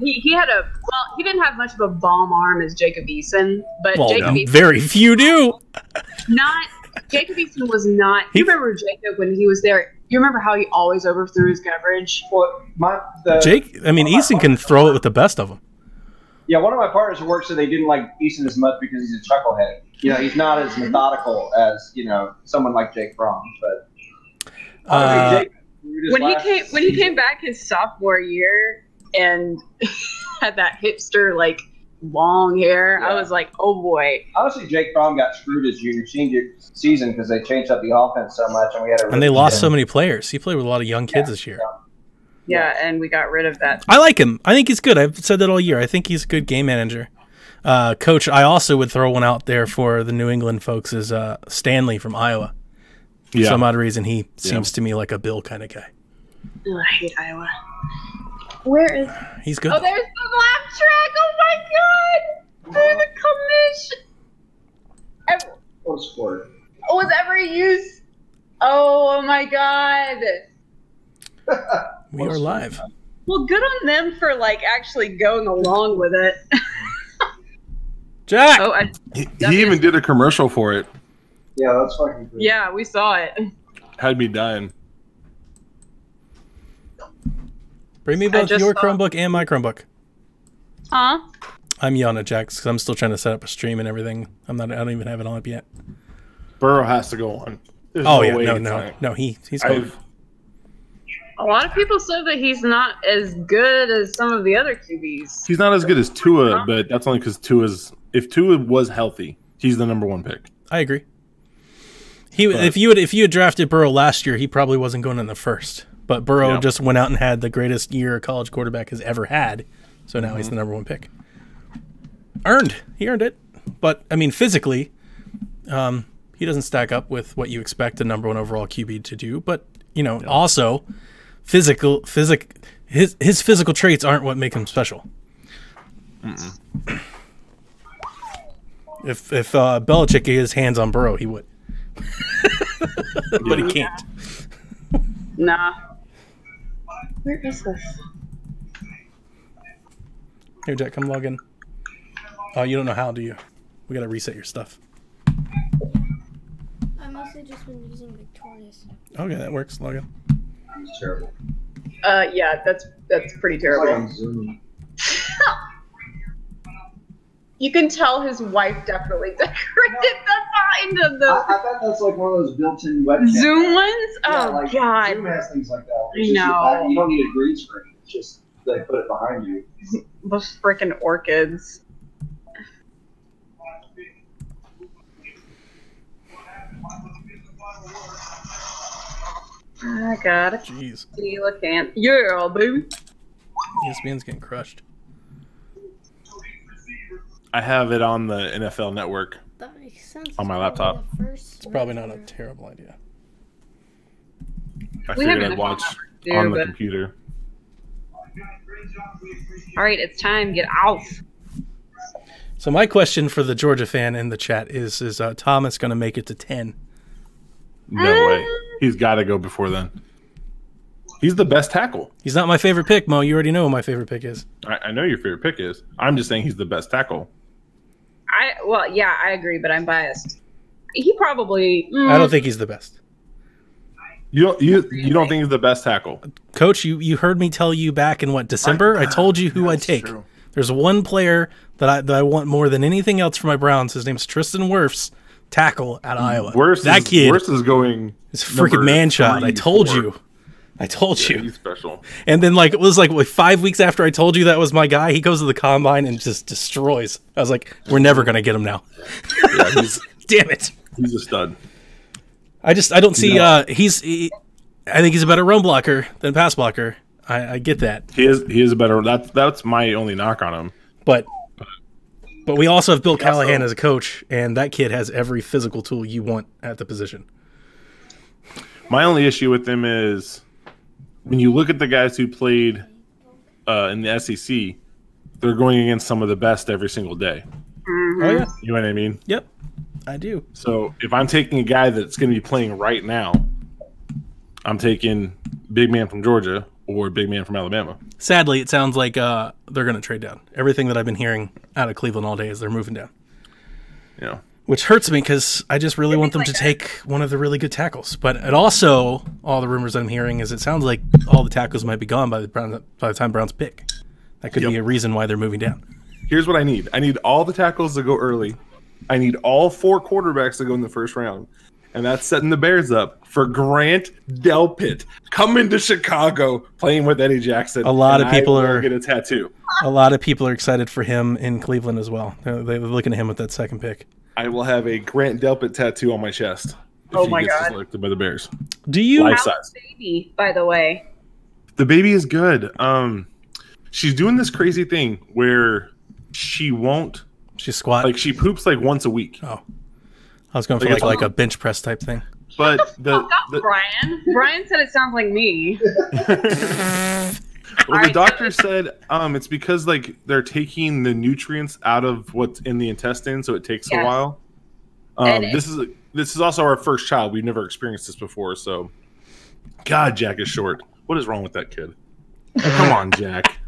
He had he didn't have much of a bomb arm as Jacob Eason, but Jacob Eason, very few do. Jacob Eason was not. You remember Jacob when he was there? You remember how he always overthrew his coverage? Well, Eason can throw it with the best of them. Yeah, one of my partners who works said they didn't like Eason as much because he's a chucklehead. He's not as methodical as someone like Jake Fromm. But when he came back his sophomore year and had that hipster long hair, I was like, oh boy. Honestly, Jake Fromm got screwed his senior season because they changed up the offense so much, and they lost so many players. He played with a lot of young kids this year. Yeah, and we got rid of that. I like him. I think he's good. I've said that all year. I think he's a good game manager. Coach, I also would throw one out there for the New England folks is Stanley from Iowa. For some odd reason, he seems to me like a Bill kind of guy. Ugh, I hate Iowa. Where is... He's good. Oh, there's the laugh track. Oh, my God. There's a commission. What sport? Was ever used... Oh, my God. We are live. Well, good on them for actually going along with it. Jack! Oh, he even did a commercial for it. Yeah, that's fucking cool. Yeah, we saw it. Had me dying. Bring me both your Chromebook and my Chromebook. Huh? I'm yelling at Jack because I'm still trying to set up a stream and everything. I don't even have it on up yet. Burrow has to go on. There's no, he's going. A lot of people said that he's not as good as some of the other QBs. He's not as good as Tua, but that's only because if Tua was healthy, he's the #1 pick. I agree. If you had drafted Burrow last year, he probably wasn't going in the first. But Burrow just went out and had the greatest year a college quarterback has ever had. So now he's the #1 pick. He earned it. But I mean, physically, he doesn't stack up with what you expect a #1 overall QB to do. But also. His physical traits aren't what make him special. If Belichick had his hands on Burrow, he would. But he can't. Nah. Where is this? Here, Jack, come log in. Oh, you don't know how, do you? We gotta reset your stuff. I've mostly just been using Victorious. Okay, that works. Log in. It's terrible. Yeah, that's pretty terrible. You can tell his wife definitely decorated the behind of the. I bet that's one of those built-in webcams. Zoom ones? Oh, God. Zoom has things like that. I know. You don't need a green screen. It's just they put it behind you. Those freaking orchids. I got it. Jeez. Yeah, baby. ESPN's getting crushed. I have it on the NFL Network. That makes sense. On my laptop. It's probably not a terrible idea. I figured I'd watch on the computer. All right, it's time. Get off. So my question for the Georgia fan in the chat is Thomas going to make it to 10? No way. He's got to go before then. He's the best tackle. He's not my favorite pick, Mo. You already know who my favorite pick is. I know your favorite pick is. I'm just saying he's the best tackle. Yeah, I agree, but I'm biased. He probably. I don't think he's the best. You don't think he's the best tackle, Coach? You heard me tell you back in December? I told you who I'd take. True. There's one player that I want more than anything else for my Browns. His name's Tristan Wirfs, tackle at Iowa. Wirfs is going. It's a freaking man shot. I told you. He's special. And then it was 5 weeks after I told you that was my guy, he goes to the combine and just destroys. I was like, we're never gonna get him now. Yeah, damn it. He's a stud. I don't see. I think he's a better run blocker than pass blocker. I get that. He is a better. That's my only knock on him. But we also have Bill Callahan as a coach, and that kid has every physical tool you want at the position. My only issue with him is when you look at the guys who played in the SEC, they're going against some of the best every single day. Mm-hmm. Oh yeah, you know what I mean? Yep, I do. So if I'm taking a guy that's going to be playing right now, I'm taking big man from Georgia or big man from Alabama. Sadly, it sounds like they're going to trade down. Everything that I've been hearing out of Cleveland all day is they're moving down. Yeah. Which hurts me because I just really want them to take one of the really good tackles. But it also, all the rumors that I'm hearing is it sounds like all the tackles might be gone by the time Browns pick. That could be a reason why they're moving down. Here's what I need. I need all the tackles to go early. I need all 4 quarterbacks to go in the first round. And that's setting the Bears up for Grant Delpit coming to Chicago, playing with Eddie Jackson. A lot of people are get a tattoo. A lot of people are excited for him in Cleveland as well. They're looking at him with that second pick. I will have a Grant Delpit tattoo on my chest. Oh my God! Selected by the Bears. Do you? Life size. Baby, by the way. The baby is good. She's doing this crazy thing where she won't. She squat. Like she poops like once a week. Oh, I was going for like a bench press type thing. But Brian said it sounds like me. Well, the doctor said it's because like they're taking the nutrients out of what's in the intestine, so it takes a while. This is also our first child. We've never experienced this before, so God, Jack is short. What is wrong with that kid? Come on, Jack.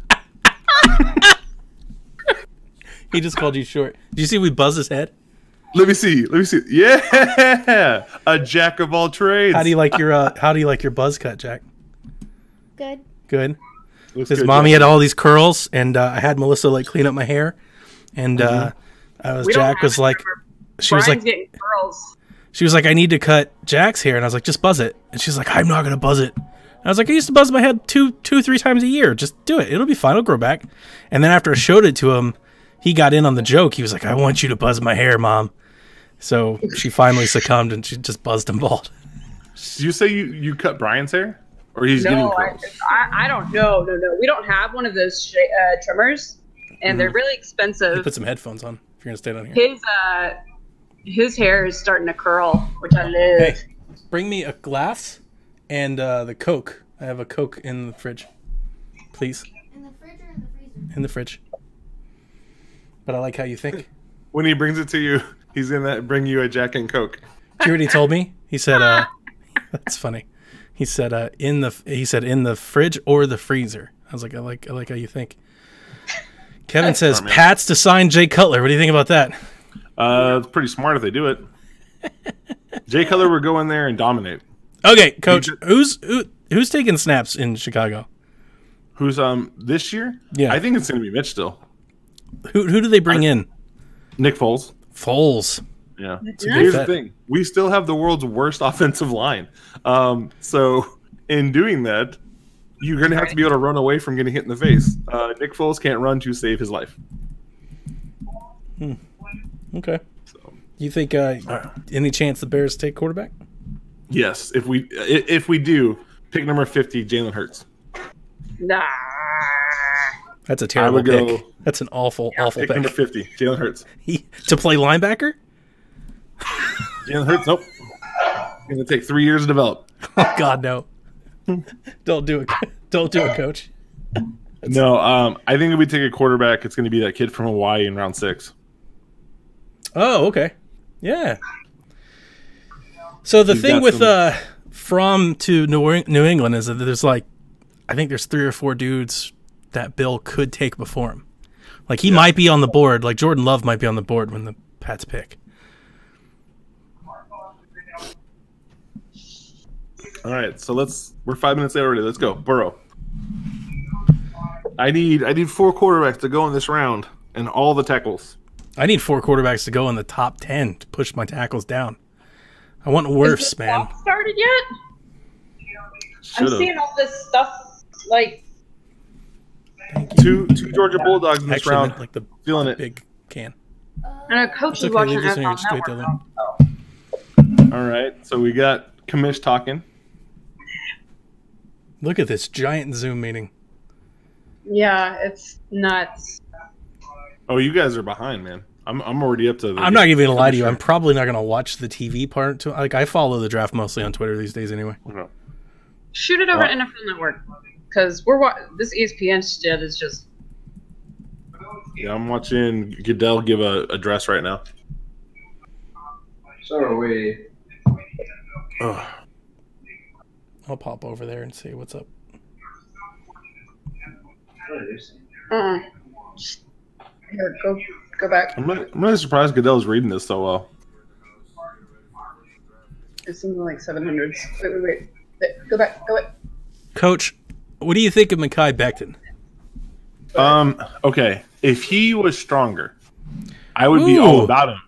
He just called you short. Did you see we buzzed his head? Let me see. Yeah, a jack of all trades. How do you like your buzz cut, Jack? Good. His mommy had all these curls, and I had Melissa like clean up my hair, and Jack was like, she was like, I need to cut Jack's hair, and I was like, just buzz it, and she's like, I'm not gonna buzz it. And I was like, I used to buzz my head 3 times a year. Just do it. It'll be fine. It'll grow back. And then after I showed it to him, he got in on the joke. He was like, I want you to buzz my hair, Mom. So she finally succumbed, and she just buzzed him bald. Did you say you cut Brian's hair? Or he's getting curls? I don't know. No. We don't have one of those trimmers, and they're really expensive. You put some headphones on if you're going to stay down here. His hair is starting to curl, which I love. Hey, bring me a glass and the Coke. I have a Coke in the fridge. Please. In the fridge or in the freezer? In the fridge. But I like how you think. When he brings it to you, he's going to bring you a Jack and Coke. Do you hear what he told me? He said, that's funny. He said, in the fridge or the freezer. I was like, I like how you think. Kevin says, smart, Pats to sign Jay Cutler. What do you think about that? It's pretty smart if they do it. Jay Cutler would go in there and dominate. Okay, Coach, who's taking snaps in Chicago? Who's this year? Yeah, I think it's going to be Mitch still. Who do they bring in? Nick Foles. Yeah. Here's the thing. We still have the world's worst offensive line. So in doing that, you're going to have to be able to run away from getting hit in the face. Nick Foles can't run to save his life. Okay. So, you think any chance the Bears take quarterback? Yes. If we do, pick number 50, Jalen Hurts. Nah. That's a terrible pick. That's an awful pick. Number 50, Jalen Hurts. To play linebacker? Jalen Hurts, nope. Going to take 3 years to develop. Oh, God, no. Don't do it. Don't do it, Coach. No, I think if we take a quarterback, it's going to be that kid from Hawaii in round 6. Oh, okay. Yeah. So the thing with from to New England is that there's I think there's 3 or 4 dudes that Bill could take before him. Like he might be on the board. Like Jordan Love might be on the board when the Pats pick. All right, so we're 5 minutes late already. Let's go. Burrow. I need 4 quarterbacks to go in this round and all the tackles. I need 4 quarterbacks to go in the top 10 to push my tackles down. I want worse, man. Started yet? I'm seeing all this stuff two Georgia Bulldogs in this round. Like the feeling it. Big can. And a coach is watching NFL All right, so we got Kamish talking. Look at this giant Zoom meeting. Yeah, it's nuts. Oh, you guys are behind, man. I'm already up to. I'm not even gonna lie to you. I'm probably not gonna watch the TV part. I follow the draft mostly on Twitter these days, anyway. Okay. Shoot it over at NFL Network because this ESPN shit is just. Yeah, I'm watching Goodell give a address right now. So are we. I'll pop over there and see what's up. Here, go back. I'm really surprised Goodell's reading this so well. It's something like 700s. Wait. Go back. Coach, what do you think of Mekhi Becton? Okay. If he was stronger, I would be all about him.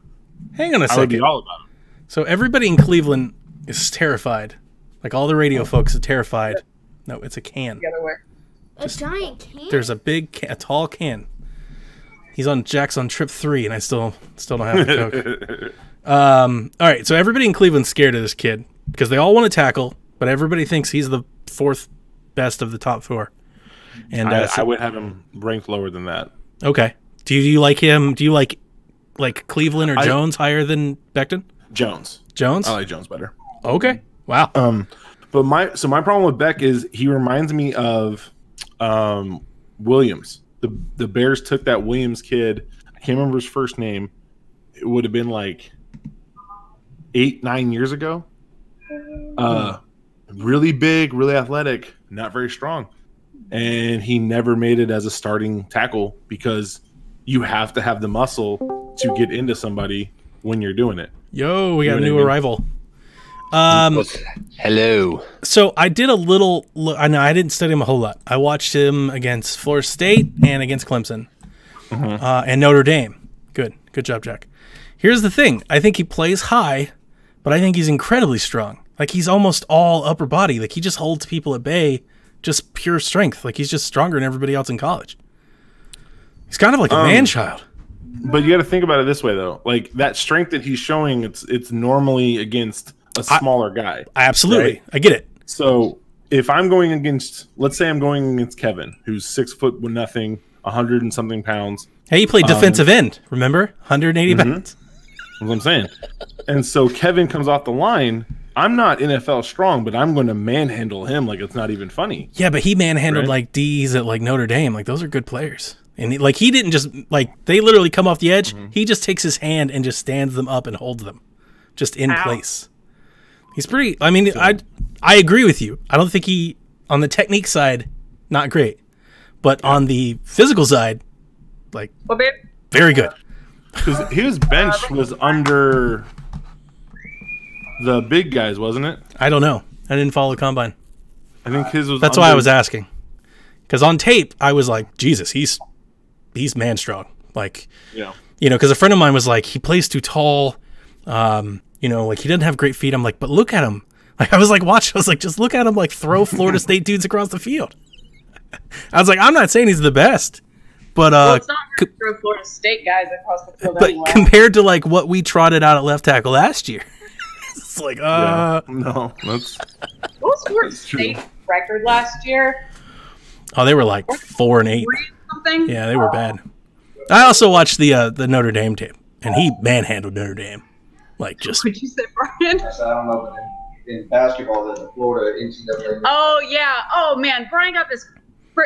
Hang on a second. I would be all about him. So everybody in Cleveland is terrified. Like all the radio folks are terrified. No, it's a can. The other way. A giant can? There's a tall can. Jack's on trip 3, and I still don't have the Coke. All right, so everybody in Cleveland's scared of this kid because they all want to tackle, but everybody thinks he's the 4th best of the top 4. And I would have him ranked lower than that. Okay. Do you like him? Do you like Cleveland or Jones higher than Becton? Jones. Jones? I like Jones better. Okay. Wow. But my problem with Beck is he reminds me of Williams. The Bears took that Williams kid. I can't remember his first name. It would have been like 8-9 years ago. Really big, really athletic, not very strong. And he never made it as a starting tackle because you have to have the muscle to get into somebody when you're doing it. Yo, we got a new arrival. Hello. So I did a little look. I know I didn't study him a whole lot. I watched him against Florida State and against Clemson and Notre Dame. Good job, Jack. Here's the thing. I think he plays high, but I think he's incredibly strong. Like he's almost all upper body. Like he just holds people at bay, just pure strength. Like he's just stronger than everybody else in college. He's kind of like a man-child. But you got to think about it this way, though. Like that strength that he's showing, it's normally against a smaller guy. Absolutely. Right? I get it. So if I'm going against, let's say I'm going against Kevin, who's 6 foot with nothing, 100 and something pounds. Hey, he played defensive end, remember? 180 pounds. That's what I'm saying. And so Kevin comes off the line. I'm not NFL strong, but I'm going to manhandle him like it's not even funny. Yeah, but he manhandled like D's at like Notre Dame. Like those are good players. And he didn't just they literally come off the edge. He just takes his hand and just stands them up and holds them just in place. He's pretty. I mean, I agree with you. I don't think he on the technique side, not great, but on the physical side, like very good. Because his bench was under the big guys, wasn't it? I don't know. I didn't follow the combine. I think his was. That's why I was asking. Because on tape, I was like, Jesus, he's man strong. Like, because a friend of mine was like, he plays too tall. Like he doesn't have great feet. I'm like, but look at him. Like I was like, just look at him like throw Florida State dudes across the field. I was like, I'm not saying he's the best, but it's not hard to throw Florida State guys across the field but anyway. compared to like what we trotted out at left tackle last year, it's like no, that's what was Florida State's record last year? Oh, they were like 4-8. Something? Yeah, they were bad. I also watched the Notre Dame tape, and he manhandled Notre Dame. Like just. What'd you say, Brian? I don't know, but in basketball, the Florida NCAA. Oh yeah. Oh man, Brian got this.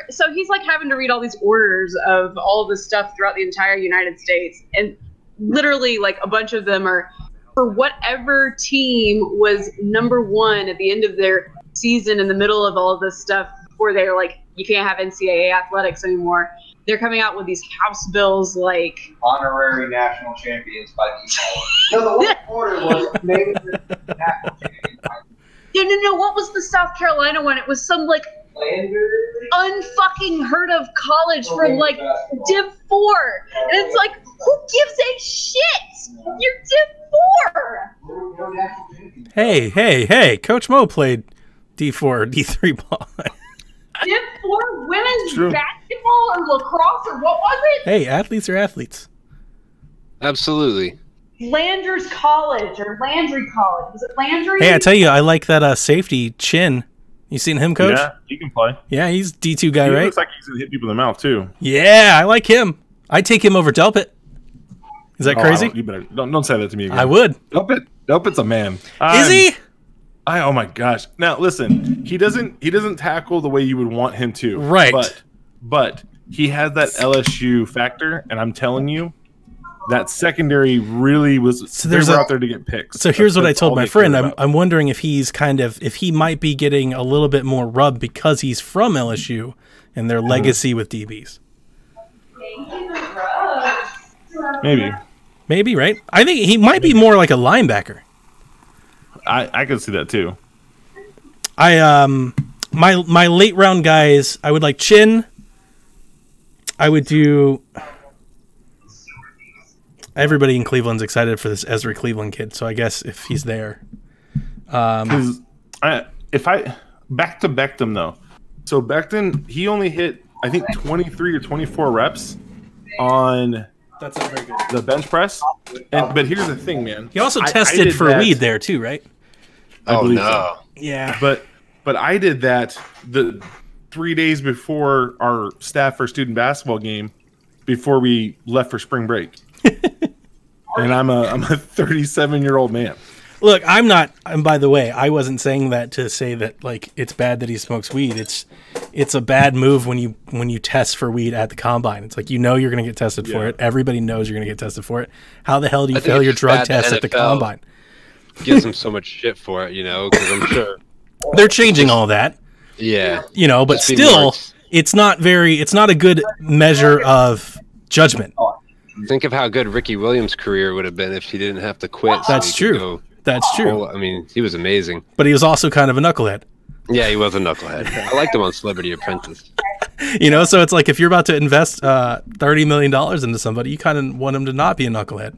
So he's like having to read all these orders of all of this stuff throughout the entire United States, and literally like a bunch of them are for whatever team was number 1 at the end of their season in the middle of all of this stuff before they're like, you can't have NCAA athletics anymore. They're coming out with these house bills like honorary national champions by default. No, the one order was maybe the national champions by default. No. What was the South Carolina one? It was some like unfucking heard of college for like Div 4, and it's like, who gives a shit? You're Div 4. Hey! Coach Mo played D4 or D3 ball. Div 4 women's basketball or lacrosse or what was it? Hey, athletes are athletes. Absolutely. Landers College or Landry College. Was it Landry? Hey, I tell you, I like that safety Chin. You seen him, Coach? Yeah, he can play. Yeah, he's D2 guy, he right? Looks like he's gonna hit people in the mouth too. Yeah, I like him. I'd take him over Delpit. Is that crazy? You better don't say that to me again. I would. Delpit's a man. Is he? Oh my gosh! Now listen, he doesn't tackle the way you would want him to. Right. But he has that LSU factor, and I'm telling you, that secondary really was. So they were out there to get picks. So here's what I told my friend. I'm wondering if he might be getting a little bit more rub because he's from LSU, and their legacy with DBs. Maybe, right? I think he might be more like a linebacker. I could see that too. My late round guys, I would like Chin. I would do. Everybody in Cleveland's excited for this Ezra Cleveland kid, so I guess if he's there. Back to Beckham though. So Beckham, he only hit I think 23 or 24 reps on That's not very good. the bench press. But here's the thing, man. He also tested for weed there too, right? Oh no. So. Yeah. But I did that the 3 days before our staff for student basketball game, before we left for spring break. And I'm a 37-year-old man. Look, I'm not. And by the way, I wasn't saying that to say that like it's bad that he smokes weed. It's a bad move when you test for weed at the combine. It's like you're going to get tested for it. Everybody knows you're going to get tested for it. How the hell do you fail your drug test at the combine? Gives him so much shit for it, because I'm sure they're changing all that. Yeah, but still, it's not a good measure of judgment. Think of how good Ricky Williams' career would have been if he didn't have to quit. That's true. That's true. I mean, he was amazing. But he was also kind of a knucklehead. Yeah, he was a knucklehead. I liked him on Celebrity Apprentice. So it's like if you're about to invest $30 million into somebody, you kind of want him to not be a knucklehead.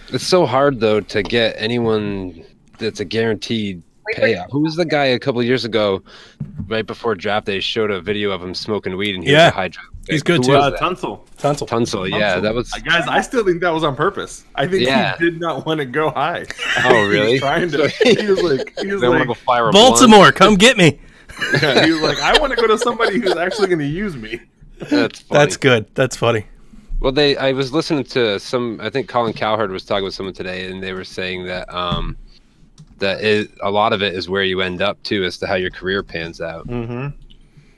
It's so hard, though, to get anyone that's a guaranteed payout. Who was the guy a couple of years ago, right before draft day, showed a video of him smoking weed and he was a high draft pick? He's good, too. Tunsil, yeah. That was... Guys, I still think that was on purpose. I think he did not want to go high. Oh, really? He was trying to... He was like Baltimore, come get me. Yeah, he was like, I want to go to somebody who's actually going to use me. That's funny. That's good. That's funny. Well, I was listening to I think Colin Cowherd was talking with someone today, and they were saying that a lot of it is where you end up too, as to how your career pans out. Mm-hmm.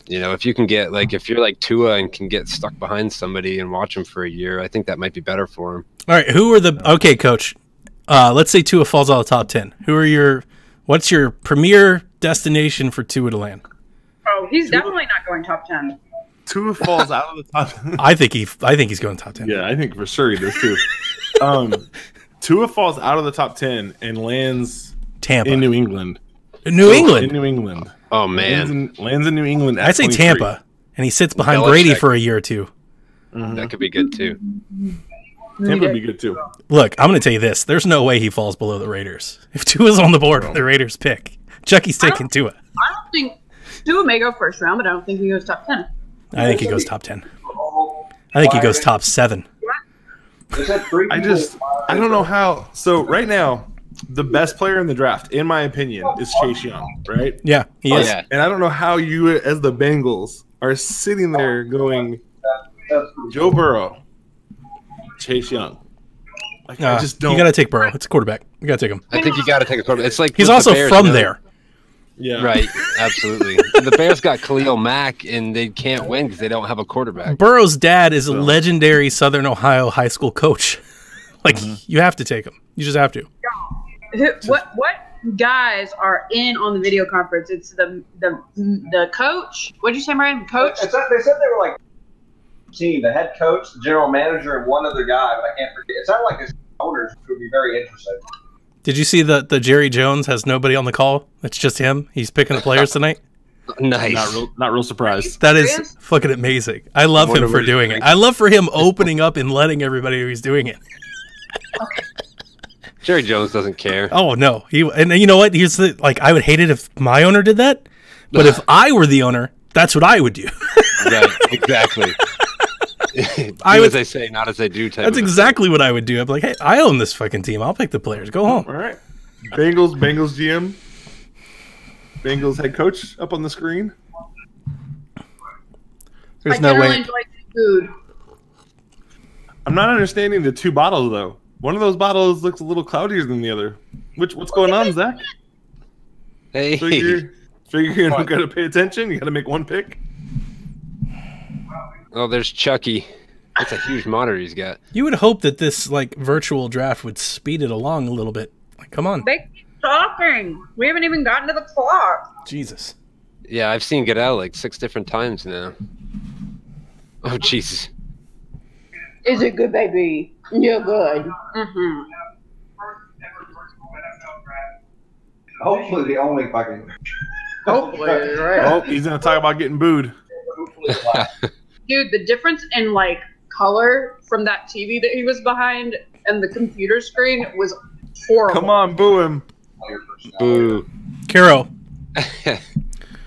If you can get if you're like Tua and can get stuck behind somebody and watch him for a year, I think that might be better for him. All right, okay, coach. Let's say Tua falls out of the top 10. What's your premier destination for Tua to land? Oh, he's definitely not going top 10. Tua falls out of the top 10. I think he's going top 10. Yeah, I think for sure he does too. Tua falls out of the top 10 and lands Tampa in New England. In New England. Oh man, lands in New England. I say 23. Tampa, and he sits behind Brady for a year or two. Mm-hmm. That could be good too. Tampa would be good too. Look, I'm going to tell you this: there's no way he falls below the Raiders. If Tua's on the board, the Raiders pick. Chucky's taking Tua. I don't think Tua may go first round, but I don't think he goes top 10. I think he goes top 10. I think he goes top 7. I don't know how. So right now, the best player in the draft, in my opinion, is Chase Young, right? Yeah, he is. Yeah. And I don't know how you, as the Bengals, are sitting there going, Joe Burrow, Chase Young. I just don't. You got to take Burrow. It's a quarterback. You got to take him. I think you got to take a quarterback. It's like he's also Bears, from there. Yeah. Right. Absolutely. The Bears got Khalil Mack, and they can't win because they don't have a quarterback. Burrow's dad is a legendary Southern Ohio high school coach. You have to take him. You just have to. What guys are in on the video conference? It's the coach. What did you say, Brian? Coach. They said they were like team, the head coach, the general manager, and one other guy, but I can't forget. It sounded like his owners would be very interested. Did you see that the Jerry Jones has nobody on the call? It's just him. He's picking the players tonight. Nice. Not real surprised. That is fucking amazing. I love him for doing it. I love for him opening up and letting everybody know he's doing it. Jerry Jones doesn't care. Oh no, and you know what? I would hate it if my owner did that, but if I were the owner, that's what I would do. Right, exactly. As they say, not as they do. That's exactly what I would do. I'd be like, hey, I own this fucking team. I'll pick the players. Go home. All right. Bengals GM. Bengals head coach up on the screen. There's no way. Enjoy food. I'm not understanding the two bottles though. One of those bottles looks a little cloudier than the other. What's going on, Zach? Hey. Figure you don't gotta pay attention. You gotta make one pick. Oh, there's Chucky. That's a huge monitor he's got. You would hope that this virtual draft would speed it along a little bit. Come on. They keep talking. We haven't even gotten to the clock. Jesus. Yeah, I've seen Goodell 6 different times now. Oh, Jesus. Is it good, baby? You're good. Mm-hmm. Hopefully the only fucking. Hopefully, right. Oh, he's gonna talk about getting booed. Dude, the difference in like color from that TV that he was behind and the computer screen was horrible. Come on, boo him. Boo. Caro.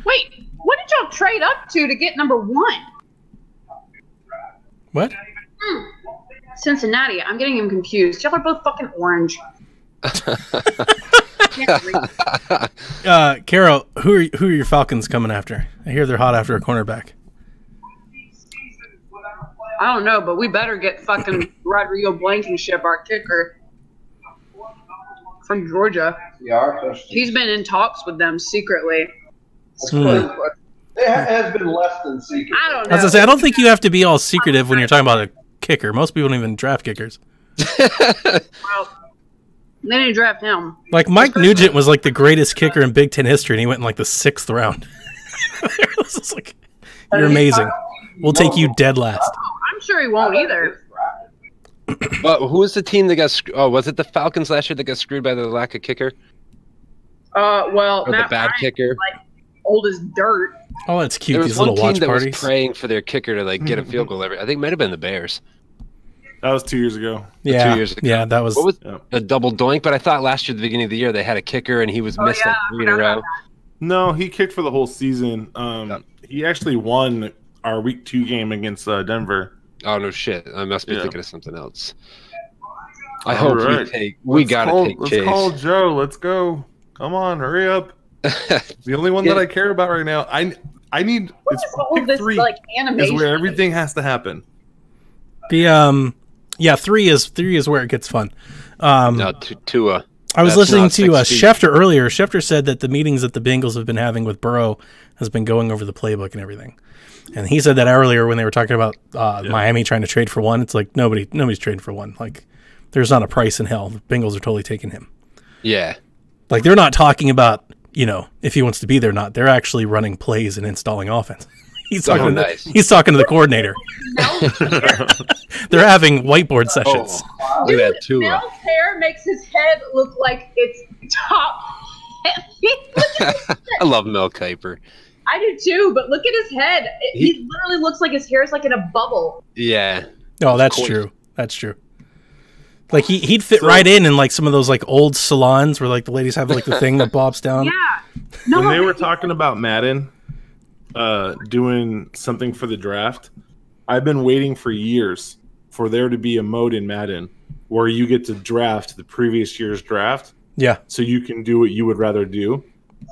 Wait, what did y'all trade up to get number 1? What? Cincinnati. I'm getting him confused. Y'all are both fucking orange. Caro, who are your Falcons coming after? I hear they're hot after a cornerback. I don't know, but we better get fucking Rodrigo Blankenship, our kicker from Georgia. Yeah, He's been in talks with them secretly. It has been less than secret. I don't know. As I say, I don't think you have to be all secretive when you're talking about a kicker. Most people don't even draft kickers. Well, they didn't draft him. Like Mike Nugent was like the greatest kicker in Big Ten history, and he went in like the 6th round. It's just like, you're amazing. We'll take you dead last. I'm sure he won't either. But who was the team that got? Oh, was it the Falcons last year that got screwed by the lack of kicker? Well, Or Matt the bad Ryan, kicker? like old as dirt. Oh, that's cute. There was These one little team watch that was parties. praying for their kicker to like get a field goal every. I think it might have been the Bears. That was 2 years ago. Yeah, 2 years ago. yeah, that was. What was Yeah. a double doink? But I thought last year at the beginning of the year they had a kicker and he was missed like 3 in a row. No, he kicked for the whole season. He actually won our week 2 game against Denver. Oh no shit! I must be thinking of something else. I All hope right. we gotta take Let's Chase. call Joe. Let's go. Come on, hurry up. The only one that I care about right now. I need. It's all pick this 3 like is animation? where everything has to happen. The yeah, 3 is where it gets fun. No, Tua. I was That's listening not to 6 feet. Schefter earlier. Schefter said that the meetings that the Bengals have been having with Burrow has been going over the playbook and everything. And he said that earlier when they were talking about Miami trying to trade for one. It's like nobody's trading for one. Like, there's not a price in hell. The Bengals are totally taking him. Yeah. Like, they're not talking about, if he wants to be there or not. They're actually running plays and installing offense. He's talking to the coordinator. They're having whiteboard sessions. Oh, look at that Tua. Mel's hair makes his head look like it's top heavy. I love Mel Kiper. I do too, but look at his head. He literally looks like his hair is like in a bubble. Yeah. Oh, that's true. That's true. Like he'd fit right in like some of those like old salons where like the ladies have like the thing that bobs down. Yeah. No, When they were talking about Madden doing something for the draft, I've been waiting for years for there to be a mode in Madden where you get to draft the previous year's draft. Yeah. So you can do what you would rather do.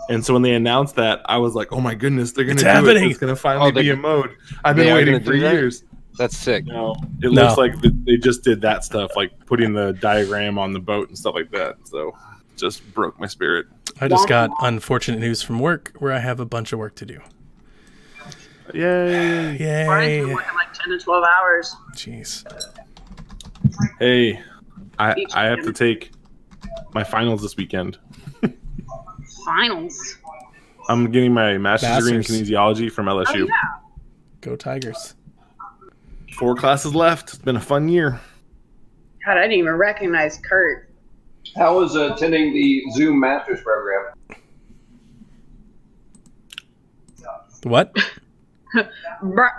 And so when they announced that, I was like, oh my goodness, they're going to do happening. it. It's going to finally be a mode. I've been They are waiting gonna for do that? years. That's sick. No, it looks like they just did that stuff, like putting the diagram on the boat and stuff like that. So just broke my spirit. I just got unfortunate news from work where I have a bunch of work to do. Yay. Brian's been working like 10 to 12 hours. Jeez. Hey, I have to take my finals this weekend. Finals. I'm getting my master's degree in kinesiology from LSU. Oh, yeah. Go Tigers. 4 classes left. It's been a fun year. God, I didn't even recognize Kurt. How was attending the Zoom Masters program? What?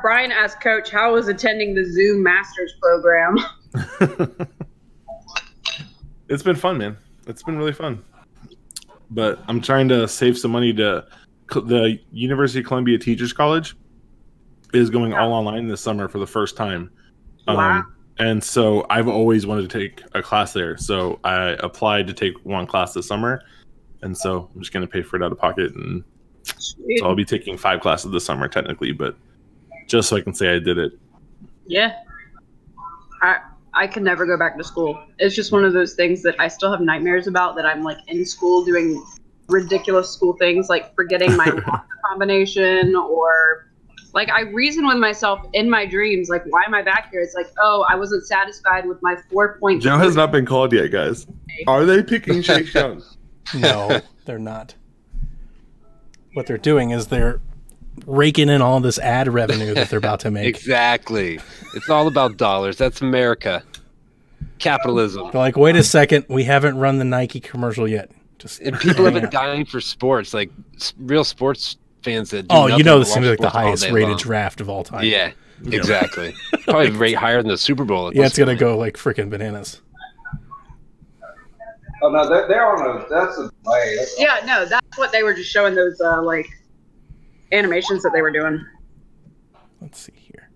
Brian asked Coach, how was attending the Zoom Masters program? It's been fun, man. It's been really fun. But I'm trying to save some money to the University of Columbia Teachers College is going all online this summer for the first time. Wow. And so I've always wanted to take a class there. So I applied to take one class this summer. And so I'm just going to pay for it out of pocket. And so I'll be taking 5 classes this summer technically, but just so I can say I did it. Yeah. I can never go back to school. It's just one of those things that I still have nightmares about, that I'm like in school doing ridiculous school things, like forgetting my locker combination, or like I reason with myself in my dreams, like, why am I back here? It's like, oh, I wasn't satisfied with my 4.2. Joe has not been called yet, guys. Are they picking Shake Young? No, they're not. What they're doing is they're raking in all this ad revenue that they're about to make. Exactly. It's all about dollars. That's America. Capitalism. They're like, wait a second, we haven't run the Nike commercial yet. And people have been dying for sports, like real sports fans that do this is going to be like the sports all highest day rated long. draft of all time. Yeah, exactly. Probably rate higher than the Super Bowl. At Yeah, this it's going to point. go like freaking bananas. Oh no, they're on a. That's a delay. Yeah, no, that's what they were just showing those like animations that they were doing. Let's see here.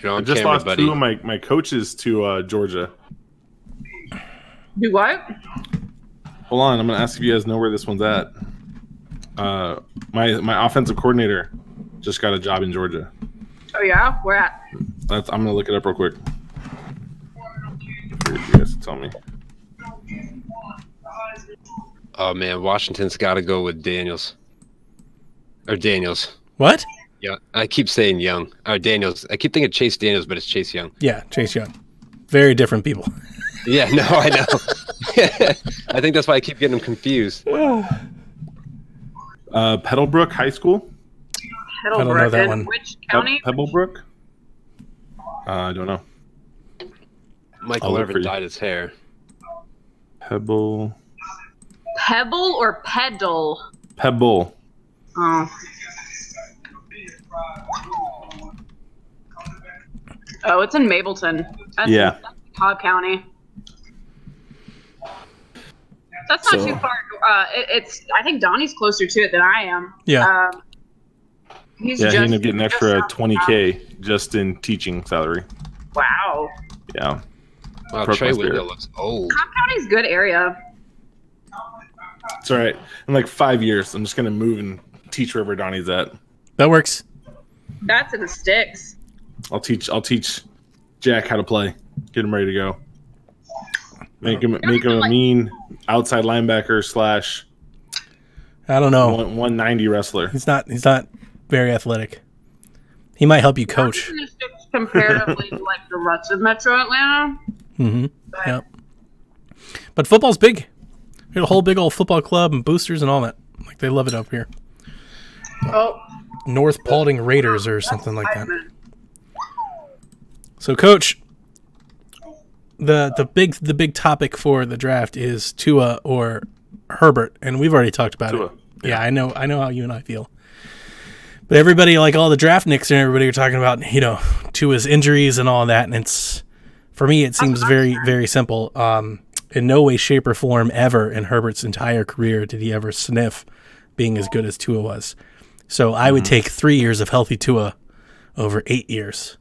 You're on I just camera, lost buddy. two of my coaches to Georgia. Do what? Hold on, I'm gonna ask if you guys know where this one's at. My offensive coordinator just got a job in Georgia. Oh yeah, where at? I'm gonna look it up real quick. You guys tell me. Oh man, Washington's got to go with Daniels. Or Daniels. What? Yeah, I keep saying Young. Or Daniels. I keep thinking Chase Daniels, but it's Chase Young. Yeah, Chase Young. Very different people. Yeah, no, I know. I think that's why I keep getting them confused. Petalbrook High School. Petalbrook. I don't know that In one. which county? Pebblebrook. I don't know. Michael I'll look Irvin for you. dyed his hair. Pebble. Pebble or Pedal? Pebble. Oh. Oh, it's in Mableton. That's Yeah. Cobb County. That's not So- too far. It's. I think Donnie's closer to it than I am. Yeah. He's Yeah, just, he ended up getting an just extra south of 20K just in teaching salary. town. Wow. Yeah. Wow, Broke Trey my spirit. Window looks old. Cobb County's a good area. It's all right. In like 5 years, I'm just gonna move and teach wherever Donnie's at. That works. That's in the sticks. I'll teach Jack how to play. Get him ready to go. Make him a mean outside linebacker slash I don't know. 190 wrestler. He's not very athletic. He might help you coach. That's in the sticks comparatively to like the rest of Metro Atlanta. Mm-hmm. Yep. But football's big. We got a whole big old football club and boosters and all that. Like they love it up here. Oh, North Paulding Raiders or something like that. Heisman. So, Coach, the big topic for the draft is Tua or Herbert, and we've already talked about Tua. it. Yeah, I know how you and I feel. But everybody, like all the draft nicks and everybody, are talking about Tua's injuries and all that, and it's for me it seems very very simple. In no way, shape, or form ever in Herbert's entire career did he ever sniff being as good as Tua was. So I would take 3 years of healthy Tua over 8 years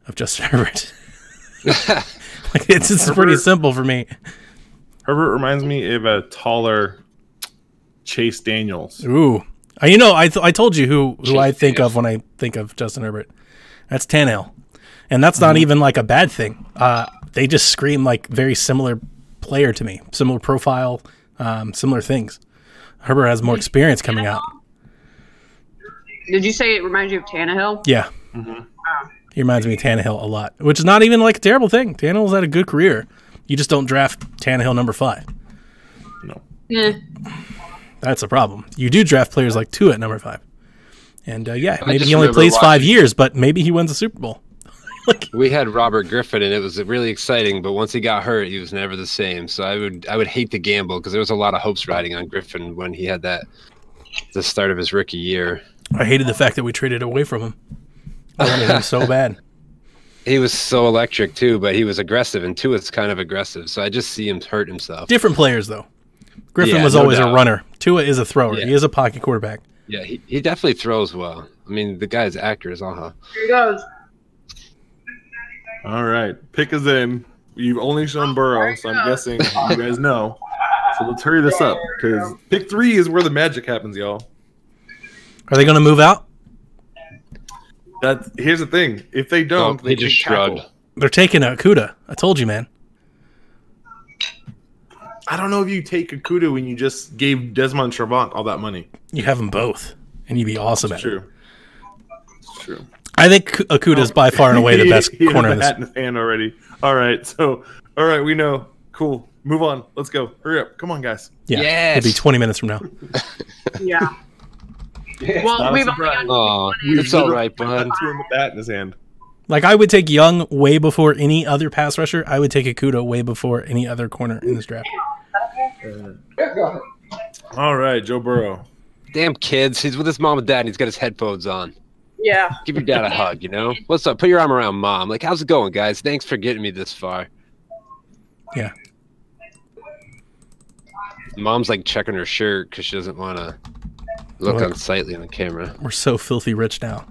of Justin Herbert. Like it's pretty simple for me. Herbert reminds me of a taller Chase Daniels. Ooh, I told you who I think Chase of when I think of Justin Herbert. That's Tannehill, and that's not even like a bad thing. They just scream like very similar player to me, similar profile, similar things. Herbert has more experience coming out. Did you say it reminds you of Tannehill? Yeah. He reminds me of Tannehill a lot, which is not even like a terrible thing. Tannehill's had a good career. You just don't draft Tannehill number 5. No. Yeah. That's a problem. You do draft players like Tua at number 5. And yeah, maybe just he only remember plays 5 watching- years, but maybe he wins the Super Bowl. We had Robert Griffin, and it was really exciting. But once he got hurt, he was never the same. So I would hate to gamble because there was a lot of hopes riding on Griffin when he had the start of his rookie year. I hated the fact that we traded away from him. I wanted him so bad. He was so electric too, but he was aggressive, and Tua's kind of aggressive. So I just see him hurt himself. Different players, though. Griffin Yeah, was no always a doubt. runner. Tua is a thrower. Yeah. He is a pocket quarterback. Yeah, he definitely throws well. I mean, the guy's accurate as all hell. Here he goes. All right, pick is in. You've only shown Burrow, so I'm guessing you guys know. So let's hurry this up because pick 3 is where the magic happens, y'all. Are they going to move out? Here's the thing: if they don't, Oh, they he just take tackle. shrugged. They're taking Akuda. I told you, man. I don't know if you take Okuda when you just gave Desmond Trevant all that money. You have them both, and you'd be awesome It's at it. true. It's true. I think Akuda is by far and away the best he corner has in the this. hat in his hand already. All right, we know. Cool. Move on. Let's go. Hurry up. Come on, guys. Yeah, Yes. it'd be 20 minutes from now. Yeah. Well, we've only got Oh, it's all right, bud. Threw him with that in his hand. Like, I would take Young way before any other pass rusher. I would take Ikuda way before any other corner in this draft. All right, Joe Burrow. Damn kids. He's with his mom and dad, and he's got his headphones on. Yeah. Give your dad a hug, you know? What's up? Put your arm around mom. Like, how's it going, guys? Thanks for getting me this far. Yeah. Mom's, like, checking her shirt because she doesn't want to look unsightly on the camera. We're so filthy rich now.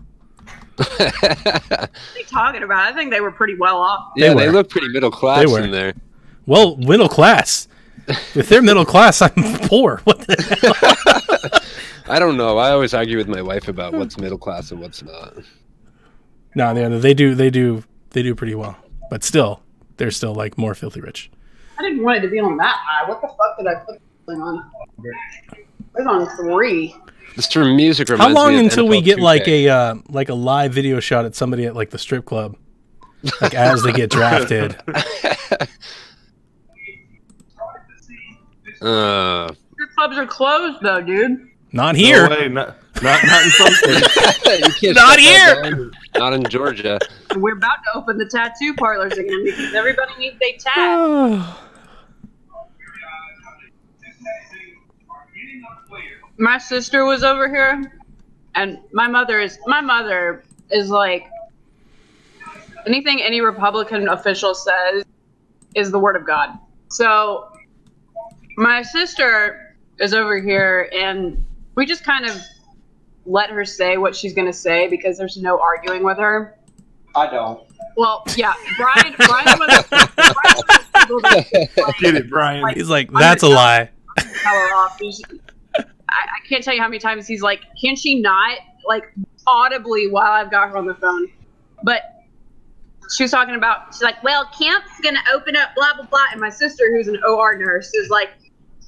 What are you talking about? I think they were pretty well off. Yeah, they look pretty middle class in there. Well, middle class. If they're middle class, I'm poor. What the hell? I don't know. I always argue with my wife about what's middle class and what's not. No, they do pretty well. But still, they're still like more filthy rich. I didn't want it to be on that high. What the fuck did I put this thing on? It's on 3. This term music How reminds long me of until we NFL get 2K. like a live video shot at somebody at like the strip club, like as they get drafted? Strip clubs are closed though, dude. Not here. No way, not in some states. You can't Not shut that here! down. Not in Georgia. We're about to open the tattoo parlors again because everybody needs a tat. My sister was over here, and my mother is like, anything any Republican official says is the word of God. So my sister is over here, and we just kind of let her say what she's going to say because there's no arguing with her. I don't. Well, yeah, Brian was Get it, Brian. He's like, that's a lie. Tell her off. I can't tell you how many times he's like, can she not? Like, audibly while I've got her on the phone. But she was talking about, she's like, well, camp's going to open up, blah, blah, blah. And my sister, who's an OR nurse, is like,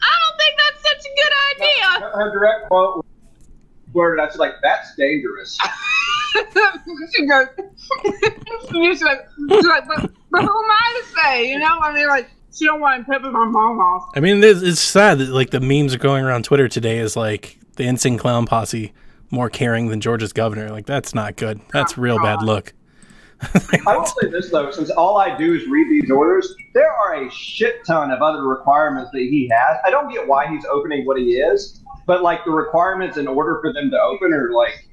I don't think that's such a good idea. Her direct quote worded, I was like, that's dangerous. She goes, she's like, but who am I to say? You know, I mean, like, she don't want to pip my mom off. I mean, it's sad that like the memes are going around Twitter today is like the Insane Clown Posse more caring than Georgia's governor. Like, that's not good. That's real bad look. I will say this though, since all I do is read these orders, there are a shit ton of other requirements that he has. I don't get why he's opening what he is, but like the requirements in order for them to open are like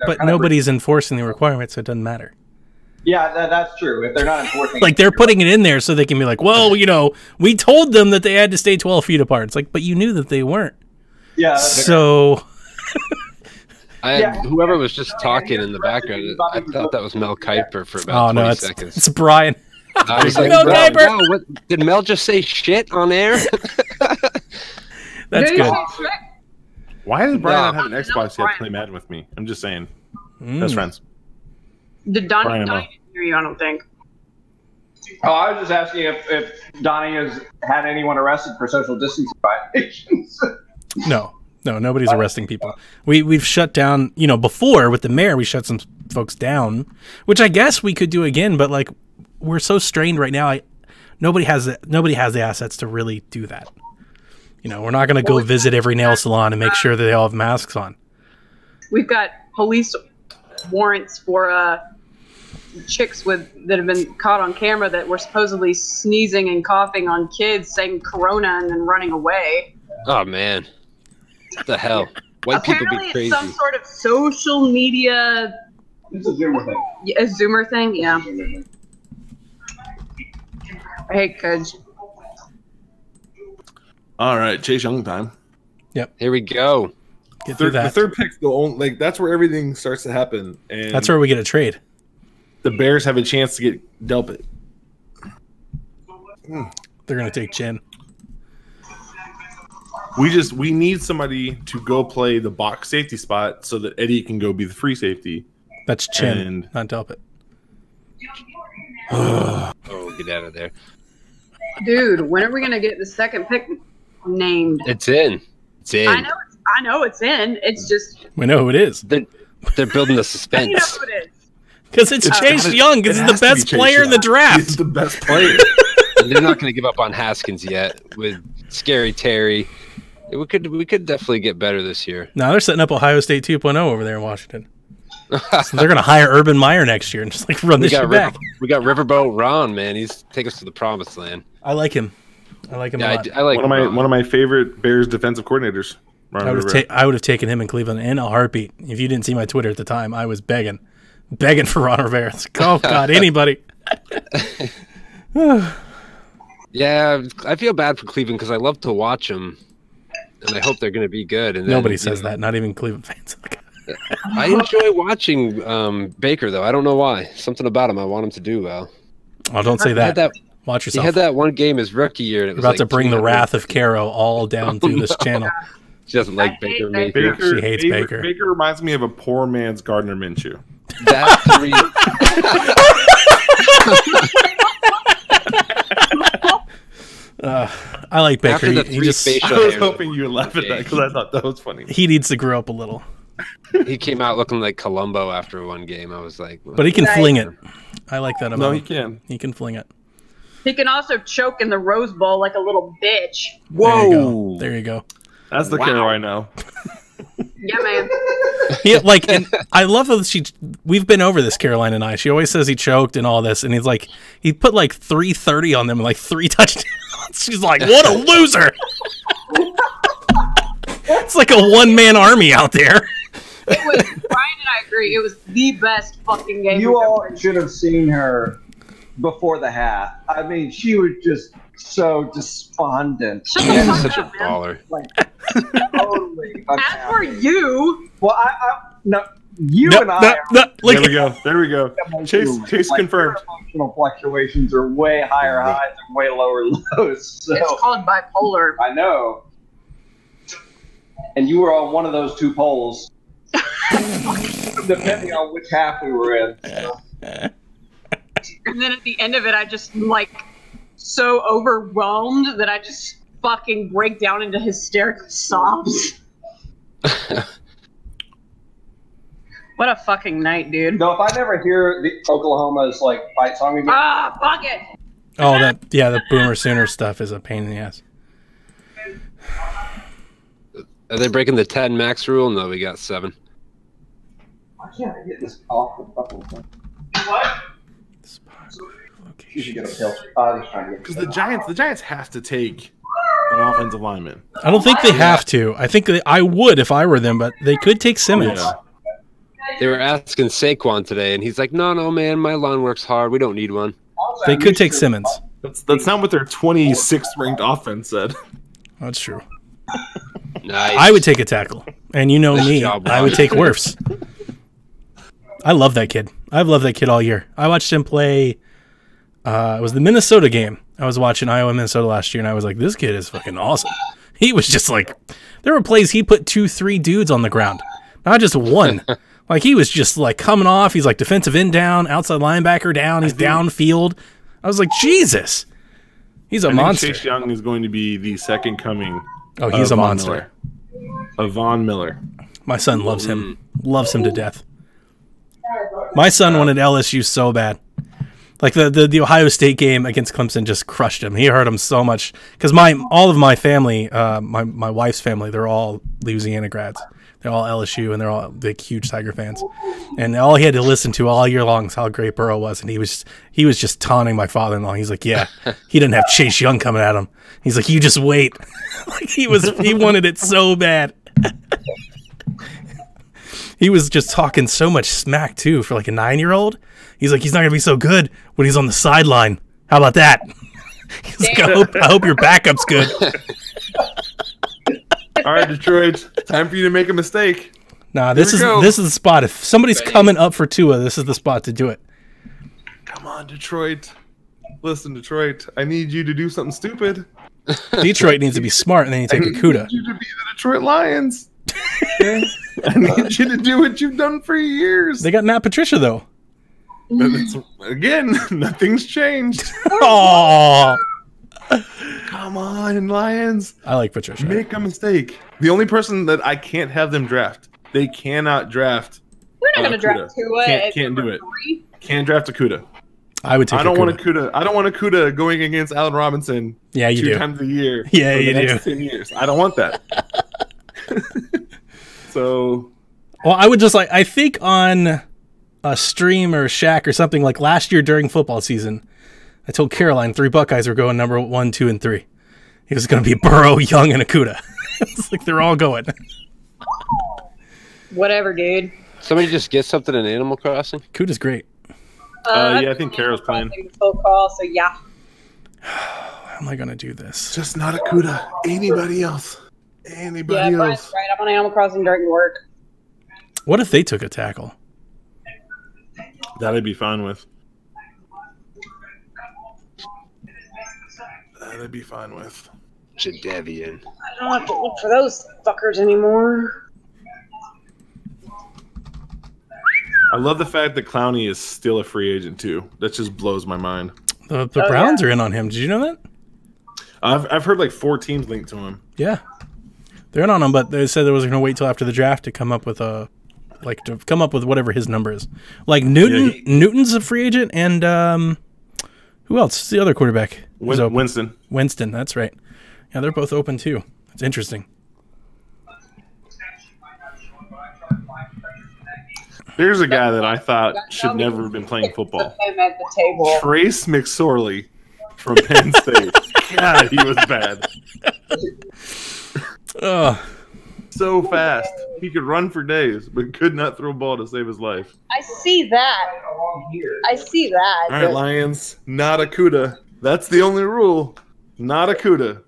but nobody's enforcing the requirements, so it doesn't matter. Yeah, that's true. If they're not enforcing, like they're putting it in there so they can be like, well, you know, we told them that they had to stay 12 feet apart. It's like, but you knew that they weren't. Yeah. So. Whoever was just talking in the background, I thought that was Mel Kiper for about 20 seconds. It's Brian. I was like, Mel Kiper. Wow, what, did Mel just say shit on air? That's good. Why does Brian not have an Xbox yet to play Madden with me? I'm just saying. Best friends. Did Donnie hear you? I don't think. Oh, I was just asking if Donnie has had anyone arrested for social distancing violations. No, nobody's arresting people. We've shut down, you know, before with the mayor, we shut some folks down, which I guess we could do again, but like we're so strained right now. Nobody has the assets to really do that. You know, we're not going to go visit every nail salon and make sure that they all have masks on. We've got police warrants for chicks that have been caught on camera that were supposedly sneezing and coughing on kids, saying corona and then running away. Oh man, what the hell? White people be crazy. It's some sort of social media. It's a Zoomer thing. A Zoomer thing, yeah. I hate kids. All right, Chase Young time. Yep. Here we go. Get through that. The third pick's the only, like that's where everything starts to happen, and that's where we get a trade. The Bears have a chance to get Delpit. They're gonna take Chin. We need somebody to go play the box safety spot so that Eddie can go be the free safety. That's Chin, not Delpit. Oh, get out of there. Dude, when are we going to get the second pick named? It's in. It's in. I know it's in. It's just... We know who it is. They're building the suspense. I know who it is. Because it's Chase Young. Because he's the best player in the draft. He's the best player. They're not going to give up on Haskins yet with Scary Terry We could definitely get better this year. Now they're setting up Ohio State 2.0 over there in Washington. So they're going to hire Urban Meyer next year and just like run this shit back. We got Riverboat Ron, man. He's take us to the promised land. I like him. I like him a lot. I like one of my favorite Bears defensive coordinators. I would have taken him in Cleveland in a heartbeat. If you didn't see my Twitter at the time, I was begging for Ron Rivera. Like, oh God, anybody. Yeah, I feel bad for Cleveland because I love to watch them, and I hope they're going to be good. And nobody says that, not even Cleveland fans. I enjoy watching Baker, though. I don't know why. Something about him. I want him to do well. Oh, don't say that. Watch yourself. He had that one game his rookie year. And it was about to bring the wrath of Caro all down through this channel. She doesn't like Baker Mayfield. She hates Baker. Baker reminds me of a poor man's Gardner Minshew. That's the reason. I like Baker. I was hoping you would laugh at that because I thought that was funny. He needs to grow up a little. He came out looking like Columbo after one game. I was like, but he can fling it. I like that about him. No, he can. He can fling it. He can also choke in the Rose Bowl like a little bitch. Whoa! There you go. That's the Caro I know. Yeah, man. And I love that we've been over this, Caroline and I. She always says he choked and all this, and he's like, he put like 330 on them and like 3 touchdowns. She's like, what a loser! It's like a one-man army out there. It was, Brian and I agree, it was the best fucking game. You all should have seen her before the half. I mean, she was just so despondent. She's such a baller. Like, totally. As for you, well, and I. There we go. Chase confirmed. Emotional fluctuations are way higher highs and way lower lows. So. It's called bipolar. I know. And you were on one of those two poles, depending on which half we were in. So. And then at the end of it, I just like so overwhelmed that I just fucking break down into hysterical sobs. What a fucking night, dude. No, if I never hear the Oklahoma's like fight song again. Fuck it. Oh, the Boomer Sooner stuff is a pain in the ass. Are they breaking the 10 max rule? No, we got 7. Why can't I get this off the fucking thing? What? You should get a pill. Because the Giants have to take an offensive lineman. I don't think they have to. I think I would if I were them, but they could take Simmons. Yeah. They were asking Saquon today, and he's like, no, man, my line works hard. We don't need one. They could take Simmons. That's not what their 26th ranked offense said. That's true. Nice. I would take a tackle. And you know me, I would take Wirfs. I love that kid. I've loved that kid all year. I watched him play. It was the Minnesota game. I was watching Iowa, Minnesota last year, and I was like, this kid is fucking awesome. He was just like, there were plays he put 2-3 dudes on the ground. Not just one. Like, he was just like coming off. He's like defensive end down, outside linebacker down. He's downfield. I was like, Jesus. He's a monster. Chase Young is going to be the second coming. Oh, he's a monster. Of Von Miller. My son loves him. Loves him to death. My son wanted LSU so bad. Like the Ohio State game against Clemson just crushed him. He hurt him so much because all of my family, my wife's family, they're all Louisiana grads. They're all LSU and they're all big, huge Tiger fans. And all he had to listen to all year long is how great Burrow was. And he was just taunting my father-in-law. He's like, yeah, he didn't have Chase Young coming at him. He's like, you just wait. Like he wanted it so bad. He was just talking so much smack too for like a 9-year-old. He's like, he's not gonna be so good when he's on the sideline. How about that? He's like, I hope your backup's good. All right, Detroit, time for you to make a mistake. Nah, this is the spot. If somebody's coming up for Tua, this is the spot to do it. Come on, Detroit. Listen, Detroit, I need you to do something stupid. Detroit needs to be smart, and then you take a CUDA. I need you to be the Detroit Lions. Okay? I need you to do what you've done for years. They got Matt Patricia, though. Again, nothing's changed. Aww. Come on, Lions. I like Patricia. Make a mistake. The only person that I can't have them draft, they cannot draft. We're not going to draft Tua. Can't do it. Can't draft a CUDA. I would take. I don't want a CUDA. I don't want a CUDA going against Allen Robinson. Yeah, you do. 2 times a year. Yeah, for you the do. next 10 years. I don't want that. So, well, I would just I think on a stream or Shack or something like last year during football season, I told Caroline 3 Buckeyes were going number 1, 2, and 3. It was going to be Burrow, Young, and Okudah. It's like they're all going. Whatever, dude. Somebody just get something in Animal Crossing. Okudah's great. yeah, I think Kara's playing. Full call, so yeah. How am I going to do this? Just not Okudah. Anybody else? Anybody Brian's else? right. I'm on Animal Crossing during work. What if they took a tackle? That I'd be fine with. That I'd be fine with. Jadavian. I don't have to look for those fuckers anymore. I love the fact that Clowney is still a free agent too. That just blows my mind. The Browns are in on him. Did you know that? I've heard like 4 teams linked to him. Yeah, they're in on him, but they said they was going to wait till after the draft to come up with whatever his number is. Like Newton, Newton's a free agent, and who else? The other quarterback. Winston. Winston, that's right. Yeah, they're both open too. It's interesting. There's a guy that I thought should never have been playing football. Him at the table. Trace McSorley from Penn State. God, he was bad. So fast. He could run for days, but could not throw a ball to save his life. I see that. All right, Lions. Not Okudah. That's the only rule. Not Okudah.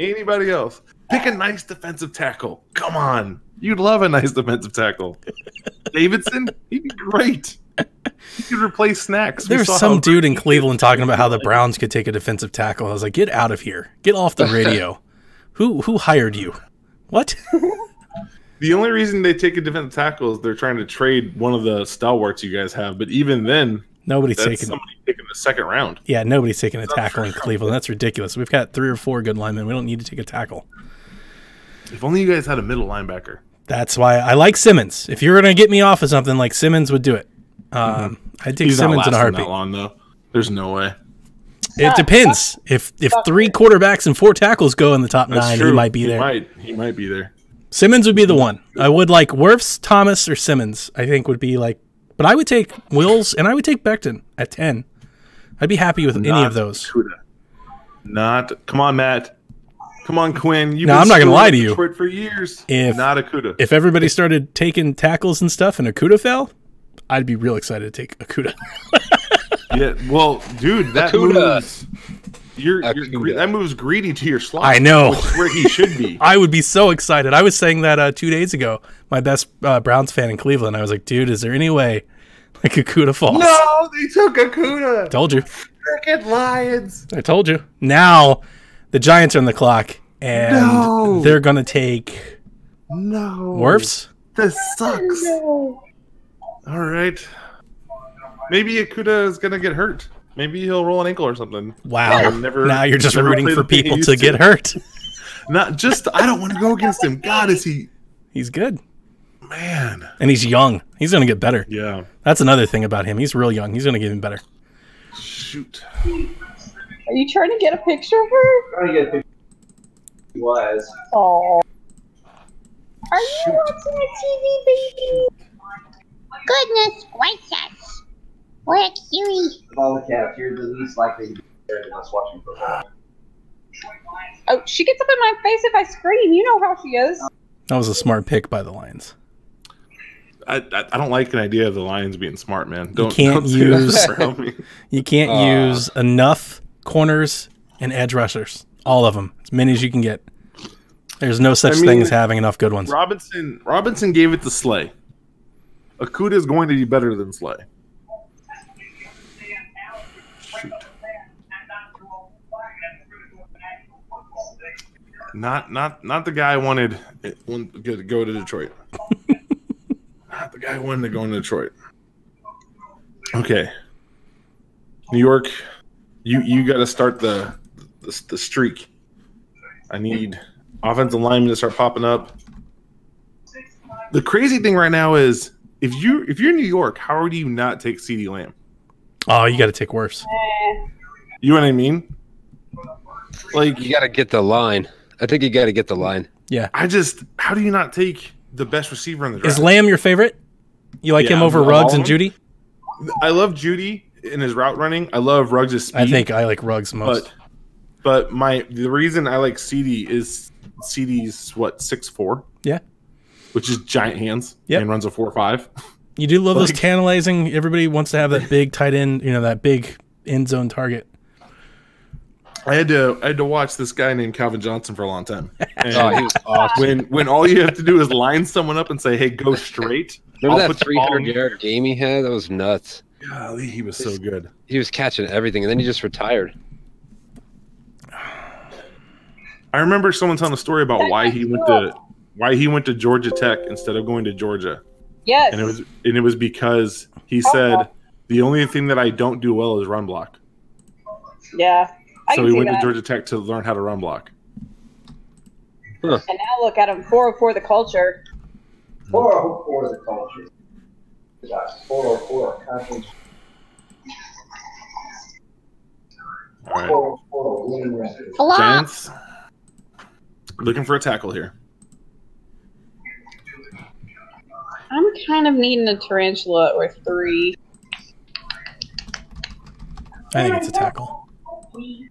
Anybody else? Pick a nice defensive tackle. Come on. You'd love a nice defensive tackle. Davidson? He'd be great. He could replace Snacks. There's some dude in Cleveland talking about how the Browns could take a defensive tackle. I was like, get out of here. Get off the radio. Who hired you? What? The only reason they take a defensive tackle is they're trying to trade one of the stalwarts you guys have. But even then, nobody's taking somebody taking the second round. Yeah, nobody's taking a tackle in Cleveland. That's ridiculous. We've got 3 or 4 good linemen. We don't need to take a tackle. If only you guys had a middle linebacker. That's why I like Simmons. If you're going to get me off of something, like Simmons would do it. I'd take Simmons in a heartbeat. That long, though. There's no way. It depends. If 3 quarterbacks and 4 tackles go in the top 9, he might be there. He might be there. Simmons would be the one. I would like Wirfs, Thomas, or Simmons. I think would be like. But I would take Wills and I would take Becton at 10. I'd be happy with any of those. Come on, Matt. Come on, Quinn. No, I'm not going to lie to you. For years. Not Okudah. If everybody started taking tackles and stuff and Okudah fell, I'd be real excited to take Okudah. Yeah, well, dude, that moves. That moves greedy to your slot. I know. Which is where he should be. I would be so excited. I was saying that 2 days ago. My best Browns fan in Cleveland. I was like, dude, is there any way like Okudah falls? No, they took Okudah. Told you. Frickin' Lions. I told you. Now the Giants are on the clock, and they're gonna take Wirfs. This sucks. No. All right. Maybe Okudah is gonna get hurt. Maybe he'll roll an ankle or something. Wow. Now you're just rooting for people to get hurt. Not just. I don't want to go against him. God, is he? He's good. Man. And he's young. He's gonna get better. Yeah. That's another thing about him. He's real young. He's gonna get even better. Shoot. Are you trying to get a picture of her? Trying to get a picture. He was. Oh. Are you watching the TV, baby? Goodness gracious. What a cutie. Of all the cats, you're the least likely to be there than us watching football. Oh, she gets up in my face if I scream. You know how she is. That was a smart pick by the Lions. I don't like an idea of the Lions being smart, man. You can't use enough corners and edge rushers. All of them. As many as you can get. There's no such thing as having enough good ones. Robinson gave it to Slay. Okudah is going to be better than Slay. Shoot. Not the guy I wanted to go to Detroit. Not the guy I wanted to go into Detroit. Okay. New York, you got to start the streak. I need offensive linemen to start popping up. The crazy thing right now is if you're in New York, how do you not take CeeDee Lamb? Oh, you got to take Wirfs. You know what I mean? Like you got to get the line. I think you got to get the line. Yeah. How do you not take the best receiver in the draft? Is Lamb your favorite? You like him over Ruggs and Judy? I love Judy in his route running. I love Ruggs' speed. I think I like Ruggs most. But the reason I like CD is CD's what, 6'4"? Yeah. Which is giant hands and runs a 4.5. You do love those tantalizing. Everybody wants to have that big tight end, that big end zone target. I had to watch this guy named Calvin Johnson for a long time. And he was awesome. When all you have to do is line someone up and say, "Hey, go straight." Remember that 300-yard game he had? That was nuts. Golly, he was so good. He was catching everything, and then he just retired. I remember someone telling a story about why he went to Georgia Tech instead of going to Georgia. Yes. And it was because he said the only thing that I don't do well is run block. Yeah. So he went to Georgia Tech to learn how to run block. Huh. And now look at him, 404 the culture. 404 the culture. 404 conference. All right. Giants looking for a tackle here. I'm kind of needing a tarantula or 3. I think it's a tackle. Hey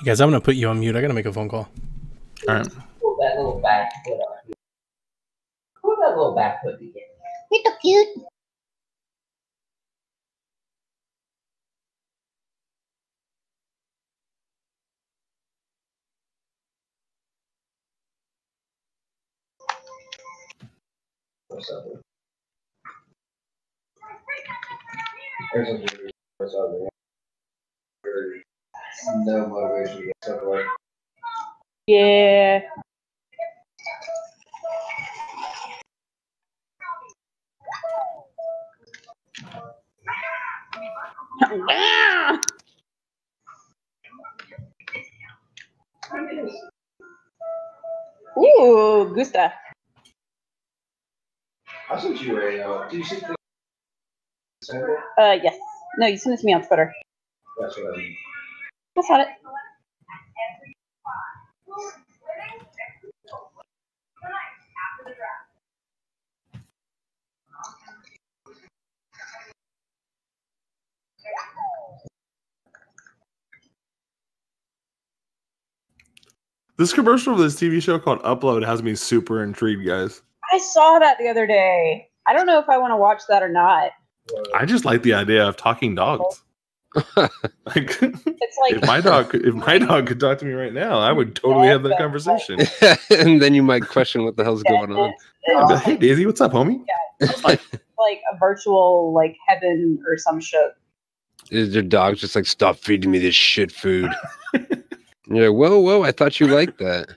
guys, I'm going to put you on mute. I got to make a phone call. All right. Pull that little back foot on you. Pull that little back foot again. You're so cute. No motivation to get stuff away. Yeah. Ooh, Gusta. I sent you a. Do you see the? Yes. No, you sent it to me on Twitter. That's what I mean. I saw it. This commercial for this TV show called Upload has me super intrigued, guys. I saw that the other day. I don't know if I want to watch that or not. I just like the idea of talking dogs. It's like if my dog could talk to me right now, I would totally have that conversation. And then you might question what the hell's going on. I'd be like, hey Daisy, what's up, homie? Yeah, it's like a virtual heaven or some shit. Is your dog just like, stop feeding me this shit food? And you're like, whoa, I thought you liked that.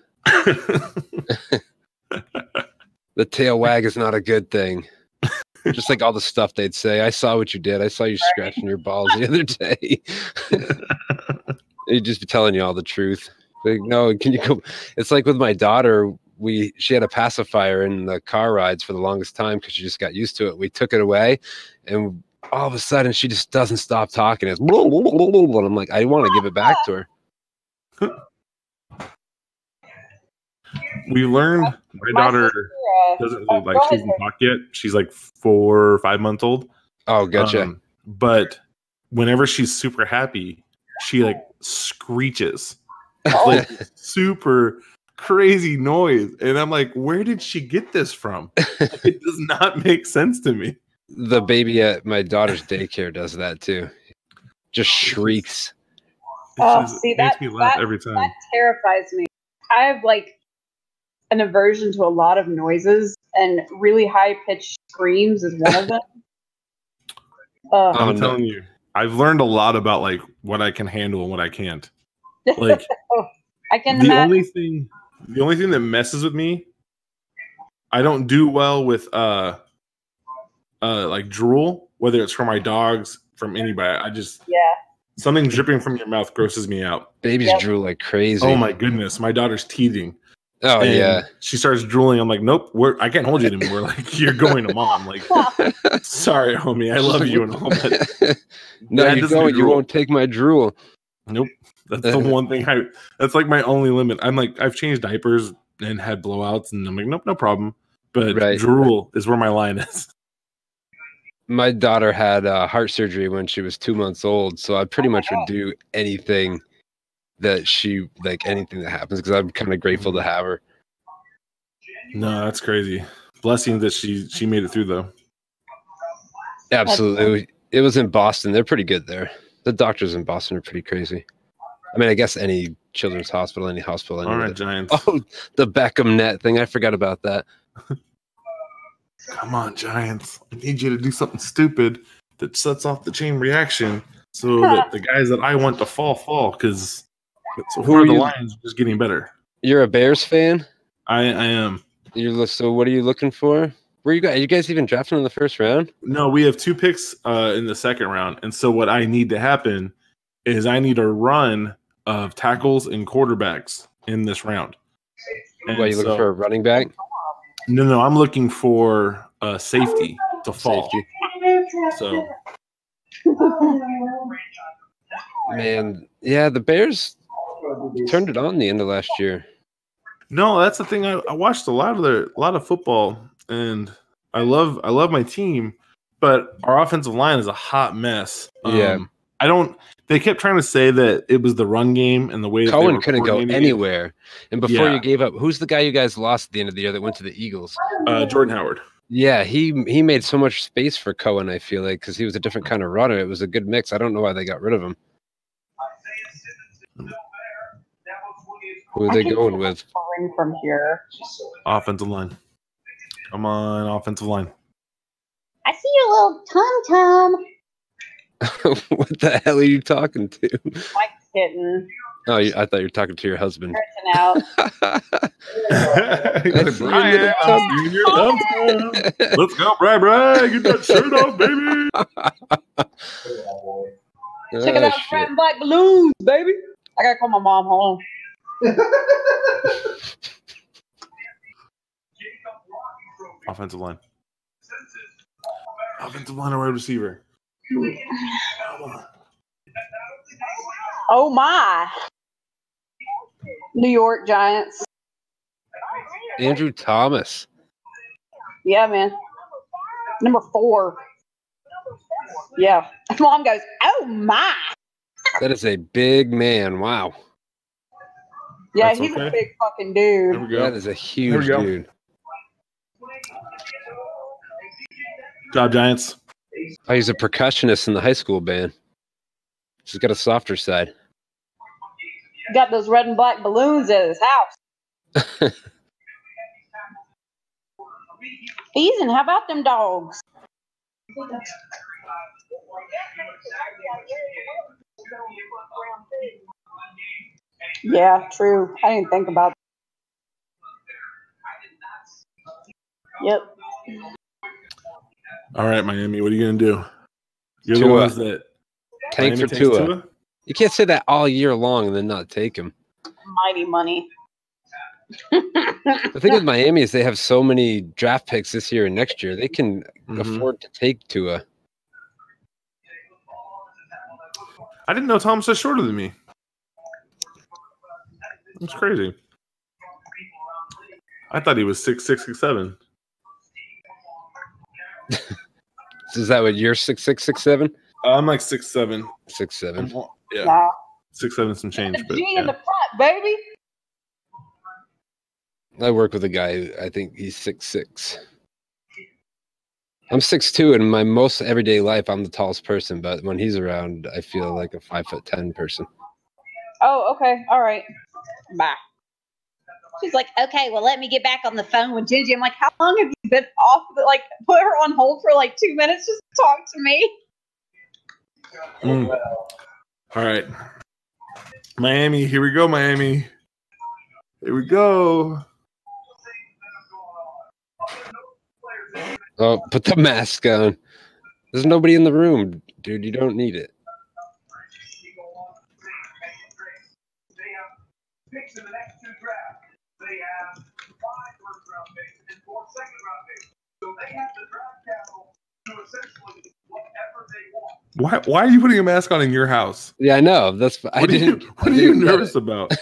The tail wag is not a good thing. Just like all the stuff they'd say. I saw what you did. I saw you scratching your balls the other day. They'd just be telling you all the truth. Like, no, can you go? It's like with my daughter, she had a pacifier in the car rides for the longest time because she just got used to it. We took it away, and all of a sudden she just doesn't stop talking. It's blah, blah, blah, blah, blah. I'm like, I want to give it back to her. We learned my daughter doesn't really like she doesn't talk yet. She's like 4 or 5 months old. Oh, gotcha. But whenever she's super happy, she like screeches, like super crazy noise, and I'm like, where did she get this from? It does not make sense to me. The baby at my daughter's daycare does that too. Just shrieks. See, makes me laugh every time. That terrifies me. I have an aversion to a lot of noises, and really high-pitched screams is one of them. I'm telling you, I've learned a lot about what I can handle and what I can't. Like, I can the imagine. only thing that messes with me, I don't do well with drool, whether it's from my dogs, from anybody. Something dripping from your mouth grosses me out. Babies drool like crazy. Oh my goodness, my daughter's teething. Oh, and yeah. she starts drooling. I'm like, nope, I can't hold you anymore. Like, you're going to mom. Like, sorry, homie. I love you and all, but no, you don't. You won't take my drool. Nope. That's the one thing that's like my only limit. I'm like, I've changed diapers and had blowouts, and I'm like, nope, no problem. But drool is where my line is. My daughter had heart surgery when she was 2 months old, so I pretty much would do anything that anything that happens, because I'm kind of grateful to have her. No, that's crazy. Blessing that she made it through, though. Absolutely. It was in Boston. They're pretty good there. The doctors in Boston are pretty crazy. I mean, I guess any children's hospital, any hospital. All right, Giants. Oh, the Beckham net thing. I forgot about that. Come on, Giants. I need you to do something stupid that sets off the chain reaction so that the guys that I want to fall, because so far the Lions are just getting better. You're a Bears fan? I am. So what are you looking for? Are you guys even drafting in the first round? No, we have 2 picks in the second round. And so what I need to happen is I need a run of tackles and quarterbacks in this round. What, are you looking for a running back? No, I'm looking for safety to fall. So, man, yeah, the Bears turned it on the end of last year. No, that's the thing. I watched a lot of football, and I love my team, but our offensive line is a hot mess. Yeah, They kept trying to say that it was the run game and the way Cohen couldn't go anywhere. And before you gave up, who's the guy you guys lost at the end of the year that went to the Eagles? Jordan Howard. Yeah, he made so much space for Cohen, I feel like, because he was a different kind of runner. It was a good mix. I don't know why they got rid of him. Who are they going with? From here. Offensive line. Come on, offensive line. I see your little tum-tum. What the hell are you talking to? My kitten. Oh, I thought you were talking to your husband. Out. Brian, let's go, Brian. Get that shirt off, baby. Check it out, red and black balloons, baby. I gotta call my mom. Hold on. Offensive line. Offensive line or wide receiver. Oh my. New York Giants. Andrew Thomas. Yeah, man. Number 4. Yeah. Mom goes, oh my. That is a big man. Wow. Yeah, he's a big fucking dude. There we go. That is a huge dude. Good job, Giants. Oh, he's a percussionist in the high school band. He's got a softer side. Got those red and black balloons at his house. Ethan, how about them dogs? Yeah, true. I didn't think about that. Yep. All right, Miami, what are you going to do? You're the ones that... Tank for Tua. You can't say that all year long and then not take him. Mighty money. The thing with Miami is they have so many draft picks this year and next year. They can afford to take Tua. I didn't know Thomas was shorter than me. That's crazy. I thought he was 6'6", 6'7". Is that what you're 6'6", 6'7"? I'm like 6'7". 6'7". Yeah. Wow. 6'7" some change. The G in the front, baby. I work with a guy, I think he's 6'6". I'm 6'2", and in my most everyday life, I'm the tallest person. But when he's around, I feel like a 5'10" person. Oh, okay. All right. Bye. She's like, okay, well, let me get back on the phone with Gingy. I'm like, how long have you been off? Like, put her on hold for like 2 minutes just to talk to me. All right. Miami, here we go, Miami. Here we go. Oh, put the mask on. There's nobody in the room, dude. You don't need it. Why are you putting a mask on in your house? Yeah, I know. What are you nervous about?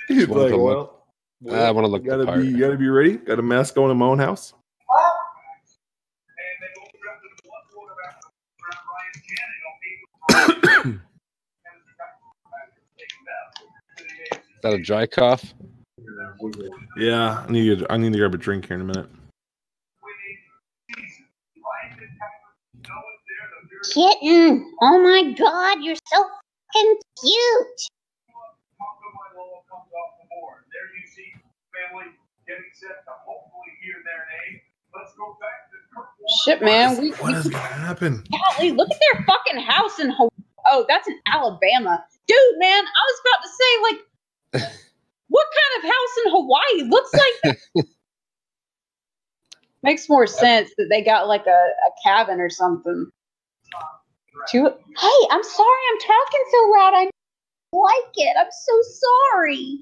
He's like, well, I want to look the part. You gotta be ready. Got a mask going in my own house. Is that a dry cough? Yeah, I need to grab a drink here in a minute. Kitten, oh my God, you're so fucking cute. Shit, man. What is gonna happen? Golly, look at their fucking house in Hawaii. Oh, that's in Alabama. Dude, man, I was about to say, like, what kind of house in Hawaii looks like that? Makes more sense that they got like a cabin or something. Hey, I'm sorry I'm talking so loud. I don't like it. I'm so sorry.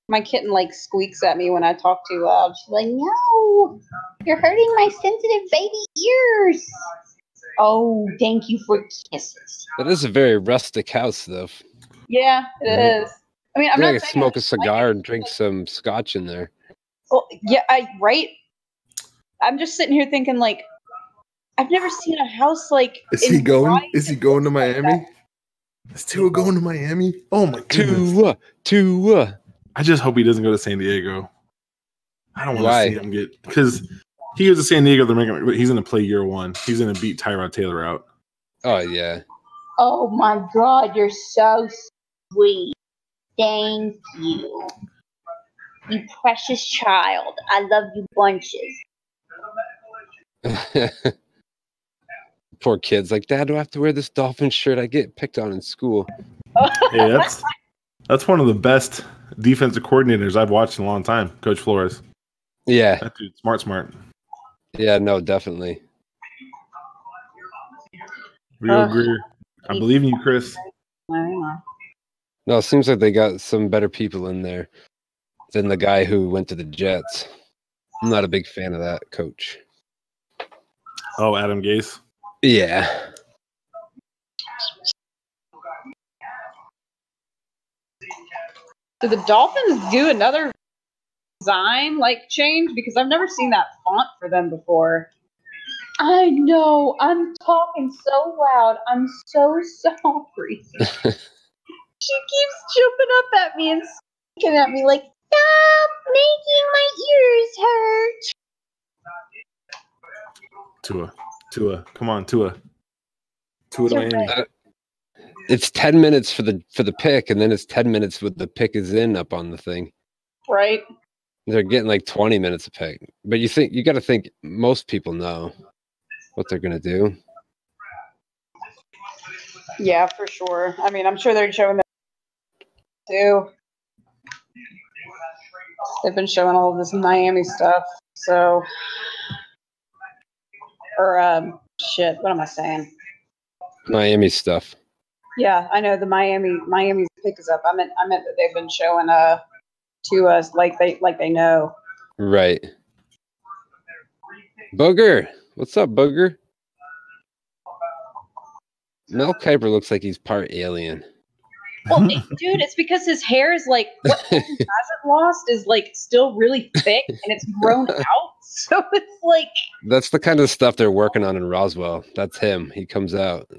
My kitten like squeaks at me when I talk too loud. She's like, no, you're hurting my sensitive baby ears. Oh, thank you for kisses. That is a very rustic house, though. Yeah, it is. I mean, I'm not gonna smoke a cigar and drink some scotch in there. Well, yeah, right. I'm just sitting here thinking, like, I've never seen a house like. Is he going? Is he going to Miami? Is Tua going to Miami? Oh my goodness. Tua. I just hope he doesn't go to San Diego. I don't want to see him get, because he goes to San Diego. He's going to play year one. He's going to beat Tyrod Taylor out. Oh yeah. Oh my God, you're so sweet. Thank you. You precious child. I love you bunches. Poor kids. Like, Dad, do I have to wear this Dolphin shirt? I get picked on in school. Hey, that's one of the best defensive coordinators I've watched in a long time, Coach Flores. Yeah. That dude, smart. Yeah, no, definitely. Real Greer. I believe in you, Chris. No, it seems like they got some better people in there than the guy who went to the Jets. I'm not a big fan of that coach. Oh, Adam Gase? Yeah. Did the Dolphins do another design change? Because I've never seen that font for them before. I know. I'm talking so loud. I'm so sorry. She keeps jumping up at me and looking at me like, stop making my ears hurt. Tua. Come on, Tua. Tua to Miami. It's 10 minutes for the pick, and then it's 10 minutes with the pick is in up on the thing. Right. They're getting like 20 minutes a pick. But you got to think most people know what they're going to do. Yeah, for sure. I mean, I'm sure they're showing that too. They've been showing all of this Miami stuff. So, or shit, what am I saying? Miami stuff. Yeah, I know the Miami's pick is up. I meant that they've been showing to us like they know. Right. Booger, what's up, Booger? Mel Kiper looks like he's part alien. Well, dude, it's because his hair is what he hasn't lost is still really thick and it's grown out. So it's that's the kind of stuff they're working on in Roswell. That's him. He comes out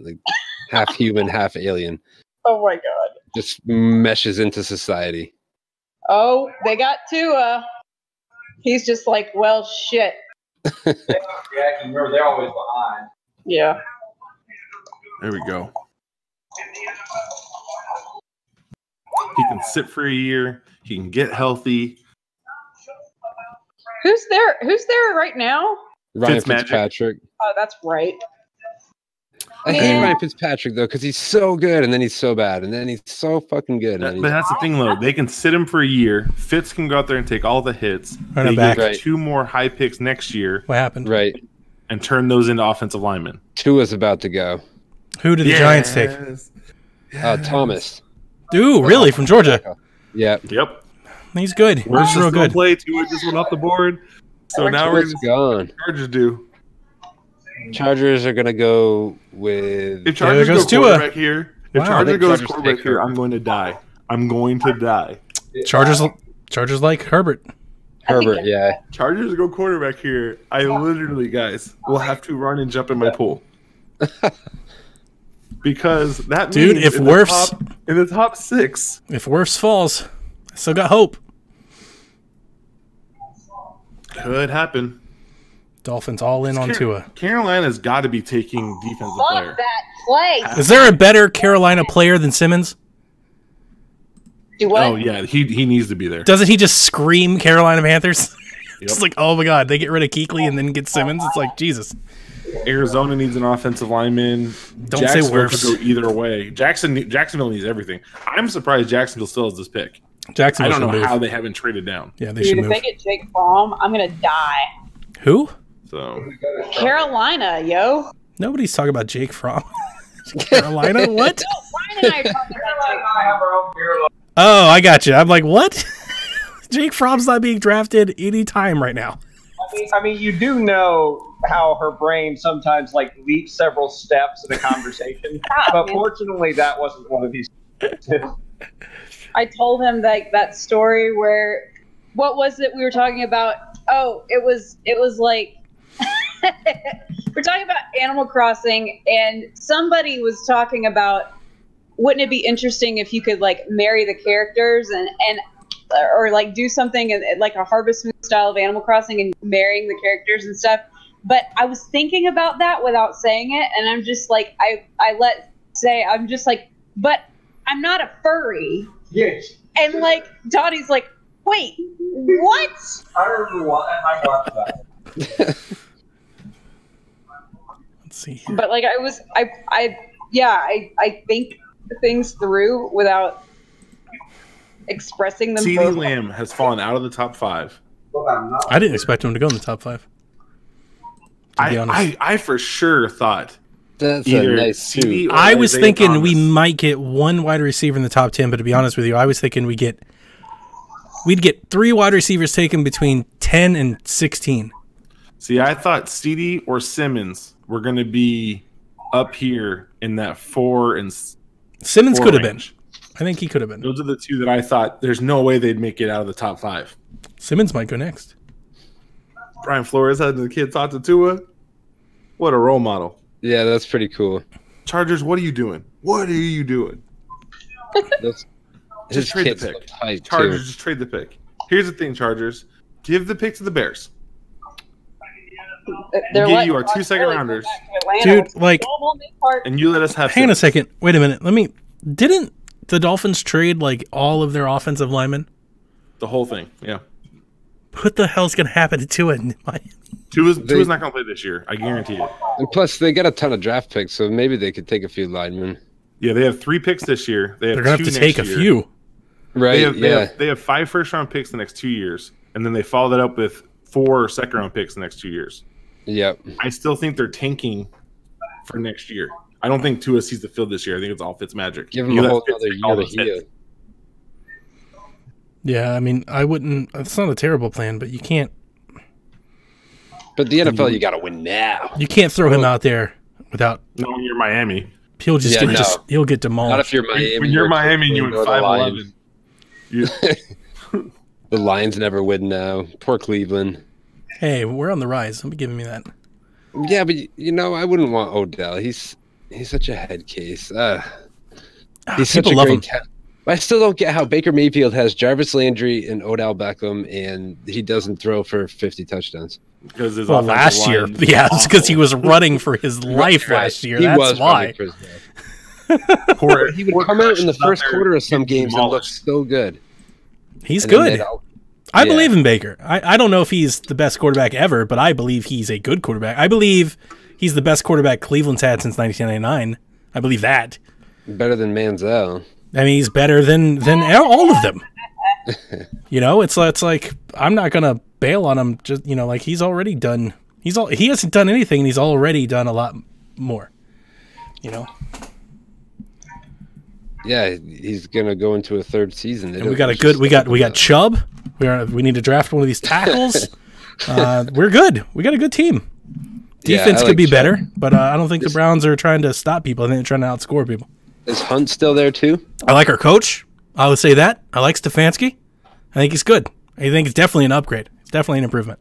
half human, half alien. Oh my God. Just meshes into society. Oh, they got Tua. He's just well, shit. Yeah, remember they're always behind. Yeah. There we go. He can sit for a year. He can get healthy. Who's there right now? Ryan Fitzpatrick. Oh, that's right. I hate Ryan Fitzpatrick, though, because he's so good, and then he's so bad, and then he's so fucking good. But that's the thing, though. They can sit him for a year. Fitz can go out there and take all the hits. They get 2 more high picks next year. What happened? Right. And turn those into offensive linemen. Tua's about to go. Who did the Giants take? Thomas. Dude, really? From Georgia? Yeah. Yep. He's good. He's real good. Play. Tua just went off the board. So now we're gone. Chargers do. Chargers are going to go with... If Chargers go quarterback here, Chargers goes quarterback here, I'm going to die. I'm going to die. Chargers like Herbert. Herbert, yeah. Chargers go quarterback here. I literally, guys, will have to run and jump in my pool. Because that means if in the top 6. If Wirfs falls, I still got hope. Could happen. Dolphins all in on Tua. Carolina's got to be taking defensive player. Fuck that play. Is there a better Carolina player than Simmons? Do what? Oh, yeah. He needs to be there. Doesn't he just scream Carolina Panthers? Yep. It's like, oh my God, they get rid of Kuechly and then get Simmons. It's like, Jesus. Arizona needs an offensive lineman. Don't say Wirfs. Could go either way. Jacksonville needs everything. I'm surprised Jacksonville still has this pick. Jacksonville I don't know how they haven't traded down. Yeah, they should move. If they get Jake Fromm, I'm gonna die. Who? So Carolina, yo. Nobody's talking about Jake Fromm. Carolina? What? No, Ryan and I are talking about Jake Fromm. Oh, I got you. I'm like, what? Jake Fromm's not being drafted any time right now. I mean, you do know how her brain sometimes leaps several steps in a conversation, but fortunately, that wasn't one of these. I told him that story where, what was it we were talking about? Oh, it was like, we're talking about Animal Crossing, and somebody was talking about, wouldn't it be interesting if you could marry the characters or do something like a Harvest Moon style of Animal Crossing and marrying the characters and stuff. But I was thinking about that without saying it, and I'm just like, I'm just like, but I'm not a furry. Yes. And Dottie's like, wait, what? I remember I watched that. Let's see here. But I think things through without expressing them. CeeDee Lamb has fallen out of the top 5. I didn't expect him to go in the top 5. I for sure thought that's a nice suit. I was thinking we might get one wide receiver in the top 10, but to be honest with you, I was thinking we'd get 3 wide receivers taken between 10 and 16. See, I thought CeeDee or Simmons were going to be up here in that 4 and Simmons 4 could have range. been. I think he could have been. Those are the 2 that I thought there's no way they'd make it out of the top 5. Simmons might go next. Brian Flores had the kid talk to Tua. What a role model. Yeah, that's pretty cool. Chargers, what are you doing? What are you doing? Just trade the pick. Chargers, just trade the pick. Here's the thing, Chargers. Give the pick to the Bears. We'll give you our 2 second rounders. Dude, and you let us have Hang on a second. Wait a minute. Didn't the Dolphins trade all of their offensive linemen? The whole thing, yeah. What the hell's going to happen to Tua in Miami? Tua's not going to play this year. I guarantee it. And plus, they got a ton of draft picks, so maybe they could take a few linemen. Yeah, they have 3 picks this year. They're going to have to take a few. Right, they have 5 first-round picks the next 2 years, and then they follow that up with 4 second-round picks the next 2 years. Yep. I still think they're tanking for next year. I don't think Tua sees the field this year. I think it's all Fitzmagic. Give him a whole other year to heal. Yeah, I mean, I wouldn't. It's not a terrible plan, but you can't. But the NFL, you got to win now. You can't throw him out there without. No, when you're Miami, he'll he'll get demolished. Not if you're Miami. When you're Miami, and you win 5-11. The Lions never win now. Poor Cleveland. Hey, we're on the rise. Don't be giving me that. Yeah, but I wouldn't want Odell. He's such a head case. He's such a great talent. I still don't get how Baker Mayfield has Jarvis Landry and Odell Beckham, and he doesn't throw for 50 touchdowns. Because last year, yeah, it's because he was running for his life last year. That's why. He would come out in the first quarter of some games and look so good. He's good. I believe in Baker. I don't know if he's the best quarterback ever, but I believe he's a good quarterback. I believe he's the best quarterback Cleveland's had since 1999. I believe that. Better than Manziel. I mean, he's better than all of them. It's like I'm not gonna bail on him. Just he's already done. He hasn't done anything, and he's already done a lot more. Yeah, he's gonna go into a third season. And we got Chubb. We need to draft one of these tackles. We're good. We got a good team. Defense could be better, but I don't think the Browns are trying to stop people. I think they're trying to outscore people. Is Hunt still there too? I like our coach. I would say that. I like Stefanski. I think he's good. I think it's definitely an upgrade. It's definitely an improvement.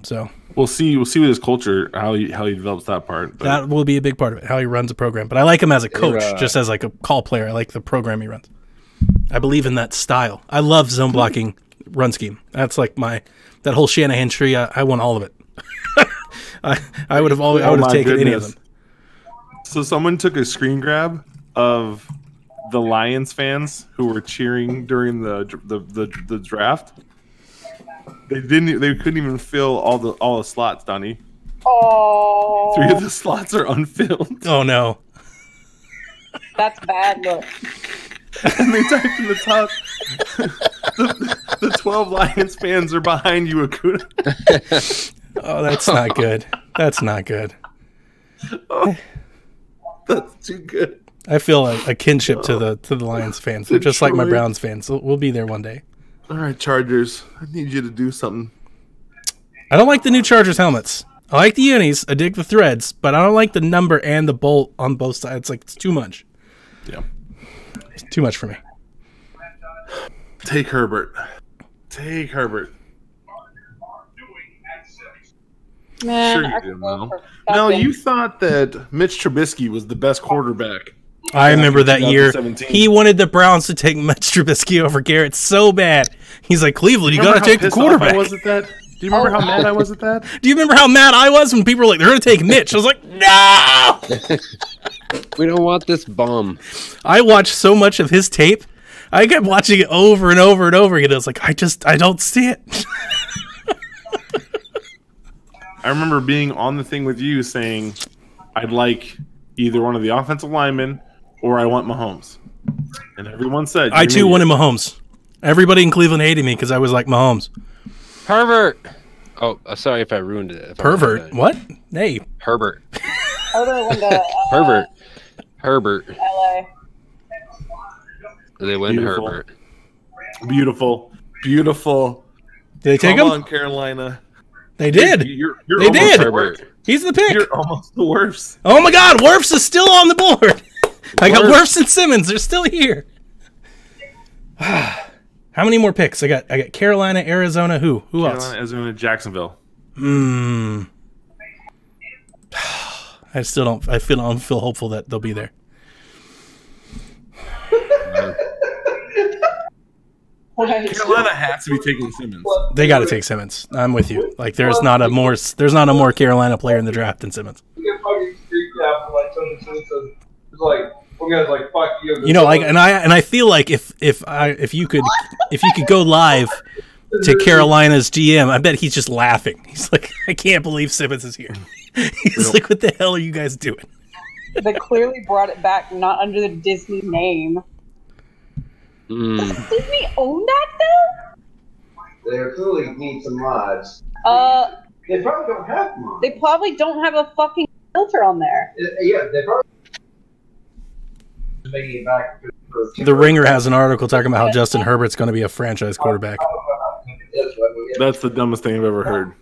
So we'll see with his culture how he develops that part. But that will be a big part of it, how he runs a program. But I like him as a coach, just as like a call player. I like the program he runs. I believe in that style. I love zone blocking run scheme. That's like that whole Shanahan tree. I want all of it. I would have taken any of them. So someone took a screen grab of the Lions fans who were cheering during the draft. They couldn't even fill all the slots, Donnie. Oh. 3 of the slots are unfilled. Oh no. That's bad look. And they typed in the top the 12 Lions fans are behind you, Acuna. Oh, that's not good. That's not good. Oh, that's too good. I feel a kinship to the Lions fans. They're just like my Browns fans. We'll be there one day. All right, Chargers. I need you to do something. I don't like the new Chargers helmets. I like the unis. I dig the threads, but I don't like the number and the bolt on both sides. It's too much. Yeah. It's too much for me. Take Herbert. Take Herbert. Man, sure you do, Mel. No, you thought that Mitch Trubisky was the best quarterback. I remember that year. He wanted the Browns to take Mitch Trubisky over Garrett so bad. He's like, Cleveland, you got to take the quarterback. Was at that? Do you remember how mad I was at that? Do you remember how mad I was when people were like, they're going to take Mitch? I was like, no! We don't want this bum. I watched so much of his tape. I kept watching it over and over and over again. I was like, I don't see it. I remember being on the thing with you saying, I'd like either one of the offensive linemen or I want Mahomes. And everyone said, I too wanted Mahomes. Everybody in Cleveland hated me because I was like Mahomes. Pervert. Oh, sorry if I ruined it. Pervert? What? Hey. Herbert. Herbert. Herbert. LA. They went Herbert. Beautiful. Beautiful. Did they take him? Come on, Carolina. They did. You're they did. Herbert. He's the pick. You're almost the worst. Oh my God, Wirfs is still on the board. I got Wirfs and Simmons. They're still here. How many more picks? I got Carolina, Arizona. Who else? Carolina, Arizona, Jacksonville. I still don't. I don't feel hopeful that they'll be there. Carolina has to be taking Simmons. They got to take Simmons. I'm with you. Like there's not a more Carolina player in the draft than Simmons. You know, like, and I feel like if you could go live to Carolina's GM, I bet he's just laughing. He's like, I can't believe Simmons is here. He's like, what the hell are you guys doing? They clearly brought it back, not under the Disney name. Does Disney own that though? They clearly need some mods. They probably don't have mods. They probably don't have a fucking filter on there. Yeah, they probably making it back. The Ringer has an article talking about how Justin Herbert's going to be a franchise quarterback. That's the dumbest thing I've ever heard.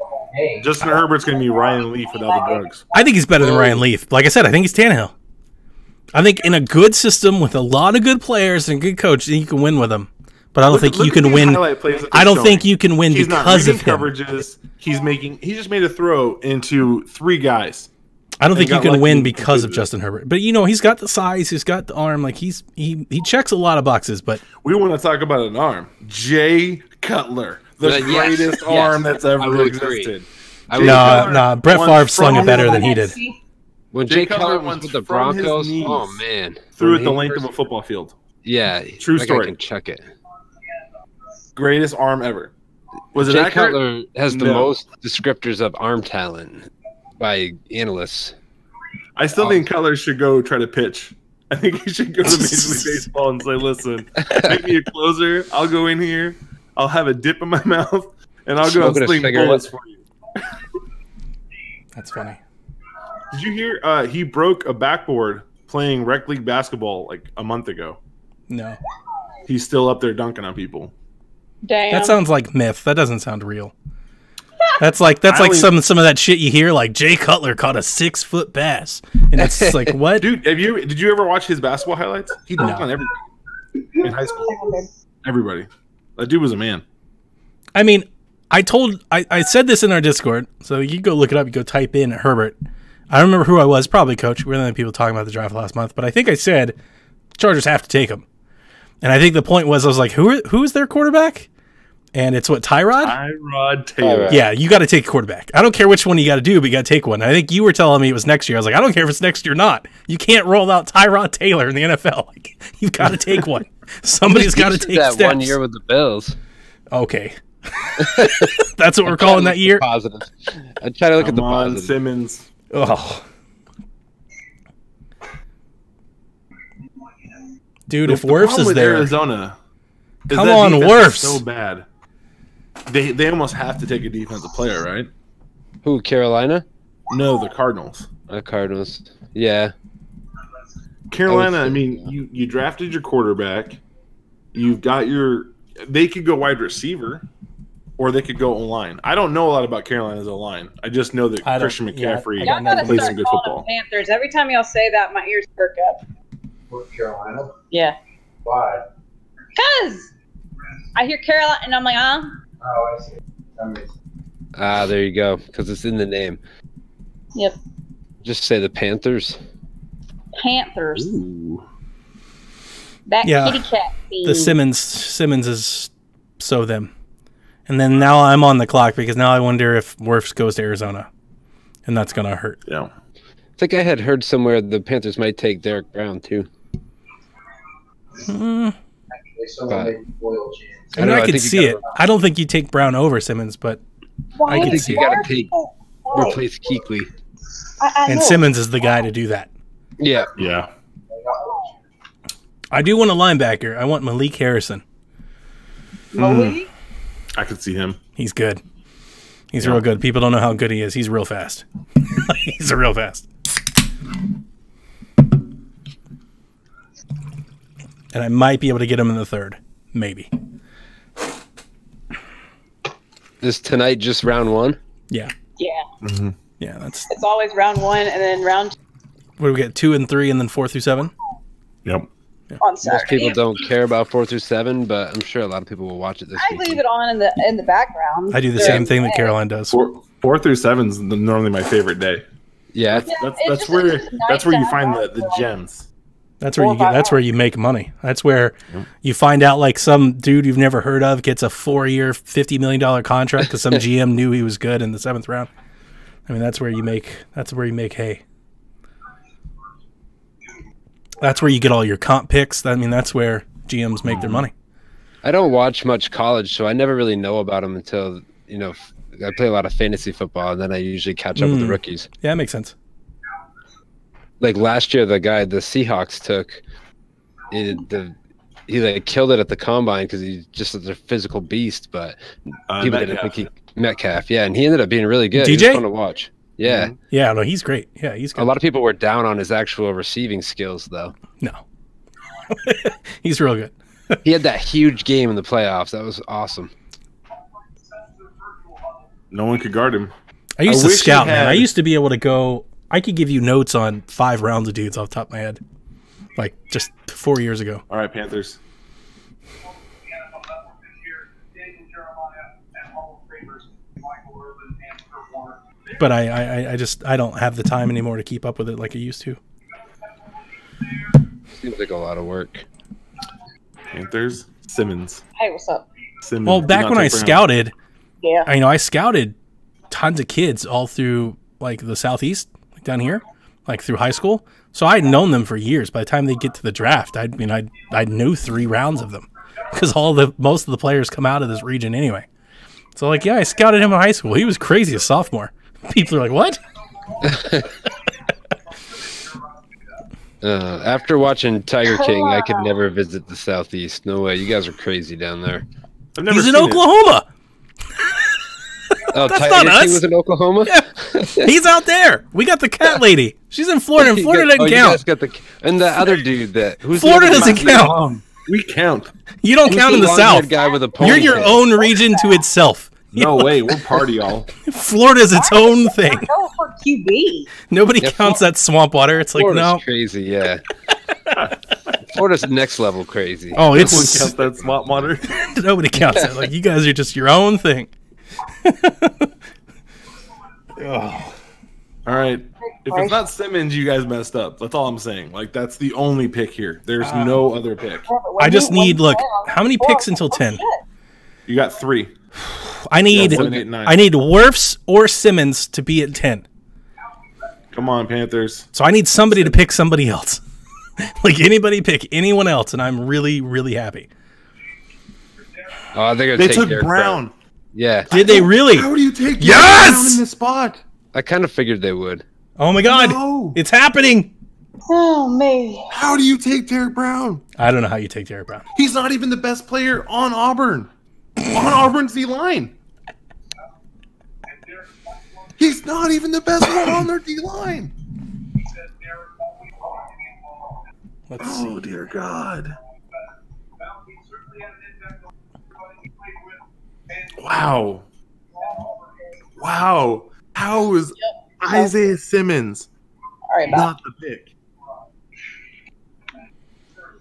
Justin Herbert's going to be Ryan Leaf without the drugs. I think he's better than Ryan Leaf. Like I said, I think he's Tannehill. I think in a good system with a lot of good players and a good coach, you can win with him. But I don't think you can win. I don't think you can win because of him. Coverages. He just made a throw into 3 guys. I don't think you can win because of Justin Herbert. But you know, he's got the size, he's got the arm. Like he checks a lot of boxes. But we want to talk about an arm. Jay Cutler, the greatest arm that's ever existed. No, Brett Favre slung it better than he did. When Jay Cutler was with the Broncos, oh man, threw it the length of a football field. Yeah, true story. I can check it. Greatest arm ever. Was it Jay accurate? Cutler has the most descriptors of arm talent by analysts. I still think Cutler should go try to pitch. I think he should go to Major League Baseball and say, "Listen, make me a closer. I'll go in here. I'll have a dip in my mouth, and I'll go and sling bullets for you." That's funny. Did you hear he broke a backboard playing rec league basketball like a month ago? No. He's still up there dunking on people. Damn. That sounds like myth. That doesn't sound real. That's like some of that shit you hear, like Jay Cutler caught a 6-foot bass, and it's like, what? Dude, did you ever watch his basketball highlights? He dunked on everybody in high school. Everybody. That dude was a man. I mean, I said this in our Discord, so you go look it up. You go type in Herbert. I don't remember who I was, probably Coach. We were the people talking about the draft last month, but I think I said Chargers have to take him. And I think the point was, I was like, who is their quarterback? And it's what, Tyrod? Tyrod Taylor. Yeah, you got to take a quarterback. I don't care which one you got to do, but you got to take one. I think you were telling me it was next year. I was like, I don't care if it's next year or not. You can't roll out Tyrod Taylor in the NFL. Like, you've got to take one. Somebody's got to take that steps. 1 year with the Bills. Okay. That's what we're calling that year? Positive. I try to look at the Come on, positive. Simmons. Oh. Dude, if Wirfs is there. Arizona. Come on, Wirfs. So bad. They almost have to take a defensive player, right? Who, Carolina? No, the Cardinals. Cardinals. Yeah. Carolina, I mean, you drafted your quarterback. You've got they could go wide receiver, or they could go O-line. I don't know a lot about Carolina's O-line. I just know that Christian McCaffrey Y'all gotta plays start some good calling football. them Panthers. Every time y'all say that, my ears perk up. North Carolina. Yeah. Why? Because I hear Carolina, and I'm like, Oh, I see. That makes sense. There you go. Because it's in the name. Yep. Just say the Panthers. Panthers. Ooh. That Yeah. kitty cat thing. The Simmons is so them. And then now I'm on the clock because now I wonder if Wirfs goes to Arizona. And that's going to hurt. Yeah. I think I had heard somewhere the Panthers might take Derek Brown, too. Actually, someone But- made boiled jeans. I mean, I could see it. I don't think you take Brown over Simmons, but Why I can is see You it. got to take replace Kuechly. I And know. Simmons is the guy to do that. Yeah. Yeah. I do want a linebacker. I want Malik Harrison. Malik? I could see him. He's good. He's real good. People don't know how good he is. He's real fast. He's real fast. And I might be able to get him in the third. Maybe. Is tonight just round one? Yeah. Yeah. Yeah, that's It's always round one and then round what do we get? 2 and 3 and then 4 through 7? Yep. two on Most Saturday. people don't care about 4 through 7, but I'm sure a lot of people will watch it this I week. leave it on in the background. I do the same thing that Caroline does. 4 through 7 is normally my favorite day. Yeah. That's where you find the gems. That's where that's where you make money. That's where you find out like some dude you've never heard of gets a 4-year, $50 million contract because some GM knew he was good in the 7th round. I mean, that's where you make hay. That's where you get all your comp picks. I mean, that's where GMs make their money. I don't watch much college, so I never really know about them until, I play a lot of fantasy football, and then I usually catch up with the rookies. Yeah, that makes sense. Like last year, the guy the Seahawks took, he like killed it at the combine because he's just a physical beast. But people didn't think Metcalf, yeah, and he ended up being really good. DJ? He was fun to watch. Yeah, Yeah, no, he's great. Yeah, he's good. a lot of people were down on his actual receiving skills, though. No, he's real good. He had that huge game in the playoffs. That was awesome. No one could guard him. I used to wish he scout, man. had- I used to be able to go. I could give you notes on 5 rounds of dudes off the top of my head, like just 4 years ago. All right, Panthers. But I just don't have the time anymore to keep up with it like I used to. Seems like a lot of work. Panthers. Simmons. Hey, what's up? Simmons. Well, Do back not when I take Brown. scouted, Yeah. I scouted tons of kids all through like the Southeast, like down here, like through high school. So I'd known them for years. By the time they get to the draft, I knew 3 rounds of them because most of the players come out of this region anyway. So like, yeah, I scouted him in high school. He was crazy as sophomore. People are like, what? After watching Tiger King, I could never visit the Southeast. No way. You guys are crazy down there. I've never He's in seen it. Oklahoma. Oh, That's Tiger not King us. was in Oklahoma? Yeah. He's out there. We got the cat lady. She's in Florida, and Florida doesn't You count. guys got and the other dude who's Florida the other doesn't dude? count. We count. You don't count in the South. Guy with a You're your own region to itself. No way. We're party, y'all. Florida's its own thing. Go for QB. Nobody counts that swamp water. It's like, Florida's no. crazy, yeah. Florida's next level crazy. Oh, No one it's counts that swamp water. nobody counts it. Like, you guys are just your own thing. Oh. All right. If it's not Simmons, you guys messed up. That's all I'm saying. Like, that's the only pick here. There's no other pick. I just need, look, how many picks until 10? You got 3. I need 7, 8, 9. Wirfs or Simmons to be at 10. Come on, Panthers. So I need somebody to pick somebody else. Like, anybody pick anyone else, and I'm really, really happy. Oh, they're gonna They take took Derek Brown. Yeah, Did they really? How do you take Yes! Brown in this spot? I kind of figured they would. Oh my God! No. It's happening! Oh man. How do you take Derek Brown? I don't know how you take Derek Brown. He's not even the best player on Auburn. On Auburn's D-line. He's not even the best one on their D-line. Let's see. Oh, dear God. Wow. Wow. How is Isaiah Simmons All right, bye. not the pick?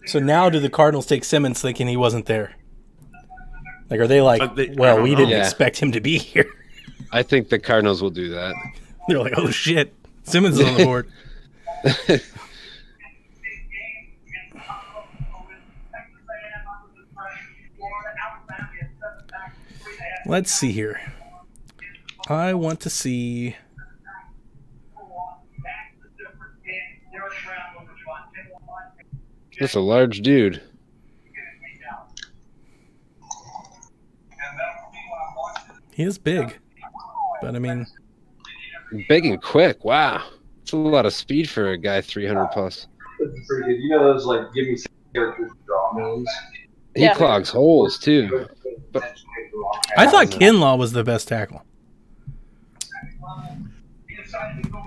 So now do the Cardinals take Simmons thinking he wasn't there? Like, are they like, I well, don't we know. didn't Yeah. expect him to be here. I think the Cardinals will do that. They're like, oh shit, Simmons is on the board. Let's see here. I want to see. That's a large dude. He is big, but I mean, Big and quick. Wow. It's a lot of speed for a guy 300 plus. This is pretty good. You know those like give me some characters to draw memes. He Yeah. clogs holes too. I thought Kinlaw was the best tackle.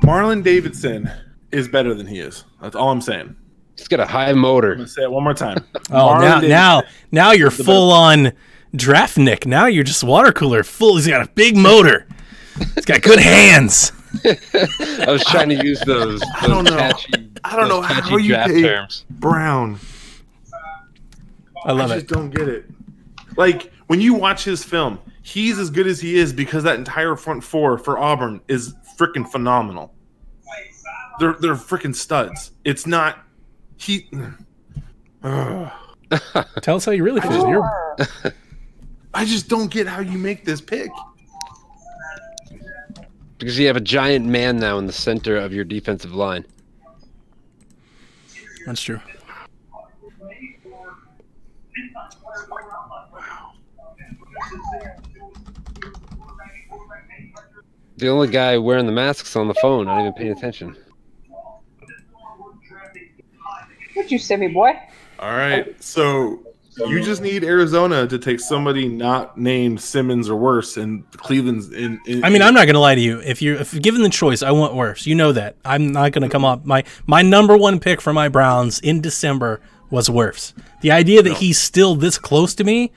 Marlon Davidson is better than he is. That's all I'm saying. He's got a high I'm motor. going to say it one more time. Oh, Marlon now you're full on draft Nick. Now you're just water cooler full. He's got a big motor. He's got good hands. I was trying to use those don't know. catchy, I don't know those catchy how you draft take terms. Brown. I love I it. just don't get it. Like, when you watch his film, he's as good as he is because that entire front four for Auburn is freaking phenomenal. They're freaking studs. It's not he. Tell us how you really feel. You're I just don't get how you make this pick. Because you have a giant man now in the center of your defensive line. That's true. The only guy wearing the mask's on the phone, not even paying attention. What you say, me boy? All right, so you just need Arizona to take somebody not named Simmons or worse, and Cleveland's in I mean, I'm not going to lie to you. If you're given the choice, I want worse. You know that. I'm not going to come up. My number one pick for my Browns in December was Wirfs. The idea that he's still this close to me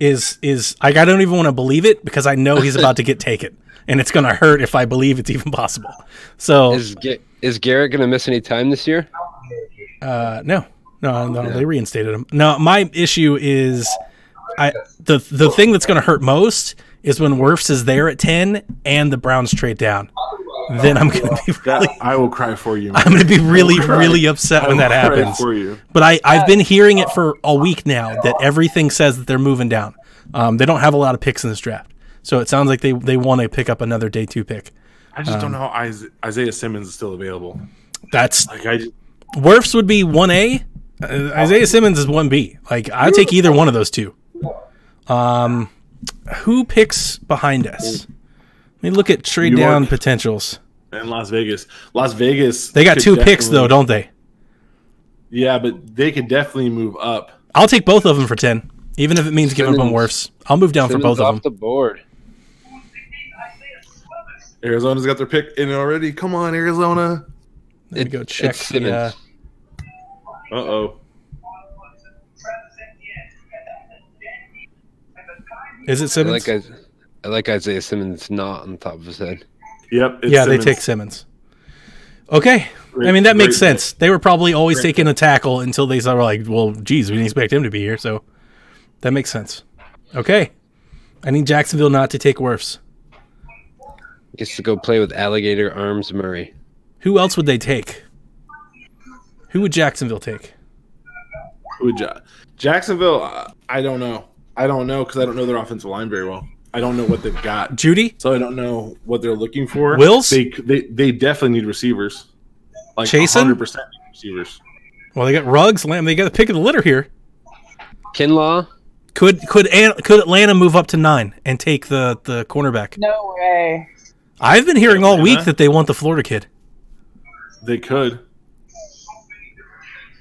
is like, I don't even want to believe it because I know he's about to get taken, and it's going to hurt if I believe it's even possible. So Is Garrett going to miss any time this year? no, they reinstated him. No, my issue is the thing that's going to hurt most is when Wirfs is there at 10 and the Browns trade down. Then I'm going to be really, I will cry for you. Man. I'm going to be really upset when that happens. For you. But I've been hearing it for a week now that everything says that they're moving down. They don't have a lot of picks in this draft, so it sounds like they want to pick up another day 2 pick. I just don't know how Isaiah Simmons is still available. That's Like Wirfs would be 1A. Isaiah Simmons is 1B. Like, I'll take either one of those two. Who picks behind us? Let me look at trade New York. down potentials. and Las Vegas. Las Vegas. They got could 2 picks definitely- though, don't they? Yeah, but they could definitely move up. I'll take both of them for 10, even if it means giving up on Wirfs. I'll move down for both of them. off the board. Arizona's got their pick in already. Come on, Arizona. Let me go check. It's Simmons. Uh-oh. Is it Simmons? I like Isaiah Simmons not on top of his head. Yep. Yeah, Simmons. They take Simmons. Okay. I mean, that makes sense. They were probably always taking a tackle until they were like, well, geez, we didn't expect him to be here. So that makes sense. Okay. I need Jacksonville not to take Wirfs. Gets to go play with Alligator Arms Murray. Who else would they take? Who would Jacksonville take? Jacksonville, I don't know. I don't know because I don't know their offensive line very well. I don't know what they've got. Judy? So I don't know what they're looking for. Wills? They definitely need receivers. Like Chasen? 100% need receivers. Well, they got Ruggs, Lamb. They got the pick of the litter here. Kinlaw? Could Atlanta move up to 9 and take the cornerback? No way. I've been hearing all week that they want the Florida kid. They could.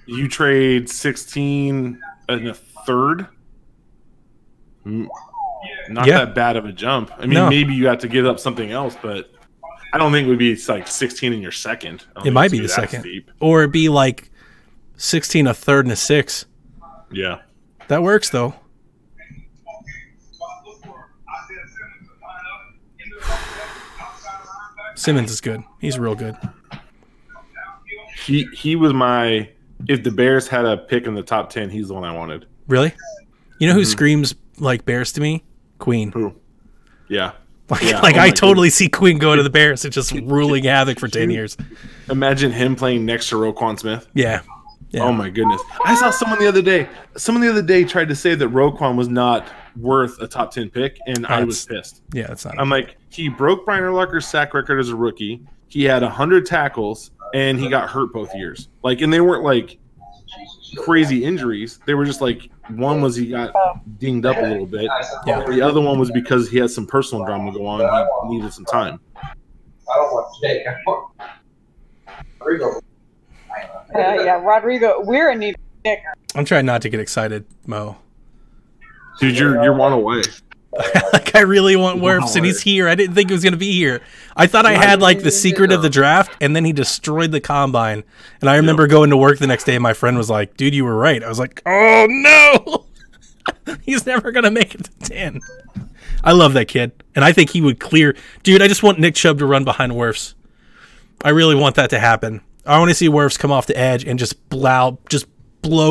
You trade 16 and a third? Not that bad of a jump. I mean, maybe you have to give up something else, but I don't think it would be like 16 in your second. It might be the second. Steep. Or it'd be like 16, a third, and a 6. Yeah. That works, though. Simmons is good. He's real good. He was my... If the Bears had a pick in the top 10, he's the one I wanted. Really? You know who screams like Bears to me? Queen. Who? Yeah. I totally see Queen going to the Bears and just ruling havoc for 10 years. Imagine him playing next to Roquan Smith. Yeah. Oh, my goodness. I saw someone the other day tried to say that Roquan was not worth a top 10 pick, and I was pissed. Yeah, that's not. I'm like, he broke Brian Urlacher's sack record as a rookie. He had 100 tackles, and he got hurt both years. And they weren't like crazy injuries. They were just like, one was he got dinged up a little bit. Yeah. The other one was because he had some personal drama go on. He needed some time. I don't want to take. Rodrigo. Rodrigo. We're in need of a kicker. I'm trying not to get excited, Mo. Dude, you're one away. I really want Wirfs, and he's here. I didn't think he was going to be here. I thought I had the secret of the draft, and then he destroyed the combine. And I remember going to work the next day, and my friend was like, dude, you were right. I was like, oh, no. He's never going to make it to 10. I love that kid, and I think he would clear. Dude, I just want Nick Chubb to run behind Wirfs. I really want that to happen. I want to see Wirfs come off the edge and just blow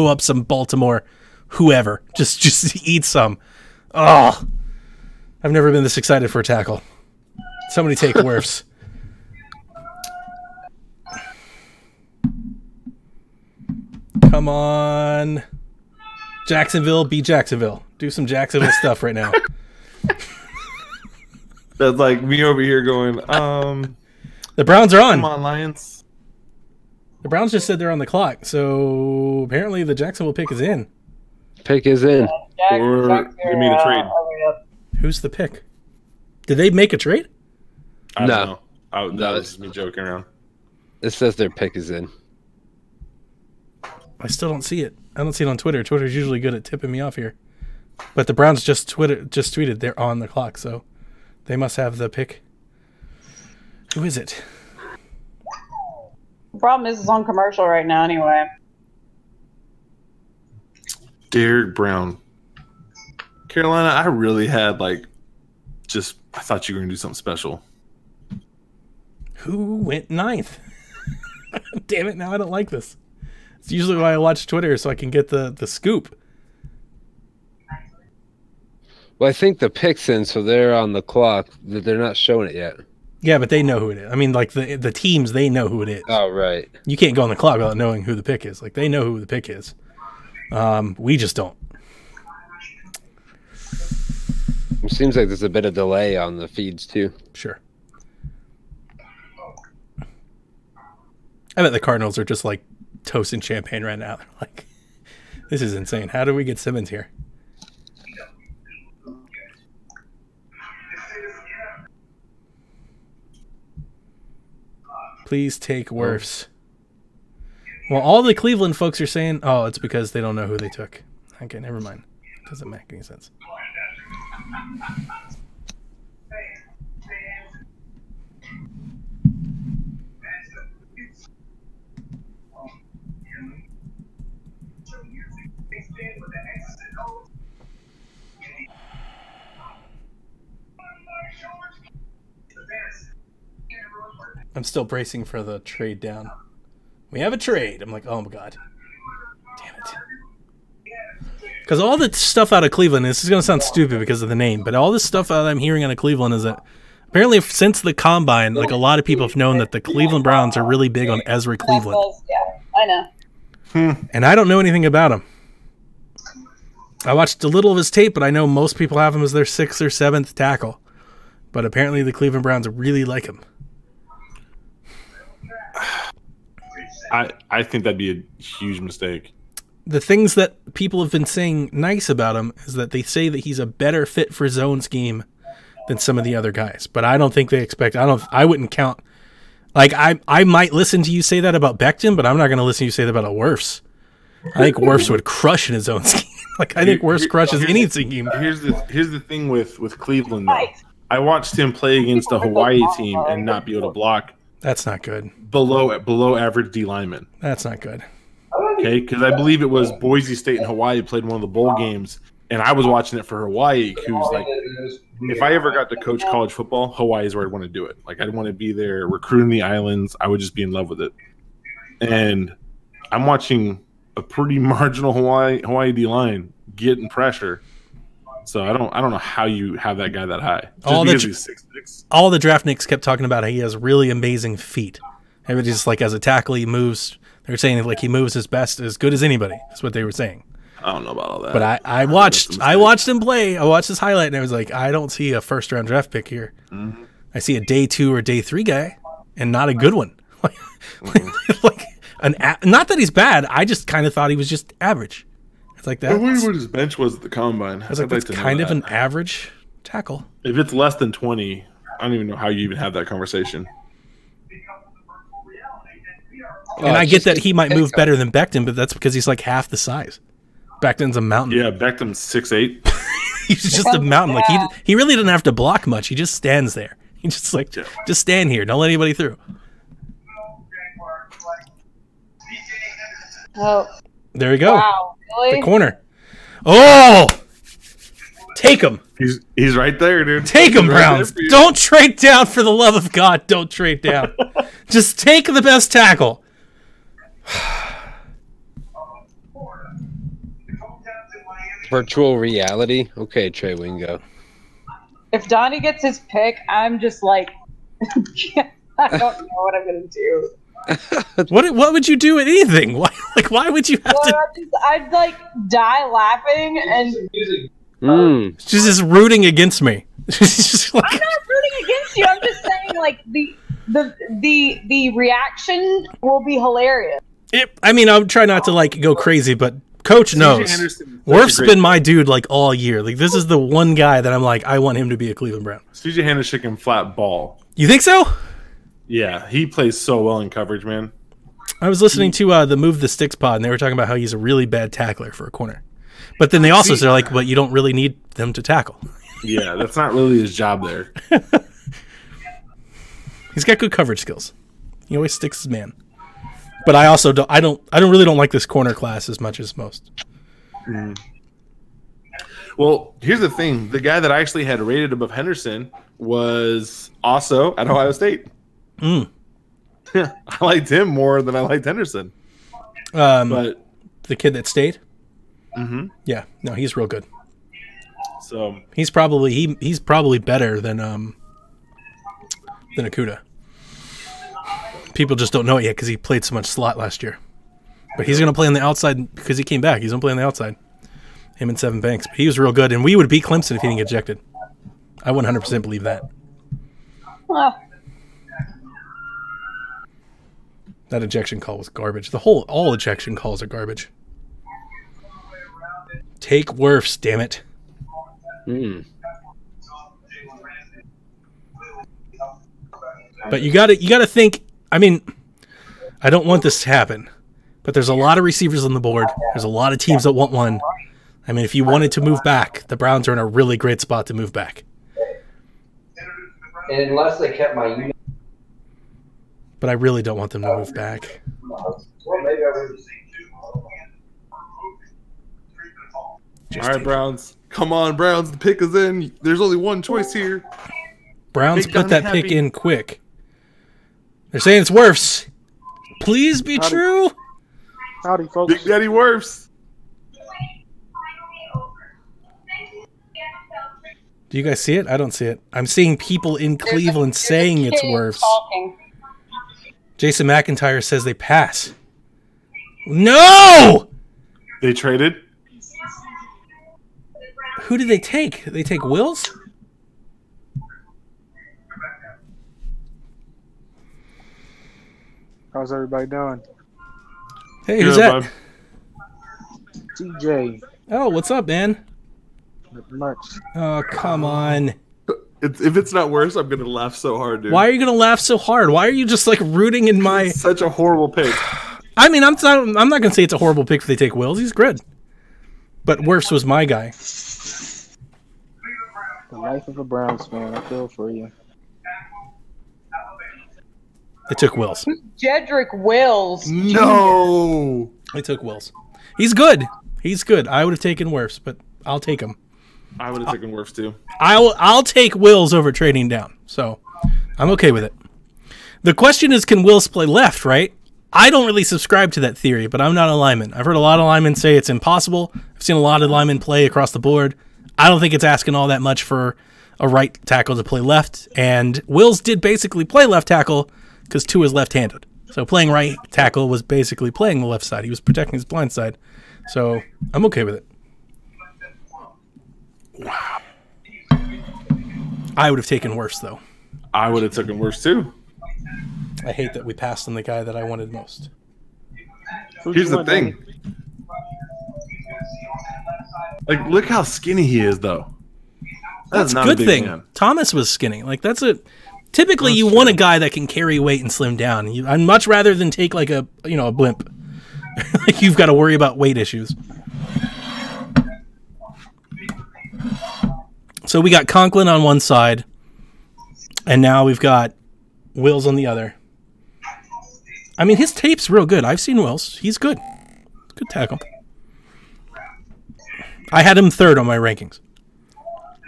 up some Baltimore whoever. Just eat some. Oh, I've never been this excited for a tackle. Somebody take Wirfs. Come on. Jacksonville, beat Jacksonville. Do some Jacksonville stuff right now. That's like me over here going, the Browns are on. Come on, Lions. The Browns just said they're on the clock, so apparently the Jacksonville pick is in. Pick is in. Or they made a trade. Who's the pick? Did they make a trade? I don't know. That was just me joking around. It says their pick is in. I still don't see it. I don't see it on Twitter. Twitter's usually good at tipping me off here. But the Browns just tweeted they're on the clock, so they must have the pick. Who is it? The problem is it's on commercial right now anyway. Derek Brown. Carolina, I really had I thought you were going to do something special. Who went 9th? Damn it, now I don't like this. It's usually why I watch Twitter, so I can get the scoop. Well, I think the pick's in, so they're on the clock. They're not showing it yet. Yeah, but they know who it is. I mean, the teams, they know who it is. Oh, right. You can't go on the clock without knowing who the pick is. They know who the pick is. We just don't. It seems like there's a bit of delay on the feeds, too. Sure. I bet the Cardinals are just toasting champagne right now. They're like, this is insane. How do we get Simmons here? Please take Wirfs. Well, all the Cleveland folks are saying, oh, it's because they don't know who they took. Okay, never mind. Doesn't make any sense. I'm still bracing for the trade down. We have a trade. I'm like, oh my god. Damn it. Because all the stuff out of Cleveland, this is going to sound stupid because of the name, but all this stuff that I'm hearing out of Cleveland is that apparently since the Combine, like a lot of people have known that the Cleveland Browns are really big on Ezra Cleveland. Yeah, I know. And I don't know anything about him. I watched a little of his tape, but I know most people have him as their 6th or 7th tackle. But apparently the Cleveland Browns really like him. I think that'd be a huge mistake. The things that people have been saying nice about him is that they say that he's a better fit for zone scheme than some of the other guys. But I don't think they expect. I wouldn't count. Like I might listen to you say that about Becton, but I'm not going to listen to you say that about a Wirfs. I think Wirfs would crush in his own scheme. Like I think Wirfs crushes any scheme. Here's the thing with Cleveland though. I watched him play against a Hawaii team and not be able to block. That's not good. Below average D lineman. That's not good. Okay, because I believe it was Boise State and Hawaii played one of the bowl games, and I was watching it for Hawaii. Who's like, if I ever got to coach college football, Hawaii is where I'd want to do it. Like I'd want to be there recruiting the islands. I would just be in love with it. And I'm watching a pretty marginal Hawaii D line getting pressure. So I don't know how you have that guy that high. All the draft nicks kept talking about how he has really amazing feet. Everybody's just like as a tackle he moves. They're saying like he moves his best as good as anybody. That's what they were saying. I don't know about all that. But I watched him play. I watched his highlight and I was like, I don't see a first round draft pick here. Mm-hmm. I see a day 2 or day 3 guy and not a good one. Not that he's bad. I just kind of thought he was just average. It's like that. I wonder what his bench was at the Combine. I was like, that's kind of an average tackle. If it's less than 20, I don't even know how you even have that conversation. And I get that he might move better than Becton, but that's because he's like half the size. Becton's a mountain. Yeah, Becton's 6'8". He's just a mountain. Like he really doesn't have to block much. He just stands there. He just like just stand here. Don't let anybody through. Oh. There we go. Wow. Really? The corner. Oh! Take him. He's right there, dude. Take him, Browns. Don't trade down, for the love of God. Don't trade down. Just take the best tackle. Virtual reality. Okay, Trey Wingo. If Donnie gets his pick, I'm just like, I don't know what I'm gonna do. What would you do at anything? Why would you have to? I'd like die laughing and. She's just rooting against me. Just like... I'm not rooting against you. I'm just saying, like the reaction will be hilarious. I'll try not to like go crazy, but Coach knows. Wirf's been my dude like all year. Like this is the one guy that I'm like, I want him to be a Cleveland Brown. CJ Henderson can flat ball. You think so? Yeah, he plays so well in coverage, man. I was listening to the Move the Sticks pod, and they were talking about how he's a really bad tackler for a corner. But then they also said, like, but you don't really need them to tackle. Yeah, that's not really his job there. He's got good coverage skills. He always sticks his man. But I also really don't like this corner class as much as most. Mm. Well, here's the thing. The guy that I actually had rated above Henderson was also at Ohio State. I liked him more than I liked Henderson. But the kid that stayed? Mm-hmm. Yeah, no, he's real good. So he's probably better than Akuda. People just don't know it yet because he played so much slot last year. But he's going to play on the outside because he came back. He's going to play on the outside. Him and Seven Banks. But he was real good, and we would beat Clemson if he didn't get ejected. I 100% believe that. Well. That ejection call was garbage. All ejection calls are garbage. Take Wirfs, damn it. But you gotta think. I mean, I don't want this to happen, but there's a lot of receivers on the board. There's a lot of teams that want one. I mean, if you wanted to move back, the Browns are in a really great spot to move back. And unless they kept my unit. But I really don't want them to move back. Well, maybe I would. All right, Browns. Come on, Browns. The pick is in. There's only one choice here. Browns put that pick in quick. They're saying it's Wirfs. Please be true. Howdy, folks. Big Daddy Wirfs. Do you guys see it? I don't see it. I'm seeing people in Cleveland saying it's Wirfs. Jason McIntyre says they pass. No! They traded? Who did they take? They take Wills? How's everybody doing? Hey, who's that? TJ. Oh, what's up, man? Not much. Oh, come on. If it's not worse, I'm going to laugh so hard, dude. Why are you going to laugh so hard? Why are you just, like, rooting in my... It's such a horrible pick. I mean, I'm not going to say it's a horrible pick if they take Wills. He's good. But Wirfs was my guy. The life of a Browns fan. I feel for you. They took Wills. Jedrick Wills. No. They took Wills. He's good. He's good. I would have taken Wirfs, but I'll take him. I would have taken Wirfs too. I'll take Wills over trading down. So I'm okay with it. The question is, can Wills play left, right? I don't really subscribe to that theory, but I'm not a lineman. I've heard a lot of linemen say it's impossible. I've seen a lot of linemen play across the board. I don't think it's asking all that much for a right tackle to play left. And Wills did basically play left tackle because Tua is left-handed. So playing right tackle was basically playing the left side. He was protecting his blind side. So I'm okay with it. Wow. I would have taken Wirfs, though. I would have taken Wirfs too. I hate that we passed on the guy that I wanted most. Here's the thing. Like, look how skinny he is, though. That's a good thing. Man. Thomas was skinny. Like, that's a... Typically, you true. want a guy that can carry weight and slim down. I'd much rather than take, like, a blimp. Like, you've got to worry about weight issues. So we got Conklin on one side, and now we've got Wills on the other. I mean, his tape's real good. I've seen Wills. He's good. Good tackle. I had him third on my rankings.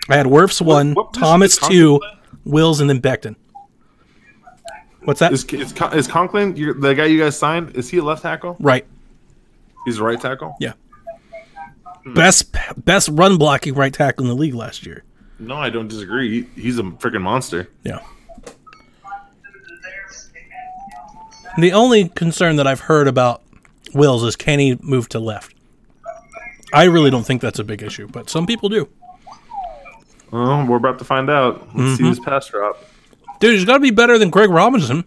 I had Wirfs 1, Thomas 2, Wills, and then Becton. What's that? Is Conklin, the guy you guys signed, is he a left tackle? Right. He's a right tackle? Yeah. Best run blocking right tackle in the league last year. No, I don't disagree. He's a freaking monster. Yeah. The only concern that I've heard about Wills is can he move to left? I really don't think that's a big issue, but some people do. Well, we're about to find out. Let's see his pass drop. Dude, he's got to be better than Greg Robinson.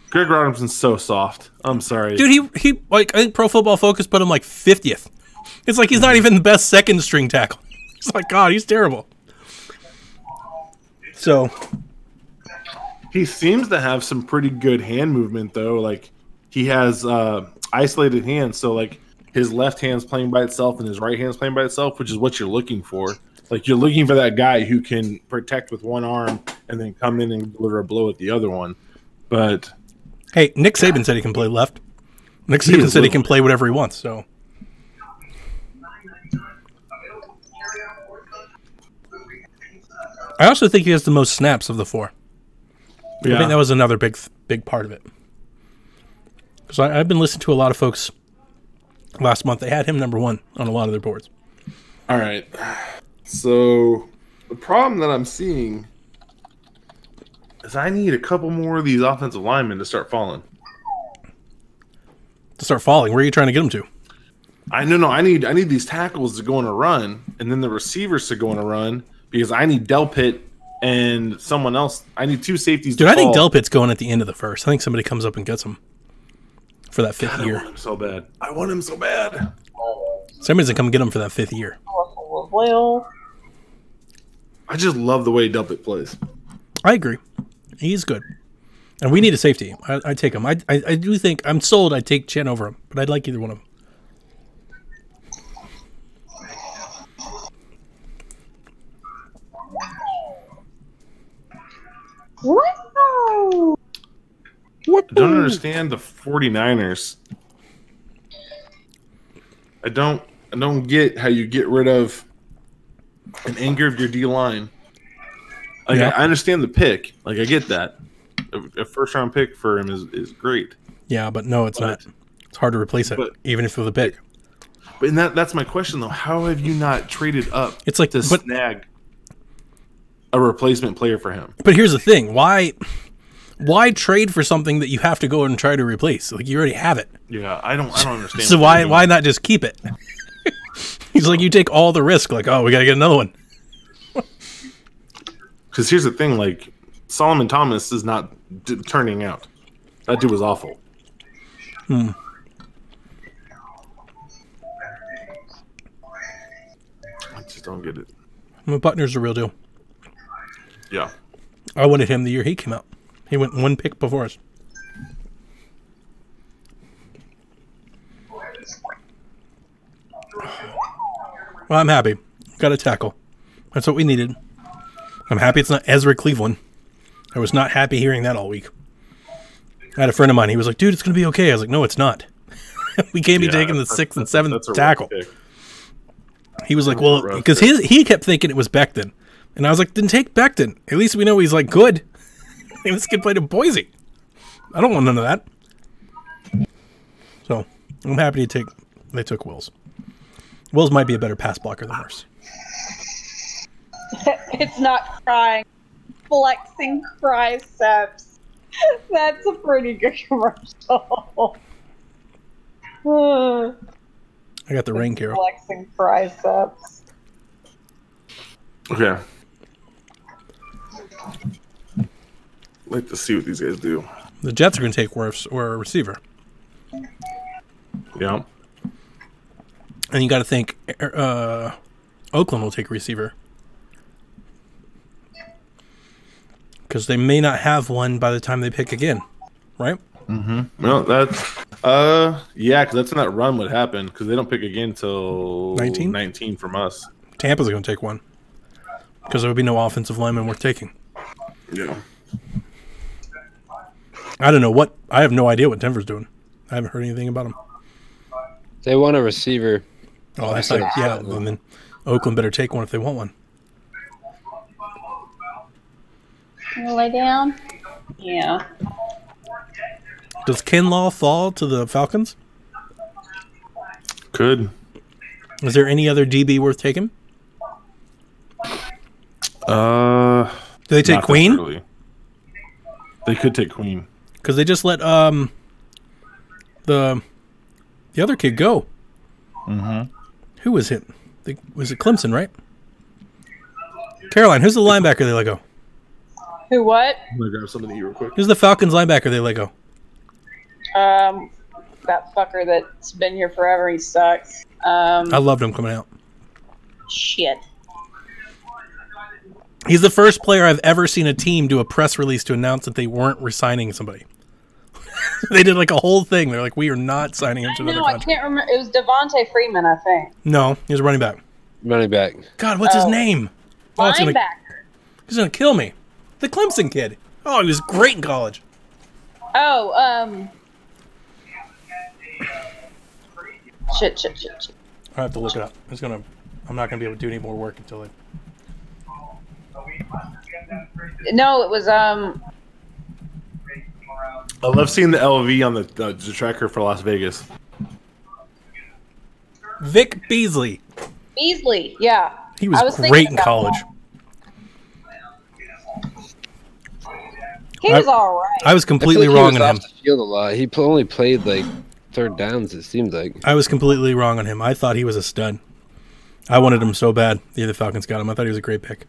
Greg Robinson's so soft. I'm sorry. Dude, he like, I think Pro Football Focus put him like 50th. It's like he's not even the best second string tackle. It's like, God, he's terrible. So he seems to have some pretty good hand movement, though. Like, he has isolated hands, so like his left hand's playing by itself and his right hand's playing by itself, which is what you're looking for. Like, you're looking for that guy who can protect with one arm and then come in and deliver a blow with the other one. But hey, Nick Saban said he can play left. Nick Saban said he can play whatever he wants. So I also think he has the most snaps of the four. Yeah. I think that was another big part of it. Because I've been listening to a lot of folks last month. They had him number one on a lot of their boards. All right. So the problem that I'm seeing is I need a couple more of these offensive linemen to start falling. To start falling? Where are you trying to get them to? I need these tackles to go on a run, and then the receivers to go on a run, because I need Delpit and someone else. I need two safeties. Dude, I think Delpit's going at the end of the first. I think somebody comes up and gets him for that fifth year. I want him so bad. I want him so bad. Somebody's going to come get him for that fifth year. Well, I just love the way Delpit plays. I agree. He's good. And we need a safety. I'd take him. I do think, I'm sold I'd take Chen over him, but I'd like either one of them. What? I don't understand the 49ers. I don't get how you get rid of an anchor of your D line. Like, yeah. I understand the pick. Like, I get that. a first round pick for him is great. Yeah, but no, it's not. It's hard to replace it, even if with a pick. But that's my question though. How have you not traded up? It's like to snag a replacement player for him. But here's the thing: why trade for something that you have to go and try to replace? Like you already have it. Yeah, I don't understand. So why not just keep it? He's like, you take all the risk. Like, oh, we gotta get another one. Because here's the thing: like Solomon Thomas is not turning out. That dude was awful. Hmm. I just don't get it. Butner's the real deal. Yeah. I wanted him the year he came out. He went one pick before us. Well, I'm happy. Got a tackle. That's what we needed. I'm happy it's not Ezra Cleveland. I was not happy hearing that all week. I had a friend of mine. He was like, dude, it's going to be okay. I was like, no, it's not. We can't be taking the 6th and 7th tackle. He was like, well, because he kept thinking it was Becton. And I was like, then take Becton. At least we know he's like good. This kid played in Boise. I don't want none of that. So I'm happy they took Wills. Wills might be a better pass blocker than Merce. It's not crying. Flexing triceps. That's a pretty good commercial. I got the rain, Carol. Flexing triceps. Okay. I'd like to see what these guys do. The Jets are going to take Wirfs or a receiver. Yeah. And you got to think Oakland will take a receiver. Because they may not have one by the time they pick again, right? Mm-hmm. No, that's yeah, because that's when that run would happen. Because they don't pick again until 19 from us. Tampa's going to take one because there would be no offensive lineman worth taking. Yeah. I don't know what. I have no idea what Denver's doing. I haven't heard anything about them. They want a receiver. Oh, that's like, yeah. And then Oakland better take one if they want one. Can you lay down? Yeah. Does Kinlaw fall to the Falcons? Could. Is there any other DB worth taking? Do they take Queen? They could take Queen. Because they just let the other kid go. Mm-hmm. Who was it? Was it Clemson, right? Caroline, who's the linebacker they let go? Who what? I'm going to grab something to eat real quick. Who's the Falcons linebacker they let go? That fucker that's been here forever. He sucks. I loved him coming out. Shit. He's the first player I've ever seen a team do a press release to announce that they weren't re-signing somebody. They did like a whole thing. They're like, we are not signing him to another contract. I can't remember. It was Devontae Freeman, I think. No, he was a running back. Running back. God, what's his name? Linebacker. He's going to kill me. The Clemson kid. Oh, he was great in college. Oh, Shit. I have to look it up. I'm not gonna be able to do any more work until No, it was I love seeing the LV on the tracker for Las Vegas. Vic Beasley. Beasley, yeah. He was great in college. He was all right. I was completely wrong on him. Off the field a lot. He only played like third downs, it seemed like. I was completely wrong on him. I thought he was a stud. I wanted him so bad. The Falcons got him. I thought he was a great pick.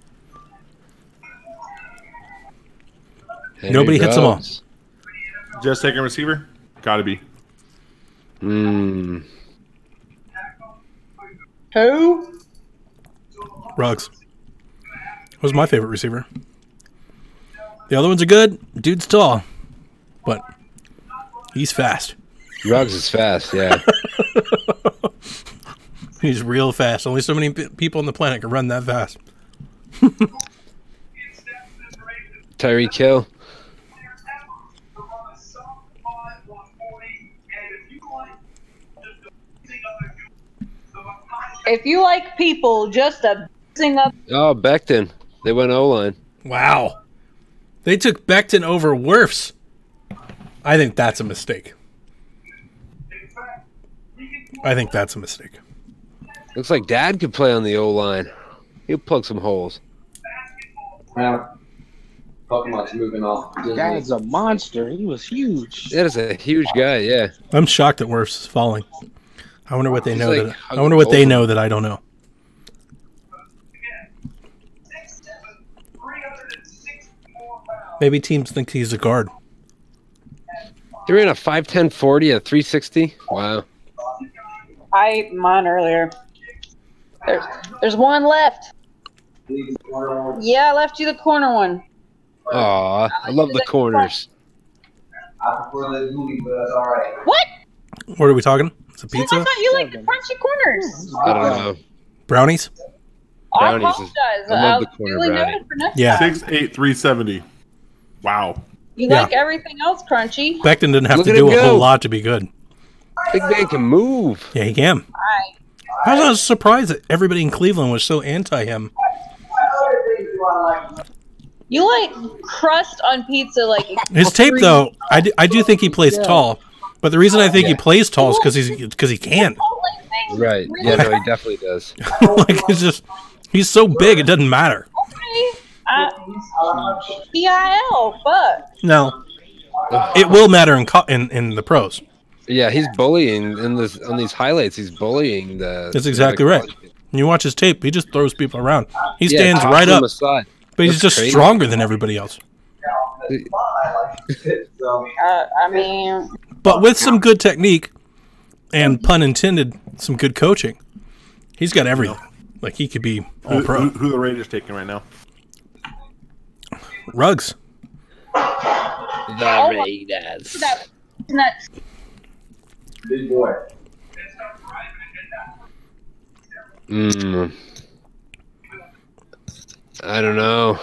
Nobody hits them all. Just taking receiver? Gotta be. Hmm. Who? Ruggs was my favorite receiver. The other ones are good. Dude's tall, but he's fast. Ruggs is fast, yeah. He's real fast. Only so many people on the planet can run that fast. Tyreek Hill. If you like people just a sing up. Oh, Becton. They went O-line. Wow. They took Becton over Wirfs. I think that's a mistake. Looks like Dad could play on the O-line. He'll plug some holes. Well, Pokemon's moving off. Dad's a monster. He was huge. That is a huge guy, yeah. I'm shocked that Wirfs is falling. I wonder what they know like that I wonder what they know that I don't know. Maybe teams think he's a guard. He ran a 5'10", 40 at 360. Wow. I ate mine earlier. There's one left. Yeah, I left you the corner one. Aw, I love the corners. I prefer the movie, but that's all right. What? What are we talking? It's a pizza? I thought you liked the crunchy corners. I don't know. Brownies? Brownies I is- apologize. I love the was corner really brownie. noted for nothing. Yeah. 6'8", 370. Wow. You Yeah. like everything else crunchy. Becton didn't have Look to at do him a whole go. lot to be good. Big man can move. Yeah, he can. I was surprised that everybody in Cleveland was so anti him. You like crust on pizza like His tape, extreme- though, I do think he plays tall. But the reason I think he plays tall is because he can. Like things Right. really Yeah, no, he definitely does. Like it's just he's so big it doesn't matter. okay. PIL, fuck. No, it will matter in the pros. Yeah, he's bullying on these highlights. He's bullying the. That's exactly right. You watch his tape; he just throws people around. He Yeah, stands tosses right him up, aside. but he's That's just crazy. stronger than everybody else. I mean, But with some good technique and pun intended, some good coaching, he's got everything. Like he could be all pro. Who the Raiders taking right now? Ruggs. The Raiders. that Big boy. I don't know.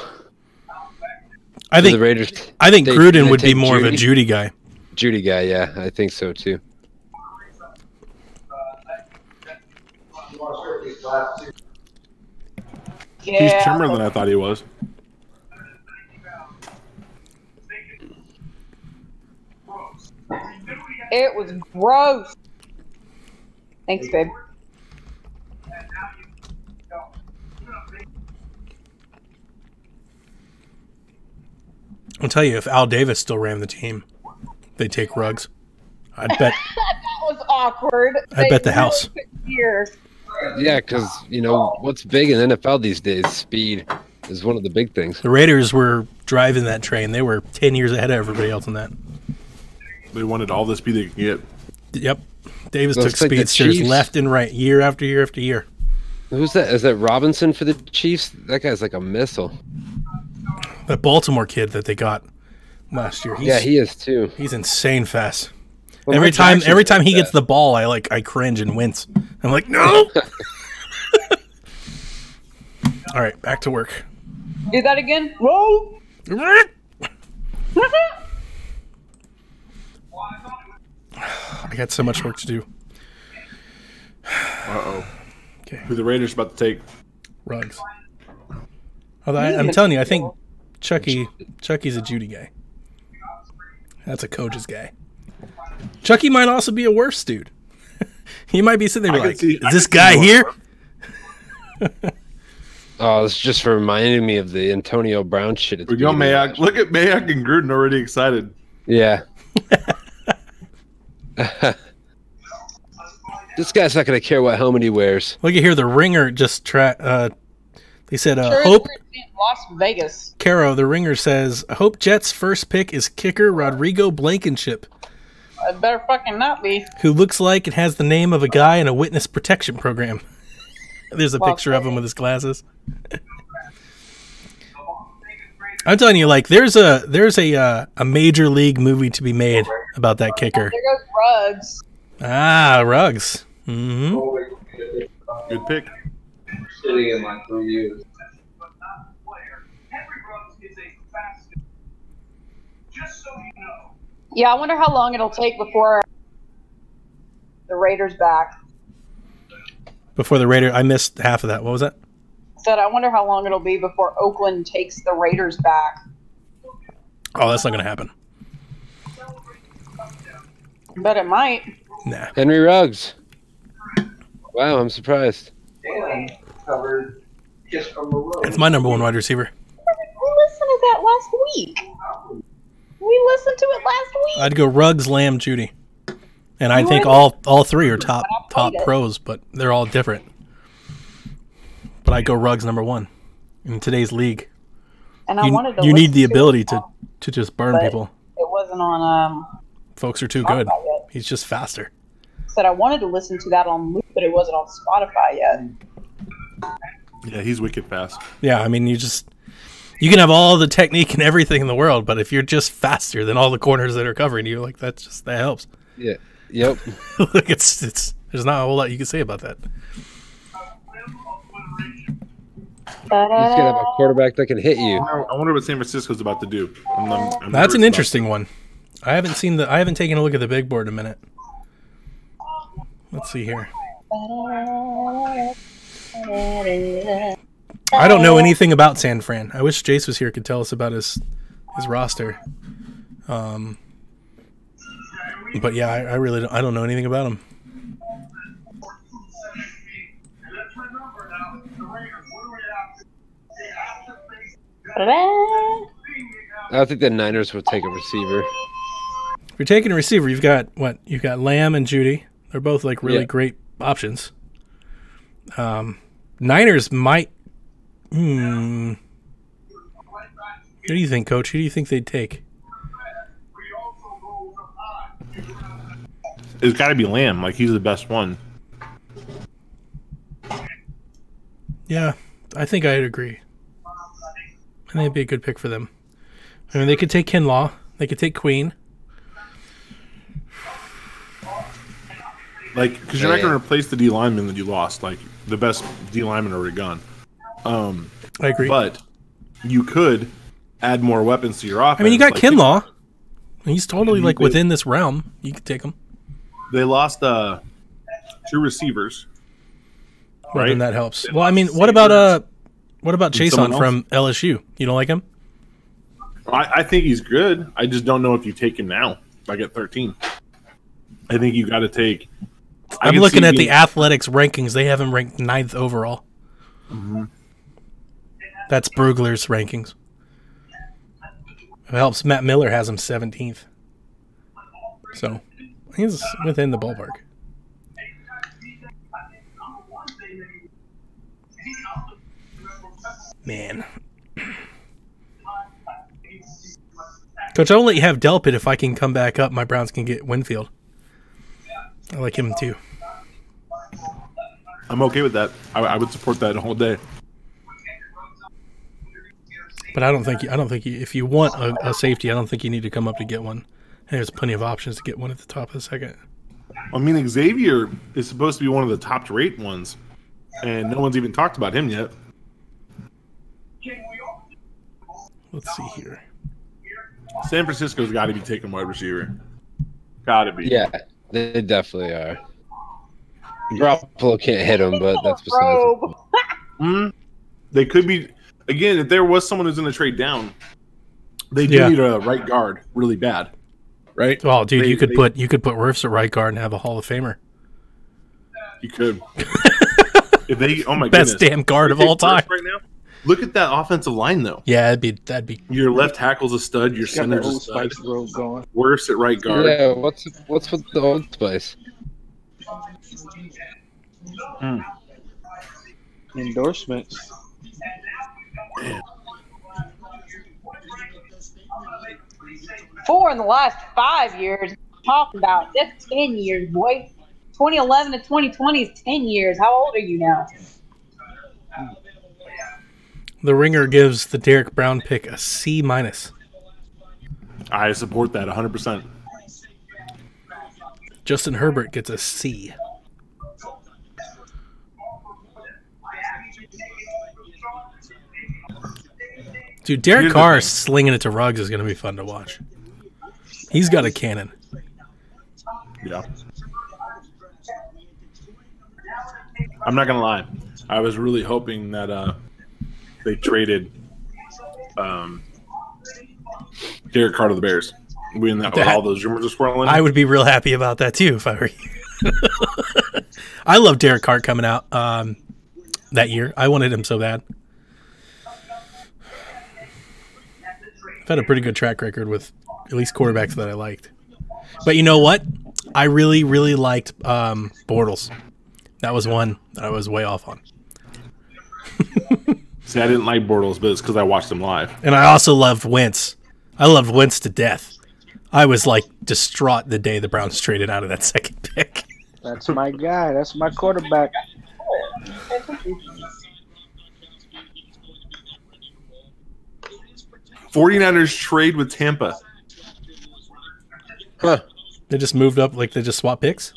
I The think Raiders. they Gruden would be take more of a Judy guy. Judy guy, yeah, I think so too. He's yeah. trimmer than I thought he was. It was gross. Thanks, babe. I'll tell you, if Al Davis still ran the team, they'd take Ruggs. I'd bet. That was awkward. I bet the house. Years. Yeah, because what's big in NFL these days? Speed is one of the big things. The Raiders were driving that train. They were 10 years ahead of everybody else on that. They wanted all the speed they could get. Yep. Davis Well, took it's like the speedsters Chiefs. left and right, year after year after year. Who's that? Is that Robinson for the Chiefs? That guy's like a missile. That Baltimore kid that they got last year. Yeah, he is too. He's insane fast. Well, every Mike time Jackson's he like gets the ball, I cringe and wince. I'm like, no. All right, back to work. Do that again. Whoa. I got so much work to do. Uh-oh. Okay. Who the Raiders about to take? Ruggs. Although I'm telling you, I think Chucky's a Judy guy. That's a coach's guy. Chucky might also be a worse dude. He might be sitting there like, is this guy here? Oh, it's just reminding me of the Antonio Brown shit. We go Mayock. Look at Mayock and Gruden already excited. Yeah. This guy's not going to care what helmet he wears. Look at here, the Ringer just they said, Sure, Hope in Las Vegas. Caro, the Ringer says, Hope Jets' first pick is kicker Rodrigo Blankenship, It better fucking not be. who looks like and has the name of a guy in a witness protection program. There's a picture of him with his glasses. I'm telling you, like, there's a major league movie to be made about that kicker. There goes Ruggs. Ah, Ruggs. Mm-hmm. Good pick. Sitting in like 3 years. Yeah, I wonder how long it'll take before the Raiders back. Before the Raider, I missed half of that. What was that? Said I wonder how long it'll be before Oakland takes the Raiders back. Oh, that's not going to happen. But it might. Nah. Henry Ruggs. Wow, I'm surprised. Dan covered just from the road. That's my number one wide receiver. We listened to that last week. We listened to it last week. I'd go Ruggs, Lamb, Judy. And I think all three are top pros, but they're all different. But I'd go Ruggs number one in today's league. And I wanted to you need the listen ability to just burn people. It wasn't on Folks are too Spotify good. yet. He's just faster. Said I wanted to listen to that on loop, but it wasn't on Spotify yet. Yeah, he's wicked fast. Yeah, I mean, you can have all the technique and everything in the world, but if you're just faster than all the corners that are covering you, like that helps. Yeah. Yep. Like it's there's not a whole lot you can say about that. He's gonna have a quarterback that can hit you. I wonder what San Francisco's about to do. That's an interesting one. I haven't taken a look at the big board in a minute. Let's see here. I don't know anything about San Fran. I wish Jace was here, could tell us about his roster. But yeah, I really don't know anything about him. I think the Niners will take a receiver. If you're taking a receiver, you've got Lamb and Judy. They're both like really great options. Niners might. What do you think, Coach? Who do you think they'd take? It's got to be Lamb. Like, he's the best one. Yeah, I think I'd agree. I think it'd be a good pick for them. I mean, they could take Kinlaw. They could take Queen. Like, because you're not going to replace the D lineman that you lost. Like, the best D lineman already gone. I agree. But you could add more weapons to your offense. I mean, you got like, Kinlaw. He's totally like within this realm. You could take him. They lost 2 receivers. Well, right? then that helps. Well, I mean, what about Chason from LSU? You don't like him? I think he's good. I just don't know if you take him now. Like at 13, I think you got to take. I'm looking at the athletics rankings. They have him ranked 9th overall. Mm-hmm. That's Brugler's rankings. It helps. Matt Miller has him 17th. So he's within the ballpark. Man. Coach, I'll let you have Delpit if I can come back up. My Browns can get Winfield. I like him too. I'm okay with that. I would support that all day. But I don't think if you want a safety, I don't think you need to come up to get one. There's plenty of options to get one at the top of the second. I mean, Xavier is supposed to be one of the top rate ones, and no one's even talked about him yet. Let's see here. San Francisco's got to be taking wide receiver. Got to be. Yeah, they definitely are. Garoppolo can't hit him, but that's besides it. They could be. Again, if there was someone who's going to trade down, they do need a right guard really bad, right? Well, dude, you could put Wirfs at right guard and have a Hall of Famer. You could. If they, oh my best goodness, damn guard of all time right now. Look at that offensive line, though. Yeah, that'd be. Your left tackle's a stud. Your center's a stud. Wirfs at right guard. Yeah, what's with the Old Spice? Endorsements. Man. 4 in the last 5 years. Talking about that's 10 years, boy. 2011 to 2020 is 10 years. How old are you now? The Ringer gives the Derek Brown pick a C-. I support that 100%. Justin Herbert gets a C. Dude, Derek Carr slinging it to Ruggs is going to be fun to watch. He's got a cannon. Yeah. I'm not going to lie. I was really hoping that they traded Derek Carr to the Bears. We in that with all those rumors are swirling. I would be real happy about that too if I were you. I love Derek Carr coming out that year. I wanted him so bad. I've had a pretty good track record with at least quarterbacks that I liked. But you know what? I really, really liked Bortles. That was one that I was way off on. See, I didn't like Bortles, but it's because I watched him live. And I also loved Wentz. I loved Wentz to death. I was like distraught the day the Browns traded out of that second pick. That's my guy. That's my quarterback. '49ers trade with Tampa. Huh. They just moved up, like they just swapped picks?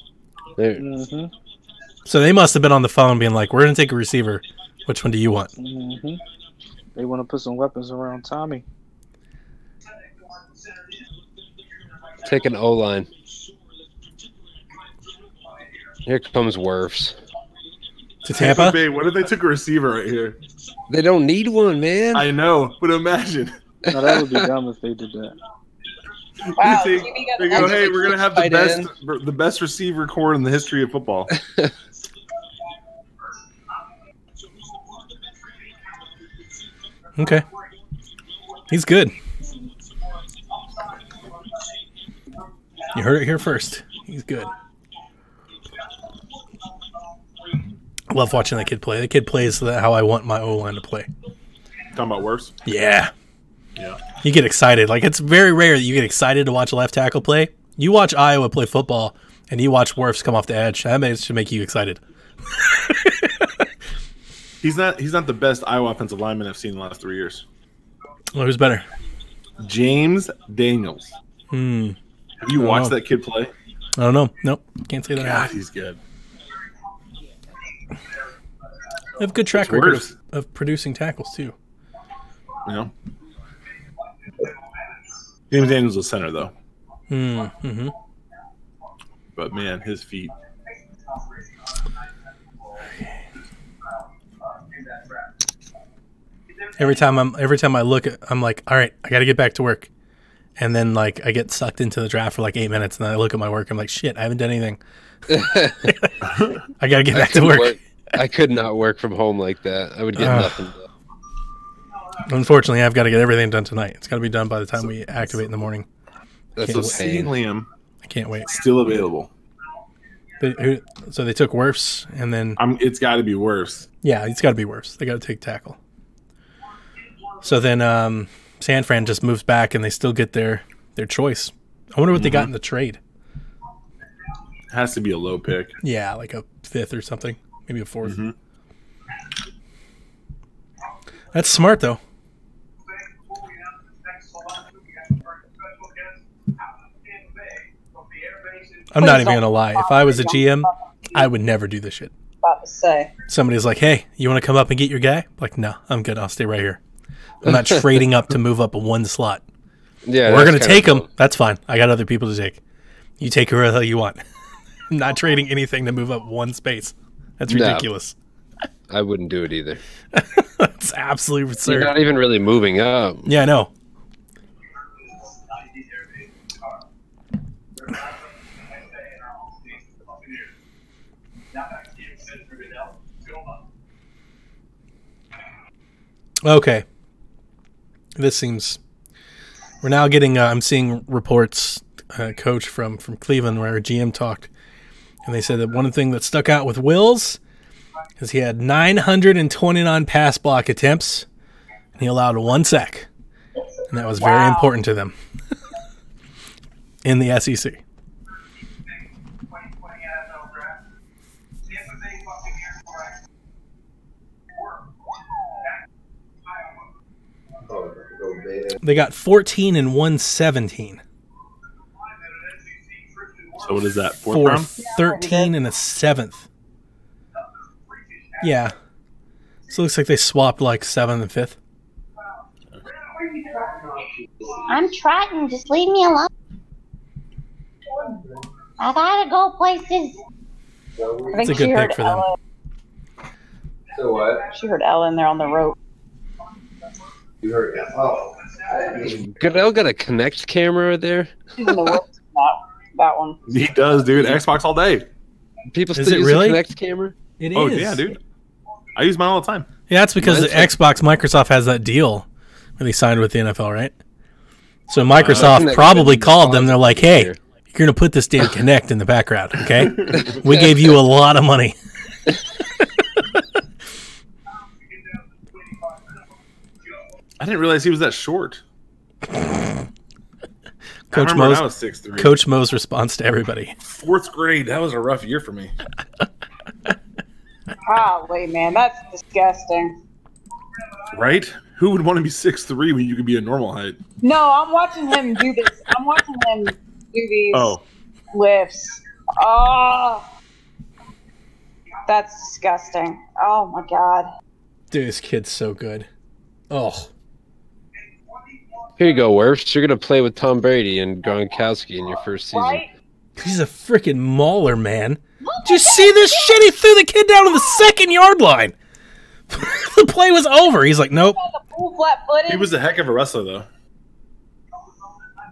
Mm-hmm. So they must have been on the phone being like, we're going to take a receiver. Which one do you want? Mm-hmm. They want to put some weapons around Tommy. Take an O-line. Here comes Wirfs. To Tampa? Bay, what if they took a receiver right here? They don't need one, man. I know, but imagine. No, that would be dumb if they did that. Wow, they go, hey, we're gonna have the best receiver core in the history of football. Okay. He's good. You heard it here first. He's good. I love watching that kid play. The kid plays how I want my O-line to play. Talking about worse? Yeah. Yeah. You get excited. Like, it's very rare that you get excited to watch a left tackle play. You watch Iowa play football, and you watch Wirfs come off the edge. That should make you excited. He's not the best Iowa offensive lineman I've seen in the last 3 years. Well, who's better? James Daniels. Have you watched that kid play? I don't know. Nope. Can't say that. God, he's good. They have a good track record of producing tackles, too. You know? James Daniels is a center, though. Mm-hmm. But, man, his feet. Every time I look at, I'm like, all right, I got to get back to work. And then, like, I get sucked into the draft for like 8 minutes, and then I look at my work. I'm like, shit, I haven't done anything. I got to get back to work. I could not work from home like that. I would get nothing done. Unfortunately, I've got to get everything done tonight. It's got to be done by the time we activate in the morning. That's so CeeDee Lamb. I can't wait. Still available. So they took Wirfs, and then it's got to be Wirfs. Yeah, it's got to be Wirfs. They got to take tackle. So then San Fran just moves back, and they still get their choice. I wonder what they got in the trade. Has to be a low pick. Yeah, like a 5th or something. Maybe a 4th. Mm-hmm. That's smart, though. I'm not even going to lie. If I was a GM, I would never do this shit. About to say. Somebody's like, hey, you want to come up and get your guy? Like, no, I'm good. I'll stay right here. I'm not trading up to move up one slot. Yeah, we're going to take him. That's fine. I got other people to take. You take whoever the hell you want. I'm not trading anything to move up one space. That's ridiculous. No, I wouldn't do it either. That's absolutely absurd. You're not even really moving up. Yeah, I know. Okay. This seems... We're now getting... I'm seeing reports, coach from Cleveland, where our GM talked, and they said that one thing that stuck out with Wills is he had 929 pass block attempts, and he allowed 1 sack. And that was very important to them in the SEC. They got 14 and 117. So what is that? For 13 and a 7th. Yeah. So it looks like they swapped like 7th and 5th. I'm trotting. Just leave me alone. I gotta go places. That's a good pick for them. So what? She heard Ellen there on the rope. You heard that? Oh, Goodell got a Connect camera there. He's in the works that one. He does, dude. Xbox all day. People Is still it use really? the Connect camera. It Oh is. yeah, dude. I use mine all the time. Yeah, that's because the Mine's Xbox, Microsoft has that deal where they signed with the NFL, right? So Microsoft probably called them. They're like, "Hey, you're going to put this damn Connect in the background, okay? We gave you a lot of money." I didn't realize he was that short. Coach when I Mo's was 6'3". Coach Mo's response to everybody. 4th grade. That was a rough year for me. Golly, man, that's disgusting. Right? Who would want to be 6'3" when you could be a normal height? No, I'm watching him do this. I'm watching him do these Oh. lifts. Oh, that's disgusting. Oh my god. Dude, this kid's so good. Oh, Here you go, Wirfs. You're gonna play with Tom Brady and Gronkowski in your first season. Right? he's a freaking mauler, man. Did you see this shit? He threw the kid down to the 2nd-yard line. The play was over. He's like, nope. The full flat-footed. He was a heck of a wrestler, though.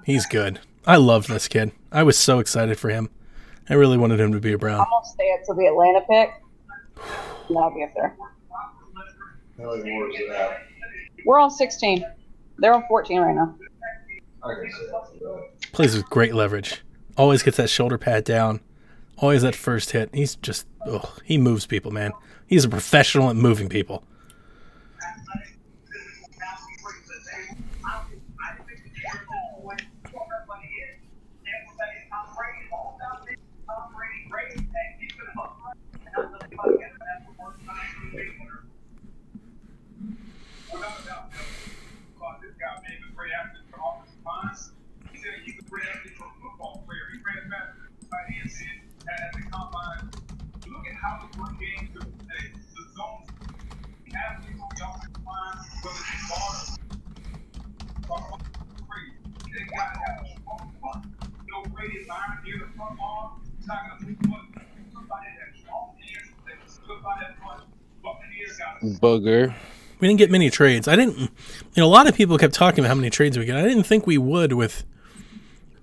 He's good. I loved this kid. I was so excited for him. I really wanted him to be a Brown. I'm gonna stay up till the Atlanta pick. And I'll be up there. We're on 16. They're on 14 right now. Plays with great leverage. Always gets that shoulder pad down. Always that first hit. He's just, he moves people, man. He's a professional at moving people. Booger. We didn't get many trades. I didn't, a lot of people kept talking about how many trades we get. I didn't think we would with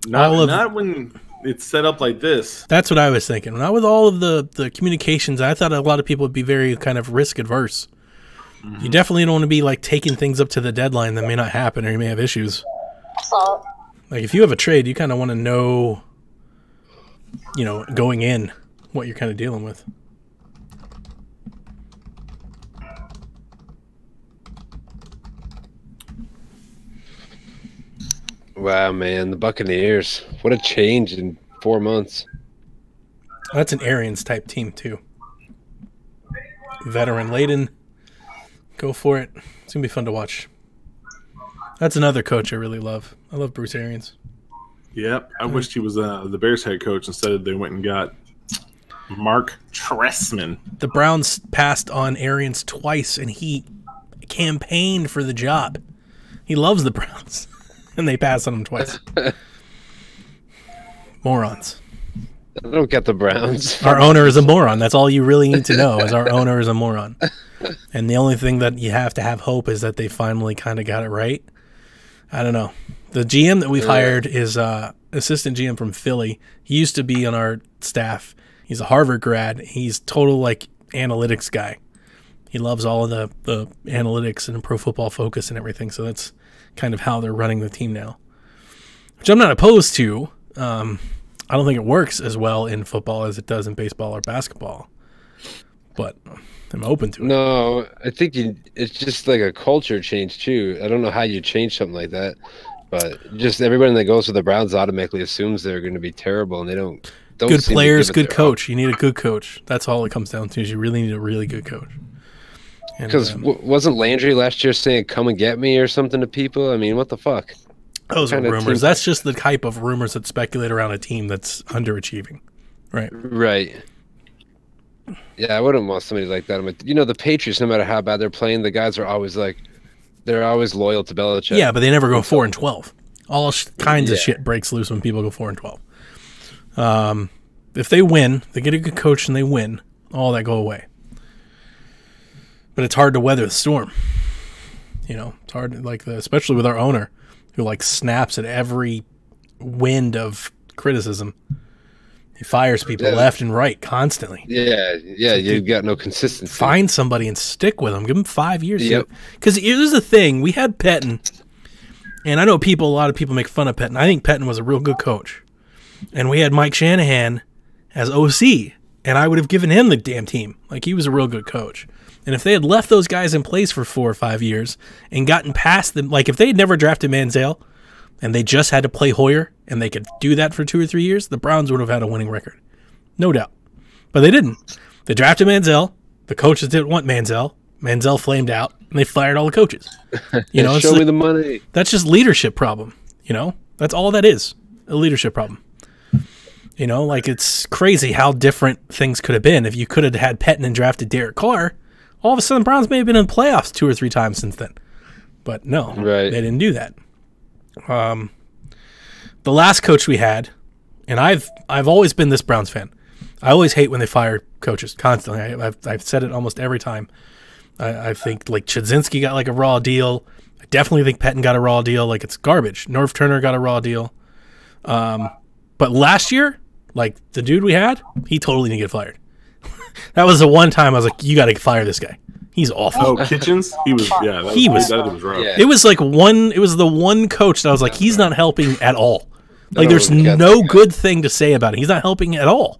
Not when it's set up like this. That's what I was thinking. Not with all of the communications. I thought a lot of people would be very kind of risk adverse. Mm-hmm. You definitely don't want to be like taking things up to the deadline that may not happen or you may have issues. Like if you have a trade, you kind of want to know, going in what you're kind of dealing with. Wow, man, the Buccaneers. What a change in 4 months. That's an Arians type team too. Veteran laden. Go for it. It's going to be fun to watch. That's another coach I really love. I love Bruce Arians. Yep. I wished he was the Bears head coach. Instead, they went and got Mark Trestman. The Browns passed on Arians twice, and he campaigned for the job. He loves the Browns, and they passed on him twice. Morons. I don't get the Browns. Our owner is a moron. That's all you really need to know is our owner is a moron. And the only thing that you have to have hope is that they finally kind of got it right. I don't know. The GM that we've hired is assistant GM from Philly. He used to be on our staff. He's a Harvard grad. He's total analytics guy. He loves all of the analytics and Pro Football Focus and everything. So that's kind of how they're running the team now, which I'm not opposed to. I don't think it works as well in football as it does in baseball or basketball, but I'm open to it. No, I think it's just like a culture change too. I don't know how you change something like that, but just everybody that goes to the Browns automatically assumes they're going to be terrible, and they don't good seem players, to give it good coach. You need a good coach. That's all it comes down to. Is you really need a really good coach. Because wasn't Landry last year saying "come and get me" or something to people? I mean, what the fuck? Those are rumors. That's just the type of rumors that speculate around a team that's underachieving, right? Right. Yeah, I wouldn't want somebody like that. The Patriots, no matter how bad they're playing, the guys are always they're always loyal to Belichick. Yeah, but they never go 4-12. All kinds of shit breaks loose when people go 4-12. If they win, they get a good coach and they win, all that go away. But it's hard to weather the storm. It's hard, especially with our owner, who snaps at every wind of criticism. He fires people left and right constantly. Yeah. You've got no consistency. Find somebody and stick with them. Give them 5 years. Yep. Because here's the thing: we had Pettin, and I know a lot of people make fun of Pettin. I think Pettin was a real good coach, and we had Mike Shanahan as OC, and I would have given him the damn team. He was a real good coach. And if they had left those guys in place for 4 or 5 years and gotten past them, if they had never drafted Manziel and they just had to play Hoyer and they could do that for 2 or 3 years, the Browns would have had a winning record. No doubt. But they didn't. They drafted Manziel. The coaches didn't want Manziel. Manziel flamed out, and they fired all the coaches. Show me the money. That's just leadership problem. That's all that is, a leadership problem. It's crazy how different things could have been. If you could have had Pettin and drafted Derek Carr, all of a sudden, the Browns may have been in the playoffs 2 or 3 times since then. But no, They didn't do that. The last coach we had, and I've always been this Browns fan. I always hate when they fire coaches constantly. I've said it almost every time. I think Chudzinski got a raw deal. I definitely think Pettin got a raw deal. It's garbage. Norv Turner got a raw deal. But last year, the dude we had, he totally didn't get fired. That was the one time I was like, you got to fire this guy. He's awful. Oh, Kitchens? He was, yeah. That was rough. Yeah. It was it was the one coach that I was like, he's not helping at all. There's no good thing to say about it. He's not helping at all.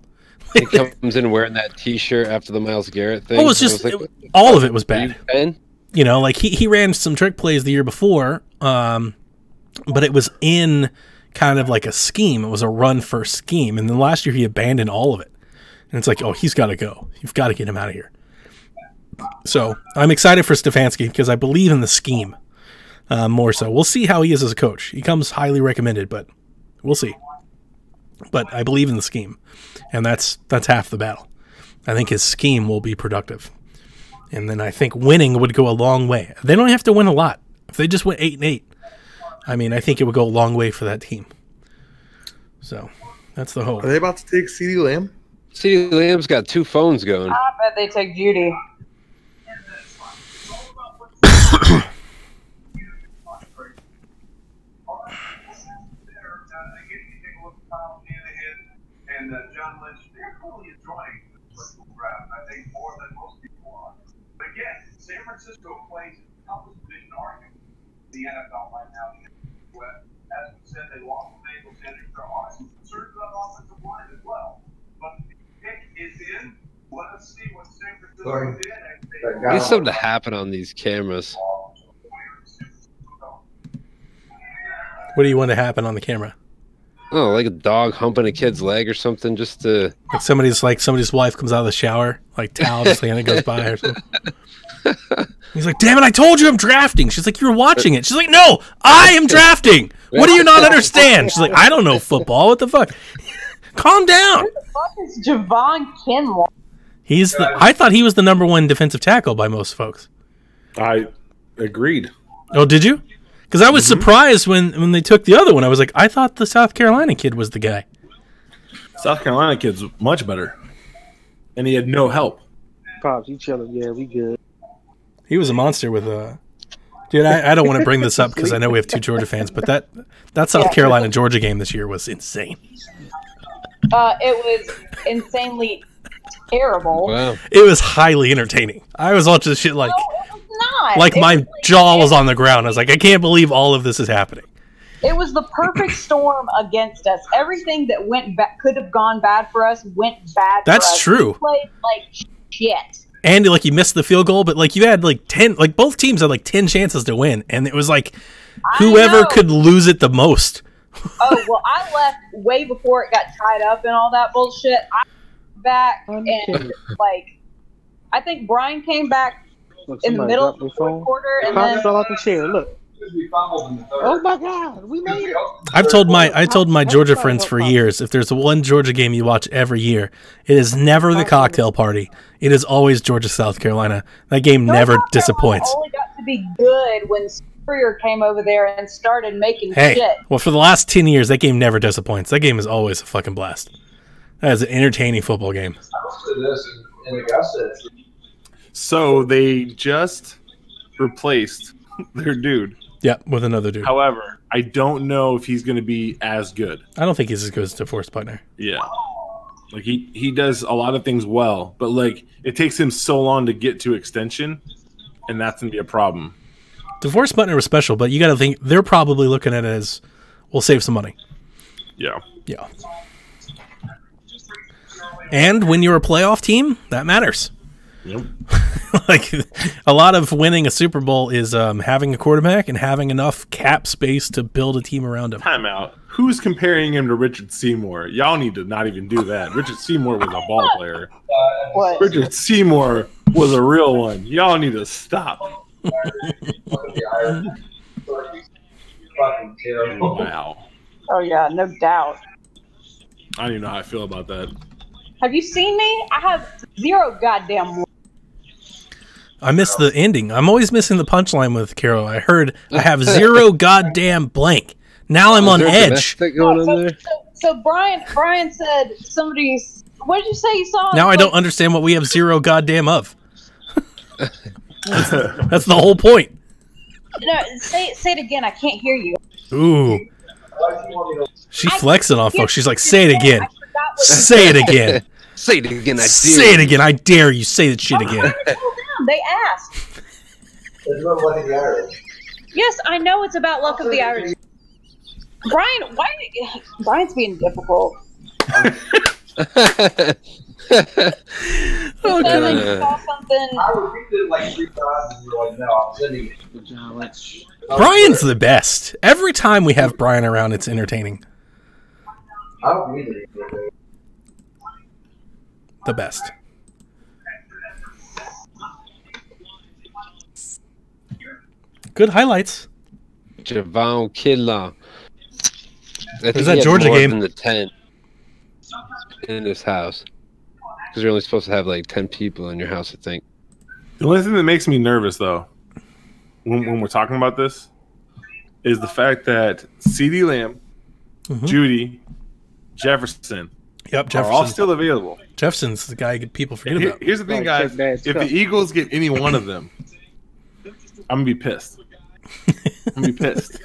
He comes in wearing that T-shirt after the Myles Garrett thing. Oh, it was just, all of it was bad. He ran some trick plays the year before, but it was in kind of a scheme. It was a run-first scheme. And then last year he abandoned all of it. And it's oh, he's got to go. You've got to get him out of here. So I'm excited for Stefanski because I believe in the scheme more so. We'll see how he is as a coach. He comes highly recommended, but we'll see. But I believe in the scheme, and that's half the battle. I think his scheme will be productive. And then I think winning would go a long way. They don't have to win a lot. If they just went 8-8, I think it would go a long way for that team. So that's the hope. Are they about to take CeeDee Lamb? CeeDee Lamb's got 2 phones going. I bet they take Judy. And John Lynch, they're really enjoying this draft, I think, more than most people are. But again, San Francisco plays the toughest division argument in the NFL right now. As we said, they lost the Bengals, and there are some concerns about offensive line as well. But the pick is in. Let us see what San Francisco did. Needs something to happen on these cameras. What do you want to happen on the camera? Oh, like a dog humping a kid's leg or something, just to somebody's wife comes out of the shower, towel just and it goes by or something. He's like, damn it, I told you I'm drafting. She's like, you were watching it. She's like, no, I am drafting. What do you not understand? She's like, I don't know football. What the fuck? Calm down. Who the fuck is Javon Kinlaw? I thought he was the #1 defensive tackle by most folks. I agreed. Oh, did you? Because I was surprised when they took the other one. I was like, I thought the South Carolina kid was the guy. South Carolina kid's much better. And he had no help. Pops, you chilling. Yeah, we good. He was a monster with dude, I don't want to bring this up because I know we have 2 Georgia fans, but that South Carolina-Georgia game this year was insane. It was insanely terrible. Wow. It was highly entertaining. I was watching this shit No, it was not. my jaw was on the ground. I was like, I can't believe all of this is happening. It was the perfect storm against us. Everything that could have gone bad for us went bad for us. That's true. We played like shit. And you missed the field goal, but you had 10, both teams had 10 chances to win, and it was whoever could lose it the most. Oh, well, I left way before it got tied up and all that bullshit. I went back and I think Brian came back in the middle of the fourth quarter, and then fell out the chair. Look. Oh my God, we made it! I told my Georgia friends for years, if there's one Georgia game you watch every year, it is never the cocktail party. It is always Georgia South Carolina. That game never disappoints. Only got to be good when Spurrier came over there and started making shit. Well, for the last 10 years, that game never disappoints. That game is always a fucking blast. That is an entertaining football game. So they just replaced their dude. Yeah, with another dude. However, I don't know if he's going to be as good. I don't think he's as good as DeForest Buckner. Yeah. Like he does a lot of things well, but like it takes him so long to get to extension, and that's going to be a problem. DeForest Buckner was special, but you got to think they're probably looking at it as we'll save some money. Yeah. Yeah. And when you're a playoff team, that matters. Yep. Like a lot of winning a Super Bowl is having a quarterback and having enough cap space to build a team around him. Time out. Who's comparing him to Richard Seymour? Y'all need to not even do that. Richard Seymour was a ball player. What? Richard Seymour was a real one. Y'all need to stop. Wow. Oh yeah, no doubt. I don't even know how I feel about that. Have you seen me? I have zero goddamn. I missed the ending. I'm always missing the punchline with Carol. I heard I have zero goddamn blank. Now I'm on edge. So Brian said somebody's. What did you say you saw? Now I don't understand what we have zero goddamn of. That's the whole point. No, say it again. I can't hear you. Ooh. She flexing on folks. She's like, say it again. Say it again. Say it again. I dare. Say it again. I dare you. Say that shit again. They asked. There's no luck of the Irish. Yes, I know it's about luck of the Irish. Brian, why? Brian's being difficult. Oh, Like you saw something. I repeated it like 3 times and you're like, no, I'm sending it. Brian's the best. Every time we have Brian around, it's entertaining. I don't need it. The best. Good highlights. Javon Kinlaw. There's that Georgia game. Than the 10 in this house. Because you're only supposed to have like 10 people in your house, I think. The only thing that makes me nervous, though, when we're talking about this, is the fact that CeeDee Lamb, Judy, Jefferson, are all still available. Jefferson's the guy people forget about. Here's the thing, guys. If the Eagles get any one of them, I'm going to be pissed. I'm going to be pissed.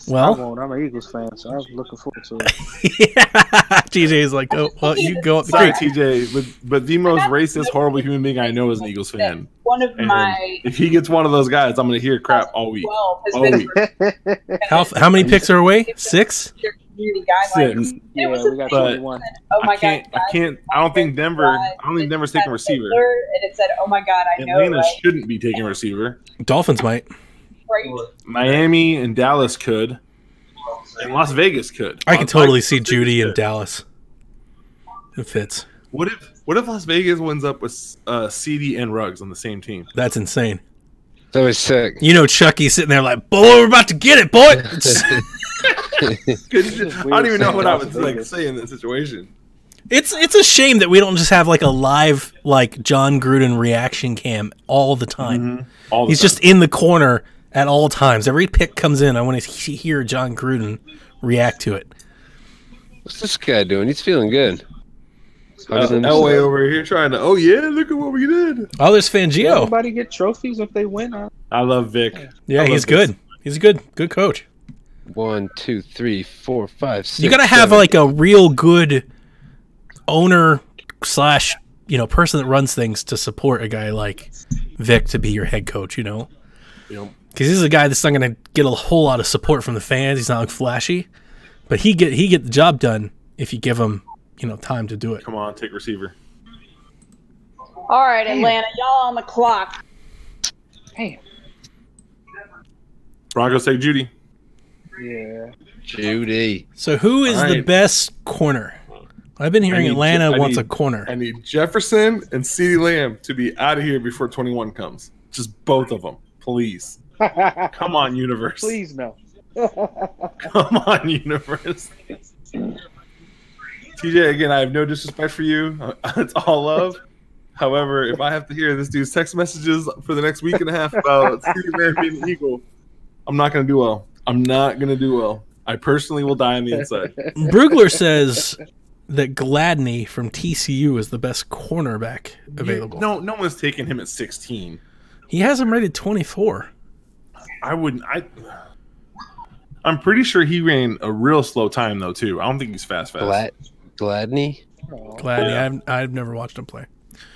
Well, I'm an Eagles fan, so I was looking forward to it. Yeah. TJ's like, oh, well, you go up the Sorry, creek. TJ, but the most racist, horrible human being I know is an Eagles fan. One of And my if he gets one of those guys, I'm going to hear crap all week. All week. How many picks are away? 6? 6. It was we got But 21. oh my I don't think Denver's taking receiver. And it said, "Oh my god, I know." Atlanta Right? shouldn't be taking receiver. Dolphins might. Right. Miami and Dallas could. And Las Vegas could. I can totally see Judy in Dallas. It fits. What if Las Vegas winds up with CD and Ruggs on the same team? That's insane. That was sick. You know Chucky's sitting there like, boy, we're about to get it, boy. I don't even know what I would say in that situation. It's a shame that we don't just have like a live like John Gruden reaction cam all the time. He's just in the corner at all times. Every pick comes in, I want to hear John Gruden react to it. What's this guy doing? He's feeling good. Elway over here trying to, oh yeah, look at what we did. Oh, there's Fangio. Everybody get trophies if they win. I love Vic. Yeah, he's good. He's a good coach. 1, 2, 3, 4, 5, 6. You got to have like a real good owner / person that runs things to support a guy like Vic to be your head coach. Yep. Because he's a guy that's not going to get a whole lot of support from the fans. He's not like flashy, but he get the job done if you give him time to do it. Come on, take receiver. All right, Atlanta, y'all on the clock. Damn. Broncos take Judy. Yeah. Judy. So who is the best corner? I've been hearing Atlanta wants a corner. I need Jefferson and CeeDee Lamb to be out of here before 21 comes. Just both of them, please. Come on, universe. Please no. Come on, universe. TJ, again, I have no disrespect for you. It's all love. However, if I have to hear this dude's text messages for the next week and a half about CeeDee Lamb being an Eagle, I'm not going to do well. I personally will die on the inside. Brugler says that Gladney from TCU is the best cornerback available. No one's taking him at 16. He has him rated 24. I'm pretty sure he ran a real slow time though too. I don't think he's fast. Gladney. Gladney. I've never watched him play.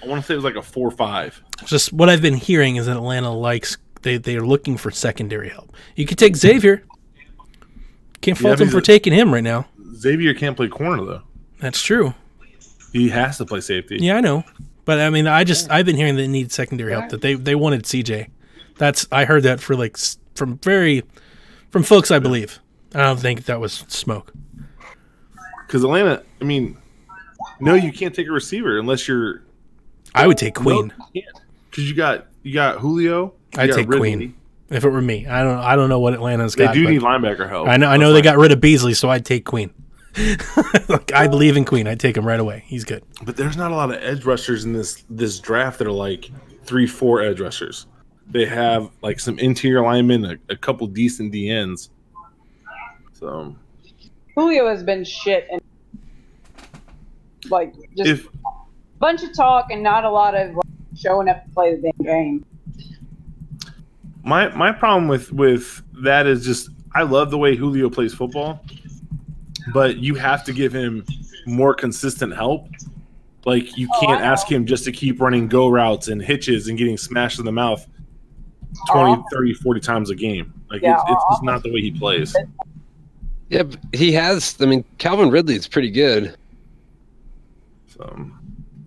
I want to say it was like a 4.5. Just what I've been hearing is that Atlanta likes they are looking for secondary help. You could take Xavier. Can't fault him for taking him right now. Xavier can't play corner though. That's true. He has to play safety. Yeah, I know. But I mean, I've been hearing they need secondary help. That they wanted CJ. I heard that from folks I believe. I don't think that was smoke. Because Atlanta, I mean, no, you can't take a receiver unless you're. I would take Queen. Because you got Julio. I'd take Ridley. Queen if it were me. I don't know what Atlanta's got. They do need linebacker help. I know they got rid of Beasley, so I'd take Queen. Like, I believe in Queen. I'd take him right away. He's good. But there's not a lot of edge rushers in this draft that are like 3-4 edge rushers. They have like some interior linemen, a couple decent DNs. So Julio has been shit and like just a bunch of talk and not a lot of like, showing up to play the damn game. My problem with that is just I love the way Julio plays football, but you have to give him more consistent help. Like you can't ask him just to keep running go routes and hitches and getting smashed in the mouth 20, 30, 40 times a game. Like it's just not the way he plays. Yeah, but he has. I mean, Calvin Ridley's pretty good. So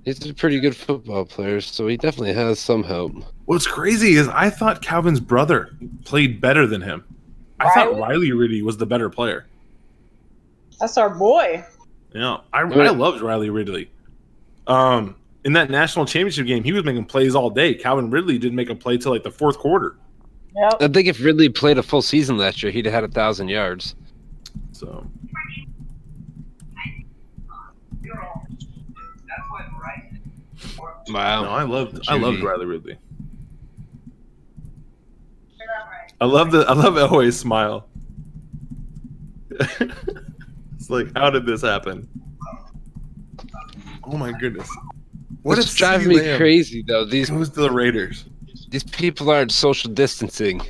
he's a pretty good football player, so he definitely has some help. What's crazy is I thought Calvin's brother played better than him. I thought Riley Ridley was the better player. That's our boy. Yeah, I loved Riley Ridley. In that national championship game, he was making plays all day. Calvin Ridley didn't make a play till like the fourth quarter. Yep. I think if Ridley played a full season last year, he'd have had 1,000 yards. So. Wow. No, I loved Riley Ridley. I love Elway's smile. It's like, how did this happen? Oh my goodness! What is driving me crazy though? These goes to the Raiders. These people aren't social distancing.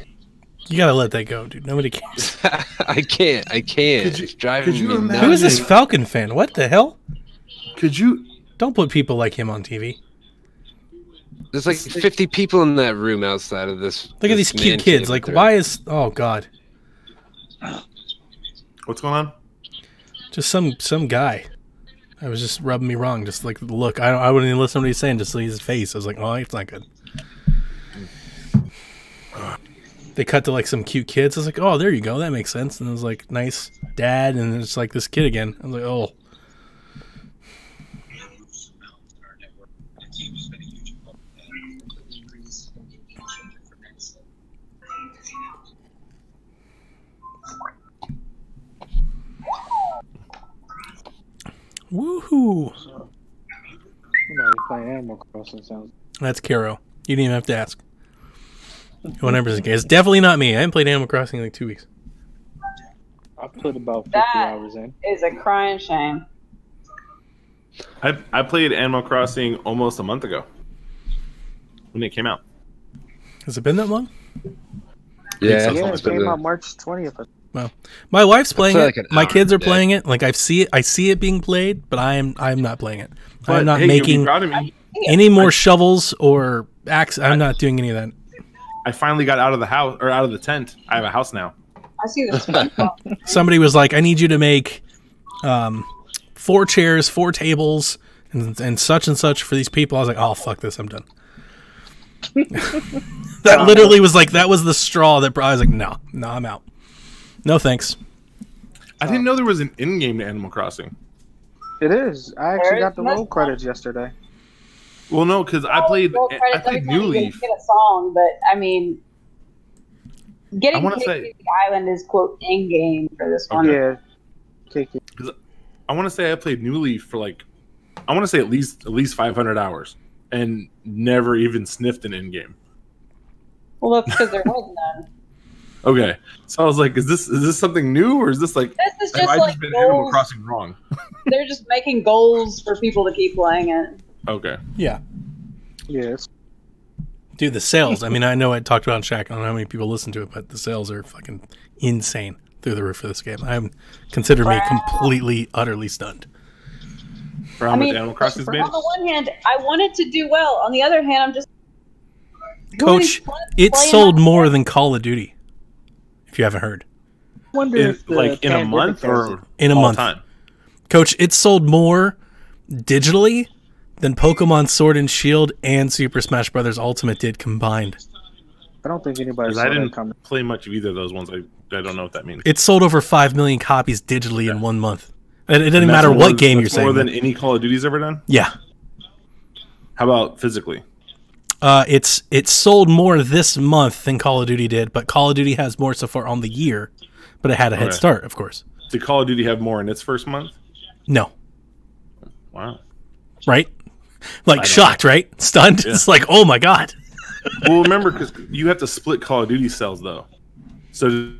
You gotta let that go, dude. Nobody cares. I can't. It's driving me nuts. Who is this Falcon fan? What the hell? Could you? Don't put people like him on TV. There's like 50 people in that room outside of this. Look at these cute kids. Like, why is? Oh God. What's going on? Just some guy. I was just rubbing me wrong. Just like the look. I wouldn't even listen to what he's saying. Just see his face. I was like, oh, it's not good. They cut to like some cute kids. I was like, oh, there you go. That makes sense. And it was like, nice dad. And it's like this kid again. I was like, oh. Woohoo! Somebody playing Animal Crossing sounds. That's Caro. You didn't even have to ask. 100%. It's definitely not me. I haven't played Animal Crossing in like 2 weeks. I put about 50 hours in. Is a crying shame. I played Animal Crossing almost a month ago when it came out. Has it been that long? Yeah, it came out March 20th. Well, my wife's playing it. My kids are playing it. Like I see it being played, but I'm not playing it. I'm not making any more shovels or axe. I'm not doing any of that. I finally got out of the house or out of the tent. I have a house now. I see this. Somebody was like, "I need you to make 4 chairs, 4 tables, and such for these people." I was like, "Oh fuck this, I'm done." That literally was like that was the straw that I was like, "No, I'm out. No thanks." I didn't know there was an in-game to Animal Crossing. It is. I actually got the roll credits yesterday. Well, no, because I played New Leaf. Get a song, but I mean, getting the island is quote in game for this one. Yeah, I want to say I played New Leaf for like, I want to say at least 500 hours, and never even sniffed an in game. Well, that's because there was none. Okay, so I was like, is this something new, or is this like? This is just have I like just been goals. Animal Crossing wrong? They're just making goals for people to keep playing it. Okay. Yeah. Yes. Dude, the sales. I mean, I know I talked about Shaq. I don't know how many people listen to it, but the sales are fucking insane through the roof for this game. I'm consider me completely, utterly stunned. For how much Animal Crossing is made? On the one hand, I want it to do well. On the other hand, I'm just... Coach, it sold more than Call of Duty, if you haven't heard. I wonder if like in a month or in a month. Time? Coach, it sold more digitally than Pokemon Sword and Shield and Super Smash Bros. Ultimate did combined. I don't think anybody saw I didn't that coming. play much of either of those ones. I don't know what that means. It sold over 5 million copies digitally in 1 month. It doesn't matter what game you're saying. More than any Call of Duty's ever done? Yeah. How about physically? It's sold more this month than Call of Duty did, but Call of Duty has more so far on the year, but it had a head start, of course. Did Call of Duty have more in its first month? No. Wow. Right? Like shocked, right? Stunned. Yeah. It's like, oh my god. Well, remember, because you have to split Call of Duty sales though. So.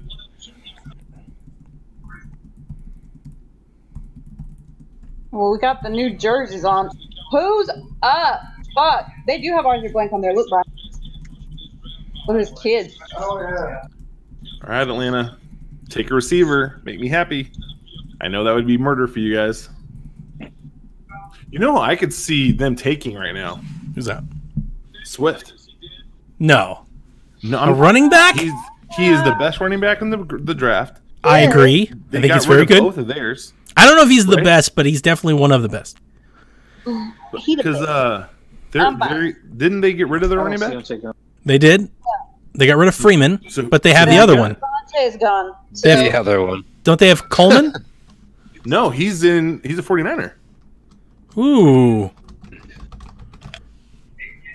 Well, we got the new jerseys on. Who's up? Fuck. They do have Arthur Blank on there. Look, Brian. Look at his kids. Oh yeah. All right, Atlanta. Take a receiver. Make me happy. I know that would be murder for you guys. You know, I could see them taking right now. Who's that? Swift. No. No, a running back? He is the best running back in the draft. I agree. I think he's very good. Both of theirs. I don't know if he's the best, but he's definitely one of the best. Because didn't they get rid of the running back? They did. They got rid of Freeman, but they have the other one. Is gone. So the other one. Don't they have Coleman? No, he's a 49er. Ooh.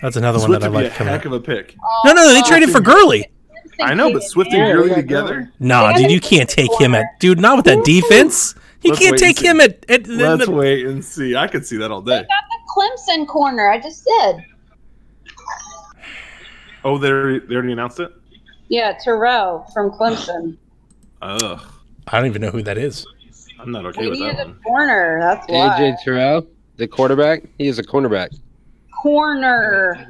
That's another one that I like coming heck of a pick. No, they traded for Gurley. I know, but Swift and Gurley together? Nah, dude, you can't take him at... Dude, not with that defense. You can't take him at... Let's wait and see. I could see that all day. They got the Clemson corner. I just said. Oh, they already announced it? Yeah, Terrell from Clemson. Ugh. I don't even know who that is. I'm not okay with that one. Corner, that's why. AJ Terrell, the quarterback. He is a cornerback. Corner,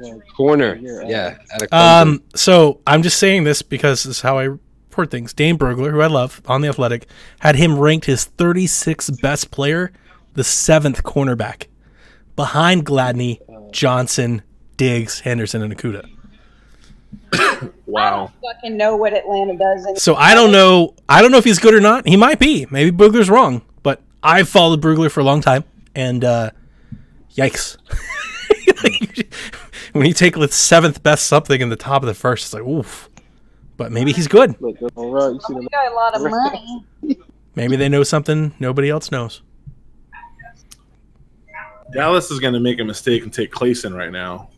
yeah. So I'm just saying this because this is how I report things. Dane Brugler, who I love, on The Athletic, had him ranked his 36th best player, the 7th cornerback, behind Gladney, Johnson, Diggs, Henderson, and Okudah. Wow. I don't fucking know what Atlanta does. So I don't know if he's good or not. He might be. Maybe Brugler's wrong, but I've followed Brugler for a long time, and yikes. When you take the 7th best something in the top of the first, it's like, oof. But maybe he's good. We got a lot of money. Maybe they know something nobody else knows. Dallas is going to make a mistake and take Clayson right now.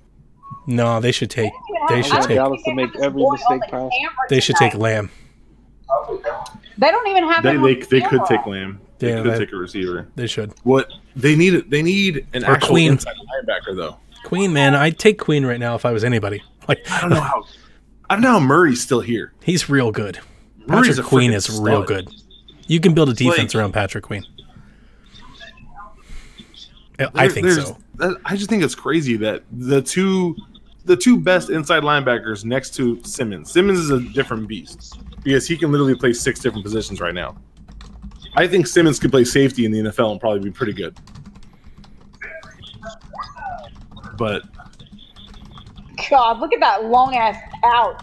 No, they should take. Dallas to make every mistake possible. They should take Lamb. They don't even have. They could take Lamb. They could take a receiver. They should. What they need an actual Queen. inside linebacker though. Queen, man, I'd take Queen right now if I was anybody. Like I don't know how Murray's still here. He's real good. Murray's Patrick Queen is real good. You can build a defense around Patrick Queen. I think so. I just think it's crazy that the two best inside linebackers next to Simmons. Simmons is a different beast because he can literally play 6 different positions right now. I think Simmons could play safety in the NFL and probably be pretty good. But God, look at that long ass out.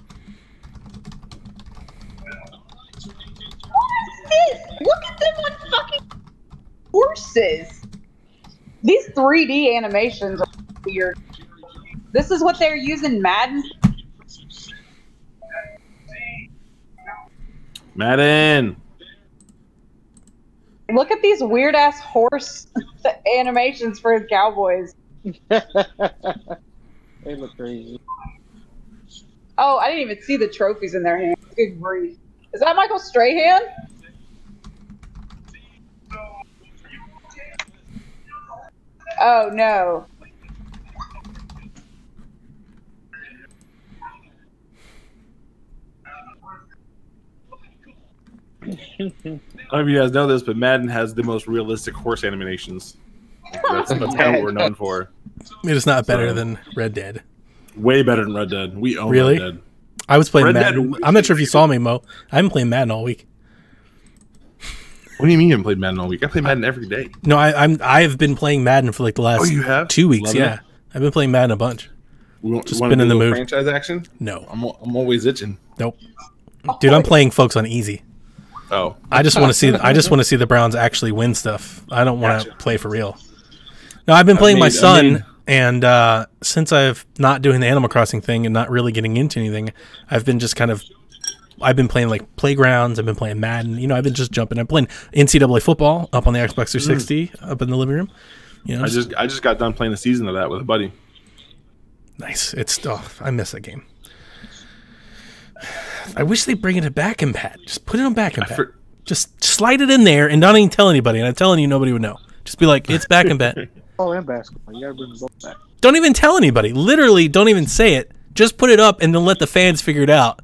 What is this? Look at them on fucking horses. These 3D animations are weird. This is what they're using Madden. Madden. Look at these weird ass horse animations for his Cowboys. They look crazy. Oh, I didn't even see the trophies in their hands. Good grief. Is that Michael Strahan? Oh, no. I don't know if you guys know this, but Madden has the most realistic horse animations. That's kind of what we're known for. It is not better than Red Dead. Way better than Red Dead. We own Really? Red Dead. I was playing Red Madden. Dead- I'm not sure if you saw me, Mo. I've been playing Madden all week. What do you mean you haven't played Madden all week? I play Madden every day. No, I've been playing Madden for like the last you have? 2 weeks. Loving Yeah, it? I've been playing Madden a bunch. Just been in the mood. Franchise action? No, I'm always itching. nope, dude. I'm playing folks on easy. Oh, I just want to see. I just want to see the Browns actually win stuff. I don't want to Gotcha. play for real. No, I've been playing my son, and since I've not doing the Animal Crossing thing and not really getting into anything, I've been just kind of. I've been playing like Playgrounds. I've been playing Madden. You know, I've been just jumping. I'm playing NCAA football up on the Xbox 360 up in the living room. You know, I just got done playing a season of that with a buddy. nice. I miss that game. I wish they bring it back in Pat. Just put it on back in Pat. Just slide it in there and not even tell anybody. And I'm telling you, nobody would know. Just be like, it's back in Pat. Oh, and basketball. You gotta bring them both back. Don't even tell anybody. Literally, don't even say it. Just put it up and then let the fans figure it out.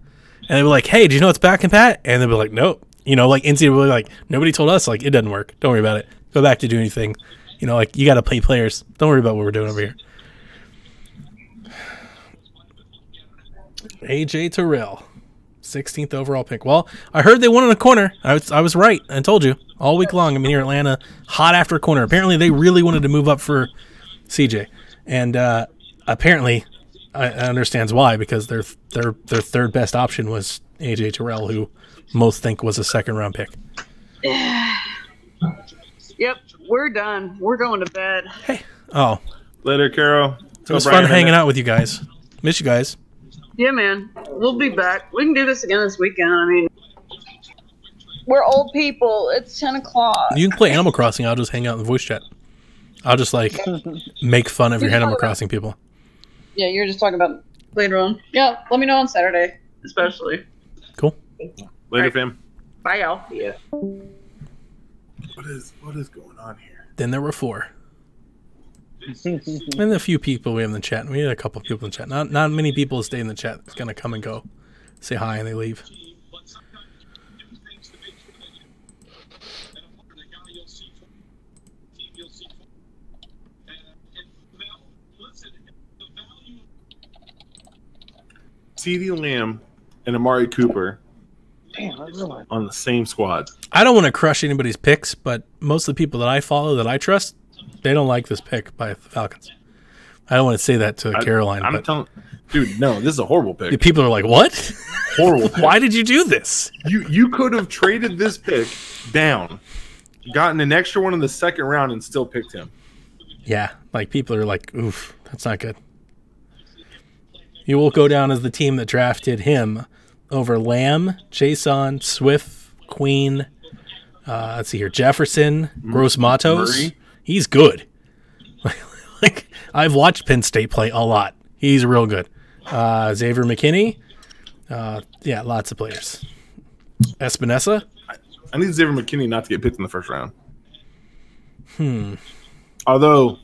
And they'll be like, hey, do you know it's back in Pat? And they'll be like, nope. You know, like NCAA will be like, nobody told us. Like, it doesn't work. Don't worry about it. Go back to do anything. You know, like, you got to play players. Don't worry about what we're doing over here. AJ Terrell, 16th overall pick. Well, I heard they won in a corner. I was right. I told you all week long. I'm here in Atlanta, hot after a corner. Apparently, they really wanted to move up for CJ, and apparently, I understands why, because their third best option was AJ Terrell, who most think was a second round pick. Yep, we're done. We're going to bed. Hey, oh, Later, Carol. it was fun hanging out with you guys. Miss you guys. Yeah, man. We'll be back. We can do this again this weekend. I mean, we're old people. It's 10 o'clock. You can play Animal Crossing. I'll just hang out in the voice chat. I'll just like make fun of your Animal Crossing people. Yeah, you're just talking about later on. Yeah, let me know on Saturday, especially. Cool. Later, fam. Bye, y'all. Yeah. What is going on here? Then there were 4. And a few people we have in the chat. We had a couple of people in the chat. Not many people stay in the chat. It's gonna come and go, say hi, and they leave. CeeDee Lamb and Amari Cooper Damn, I realized. on the same squad. I don't want to crush anybody's picks, but most of the people that I follow that I trust, they don't like this pick by the Falcons. I don't want to say that to Caroline. I'm but telling, dude, no, this is a horrible the pick. people are like, "What? Horrible pick. Why did you do this?" You could have traded this pick down, gotten an extra one in the second round, and still picked him. Yeah, like people are like, "Oof, that's not good." He will go down as the team that drafted him over Lamb, Jason, Swift, Queen. Let's see here, Jefferson, Gross Matos. Murray. He's good. Like I've watched Penn State play a lot. He's real good. Xavier McKinney. Yeah, lots of players. Espinosa. I need Xavier McKinney not to get picked in the first round. Although,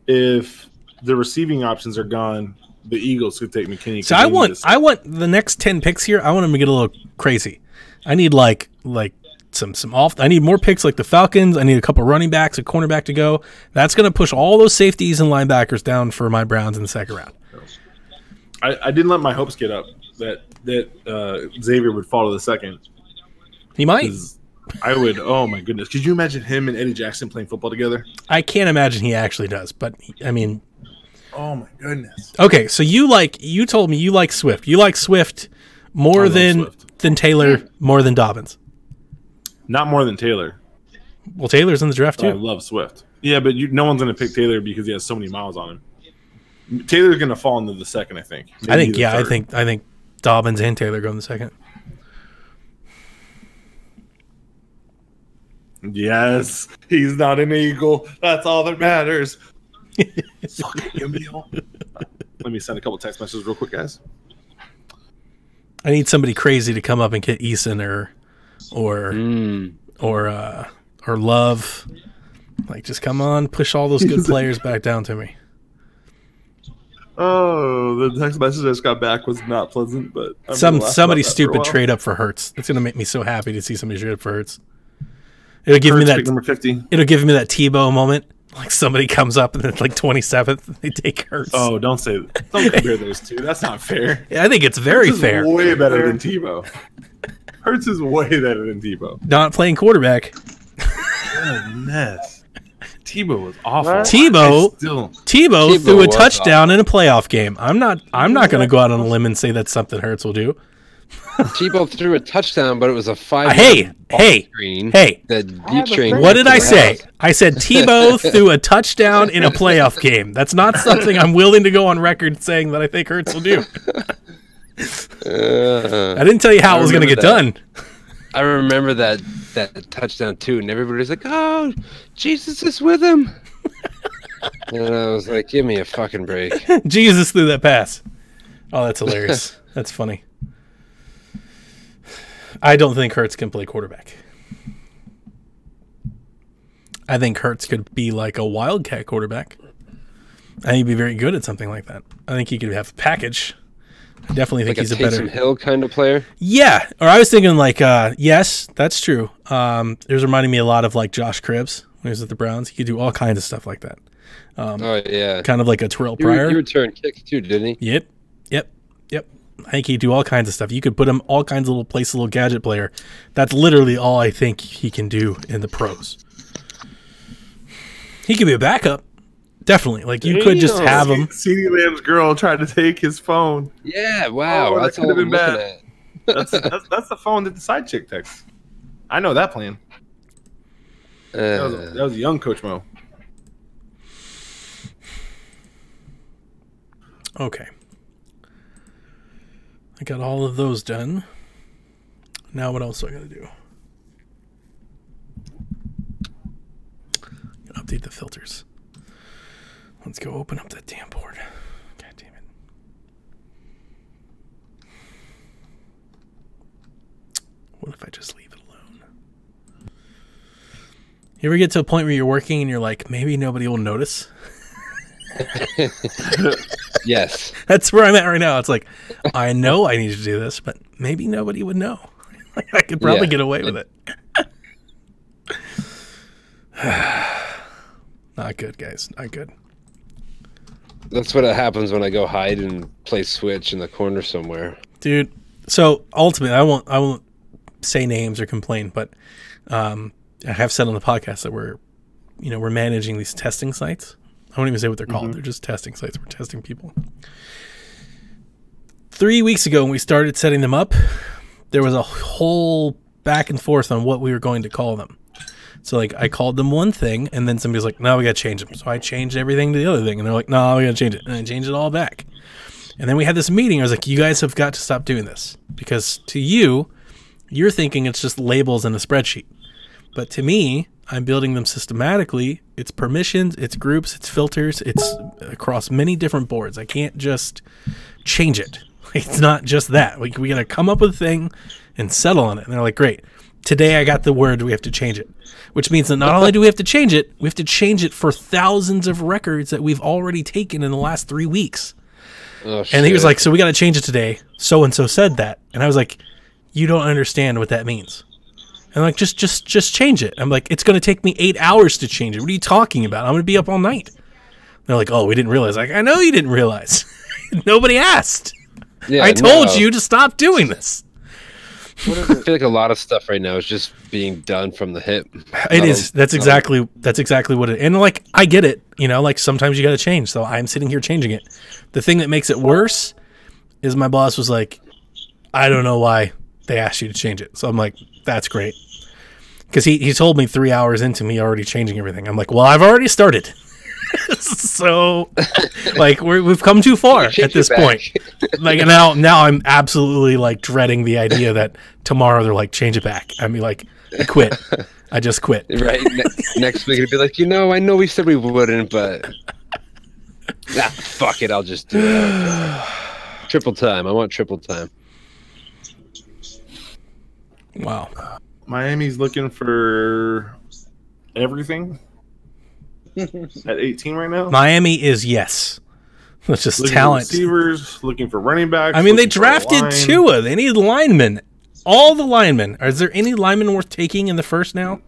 if the receiving options are gone, the Eagles could take McKinney. So I want the next 10 picks here. I want them to get a little crazy. I need like some off. I need more picks like the Falcons. I need a couple running backs, a cornerback to go. That's going to push all those safeties and linebackers down for my Browns in the second round. I didn't let my hopes get up that Xavier would fall to the second. He might. I would. Oh my goodness! Could you imagine him and Eddie Jackson playing football together? I can't imagine he actually does, but I mean. Oh my goodness. Okay, so you told me you like Swift. You like Swift more than Taylor, more than Dobbins. Not more than Taylor. Well, Taylor's in the draft too. I love Swift. Yeah, but no one's going to pick Taylor because he has so many miles on him. Taylor's going to fall into the second, I think. Maybe I think Dobbins and Taylor go in the second. Yes, he's not an Eagle. That's all that matters. Let me send a couple text messages real quick, guys. I need somebody crazy to come up and get Eason or Love. Like, just come on, push all those good players back down to me. Oh, the text message I just got back was not pleasant, but somebody stupid trade up for Hurts. It's gonna make me so happy to see somebody trade up for Hurts. It'll give me that number 50. It'll give me that Tebow moment. Like somebody comes up and then like 27th, they take Hurts. Oh, don't compare those two. That's not fair. Yeah, I think it's very Hurts is fair. Way better than Tebow. Hurts is way better than Tebow. Not playing quarterback. What a mess. Tebow was awful. Tebow threw a touchdown in a playoff game. I'm not going to go out on a limb and say that's something Hurts will do. Tebow threw a touchdown, but it was a 5. Screen. What did I say? I said Tebow threw a touchdown in a playoff game. That's not something I'm willing to go on record saying that I think Hurts will do. I didn't tell you how it was going to get done. I remember that touchdown too, and everybody's like, "Oh, Jesus is with him," and I was like, "Give me a fucking break." Jesus threw that pass. Oh, that's hilarious. That's funny. I don't think Hurts can play quarterback. I think Hurts could be like a wildcat quarterback. I think he'd be very good at something like that. I think he could have a package. I definitely think he's a better Taysom Hill kind of player. Yeah, or I was thinking like, yes, that's true. It was reminding me a lot of like Josh Cribbs when he was at the Browns. He could do all kinds of stuff like that. Oh yeah, kind of like a Terrell Pryor. He returned kicks too, didn't he? Yep. I think he'd do all kinds of stuff. You could put him all kinds of little gadget player. That's literally all I think he can do in the pros. He could be a backup. Definitely. Like, you could just have him. CeeDee Lamb's girl tried to take his phone. Yeah, wow. That's could have been bad. That's the phone that the side chick texts. I know that plan. That was a young Coach Mo. Okay. I got all of those done. Now what else do I got to do? Update the filters. Let's go open up that damn board. God damn it. What if I just leave it alone? You ever get to a point where you're working and you're like, maybe nobody will notice? Yes. That's where I'm at right now. It's like, I know I need to do this, but maybe nobody would know. I could probably get away with it. Not good, guys. Not good. That's what happens when I go hide and play Switch in the corner somewhere. Dude, so ultimately, I won't say names or complain, but I have said on the podcast that we're managing these testing sites. I won't even say what they're called. They're just testing sites. We're testing people. 3 weeks ago, when we started setting them up, there was a whole back and forth on what we were going to call them. So, like, I called them one thing, and then somebody's like, no, we got to change them. So I changed everything to the other thing, and they're like, no, we got to change it. And I changed it all back. And then we had this meeting. I was like, you guys have got to stop doing this. Because to you, you're thinking it's just labels in a spreadsheet. But to me, I'm building them systematically. It's permissions, it's groups, it's filters, it's across many different boards. I can't just change it. It's not just that. We got to come up with a thing and settle on it. And they're like, great. Today I got the word, we have to change it. Which means that not only do we have to change it for thousands of records that we've already taken in the last 3 weeks. Oh, and he was like, so we got to change it today. So-and-so said that. And I was like, you don't understand what that means. And like, just change it. I'm like, it's going to take me 8 hours to change it. What are you talking about? I'm going to be up all night. They're like, oh, we didn't realize. Like, I know you didn't realize. Nobody asked. Yeah, I told you to stop doing this. I feel like a lot of stuff right now is just being done from the hip. It is. That's exactly what it. And like, I get it. Like sometimes you got to change. So I'm sitting here changing it. The thing that makes it worse is my boss was like, I don't know why they asked you to change it. So I'm like, that's great. Because he told me 3 hours into me already changing everything. I'm like, well, I've already started. So, like, we've come too far at this point. Like, now I'm absolutely like dreading the idea that tomorrow they're like, change it back. I mean, like, I quit. I just quit. Right. Next week it'd be like, I know we said we wouldn't, but fuck it, I'll just do it. Triple time. I want triple time. Wow. Miami's looking for everything. At 18 right now? Miami is yes. That's just looking talent. For receivers, looking for running backs. I mean, they drafted Tua. They need linemen. All the linemen. Is there any lineman worth taking in the first now?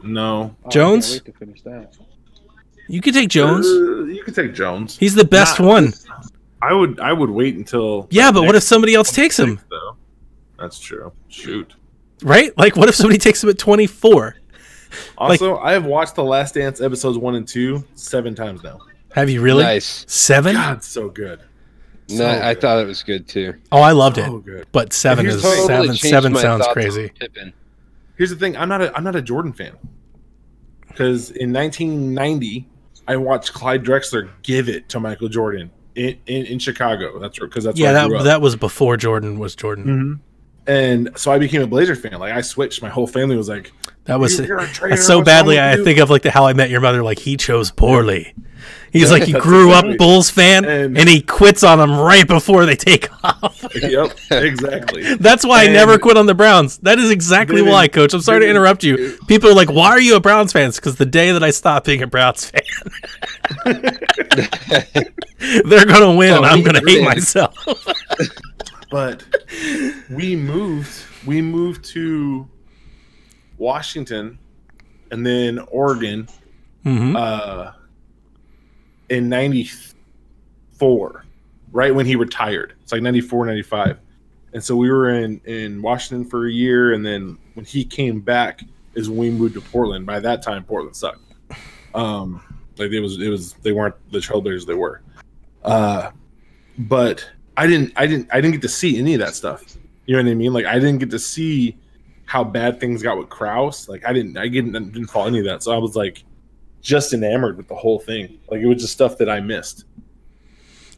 No. Jones? I can't wait to finish that. You could take Jones. You could take Jones. He's the best one. I would wait until. Yeah, but what if somebody else takes him? Though. That's true. Shoot. Right? Like, what if somebody takes him at 24? Also, I have watched The Last Dance episodes 1 and 2 7 times now. Have you really? Nice. 7? God, so good. No, I thought it was good too. Oh, I loved it. Good. But 7 is totally 7 sounds crazy. Here's the thing: I'm not a Jordan fan because in 1990 I watched Clyde Drexler give it to Michael Jordan in Chicago. That's where that was before Jordan was Jordan. Mm-hmm. And so I became a Blazer fan. Like I switched. My whole family was like, "That was so badly." I think of like the How I Met Your Mother. Like he chose poorly. He's like he grew up Bulls fan, and he quits on them right before they take off. Yep, exactly. That's why I never quit on the Browns. That is exactly why, Coach. I'm sorry to interrupt you. People are like, "Why are you a Browns fan?" Because the day that I stopped being a Browns fan, they're gonna win, and I'm gonna hate myself. But we moved to Washington and then Oregon in 94, right when he retired. It's like 94, 95. And so we were in Washington for a year, and then when he came back is when we moved to Portland. By that time, Portland sucked. Like they weren't the Trailblazers they were. But I didn't get to see any of that stuff. You know what I mean? Like I didn't get to see how bad things got with Krause. Like I didn't follow any of that. So I was like just enamored with the whole thing. Like it was just stuff that I missed.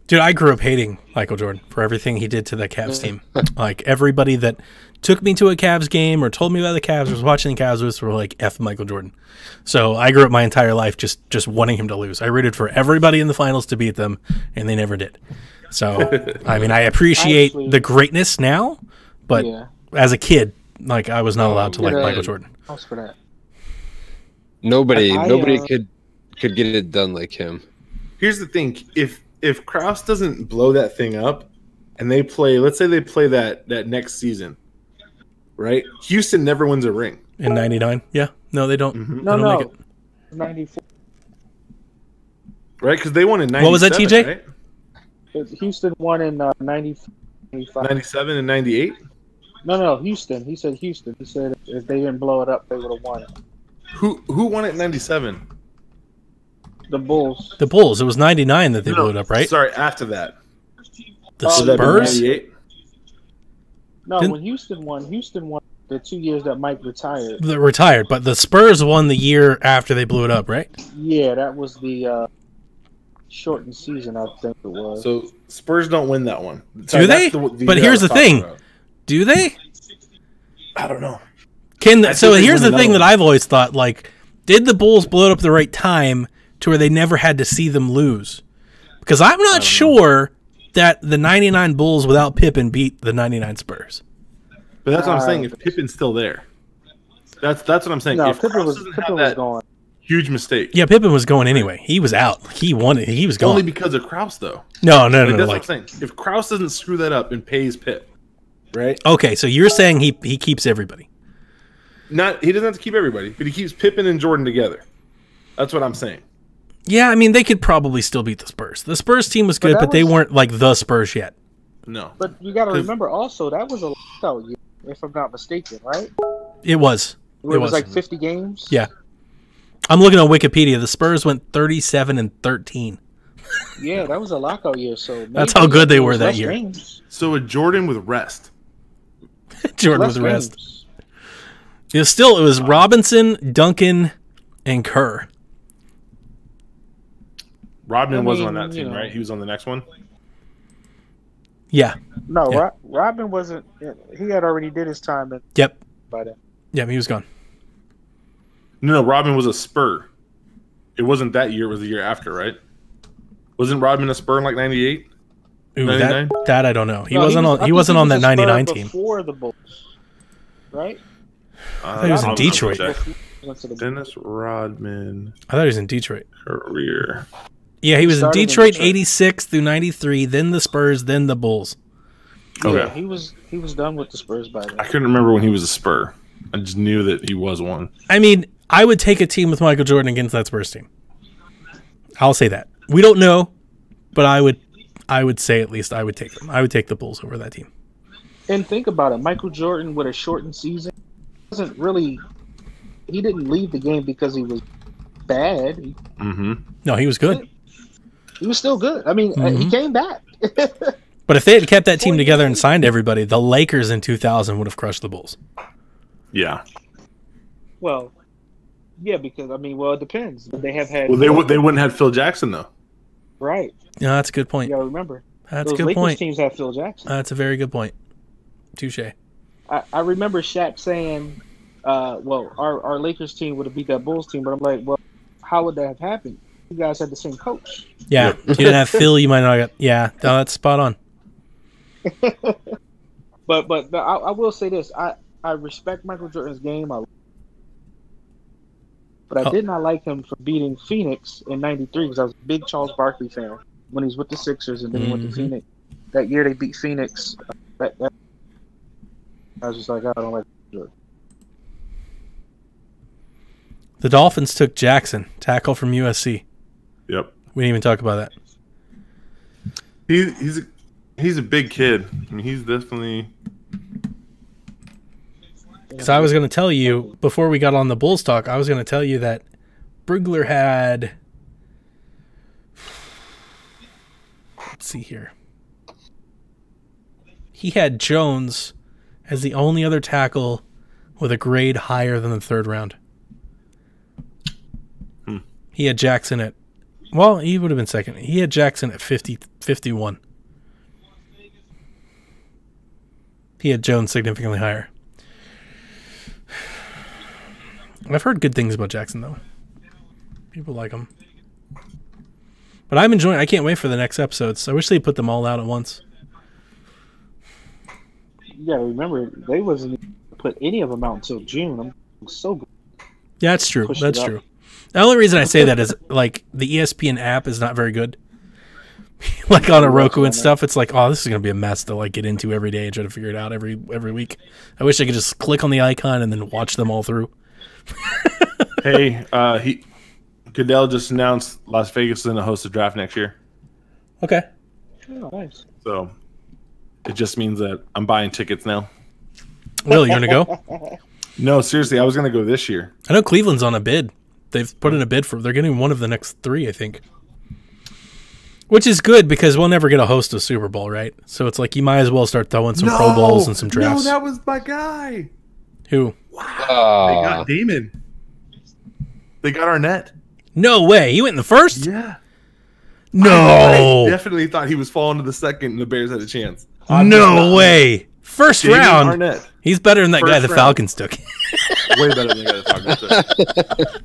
Dude, I grew up hating Michael Jordan for everything he did to that Cavs team. Like everybody that took me to a Cavs game or told me about the Cavs or was watching the Cavs with were like F Michael Jordan. So I grew up my entire life just wanting him to lose. I rooted for everybody in the finals to beat them, and they never did. So, I mean, I appreciate the greatness now, but as a kid, like I was not allowed to like Michael Jordan. Thanks for that. Nobody could get it done like him. Here's the thing: if Krause doesn't blow that thing up, and they play, let's say they play that next season, right? Houston never wins a ring in '99. Yeah, no, they don't. Mm-hmm. They don't make it. 94. Right, because they won in '97. What was that, TJ? Right? Houston won in 95. 97 and 98? No, Houston. He said Houston. He said if they didn't blow it up, they would have won it. Who won it in 97? The Bulls. The Bulls. It was 99 that they blew it up, right? Sorry, after that. The Spurs? No, when Houston won the 2 years that Mike retired. They retired, but the Spurs won the year after they blew it up, right? Yeah, that was the shortened season, I think it was. So Spurs don't win that one. Do they? But here's the thing. Do they? I don't know. So here's the thing that I've always thought, like, did the Bulls blow it up at the right time to where they never had to see them lose? Because I'm not sure that the 99 Bulls without Pippen beat the 99 Spurs. But that's what I'm saying. If Pippen's still there. That's what I'm saying. No, if Pippen was going. Huge mistake. Yeah, Pippen was going anyway. He was out. He won it. He was going. Only because of Krause, though. No. That's what I'm saying. If Krause doesn't screw that up and pays Pip, right? Okay, so you're saying he keeps everybody. He doesn't have to keep everybody, but he keeps Pippen and Jordan together. That's what I'm saying. Yeah, I mean, they could probably still beat the Spurs. The Spurs team was good, but they weren't like the Spurs yet. No. But you got to remember also, that was a lockout year, if I'm not mistaken, right? It was. It was like 50 games? Yeah. I'm looking on Wikipedia. The Spurs went 37-13. Yeah, that was a lockout year. So that's how good they were that year. Games. So a Jordan with rest. Jordan with rest. It was Robinson, Duncan, and Kerr. Rodman wasn't on that team, right? He was on the next one. Yeah. No, yeah. Rodman wasn't. He had already did his time. By then. Yeah, he was gone. No, Rodman was a Spur. It wasn't that year. It was the year after, right? Wasn't Rodman a Spur in like 98? Ooh, that I don't know. He wasn't on that 99 team. Before the Bulls, right? I thought he was in Detroit. Dennis Rodman. I thought he was in Detroit. Career. Yeah, he was in Detroit 86 through 93, then the Spurs, then the Bulls. Okay. Yeah, he was done with the Spurs by then. I couldn't remember when he was a Spur. I just knew that he was one. I mean, I would take a team with Michael Jordan against that Spurs team. I'll say that. We don't know, but I would say at least I would take them. I would take the Bulls over that team. And think about it. Michael Jordan with a shortened season wasn't really. He didn't leave the game because he was bad. No, he was good. He was still good. I mean, he came back. But if they had kept that team together and signed everybody, the Lakers in 2000 would have crushed the Bulls. Yeah. Well, yeah, because it depends. They have had. Well, they wouldn't have Phil Jackson though. Right. Yeah, that's a good point. You gotta remember. That's a those good Lakers point. Teams have Phil Jackson. That's a very good point. Touche. I remember Shaq saying, "Well, our Lakers team would have beat that Bulls team," but I'm like, "Well, how would that have happened? You guys had the same coach." Yeah, if you didn't have Phil, you might not have. Yeah, no, that's spot on. but I will say this: I respect Michael Jordan's game, but I did not like him for beating Phoenix in '93 because I was a big Charles Barkley fan when he was with the Sixers and then he went to Phoenix. That year they beat Phoenix. I was just like, I don't like Jordan. The Dolphins took Jackson, tackle from USC. Yep. We didn't even talk about that. He's a big kid. I mean, he's definitely. Because I was going to tell you, before we got on the Bulls talk, I was going to tell you that Brugler had... Let's see here. He had Jones as the only other tackle with a grade higher than the third round. He had Jackson at... Well, he would have been second. He had Jackson at 51. He had Jones significantly higher. I've heard good things about Jackson, though. People like him. But I'm enjoying it. I can't wait for the next episodes. I wish they put them all out at once. Yeah, remember, they wasn't put any of them out until June. I'm so good. Yeah, that's true. That's true. The only reason I say that is, like, the ESPN app is not very good. Like, on a Roku and stuff, it's like, oh, this is going to be a mess to, like, get into every day and try to figure it out every week. I wish I could just click on the icon and then watch them all through. Hey, Goodell just announced Las Vegas is going to host a draft next year. Okay. Oh, nice. So it just means that I'm buying tickets now. Really, you're going to go? No, seriously, I was going to go this year. I know Cleveland's on a bid. They've put in a bid for... They're getting one of the next 3, I think. Which is good because we'll never get a host of Super Bowl, right? So it's like you might as well start throwing some Pro Bowls and some drafts. No, that was my guy. Who? Wow. They got Damon. They got Arnett. No way. He went in the first? Yeah. No. I definitely thought he was falling to the second and the Bears had a chance. No way. First Damon round. Arnett. He's better than that guy the Falcons took. Way better than the guy the Falcons took.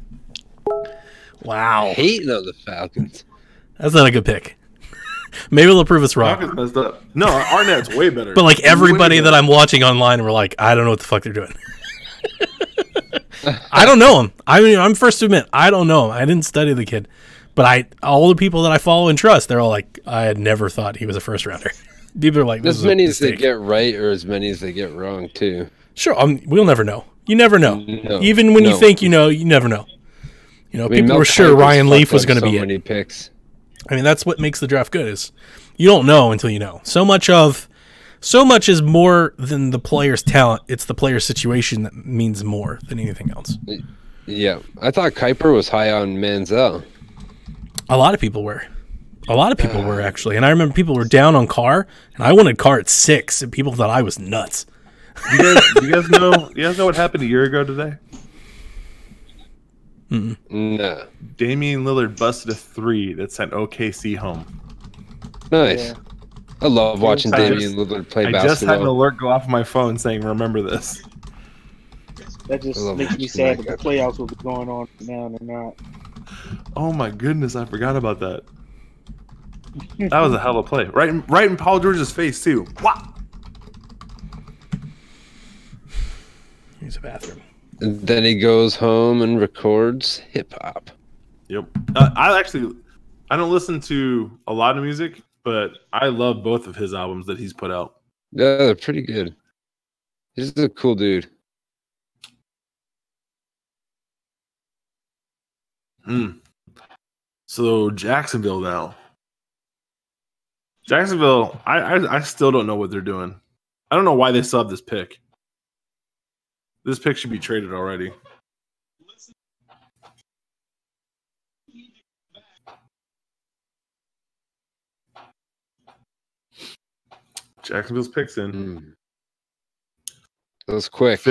Wow. Hating on the Falcons. That's not a good pick. Maybe they'll prove us wrong. Falcons messed up. No, Arnett's way better. But like everybody that I'm watching online, we're like, I don't know what the fuck they're doing. I don't know him. I mean, I'm first to admit, I don't know him. I didn't study the kid. But all the people that I follow and trust, they're all like, I had never thought he was a first rounder. People are like, this as many as they get right or as many as they get wrong, too. Sure. We'll never know. You never know. No, Even when you think you know, you never know. You know, people were sure Ryan Leaf was going to be many picks. I mean, that's what makes the draft good is you don't know until you know. So much is more than the player's talent. It's the player's situation that means more than anything else. Yeah. I thought Kuiper was high on Manziel. A lot of people were. Actually. And I remember people were down on Carr, and I wanted Carr at 6, and people thought I was nuts. You guys know what happened a year ago today? No. Damian Lillard busted a 3 that sent OKC home. Nice. Yeah. I love watching Damian Lillard play basketball. I just had an alert go off my phone saying, remember this. That just makes me sad that the playoffs will be going on now and they're not. Oh my goodness, I forgot about that. That was a hell of a play. Right in Paul George's face, too. Wow. Use a bathroom. And then he goes home and records hip-hop. Yep. I don't listen to a lot of music, but I love both of his albums that he's put out. Yeah, they're pretty good. He's a cool dude. So Jacksonville now. Jacksonville, I still don't know what they're doing. I don't know why they still have this pick. This pick should be traded already. Jacksonville's picks in. That was quick.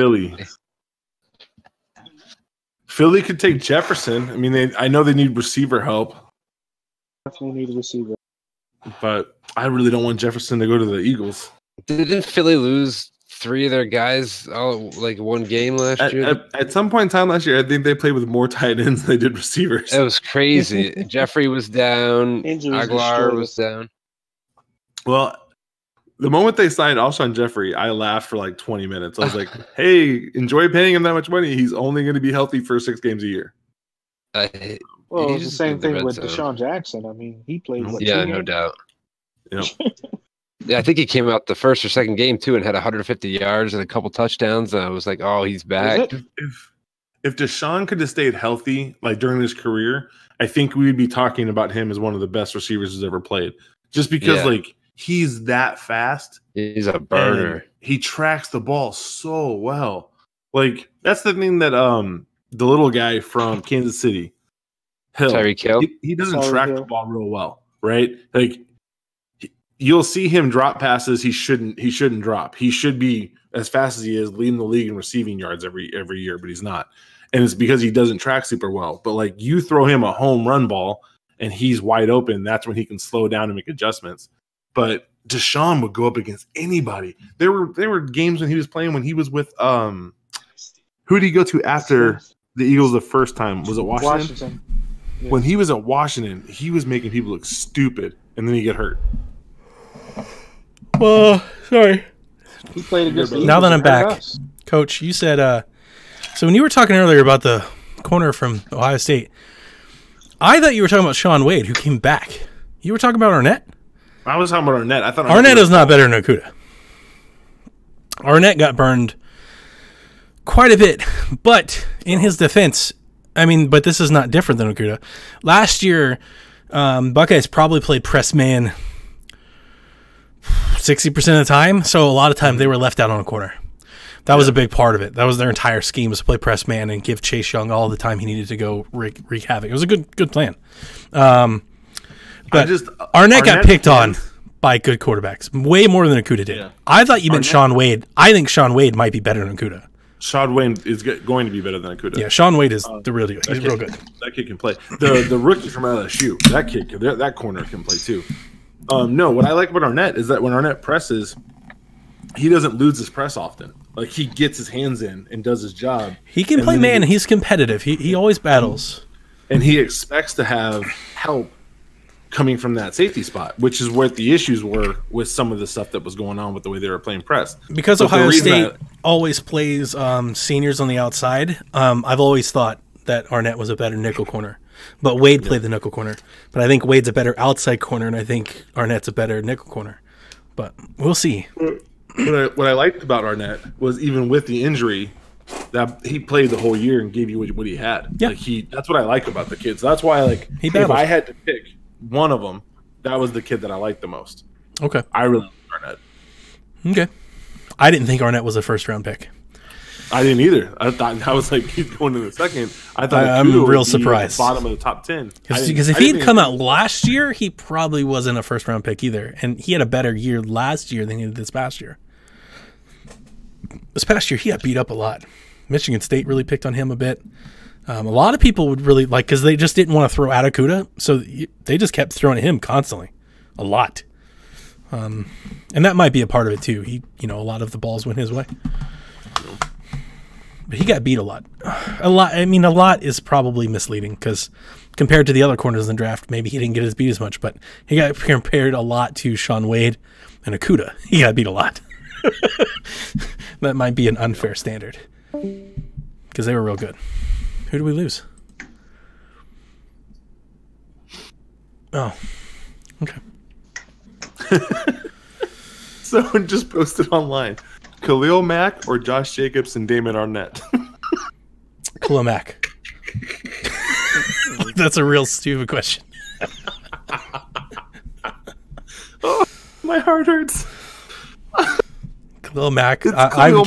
Philly could take Jefferson. I mean, I know they need receiver help. Definitely need a receiver. But I really don't want Jefferson to go to the Eagles. Didn't Philly lose 3 of their guys like one game last year? At some point in time last year, I think they played with more tight ends than they did receivers. It was crazy. Jeffrey was down. Aguilar was down. Well, the moment they signed Alshon Jeffrey, I laughed for like 20 minutes. I was like, hey, enjoy paying him that much money. He's only going to be healthy for 6 games a year. Well, it's the same thing with Deshaun Jackson. I mean, he played. No doubt. Yep. Yeah, I think he came out the first or second game too and had 150 yards and a couple touchdowns. And I was like, oh, he's back. If Deshaun could have stayed healthy like during his career, I think we would be talking about him as one of the best receivers who's ever played. Just because like he's that fast. He's a burner. He tracks the ball so well. Like that's the thing that the little guy from Kansas City, Hill, Tyreek Hill, he doesn't track the ball real well, right? Like you'll see him drop passes he shouldn't drop. He should be as fast as he is, leading the league in receiving yards every year, but he's not. And it's because he doesn't track super well. But like you throw him a home run ball and he's wide open, that's when he can slow down and make adjustments. But Deshaun would go up against anybody. There were games when he was playing when he was with who did he go to after the Eagles the first time? Was it Washington? Yeah. When he was at Washington, he was making people look stupid, and then he get hurt. Well, sorry. He played against the Eagles. Now that I'm back, Coach, you said so when you were talking earlier about the corner from Ohio State, I thought you were talking about Shaun Wade, who came back. You were talking about Arnett? I was talking about Arnett. I thought Arnett is not better than Okudah. Arnett got burned quite a bit, but in his defense, I mean, but this is not different than Okudah. Last year, Buckeyes probably played press man 60% of the time, so a lot of time they were left out on a corner. That was a big part of it. That was their entire scheme, was to play press man and give Chase Young all the time he needed to go wreak havoc. It was a good plan. But Arnett got picked on by good quarterbacks, way more than Okudah did. Yeah. I thought you meant Shaun Wade. I think Shaun Wade might be better than Okudah. Shaun Wade is going to be better than Okudah. Yeah, Shaun Wade is the real deal. He's real good. That kid can play. The rookie from LSU, that corner can play too. No, what I like about Arnett is that when Arnett presses, he doesn't lose his press often. Like he gets his hands in and does his job. He can play man. He's competitive. He always battles, and he expects to have help coming from that safety spot, which is what the issues were with some of the stuff that was going on with the way they were playing press. Because Ohio State always plays seniors on the outside, I've always thought that Arnett was a better nickel corner. But Wade played the nickel corner. But I think Wade's a better outside corner, and I think Arnett's a better nickel corner. But we'll see. What I liked about Arnett was even with the injury, that he played the whole year and gave you what he had. Yeah. Like that's what I like about the kids. That's why if I had to pick one of them, that was the kid that I liked the most. Okay. I really like Arnett. Okay. I didn't think Arnett was a first-round pick. I didn't either. I thought I was like, he's going to the second. I thought I'm real surprised. Bottom of the top 10. Because if he had come out last year, he probably wasn't a first-round pick either. And he had a better year last year than he did this past year. This past year, he got beat up a lot. Michigan State really picked on him a bit. A lot of people would really like, because they just didn't want to throw out Okudah, so they just kept throwing at him constantly, a lot. And that might be a part of it too. A lot of the balls went his way, but he got beat a lot. I mean, a lot is probably misleading because compared to the other corners in the draft, maybe he didn't get as beat as much, but he got compared a lot to Shaun Wade and Okudah. He got beat a lot. That might be an unfair standard because they were real good. Who do we lose? Oh, okay. Someone just posted online: Khalil Mack or Josh Jacobs and Damon Arnett. Khalil Mack. That's a real stupid question. My heart hurts. Khalil Mack. I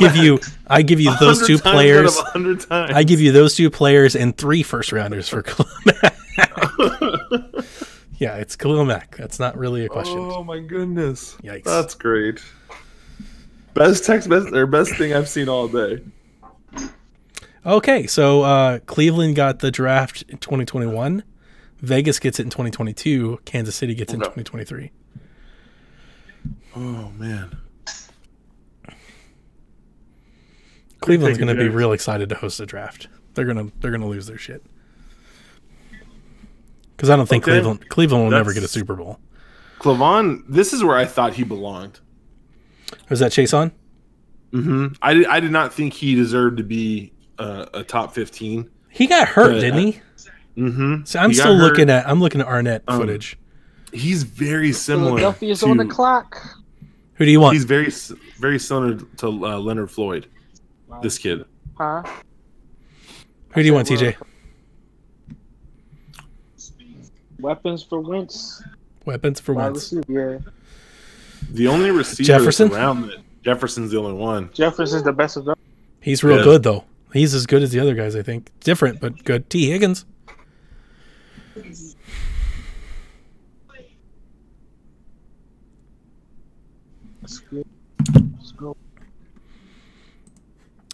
give you those two players. I give you those two players and 3 first rounders for Khalil Mack. Yeah, it's Khalil Mack. That's not really a question. Oh my goodness. Yikes. That's great. Best thing I've seen all day. Okay, so Cleveland got the draft in 2021. Vegas gets it in 2022. Kansas City gets it in 2023. Oh man. Cleveland's going to be real excited to host the draft. They're going to lose their shit. Because I don't think Cleveland will never get a Super Bowl. Clavon, this is where I thought he belonged. Was that Chase on? Mm-hmm. I did not think he deserved to be a top 15. He got hurt, didn't he? Mm-hmm. So I'm still looking at Arnett footage. He's very similar. Philadelphia's on the clock. Who do you want? He's very similar to Leonard Floyd. Wow. This kid. Huh? Who do you want, TJ? Weapons for Wentz. Weapons for Wentz. Yeah. The only receiver Jefferson? around it. Jefferson's the only one. Jefferson's the best of them. He's real good, though. He's as good as the other guys, I think. Different, but good. T. Higgins. Let's go.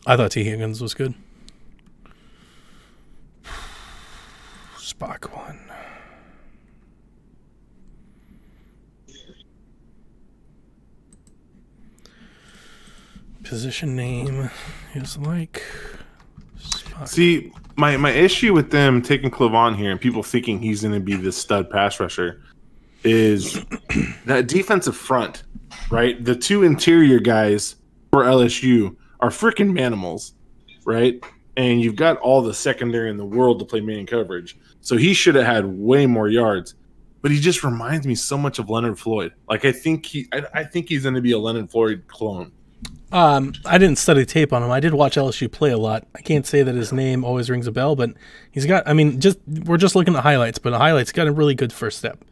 I thought T. Higgins was good. Spock one. Position name is like Spock. See, my issue with them taking Clavon here and people thinking he's going to be this stud pass rusher is that defensive front, right? The 2 interior guys for LSU are freaking manimals, right? And you've got all the secondary in the world to play man coverage. So he should have had way more yards. But he just reminds me so much of Leonard Floyd. Like I think he's going to be a Leonard Floyd clone. I didn't study tape on him. I did watch LSU play a lot. I can't say that his name always rings a bell, but he's got. I mean, we're just looking at highlights, but the highlights got a really good first step.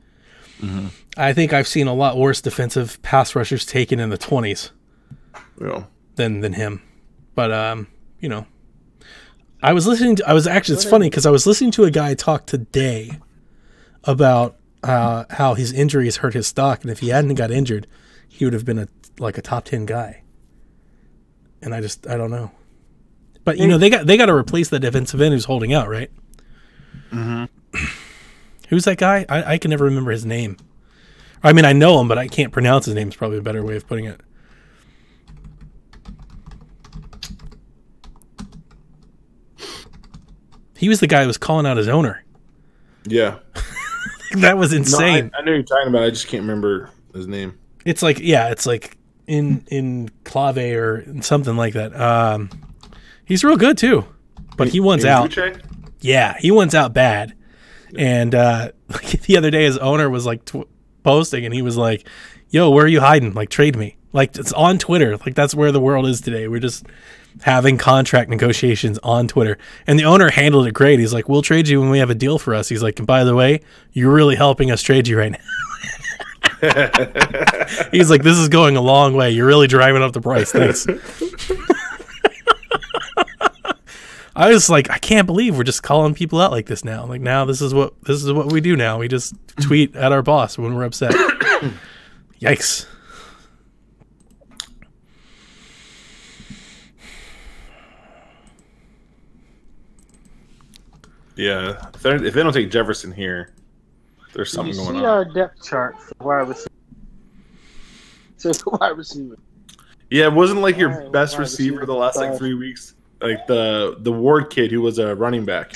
Mm-hmm. I think I've seen a lot worse defensive pass rushers taken in the 20s than him. But you know, it's funny because I was listening to a guy talk today about how his injuries hurt his stock, and if he hadn't got injured, he would have been a top 10 guy. And I don't know. But you know, they got to replace that defensive end who's holding out, right? Mm-hmm. Who's that guy? I can never remember his name. I mean, I know him, but I can't pronounce his name. Is probably a better way of putting it. He was the guy who was calling out his owner. Yeah. That was insane. No, I know you're talking about. I just can't remember his name. It's like in clave or something like that. He's real good too, but he wants out. Yeah, he wants out bad. And like the other day, his owner was like posting, and he was like, "Yo, where are you hiding? Like, trade me." Like, it's on Twitter. Like, that's where the world is today. We're just having contract negotiations on Twitter. And the owner handled it great. He's like, "We'll trade you when we have a deal for us." He's like, "And by the way, you're really helping us trade you right now." He's like, "This is going a long way. You're really driving up the price. Thanks." I was like, I can't believe we're just calling people out like this now. Like, now this is what we do now. We just tweet at our boss when we're upset. Yikes. Yeah, if they don't take Jefferson here, there's something going on. See our depth chart for wide receiver. So wide receiver. Yeah, it wasn't like your best receiver the last like 3 weeks. Like the Ward kid who was a running back.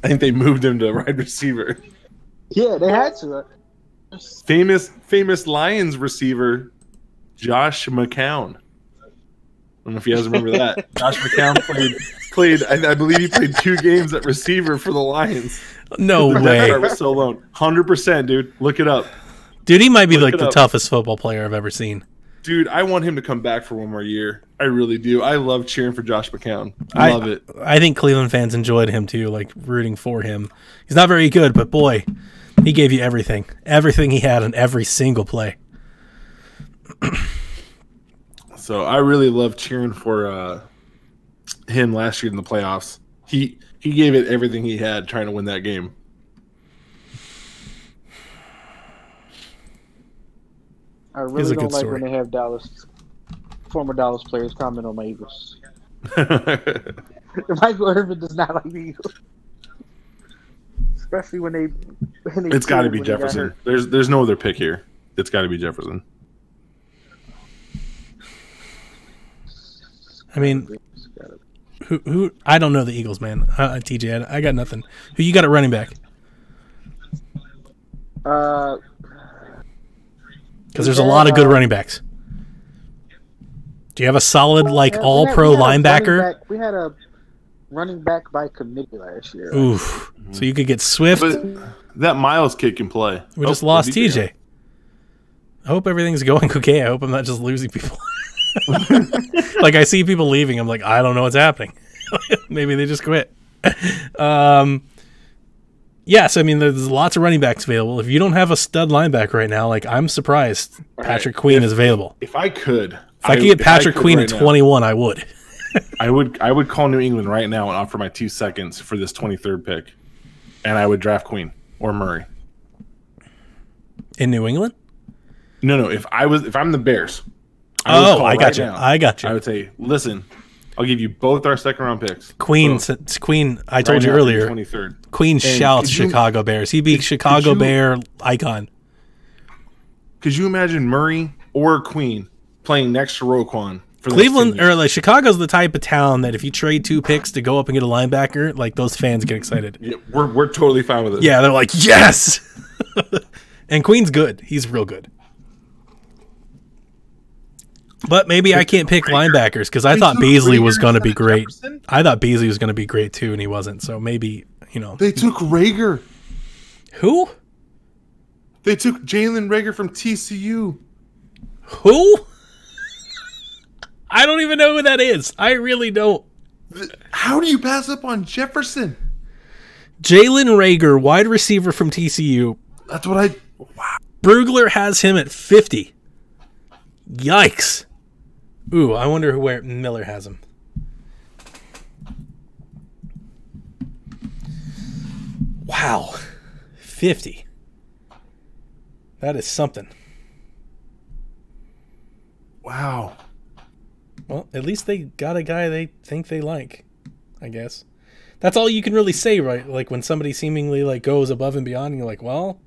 I think they moved him to wide receiver. Yeah, they had to. Famous Lions receiver, Josh McCown. I don't know if you guys remember that. Josh McCown played. I believe he played 2 games at receiver for the Lions. No way. Was so alone. 100%, dude. Look it up. Dude, he might be like the toughest football player I've ever seen. Dude, I want him to come back for one more year. I really do. I love cheering for Josh McCown. I love it. I think Cleveland fans enjoyed him too, like rooting for him. He's not very good, but boy, he gave you everything. Everything he had on every single play. So I really love cheering for him last year in the playoffs. He gave it everything he had trying to win that game. I really don't like when they have former Dallas players comment on my Eagles. Michael Irvin does not like the Eagles, especially when they it's got to be Jefferson. There's no other pick here. It's got to be Jefferson. I mean, who? I don't know the Eagles, man. TJ, I got nothing. Who you got at running back? Because there's a lot of good running backs. Do you have a solid all-pro linebacker? We had a running back by committee last year. Oof. So you could get Swift. But that Miles kid can play. We just lost TJ. I hope everything's going okay. I hope I'm not just losing people. Like, I see people leaving. I'm like, I don't know what's happening. Maybe they just quit. Yes, I mean, there's lots of running backs available. If you don't have a stud linebacker right now, like, I'm surprised Patrick Queen is available. If I could get Patrick Queen at 21, I would. I would call New England right now and offer my 2 seconds for this 23rd pick, and I would draft Queen or Murray. In New England? No. If I'm the Bears, I got you. I got you. I would say, listen, I'll give you both our second-round picks. Queen. I told you earlier. 23rd. Queen shouts Chicago Bears. He'd be Chicago Bear icon. Could you imagine Murray or Queen playing next to Roquan? For Cleveland or like Chicago's the type of town that if you trade 2 picks to go up and get a linebacker, like those fans get excited. Yeah, we're totally fine with it. Yeah, they're like, yes. And Queen's good. He's real good. But maybe I can't pick linebackers because I thought Beasley was going to be great. I thought Beasley was going to be great too, and he wasn't. So maybe, They took Rager. Who? They took Jalen Rager from TCU. Who? I don't even know who that is. I really don't. How do you pass up on Jefferson? Jalen Rager, wide receiver from TCU. That's what wow. Brugler has him at 50. Yikes. Ooh, I wonder where Miller has him. Wow. 50. That is something. Wow. Well, at least they got a guy they think they like, I guess. That's all you can really say, right? Like when somebody seemingly like goes above and beyond, and you're like, well,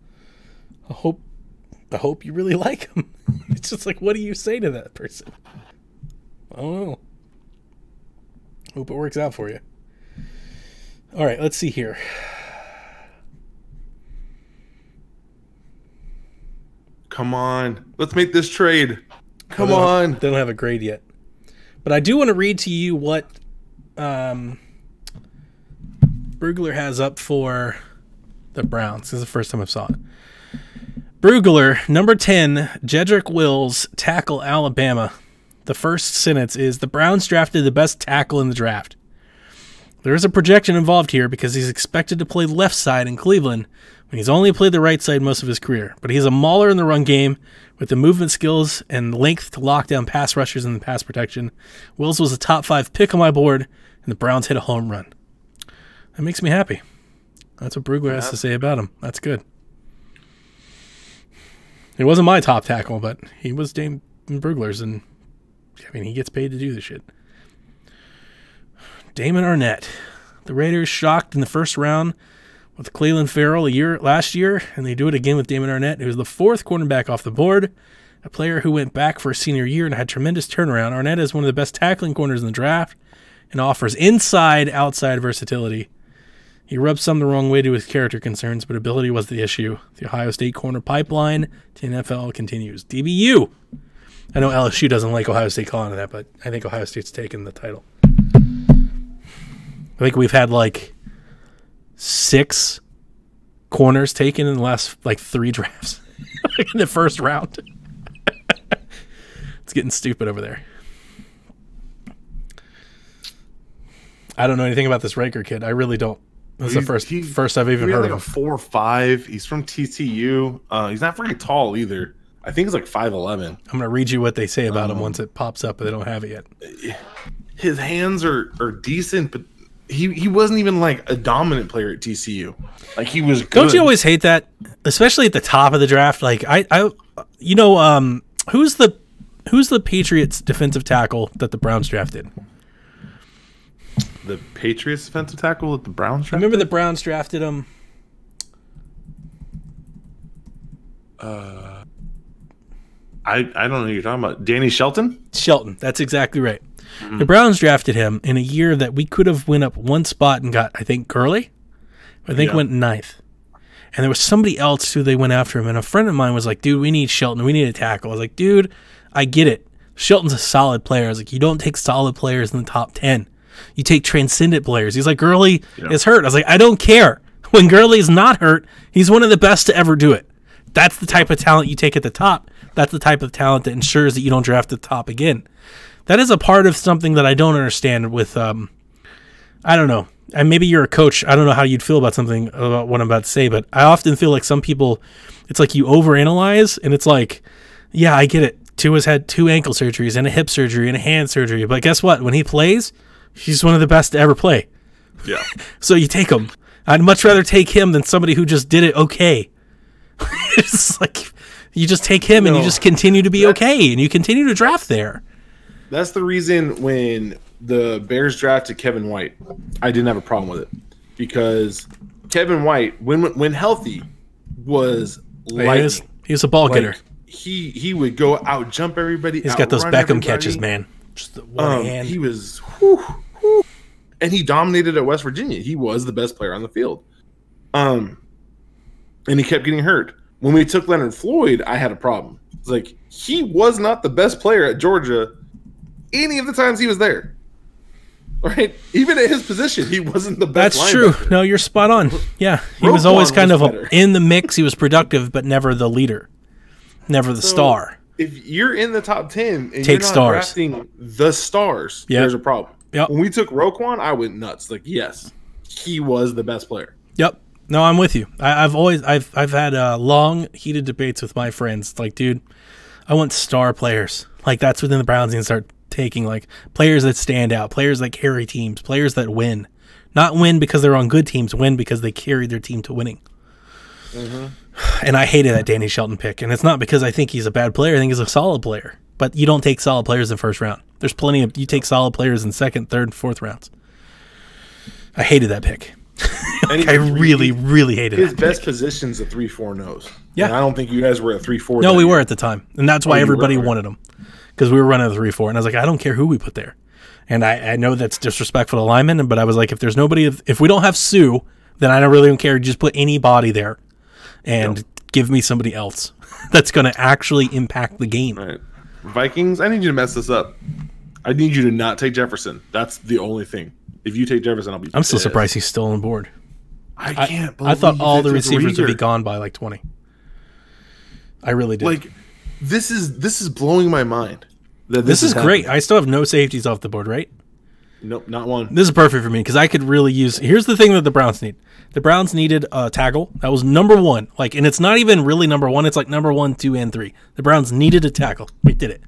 I hope you really like him. It's just like, what do you say to that person? I don't know. Hope it works out for you. All right, let's see here. Come on. Let's make this trade. Come on. They don't have a grade yet. But I do want to read to you what Brugler has up for the Browns. This is the first time I saw it. Brugler, number 10, Jedrick Wills, tackle Alabama. The first sentence is, the Browns drafted the best tackle in the draft. There is a projection involved here because he's expected to play left side in Cleveland when he's only played the right side most of his career. But he's a mauler in the run game with the movement skills and length to lock down pass rushers and pass protection. Wills was a top 5 pick on my board, and the Browns hit a home run. That makes me happy. That's what Brugler has to say about him. That's good. It wasn't my top tackle, but he was Dame Brugler's, and I mean, he gets paid to do this shit. Damon Arnett. The Raiders shocked in the first round with Cleveland Farrell last year, and they do it again with Damon Arnett, who was the 4th cornerback off the board, a player who went back for a senior year and had tremendous turnaround. Arnett is one of the best tackling corners in the draft and offers inside-outside versatility. He rubbed some the wrong way due to his character concerns, but ability was the issue. The Ohio State corner pipeline to NFL continues. DBU. I know LSU doesn't like Ohio State calling it that, but I think Ohio State's taken the title. I think we've had like 6 corners taken in the last like 3 drafts in the first round. It's getting stupid over there. I don't know anything about this Rager kid. I really don't. This is the first I've even heard of him. Like a 4 or 5. He's from TCU. He's not very tall either. I think it's like 5'11". I'm going to read you what they say about him once it pops up, but they don't have it yet. His hands are decent, but he wasn't even like a dominant player at TCU. Like he was good. Don't you always hate that? Especially at the top of the draft. Like who's the Patriots defensive tackle that the Browns drafted? The Patriots defensive tackle that the Browns drafted? Remember the Browns drafted him? I don't know who you're talking about. Danny Shelton? Shelton. That's exactly right. Mm-hmm. The Browns drafted him in a year that we could have went up one spot and got, I think, Gurley. I think went 9th. And there was somebody else who they went after him. And a friend of mine was like, dude, we need Shelton. We need a tackle. I was like, dude, I get it. Shelton's a solid player. I was like, you don't take solid players in the top 10. You take transcendent players. He's like, Gurley is hurt. I was like, I don't care. When Gurley is not hurt, he's one of the best to ever do it. That's the type of talent you take at the top. That's the type of talent that ensures that you don't draft at the top again. That is a part of something that I don't understand with, I don't know. And maybe you're a coach. I don't know how you'd feel about something about what I'm about to say, but I often feel like some people, it's like you overanalyze, and it's like, yeah, I get it. Tua's had 2 ankle surgeries and a hip surgery and a hand surgery, but guess what? When he plays, he's one of the best to ever play. Yeah. So you take him. I'd much rather take him than somebody who just did it okay. It's like you just take him and you just continue to be okay, and you continue to draft there. That's the reason when the Bears drafted Kevin White, I didn't have a problem with it, because Kevin White, when healthy, was lightning. He was a ball getter. He would go out jump everybody. He's got those Beckham catches, man. Just the one hand. He was, and he dominated at West Virginia. He was the best player on the field. And he kept getting hurt. When we took Leonard Floyd, I had a problem. It's like, he was not the best player at Georgia any of the times he was there. Right? Even at his position, he wasn't the best. That's true. No, you're spot on. Yeah. He was always kind of in the mix. He was productive, but never the leader. Never the star. If you're in the top 10 and you're not drafting the stars, there's a problem. Yep. When we took Roquan, I went nuts. Like, yes, he was the best player. Yep. No, I'm with you. I've had long, heated debates with my friends. Like, dude, I want star players. Like, that's within the Browns and start taking like players that stand out, players that carry teams, players that win. Not win because they're on good teams, win because they carried their team to winning. Mm-hmm. And I hated that Danny Shelton pick. And it's not because I think he's a bad player. I think he's a solid player. But you don't take solid players in the first round. There's plenty of, you take solid players in second, third, and fourth rounds. I hated that pick. Like, I really hated his that best pick. Position's a 3-4 nose. Yeah. And I don't think you guys were at 3-4. No, we were at the time. And that's why everybody wanted him. Because we were running a 3-4. And I was like, I don't care who we put there. And I know that's disrespectful to linemen, but I was like, if there's nobody, if we don't have Sue, then I don't really care. Just put anybody there and give me somebody else that's going to actually impact the game. Right. Vikings, I need you to mess this up. I need you to not take Jefferson. That's the only thing. If you take Jefferson, I'll be I'm still surprised he's still on board. I can't believe I thought all the receivers would be gone by like 20. I really did. Like, this is blowing my mind. This is great. I still have no safeties off the board, right? Nope, not one. This is perfect for me because I could really use. Here's the thing that the Browns need. The Browns needed a tackle. That was number one. Like, and it's not even really number one. It's like number 1, 2, and 3. The Browns needed a tackle. We did it.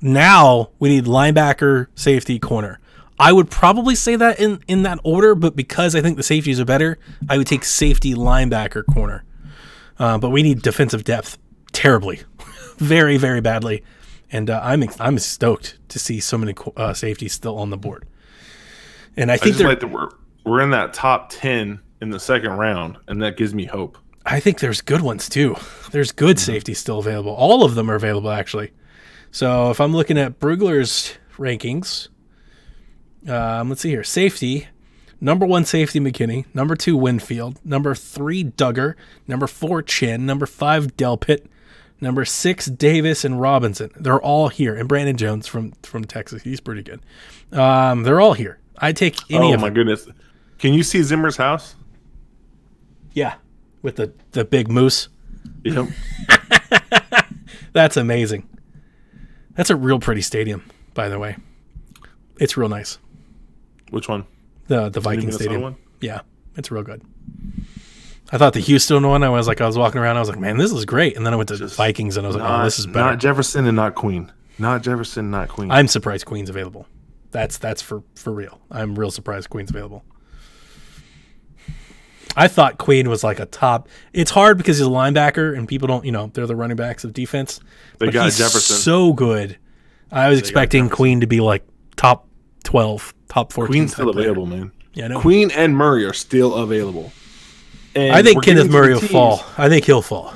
Now we need linebacker, safety, corner. I would probably say that in that order, but because I think the safeties are better, I would take safety, linebacker, corner. But we need defensive depth terribly, very, very badly. And I'm stoked to see so many safeties still on the board. And I think just like that we're in that top 10 in the second round, and that gives me hope. I think there's good ones too. There's good safeties still available. All of them are available actually. So if I'm looking at Brugler's rankings, let's see here. Safety, number 1 safety McKinney, number 2 Winfield, number 3 Duggar, number 4 Chin, number 5 Delpit, number 6 Davis and Robinson. They're all here. And Brandon Jones from Texas. He's pretty good. They're all here. I take any of them. Oh my goodness. Can you see Zimmer's house? Yeah. With the big moose. Yep. That's amazing. That's a real pretty stadium, by the way. It's real nice. Which one? The Viking stadium. One? Yeah. It's real good. I thought the Houston one, I was walking around, I was like, man, this is great. And then I went to the Vikings, and I was like, oh, this is better. Not Jefferson and not Queen. Not Jefferson, not Queen. I'm surprised Queen's available. That's for real. I'm real surprised Queen's available. I thought Queen was like a top. It's hard because he's a linebacker, and people don't, they're the running backs of defense. They got Jefferson. So good. I was expecting Queen to be like top 12, top 14. Queen's still available, man. Yeah, no. Queen and Murray are still available. And I think Kenneth Murray will fall. I think he'll fall.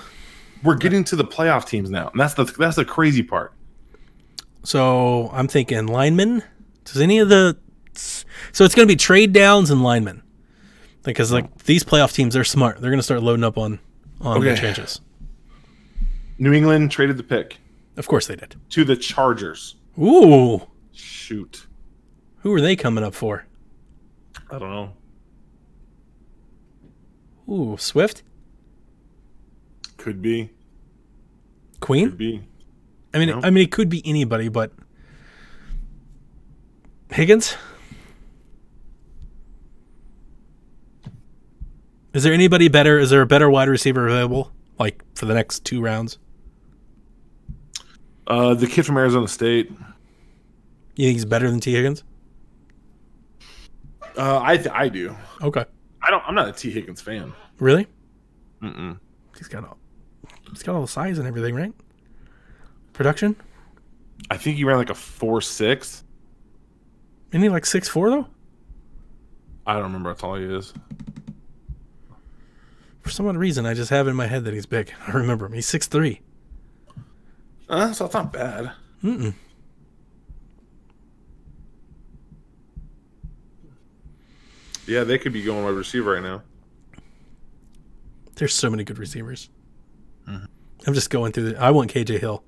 We're getting to the playoff teams now, and that's the crazy part. So I'm thinking linemen. Does any of the? So it's going to be trade downs and linemen, because these playoff teams, they're smart. They're going to start loading up on the changes. New England traded the pick. Of course they did. To the Chargers. Ooh. Shoot. Who are they coming up for? I don't know. Ooh, Swift? Could be. Queen? Could be. I mean, it could be anybody, but Higgins? Is there anybody better? Is there a better wide receiver available, like, for the next 2 rounds? The kid from Arizona State. You think he's better than T. Higgins? I do. Okay. I'm not a T. Higgins fan. Really? Mm-mm. He's got all the size and everything, right? Production? I think he ran like a 4.6. Isn't he like 6'4", though? I don't remember how tall he is. For some odd reason, I just have in my head that he's big. I remember him. He's 6'3". So it's not bad. Mm-mm. Yeah, they could be going wide receiver right now. There's so many good receivers. Mm-hmm. I'm just going through I want KJ Hill.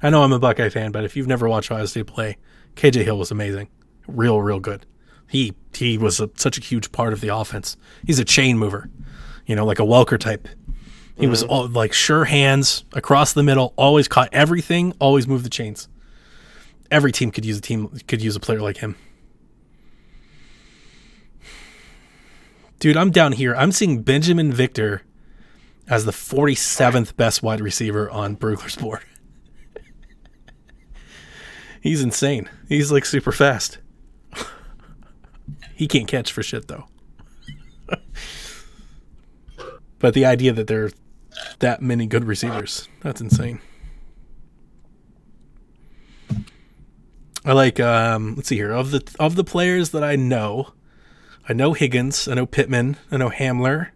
I know I'm a Buckeye fan, but if you've never watched Ohio State play, KJ Hill was amazing. Real good. He was such a huge part of the offense. He's a chain mover, like a Welker type. He was all, like, sure hands across the middle, always caught everything, always moved the chains. Every team could use a player like him. Dude, I'm down here. I'm seeing Benjamin Victor as the 47th best wide receiver on Brugler's board. He's insane. He's like super fast. He can't catch for shit, though. But the idea that there are that many good receivers, that's insane. I like, let's see here. Of the players that I know Higgins, I know Pittman, I know Hamler,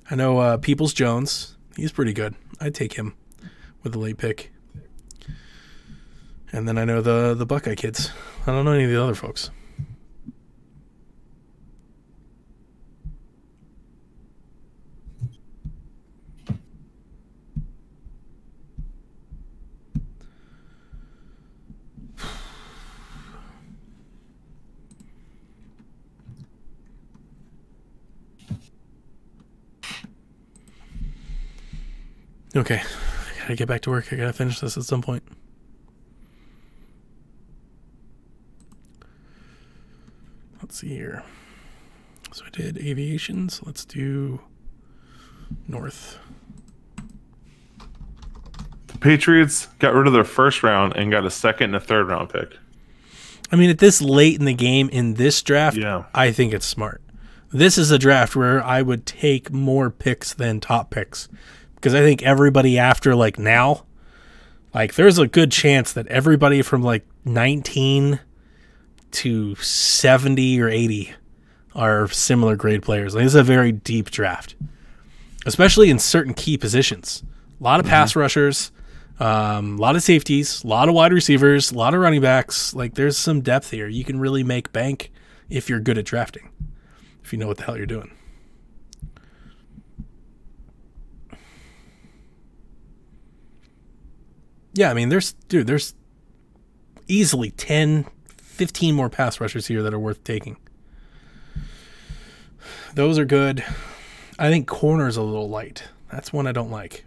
I know Peoples-Jones. He's pretty good. I'd take him with the late pick. And then I know the Buckeye kids. I don't know any of the other folks. Okay, I gotta get back to work. I gotta finish this at some point. Let's see here. So I did aviation, so let's do North. The Patriots got rid of their first round and got a second and a third round pick. I mean, at this late in the game in this draft, I think it's smart. This is a draft where I would take more picks than top picks. Because I think everybody after, like, now, like, there's a good chance that everybody from, like, 19 to 70 or 80 are similar grade players. Like, this is a very deep draft, especially in certain key positions. A lot of pass rushers, a lot of safeties, a lot of wide receivers, a lot of running backs. Like, there's some depth here. You can really make bank if you're good at drafting, if you know what the hell you're doing. Yeah, I mean, there's easily 10, 15 more pass rushers here that are worth taking. Those are good. I think corner's a little light. That's one I don't like.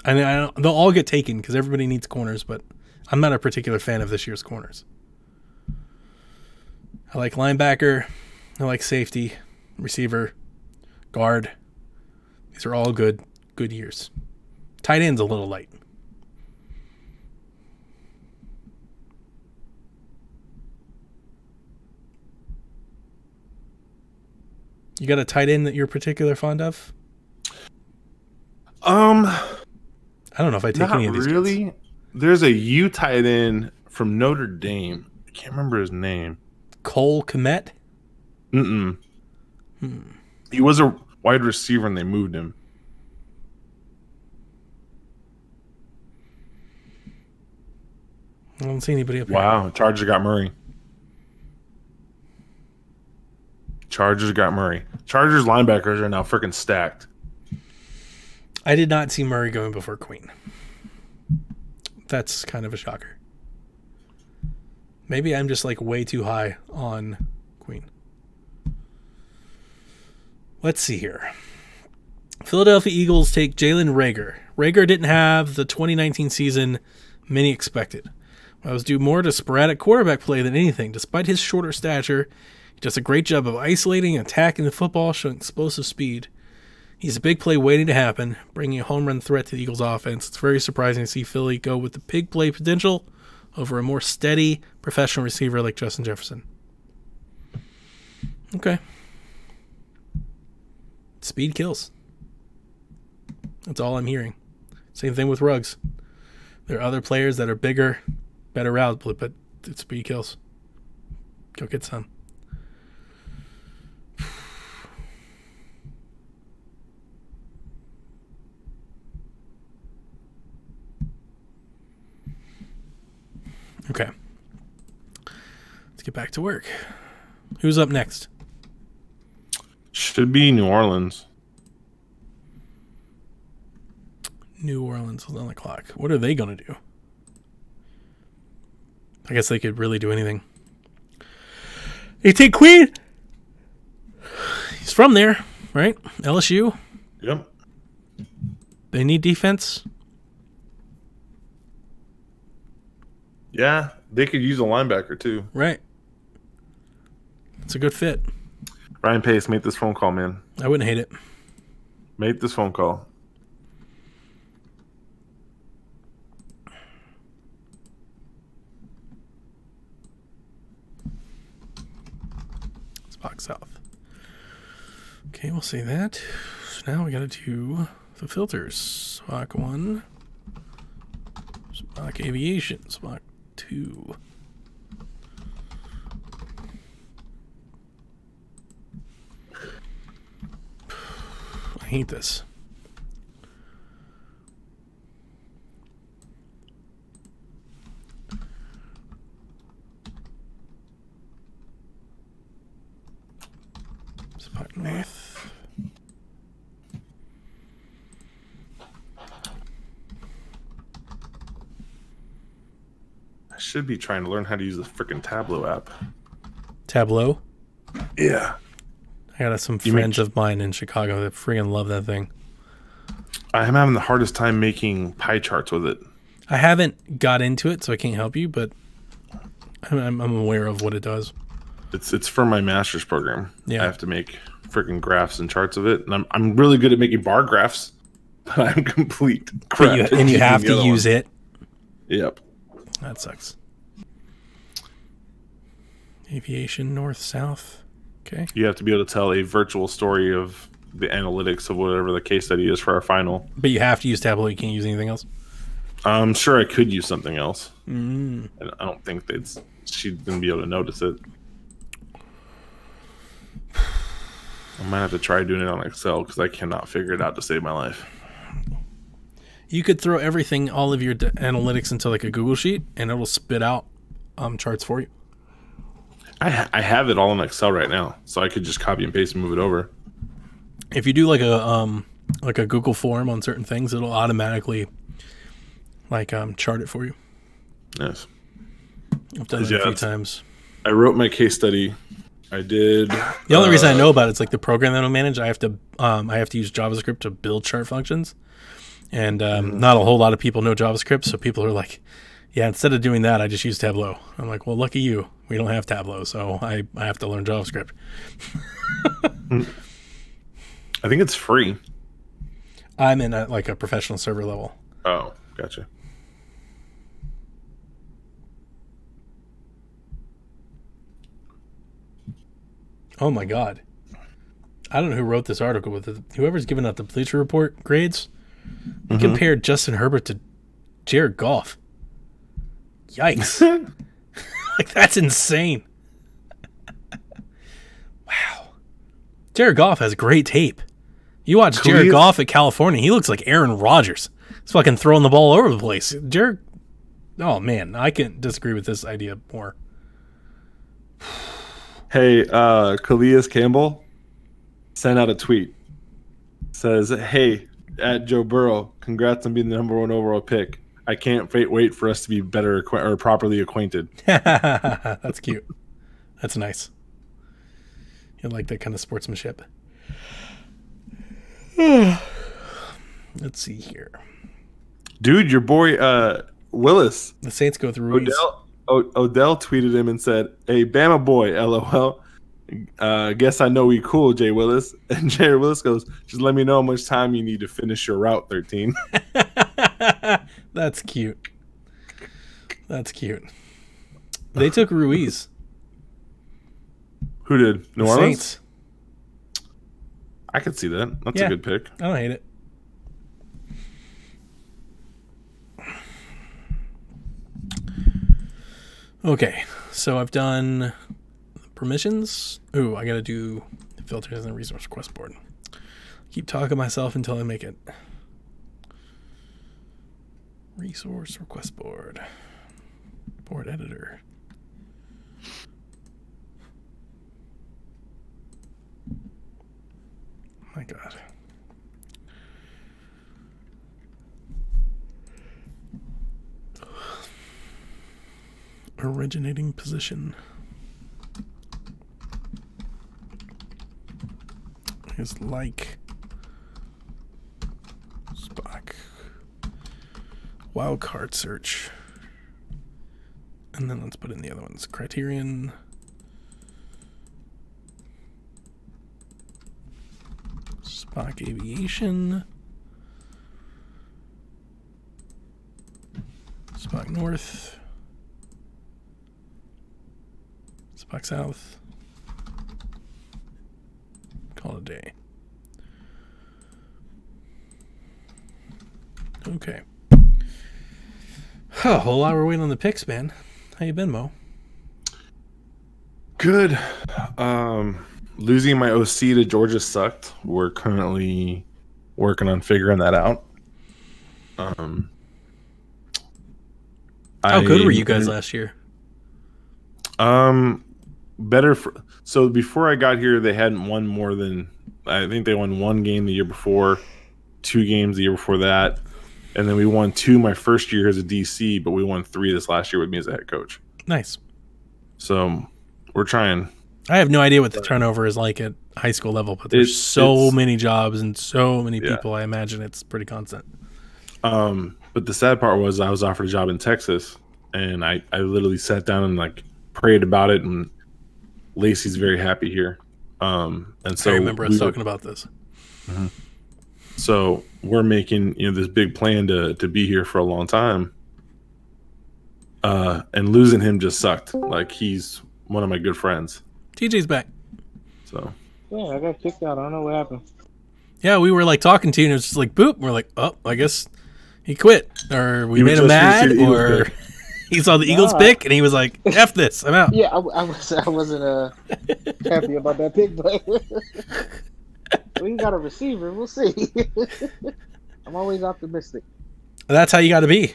I mean, they'll all get taken because everybody needs corners, but I'm not a particular fan of this year's corners. I like linebacker. I like safety, receiver, Guard. These are all good years. Tight end's a little light. You got a tight end that you're particularly fond of? I don't know if I take any of these. Really? Kids. There's a U tight end from Notre Dame. I can't remember his name. Cole Kmet? He was a wide receiver and they moved him. I don't see anybody up here. Wow, Chargers got Murray. Chargers linebackers are now freaking stacked. I did not see Murray going before Queen. That's kind of a shocker. Maybe I'm just like way too high on Queen. Let's see here. Philadelphia Eagles take Jalen Reagor. Reagor didn't have the 2019 season many expected. That was due more to sporadic quarterback play than anything. Despite his shorter stature, he does a great job of isolating and attacking the football, showing explosive speed. He's a big play waiting to happen, bringing a home run threat to the Eagles offense. It's very surprising to see Philly go with the big play potential over a more steady professional receiver like Justin Jefferson. Okay. Speed kills. That's all I'm hearing. Same thing with Ruggs. There are other players that are bigger, better route, but speed kills. Go get some. Okay. Let's get back to work. Who's up next? Should be New Orleans. New Orleans is on the clock. What are they going to do? I guess they could really do anything. They take Queen. He's from there, right? LSU. Yep. They need defense. Yeah, they could use a linebacker too. Right. It's a good fit. Ryan Pace, make this phone call, man. I wouldn't hate it. Make this phone call. Spock South. Okay, we'll see that. So now we got to do the filters. Spock 1. Spock Aviation. Spock 2. I hate this. Spock North. I should be trying to learn how to use the freaking Tableau app. Tableau? Yeah. I got some friends of mine in Chicago that freaking love that thing. I'm having the hardest time making pie charts with it. I haven't got into it, so I can't help you, but I'm aware of what it does. It's for my master's program. Yeah. I have to make freaking graphs and charts of it, and I'm really good at making bar graphs, but I'm complete crap. And you have to use it. Yep. That sucks. Aviation north south. Okay. You have to be able to tell a virtual story of the analytics of whatever the case study is for our final. But you have to use Tableau. You can't use anything else. I'm sure I could use something else. Mm. And I don't think she'd be able to notice it. I might have to try doing it on Excel because I cannot figure it out to save my life. You could throw everything, all of your analytics, into like a Google sheet, and it will spit out charts for you. I have it all in Excel right now, so I could just copy and paste and move it over. If you do like a Google form on certain things, it'll automatically chart it for you. Yes, I've done it a few times. I wrote my case study. I did. The only reason I know about it's like the program that I'll manage. I have to use JavaScript to build chart functions, and not a whole lot of people know JavaScript, so people are like, yeah, instead of doing that, I just use Tableau. I'm like, well, lucky you. We don't have Tableau, so I have to learn JavaScript. I think it's free. I'm in like a professional server level. Oh, gotcha. Oh my god. I don't know who wrote this article, but whoever's giving out the Bleacher Report grades compared Justin Herbert to Jared Goff. Yikes. Like, that's insane. Wow. Jared Goff has great tape. You watch Jared Goff at California, he looks like Aaron Rodgers. He's fucking throwing the ball over the place. Jared, oh man, I can't disagree with this idea more. Hey, Calais Campbell sent out a tweet. Says, hey, at Joe Burrow, congrats on being the #1 overall pick. I can't wait for us to be better or properly acquainted. That's cute. That's nice. You like that kind of sportsmanship. Let's see here. Dude, your boy Willis. The Saints go through Ruiz. Odell tweeted him and said, hey, Bama boy, LOL. Guess I know we cool, Jay Willis. And Jay Willis goes, just let me know how much time you need to finish your route, 13. That's cute. That's cute. They took Ruiz. Who did? New Orleans? Saints. I could see that. That's a good pick. I don't hate it. Okay, so I've done permissions. Ooh, I gotta do filters and resource request board. Keep talking to myself until I make it. Resource request board. Board editor. My God. Originating position is like Spock. Wildcard search. And then let's put in the other ones. Criterion. Spock Aviation. Spock North. Spock South. Call it a day. Okay. Oh, well, while we're waiting on the picks, man. How you been, Mo? Good. Losing my OC to Georgia sucked. We're currently working on figuring that out. How good were you guys last year? Better. So before I got here, they hadn't won more than, I think they won one game the year before, 2 games the year before that. And then we won 2 my first year as a DC, but we won 3 this last year with me as a head coach. Nice. So we're trying. I have no idea what the turnover is like at high school level, but there's so many jobs and so many people. I imagine it's pretty constant. But the sad part was I was offered a job in Texas, and I literally sat down and like prayed about it, and Lacey's very happy here. And so I remember us talking about this. Mm-hmm. So we're making this big plan to be here for a long time. And losing him just sucked. Like, he's one of my good friends. TJ's back. So yeah, I got kicked out. I don't know what happened. Yeah, we were like talking to you, and it was just like boop. We're like, oh, I guess he quit, or we made him mad, or he saw the Eagles pick, and he was like, "F this, I'm out." Yeah, I wasn't happy about that pick, but we got a receiver. We'll see. I'm always optimistic. That's how you got to be.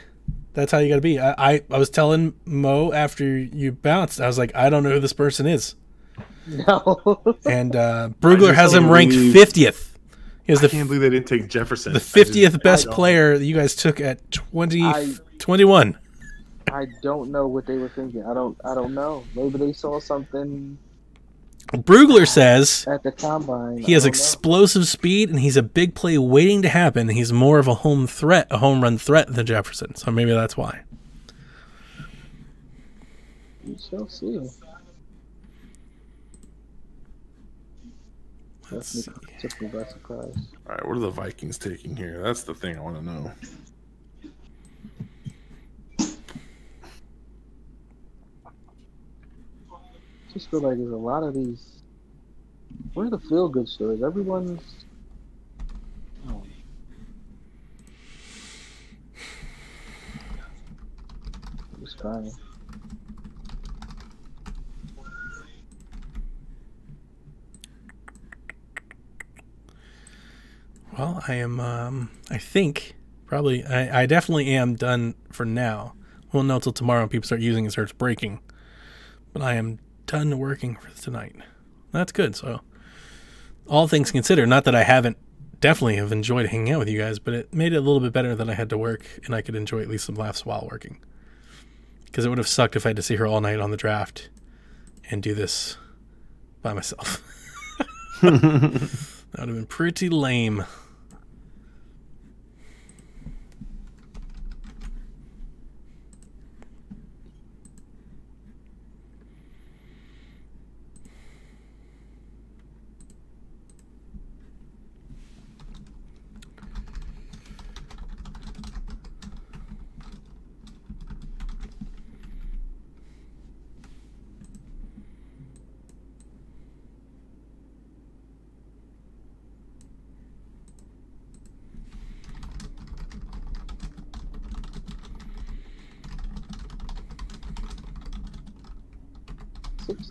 That's how you got to be. I was telling Mo after you bounced, I was like, I don't know who this person is. No. And Brugler has him ranked 50th. I can't believe they didn't take Jefferson. The 50th best player that you guys took at 21. I don't know what they were thinking. I don't know. Maybe they saw something. Brugler says at the combine he has explosive speed, and he's a big play waiting to happen. He's more of a home run threat than Jefferson. So maybe that's why. You shall see. Let's see. Took me by surprise. All right, what are the Vikings taking here? That's the thing I want to know. Just feel like there's a lot of these. What are the feel good stories? Everyone's. Oh. I'm just crying. Well, I am, I think, probably, I definitely am done for now. We'll know until tomorrow when people start using it and starts breaking. But I am done working for tonight. That's good. So, all things considered, not that I definitely have enjoyed hanging out with you guys, but it made it a little bit better that I had to work and I could enjoy at least some laughs while working. Because it would have sucked if I had to see her all night on the draft and do this by myself. That would have been pretty lame.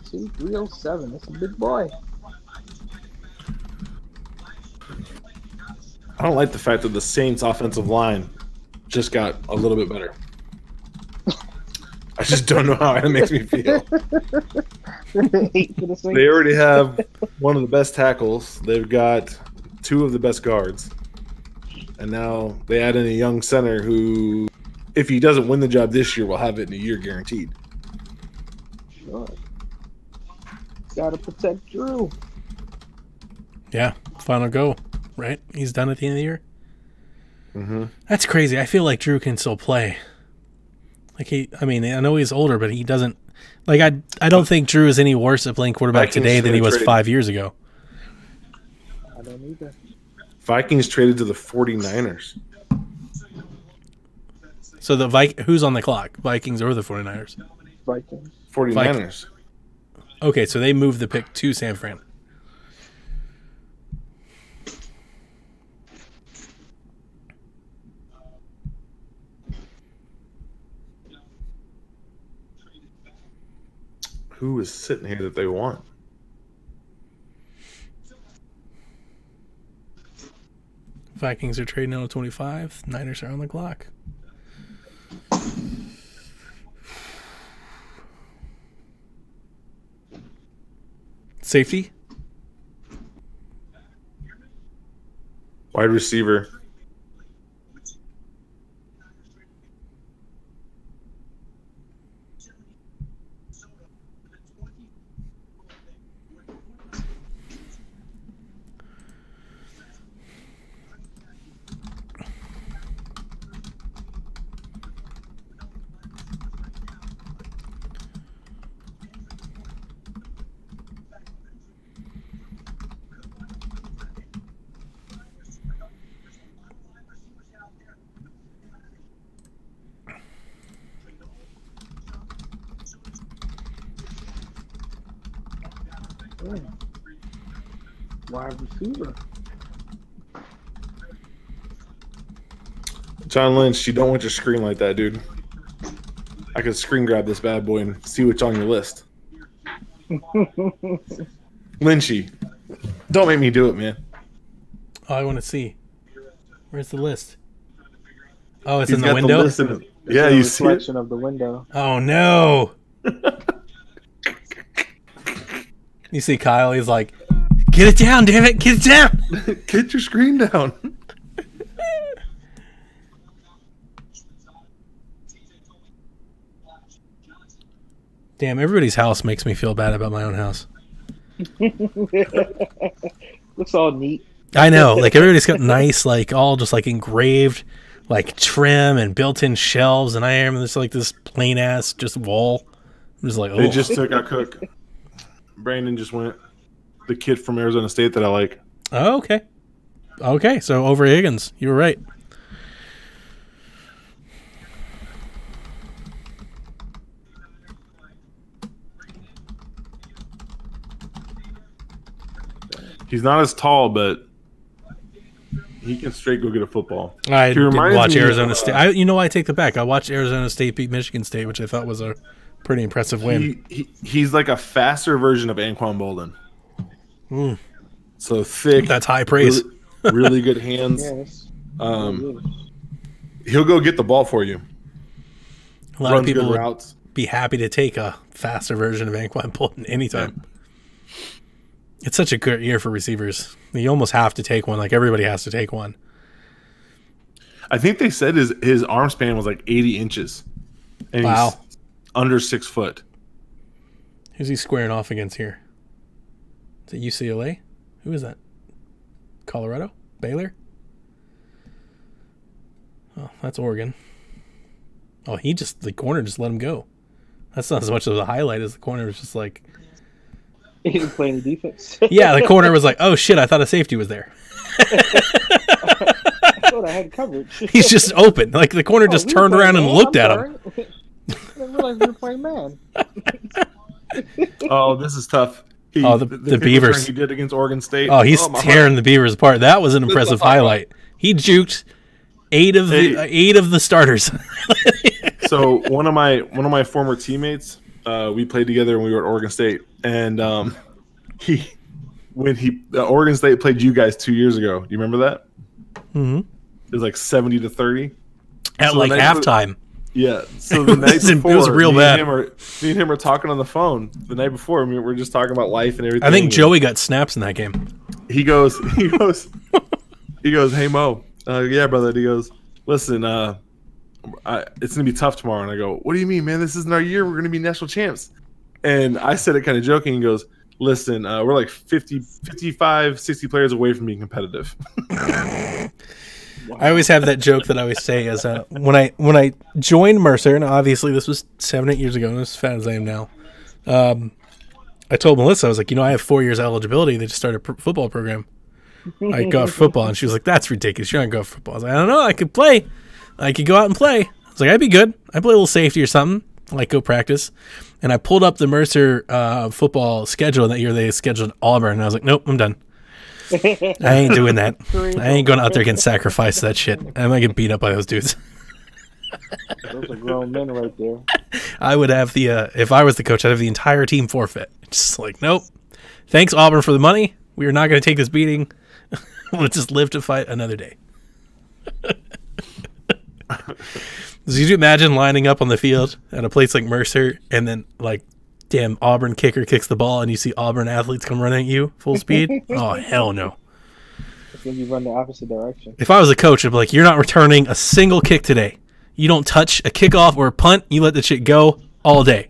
See, 307. That's a big boy. I don't like the fact that the Saints' offensive line just got a little bit better. I just don't know how it makes me feel. They already have one of the best tackles. They've got two of the best guards. And now they add in a young center who, if he doesn't win the job this year, will have it in a year guaranteed. Sure. Gotta protect Drew. Yeah, final go, right? He's done at the end of the year. Mm-hmm. That's crazy. I feel like Drew can still play. Like I know he's older, but he doesn't. Like I don't think Drew is any worse at playing quarterback today than he was 5 years ago. I don't either. Vikings traded to the 49ers. So who's on the clock? Vikings or the 49ers? Vikings. 49ers. Okay, so they moved the pick to San Fran. Who is sitting here that they want? Vikings are trading on 25. Niners are on the clock. Safety? Wide receiver. Wide receiver. John Lynch, you don't want your screen like that, dude. I could screen grab this bad boy and see what's on your list. Lynchy, don't make me do it, man. Oh, I want to see. Where's the list? Oh, it's He's in the got window? Yeah, you see it? Reflection of the window. Oh, no. You see Kyle, he's like, get it down, damn it, get it down. Get your screen down. Damn, everybody's house makes me feel bad about my own house. Looks all neat. I know, like everybody's got nice, like all just like engraved, like trim and built-in shelves, and I am just like this plain ass just wall. I'm just like, oh. They just took out Cook. Brandon just went. the kid from Arizona State that I like. Oh, okay. Okay, so over Higgins. You were right. He's not as tall, but he can straight go get a football. I did watch Arizona State. You know, I take the back. I watched Arizona State beat Michigan State, which I thought was a pretty impressive win. He's like a faster version of Anquan Bolden. Mm. So thick. That's high praise. Really good hands. Yes. He'll go get the ball for you. A lot of people would be happy to take a faster version of Anquan Bolden anytime. Yeah. It's such a good year for receivers. You almost have to take one. Like, everybody has to take one. I think they said his arm span was like 80 inches. And wow. He's under 6 foot. Who's he squaring off against here? Is it UCLA? Who is that? Colorado? Baylor? Oh, that's Oregon. Oh, the corner just let him go. That's not as much of a highlight as the corner was just like... He didn't play any defense. Yeah, the corner was like, oh shit, I thought a safety was there. I thought I had coverage. He's just open. Like, the corner just turned around and looked at him. I didn't realize we were playing man. Oh, this is tough. The Beavers. He did against Oregon State. Oh, he's tearing the Beavers apart. That was an impressive highlight. He juked 8 of the starters. So one of my former teammates, we played together when we were at Oregon State, and Oregon State played you guys 2 years ago. Do you remember that? Mm-hmm. It was like 70-30 at like halftime. Yeah. So the night before, it was real bad. Me and him are talking on the phone the night before. We were just talking about life and everything. I think Joey got snaps in that game. He goes, hey Mo, yeah brother. He goes, listen, it's gonna be tough tomorrow. And I go, what do you mean, man? This isn't our year. We're gonna be national champs. And I said it kind of joking. He goes, listen, we're like 55, 60 players away from being competitive. Wow. I always have that joke that I always say is when I joined Mercer, and obviously this was 7-8 years ago, and as fat as I am now, I told Melissa, I was like, I have 4 years eligibility. They just started a football program. I go for football, and she was like, that's ridiculous. You're not going for football. I was like, I don't know. I could play. I could go out and play. I was like, I'd be good. I'd play a little safety or something. Like, go practice. And I pulled up the Mercer football schedule. That year they scheduled Auburn, and I was like, nope, I'm done. I ain't doing that. I ain't going out there and sacrifice that shit. I'm gonna get beat up by those dudes. Those are grown men right there. I would have if I was the coach, I'd have the entire team forfeit. Just like, nope. Thanks, Auburn, for the money. We are not going to take this beating. We'll just live to fight another day. Did you imagine lining up on the field at a place like Mercer, and then like, damn, Auburn kicker kicks the ball, and you see Auburn athletes come running at you full speed? Oh, hell no. Then you run the opposite direction. If I was a coach, I'd be like, you're not returning a single kick today. You don't touch a kickoff or a punt. You let the shit go all day.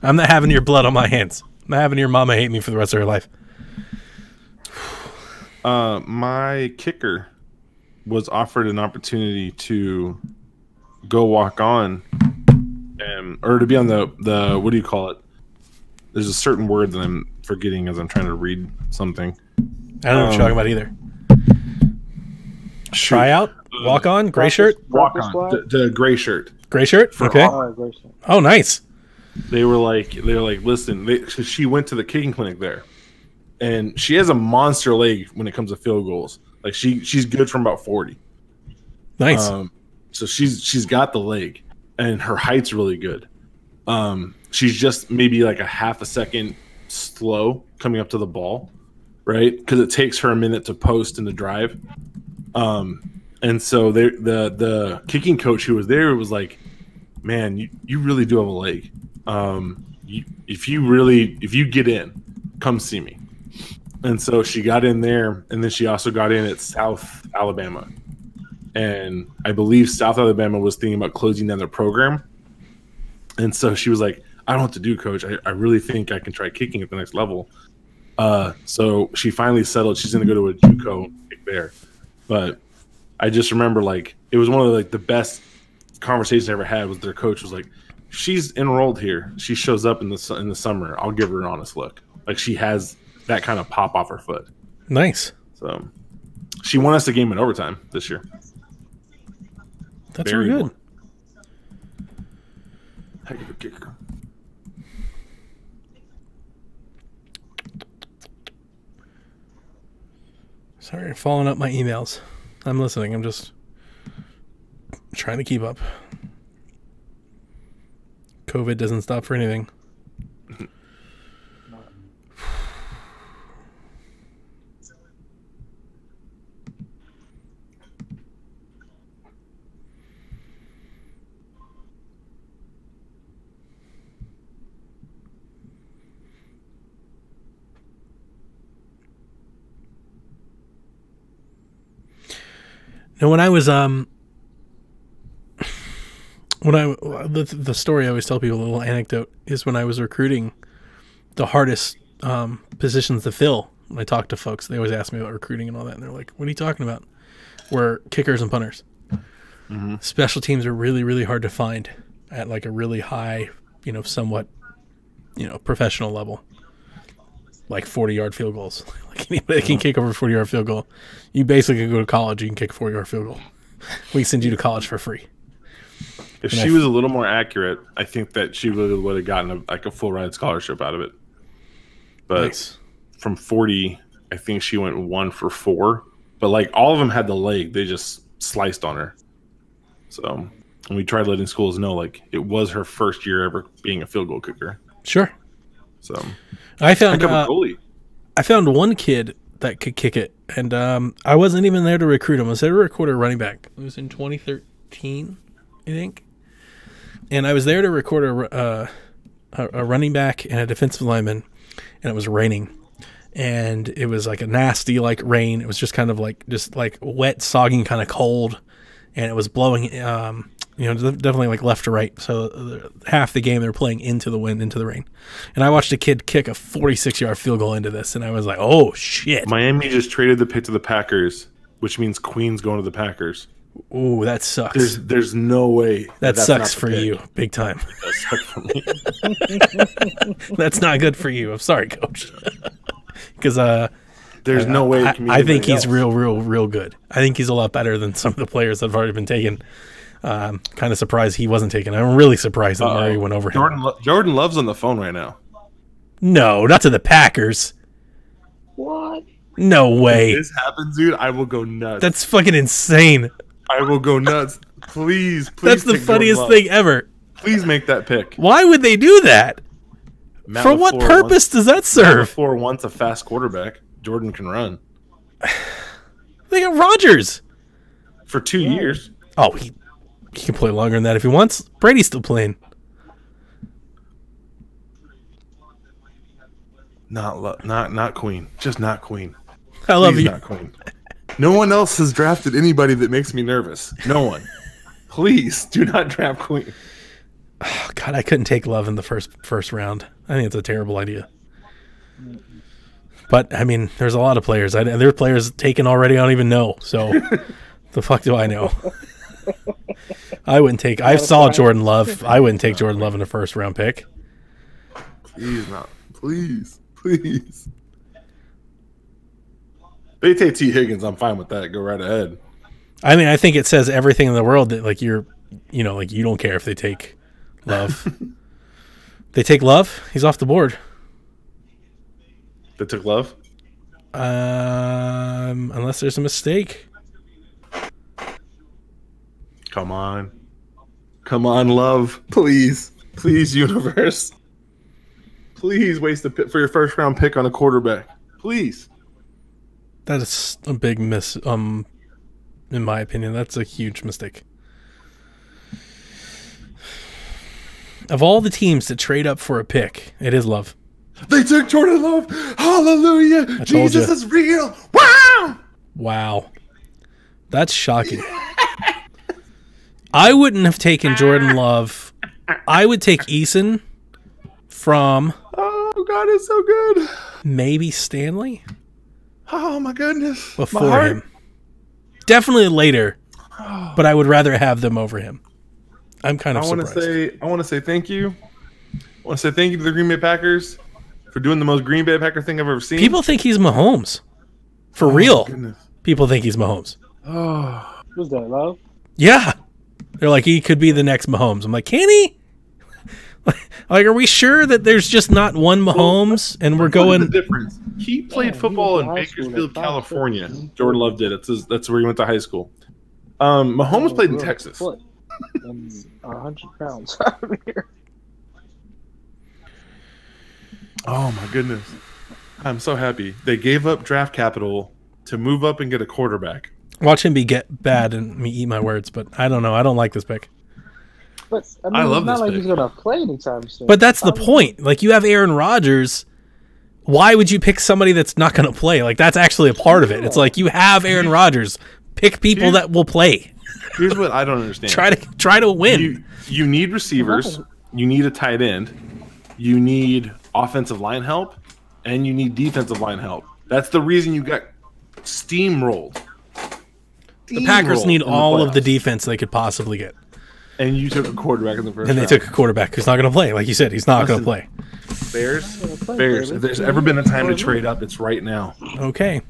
I'm not having your blood on my hands. I'm not having your mama hate me for the rest of her life. My kicker was offered an opportunity to go walk on, or to be on the what do you call it? There's a certain word that I'm forgetting as I'm trying to read something. I don't know what you're talking about either. Tryout? Walk on? Gray shirt? Walk on. The gray shirt. Gray shirt? Okay. Oh, nice. They were like, listen, she went to the kicking clinic there, and she has a monster leg when it comes to field goals. Like she's good from about 40. Nice. So she's got the leg, and her height's really good. She's just maybe like a half a second slow coming up to the ball, right? Because it takes her a minute to post and to drive. And so the kicking coach who was there was like, man, you really do have a leg. If you get in, come see me. And so she got in there, and then she also got in at South Alabama. And I believe South Alabama was thinking about closing down their program. And so she was like, I don't know what to do, coach. I really think I can try kicking at the next level. So she finally settled. She's going to go to a JUCO kick there. But I just remember, like, it was one of the best conversations I ever had. Was their coach was like, she's enrolled here. She shows up in the summer. I'll give her an honest look. Like she has that kind of pop off her foot. Nice. So she won us a game in overtime this year. That's very good. Heck of a kicker. Sorry, following up my emails. I'm listening. I'm just trying to keep up. COVID doesn't stop for anything. Now, when I was the story I always tell people, a little anecdote, is when I was recruiting, the hardest positions to fill. When I talk to folks, they always ask me about recruiting and all that, and they're like, "What are you talking about?" Were kickers and punters. Mm-hmm. Special teams are really, really hard to find at like a really high, somewhat, professional level. Like 40-yard field goals. Like anybody can kick over a 40-yard field goal. You basically can go to college. You can kick a 40-yard field goal. We send you to college for free. If she was a little more accurate, I think that she really would have gotten a full ride scholarship out of it. But nice. From 40, I think she went 1 for 4. But like all of them had the leg. They just sliced on her. So and we tried letting schools know like it was her first year ever being a field goal kicker. Sure. So I found one kid that could kick it, and I wasn't even there to recruit him. I was there to recruit a running back. It was in 2013, I think, and I was there to record a running back and a defensive lineman, and it was raining, and it was like a nasty like rain. It was just kind of like wet, soggy, kind of cold, and it was blowing. Definitely like left to right. So half the game they were playing into the wind, into the rain. And I watched a kid kick a 46-yard field goal into this, and I was like, oh, shit. Miami just traded the pick to the Packers, which means Queen's going to the Packers. Ooh, that sucks. There's no way. That sucks for you, big time. It does suck for me. That's not good for you. I'm sorry, Coach. Because there's no way. I think he's real good. I think he's a lot better than some of the players that have already been taken. Kind of surprised he wasn't taken. I'm really surprised that Murray went over him. Jordan Love's on the phone right now. No, not to the Packers. What? No way. If this happens, dude, I will go nuts. That's fucking insane. I will go nuts. Please. That's the funniest thing ever. Please make that pick. Why would they do that? For what purpose does that serve? LaFleur wants a fast quarterback. Jordan can run. They got Rodgers. For 2 years. Oh, he can play longer than that if he wants. Brady's still playing. Not Queen. Just not Queen. I love you. Not Queen. No one else has drafted anybody that makes me nervous. No one. Please do not draft Queen. Oh, God, I couldn't take Love in the first round. I think it's a terrible idea. But I mean, there's a lot of players. There are players taken already. I don't even know. So the fuck do I know? I wouldn't take. I saw Jordan Love. I wouldn't take Jordan Love in a first round pick. Please not. Please. They take T. Higgins. I'm fine with that. Go right ahead. I mean, I think it says everything in the world that like you don't care if they take Love. They take Love. He's off the board. They took Love. Unless there's a mistake. Come on, Love. Please, universe. Please waste a pick for your first round pick on a quarterback. Please. That is a big miss. In my opinion, that's a huge mistake. Of all the teams to trade up for a pick, it is Love. They took Jordan Love. Hallelujah. Jesus is real. Wow. That's shocking. I wouldn't have taken Jordan Love. I would take Eason from... Oh, God, it's so good. Maybe Stanley? Oh, my goodness. Before him. Definitely later, but I would rather have them over him. I'm kind of surprised. I want to say thank you. I want to say thank you to the Green Bay Packers for doing the most Green Bay Packer thing I've ever seen. People think he's Mahomes. For real. People think he's Mahomes. Oh. Who's that, Love? Yeah. They're like, he could be the next Mahomes. I'm like, can he? Like, are we sure that there's just not one Mahomes and we're going... What's the difference? He played football in Bakersfield, California. Jordan Love did. That's where he went to high school. Mahomes played in Texas. 100 pounds. Oh, my goodness. I'm so happy. They gave up draft capital to move up and get a quarterback. Watch him get bad and me eat my words, but I don't know. I don't like this pick. But I love it's not like he's going to play anytime soon. But that's the point. Like, you have Aaron Rodgers. Why would you pick somebody that's not going to play? Like, that's actually a part of it. It's like, you have Aaron Rodgers. Pick people that will play. Here's what I don't understand. Try to win. You need receivers. You need a tight end. You need offensive line help. And you need defensive line help. That's the reason you got steamrolled. The Packers need all of the defense they could possibly get. And you took a quarterback in the first round. And they took a quarterback who's not going to play. Like you said, he's not going to play. Bears. If there's ever been a time to trade up, it's right now. Okay.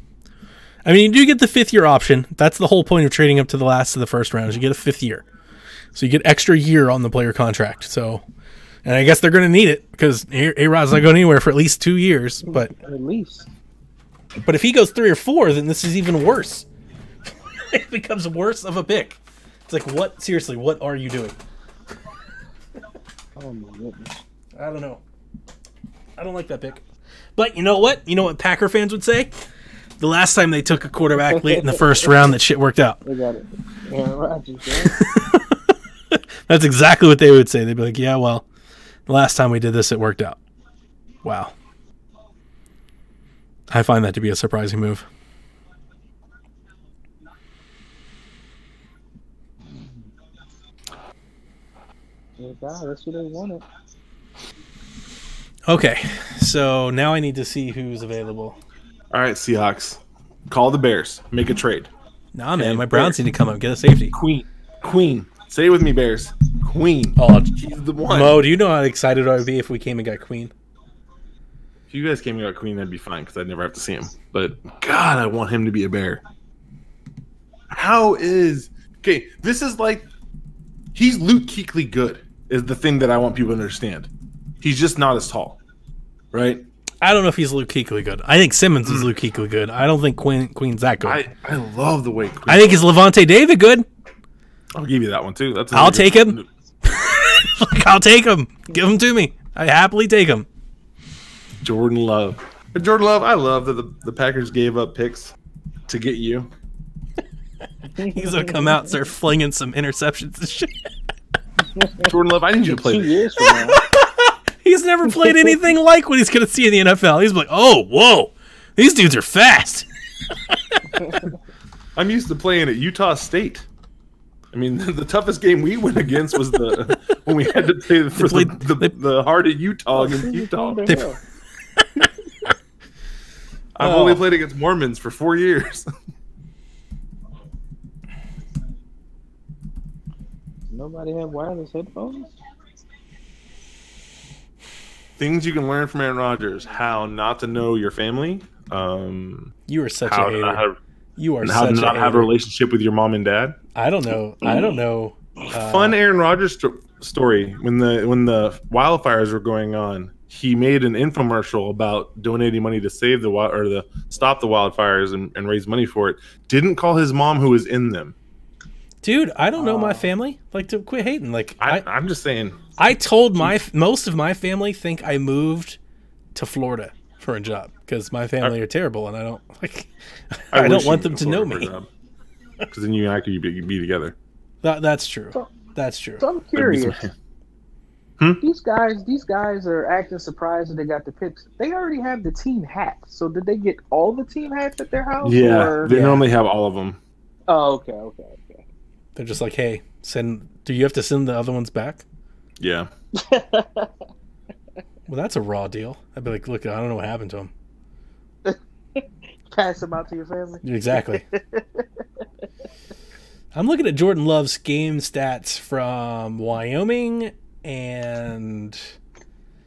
I mean, you do get the 5th-year option. That's the whole point of trading up to the last of the first round is you get a 5th year. So you get extra year on the player contract. So, and I guess they're going to need it because A-Rod's not going anywhere for at least 2 years. But at least. But if he goes 3 or 4, then this is even worse. It becomes worse of a pick. It's like, what? Seriously, what are you doing? Oh my goodness. I don't know. I don't like that pick. But you know what? You know what Packer fans would say? The last time they took a quarterback late in the first round, that shit worked out. They got it. Aaron Rodgers, That's exactly what they would say. They'd be like, yeah, well, the last time we did this, it worked out. Wow. I find that to be a surprising move. That's who they wanted. Okay, so now I need to see who's available. All right, Seahawks. Call the Bears. Make a trade. Nah, man, my Browns need to come up. Get a safety. Queen. Say it with me, Bears. Queen. Oh, he's the one. Mo, do you know how excited I would be if we came and got Queen? If you guys came and got Queen, that'd be fine because I'd never have to see him. But, God, I want him to be a Bear. Okay, this is like... He's Luke Kuechly good is the thing that I want people to understand. He's just not as tall, right? I don't know if he's Luke Kuechly good. I think Simmons is Luke Kuechly good. I don't think Queen's that good. I love the way Queen I think is Levante David good. I'll give you that one, too. I'll take him. I'll take him. Give him to me. I happily take him. Jordan Love. I love that the Packers gave up picks to get you. He's going to come out and start flinging some interceptions and shit. Jordan Love, I need you to play 2 years from now. He's never played anything like what he's going to see in the NFL. He's like, oh, whoa, these dudes are fast. I'm used to playing at Utah State. I mean, the toughest game we went against was when we had to play for the heart of Utah against Utah. I've only played against Mormons for 4 years. Nobody have wireless headphones? Things you can learn from Aaron Rodgers: how not to know your family. You are such a hater. You are how such to not have a relationship with your mom and dad. I don't know. Fun Aaron Rodgers story. When the wildfires were going on, he made an infomercial about donating money to save stop the wildfires and raise money for it. Didn't call his mom, who was in them. Dude, I don't know my family. Like, to quit hating. Like, I'm just saying. I told most of my family think I moved to Florida for a job because my family are terrible and I don't like. I don't want them to know me. Because then you and I could be together. That's true. That's true. So I'm curious. These guys are acting surprised that they got the picks. They already have the team hats. So did they get all the team hats at their house? Yeah, they normally have all of them. Oh, okay. They're just like, hey, do you have to send the other ones back? Yeah. Well, that's a raw deal. I'd be like, look, I don't know what happened to him. Pass them out to your family. Exactly. I'm looking at Jordan Love's game stats from Wyoming, and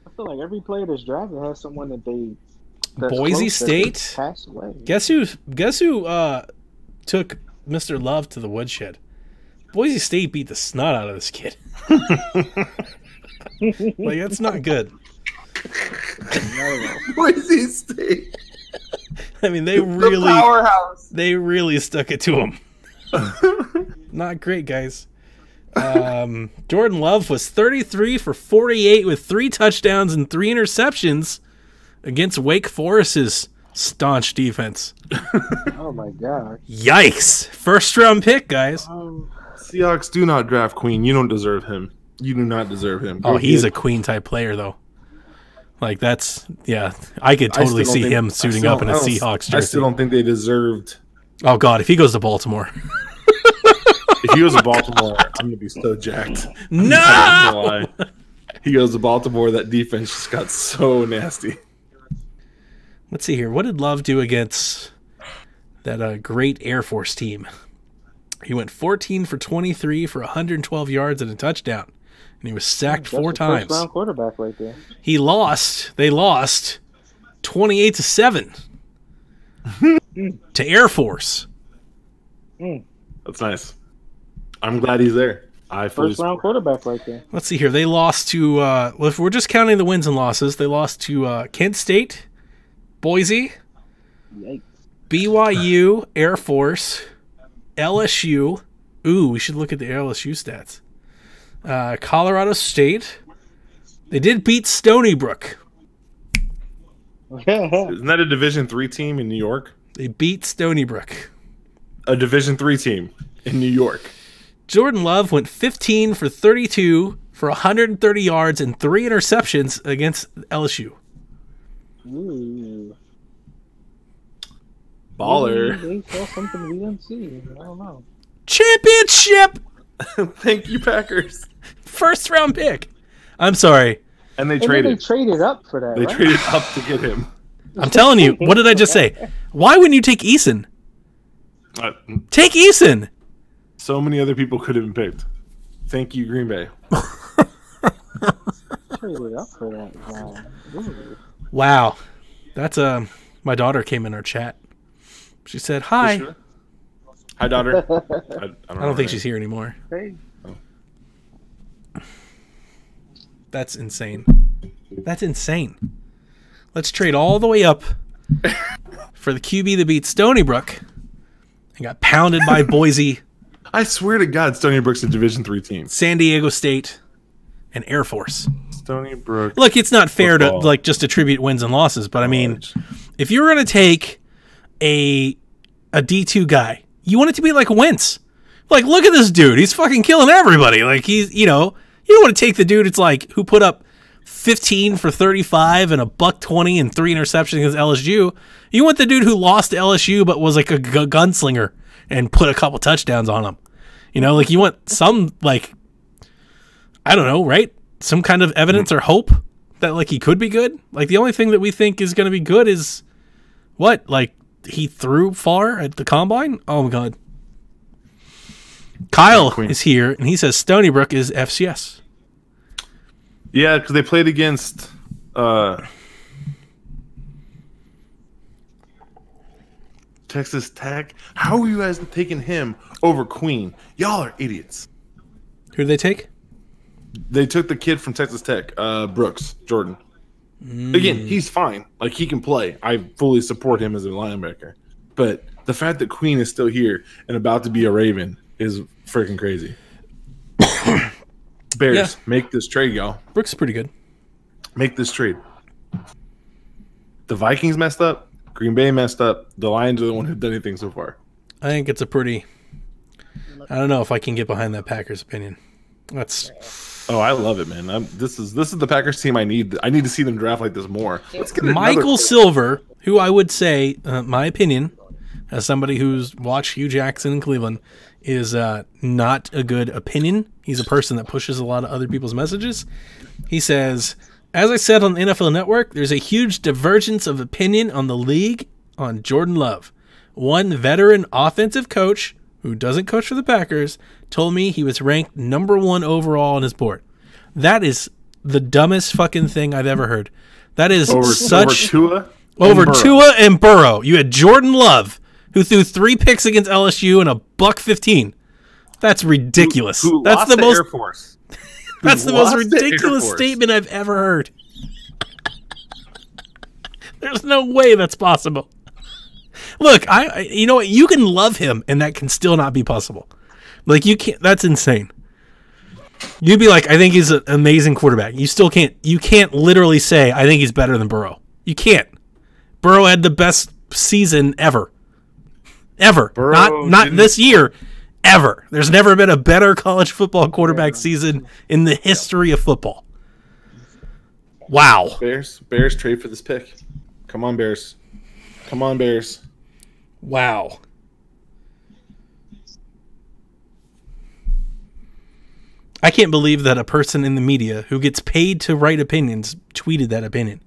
I feel like every player that's drafted has someone that they Boise State pass away. Guess who took Mr. Love to the woodshed? Boise State beat the snot out of this kid. Like, that's not good. Boise State. I mean, they really stuck it to him. Not great, guys. Jordan Love was 33 for 48 with 3 touchdowns and 3 interceptions against Wake Forest's staunch defense. Oh my god! Yikes! First round pick, guys. Seahawks do not draft Queen. You don't deserve him. You do not deserve him. Oh, he's a Queen type player, though. Like, that's, yeah. I could totally see him suiting up in a Seahawks jersey. I still don't think they deserved. Oh god, if he goes to Baltimore. If he goes to Baltimore, I'm gonna be so jacked. No! He goes to Baltimore. That defense just got so nasty. Let's see here. What did Love do against that great Air Force team? He went 14 for 23 for 112 yards and a touchdown, and he was sacked 4 times. First round quarterback right there. They lost 28-7 to Air Force. That's nice. I'm glad he's there. First round quarterback right there. Let's see here. They lost to, well, if we're just counting the wins and losses, they lost to Kent State, Boise, Yikes. BYU, Air Force, LSU. Ooh, we should look at the LSU stats. Colorado State. They did beat Stony Brook. Isn't that a Division III team in New York? They beat Stony Brook. A Division III team in New York. Jordan Love went 15 for 32 for 130 yards and 3 interceptions against LSU. Ooh. Baller. Maybe they saw something we didn't see. I don't know. Championship! Thank you, Packers. First round pick. I'm sorry. And they traded up for that. They traded up to get him. I'm telling you. What did I just say? Why wouldn't you take Eason? Take Eason. So many other people could have been picked. Thank you, Green Bay. Traded up for that. Wow. That's my daughter came in our chat. She said, hi. Sure? Hi, daughter. I don't think she's here anymore. Hey. That's insane. That's insane. Let's trade all the way up for the QB that beat Stony Brook and got pounded by Boise. I swear to God, Stony Brook's a Division III team. San Diego State and Air Force. Stony Brook. Look, it's not fair to like just attribute wins and losses, but I mean, if you were going to take a D2 guy, you want it to be like Wentz. Like, look at this dude. He's fucking killing everybody. Like, he's, you know, you don't want to take the dude it's like who put up 15 for 35 and $120 and 3 interceptions against LSU. You want the dude who lost to LSU but was like a gunslinger and put a couple touchdowns on him. You know, like you want some, like, I don't know, right? Some kind of evidence or hope that like he could be good. Like the only thing that we think is going to be good is what? Like he threw far at the combine? Oh my God. Kyle is here and he says Stony Brook is FCS. Yeah, because they played against Texas Tech. How are you guys taking him over Queen? Y'all are idiots. Who did they take? They took the kid from Texas Tech, Brooks, Jordan. Again, he's fine. Like, he can play. I fully support him as a linebacker. But the fact that Queen is still here and about to be a Raven is freaking crazy. Bears, make this trade, y'all. Brooks is pretty good. Make this trade. The Vikings messed up. Green Bay messed up. The Lions are the one who've done anything so far. I think it's a pretty... I don't know if I can get behind that Packers opinion. That's... Oh, I love it, man. This is the Packers team I need. I need to see them draft like this more. Michael Silver, who I would say, my opinion, as somebody who's watched Hugh Jackson in Cleveland, is not a good opinion. He's a person that pushes a lot of other people's messages. He says, as I said on the NFL Network, there's a huge divergence of opinion on the league on Jordan Love. One veteran offensive coach who doesn't coach for the Packers, told me he was ranked #1 overall on his board. That is the dumbest fucking thing I've ever heard. That is over Tua and Burrow. You had Jordan Love, who threw 3 picks against LSU and a $115. That's ridiculous. Who that's lost the to most Air Force. That's the most ridiculous statement I've ever heard. There's no way that's possible. Look, you know what? You can love him, and that can still not be possible. Like, you can't. That's insane. You'd be like, I think he's an amazing quarterback. You still can't. You can't literally say, I think he's better than Burrow. You can't. Burrow had the best season ever. Ever. Not this year. Ever. There's never been a better college football quarterback season in the history of football. Wow. Bears trade for this pick. Come on, Bears. Come on, Bears. Wow. I can't believe that a person in the media who gets paid to write opinions tweeted that opinion.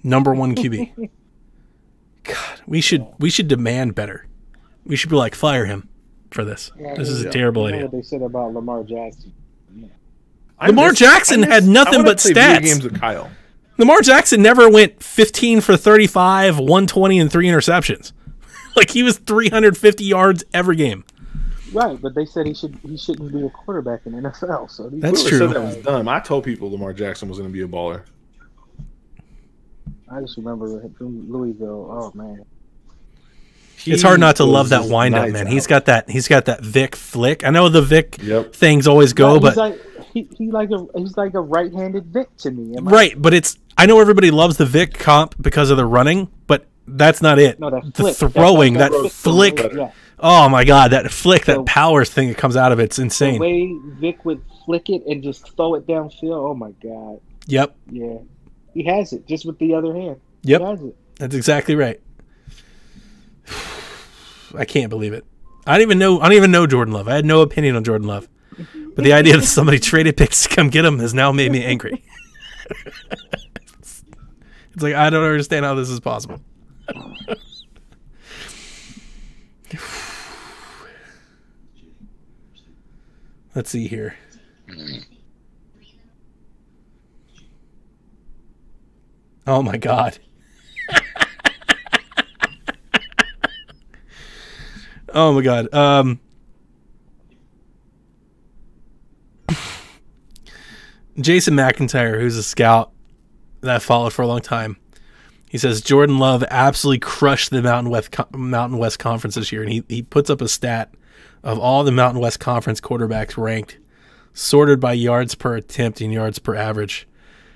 #1 QB. God, we should demand better. We should be like, fire him for this. This is a terrible idea. What they said about Lamar Jackson. Lamar Jackson had nothing but stats. Games with Kyle. Lamar Jackson never went 15 for 35, 120, and 3 interceptions. Like, he was 350 yards every game. Right, but they said he shouldn't be a quarterback in the NFL. So that's true. Said that was dumb. I told people Lamar Jackson was going to be a baller. I just remember from Louisville. Oh man, it's hard not to love that wind-up, man. He's got that Vic flick. I know the Vic things always go, but he's like a right-handed Vic to me. Right, but I know everybody loves the Vic comp because of the running, but that's not it. No, that the flick, throwing, that flick. Yeah. Oh my God, that flick, that power thing that comes out of it's insane. The way Vic would flick it and just throw it downfield. Oh my God. Yep. Yeah, he has it just with the other hand. Yep. He has it. That's exactly right. I can't believe it. I don't even know Jordan Love. I had no opinion on Jordan Love. But the idea that somebody traded picks to come get him has now made me angry. It's like, I don't understand how this is possible. Let's see here. Oh my God. Oh my God. Jason McIntyre, who's a scout that I followed for a long time, he says Jordan Love absolutely crushed the Mountain West Conference this year, and he puts up a stat of all the Mountain West Conference quarterbacks ranked, sorted by yards per attempt and yards per average,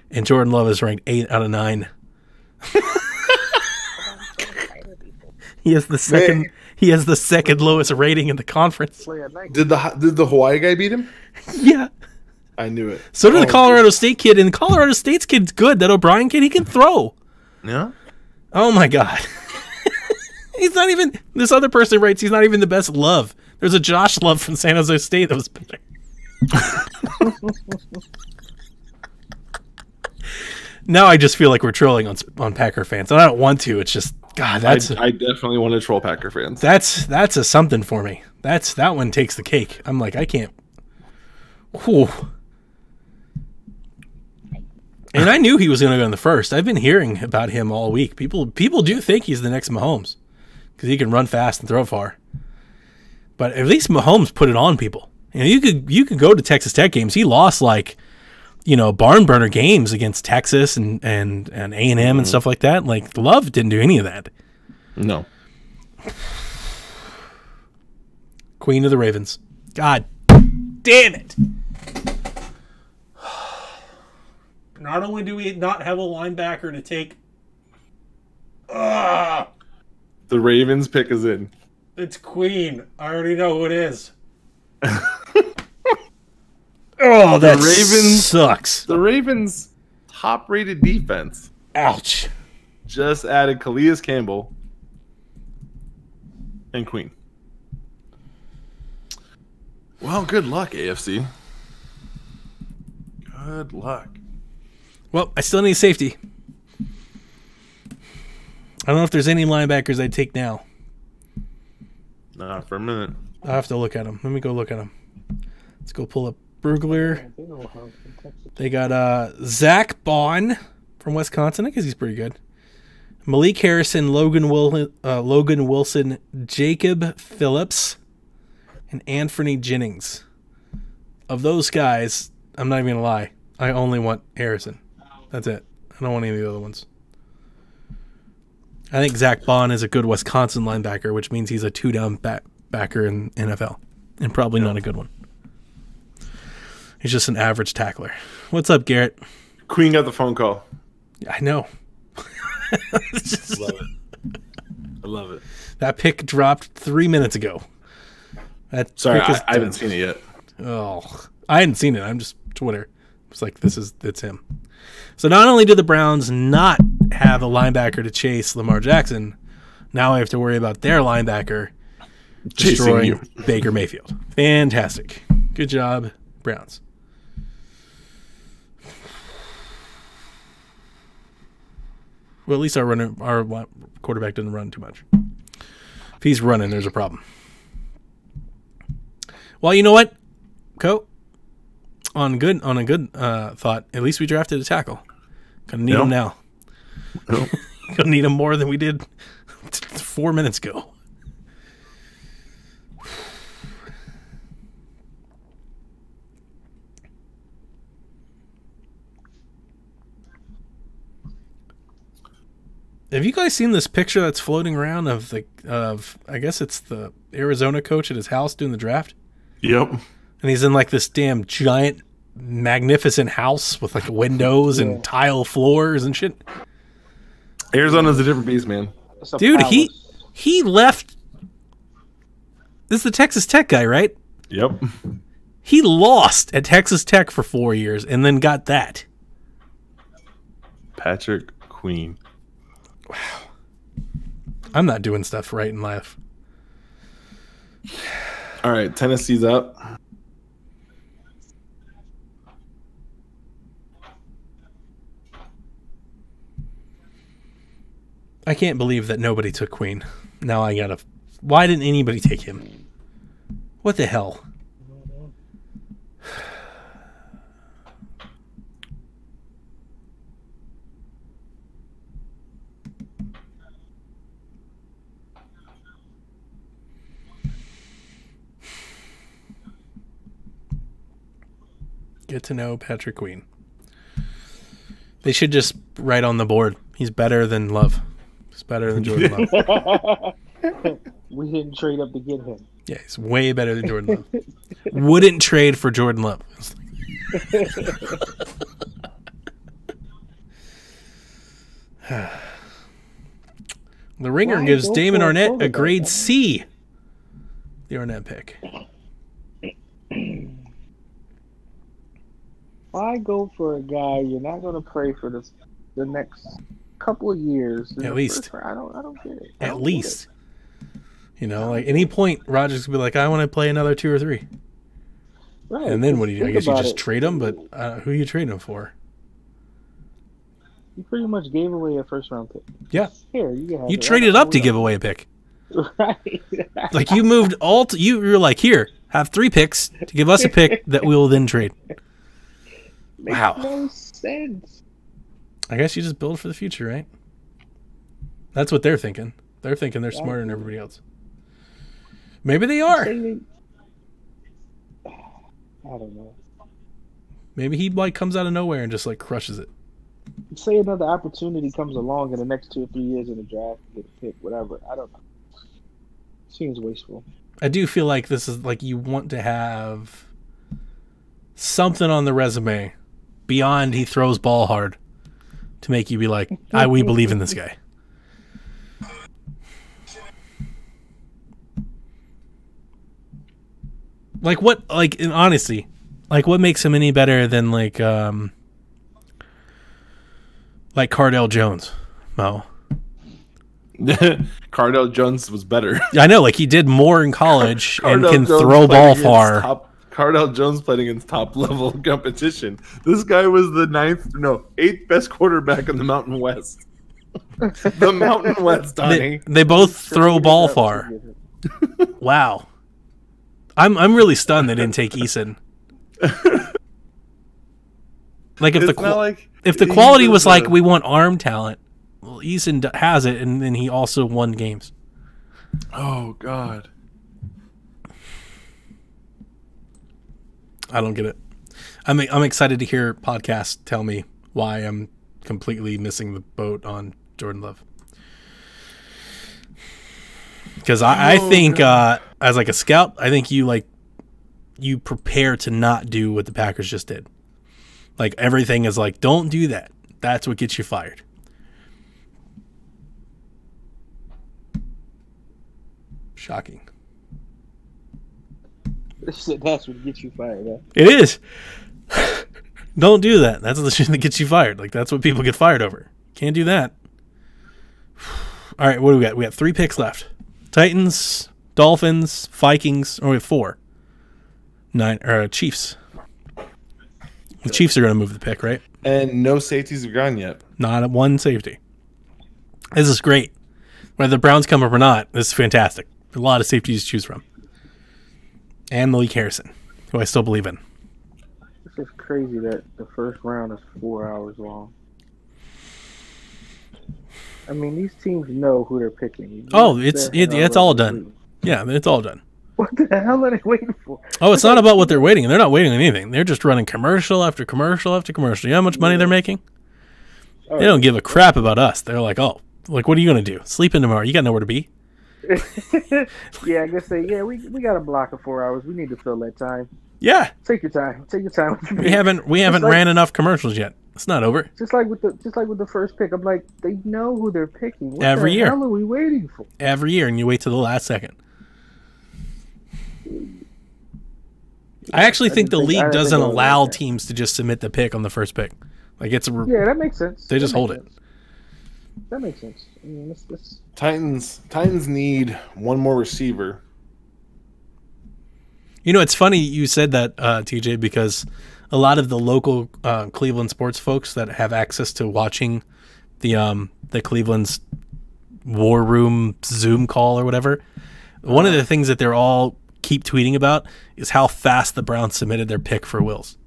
and Jordan Love is ranked 8 out of 9. He has the second. He has the second lowest rating in the conference. Did the Hawaii guy beat him? Yeah. I knew it. So did the Colorado State kid, and the Colorado State's kid's good. That O'Brien kid, he can throw. Yeah. Oh my God. He's not even. This other person writes he's not even the best Love. There's a Josh Love from San Jose State that was better. Now I just feel like we're trolling on Packer fans, and I don't want to. It's just God. I definitely want to troll Packer fans. That's a something for me. That one takes the cake. I'm like, I can't. Whew. And I knew he was going to go in the first. I've been hearing about him all week. People do think he's the next Mahomes because he can run fast and throw far. But at least Mahomes put it on people. You could go to Texas Tech games. He lost barn burner games against Texas and A&M and stuff like that. Like, Love didn't do any of that. No. Queen of the Ravens. God damn it. Not only do we not have a linebacker to take. The Ravens pick is in. It's Queen. I already know who it is. Oh, that sucks. The Ravens' top-rated defense. Ouch. Just added Calais Campbell and Queen. Well, good luck, AFC. Good luck. Well, I still need safety. I don't know if there's any linebackers I'd take now. Not for a minute. I have to look at them. Let me go look at them. Let's go pull up Brugler. They got Zach Bond from Wisconsin because he's pretty good. Malik Harrison, Logan Wilson, Jacob Phillips, and Anthony Jennings. Of those guys, I'm not even going to lie, I only want Harrison. That's it. I don't want any of the other ones. I think Zach Bond is a good Wisconsin linebacker, which means he's a two-down backer in NFL, and probably not a good one. He's just an average tackler. What's up, Garrett? Queen got the phone call. I know. Love it. I love it. That pick dropped 3 minutes ago. Sorry, I haven't seen it yet. Oh, I hadn't seen it. I'm just Twitter. It's like it's him. So not only do the Browns not have a linebacker to chase Lamar Jackson, now I have to worry about their linebacker destroying Baker Mayfield. Fantastic. Good job, Browns. Well, at least our quarterback doesn't run too much. If he's running, there's a problem. Well, you know what, Co? On a good thought, at least we drafted a tackle. Gonna need him now. Nope. Gonna need him more than we did 4 minutes ago. Have you guys seen this picture that's floating around of I guess it's the Arizona coach at his house doing the draft? Yep. And he's in like this damn giant, magnificent house with like windows and tile floors and shit. Arizona's a different beast, man. Dude, he left. This is the Texas Tech guy, right? Yep. He lost at Texas Tech for 4 years and then got that. Patrick Queen. Wow. I'm not doing stuff right in life. All right, Tennessee's up. I can't believe that nobody took Queen. Now I gotta. Why didn't anybody take him? What the hell? Get to know Patrick Queen. They should just write on the board. He's better than Love. He's better than Jordan Love. We didn't trade up to get him. Yeah, he's way better than Jordan Love. Wouldn't trade for Jordan Love. The Ringer gives Damon Arnett a grade C. The Arnett pick. Why go for a guy you're not going to play for the next couple of years? At least. I don't get it. At least. You know, like any point, Rodgers could be like, I want to play another 2 or 3. Right. And then what do you do? I guess you just it. trade him, but who are you trading him for? You pretty much gave away a first-round pick. Yeah. Here, you traded up to give away a pick. Right. Like you moved you were like, here, have 3 picks to give us a pick that we will then trade. Makes wow. no sense. I guess you just build for the future, right? That's what they're thinking. They're thinking they're smarter than everybody else. Maybe they are. I don't know. Maybe he like comes out of nowhere and just like crushes it. Say another opportunity comes along in the next 2 or 3 years in the draft, get a pick, whatever. I don't know. Seems wasteful. I do feel like this is like you want to have something on the resume beyond he throws ball hard to make you be like, we believe in this guy. Like what? Like in honesty, like what makes him any better than like Cardell Jones? Mo. Cardell Jones was better. I know, like he did more in college and can throw ball far. Cardell Jones played against top level competition. This guy was the 8th best quarterback in the Mountain West. The Mountain West, Donnie. They both throw ball far. Wow. I'm really stunned they didn't take Eason. Like if the quality was like we want arm talent, well, Eason has it, and then he also won games. Oh God. I don't get it. I'm excited to hear podcasts tell me why I'm completely missing the boat on Jordan Love. Because I think as like a scout, I think you prepare to not do what the Packers just did. Like everything is like, don't do that. That's what gets you fired. Shocking. That's what gets you fired. Huh? It is. Don't do that. That's the shit that gets you fired. Like that's what people get fired over. Can't do that. All right, what do we got? We got 3 picks left. Titans, Dolphins, Vikings, or we have 4. 9 Chiefs. The Chiefs are going to move the pick, right? And no safeties have gone yet. Not one safety. This is great. Whether the Browns come up or not, this is fantastic. A lot of safeties to choose from. And Malik Harrison, who I still believe in. It's just crazy that the first round is 4 hours long. I mean, these teams know who they're picking. Oh, it's all done. Yeah, it's all done. What the hell are they waiting for? Oh, it's not about what they're waiting. They're not waiting on anything. They're just running commercial after commercial after commercial. You know how much money they're making? Oh, they don't give a crap about us. They're like, oh, like, what are you going to do? Sleep in tomorrow. You got nowhere to be. Yeah, I guess we got a block of 4 hours. We need to fill that time. Yeah. Take your time. Take your time. We haven't ran enough commercials yet. It's not over. Just like with the first pick, I'm like, they know who they're picking. What Every the year. hell are we waiting for? Every year, and you wait till the last second. I actually think the league doesn't allow teams to just submit the pick on the first pick. Like yeah, that makes sense. They just hold it. That makes sense. I mean, it's... Titans need one more receiver. You know, it's funny you said that, TJ, because a lot of the local Cleveland sports folks that have access to watching the Cleveland's War Room Zoom call or whatever, one of the things that they're all keep tweeting about is how fast the Browns submitted their pick for Wills.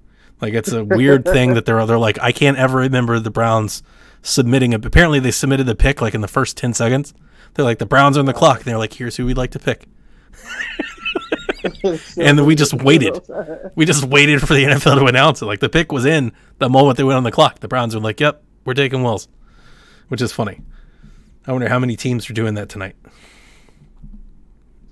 Like, it's a weird thing that they're like, I can't ever remember the Browns submitting it. Apparently, they submitted the pick like in the first 10 seconds. They're like, the Browns are on the clock. And they're like, here's who we'd like to pick. And then we just waited. We just waited for the NFL to announce it. Like, the pick was in the moment they went on the clock. The Browns were like, yep, we're taking Wills, which is funny. I wonder how many teams are doing that tonight.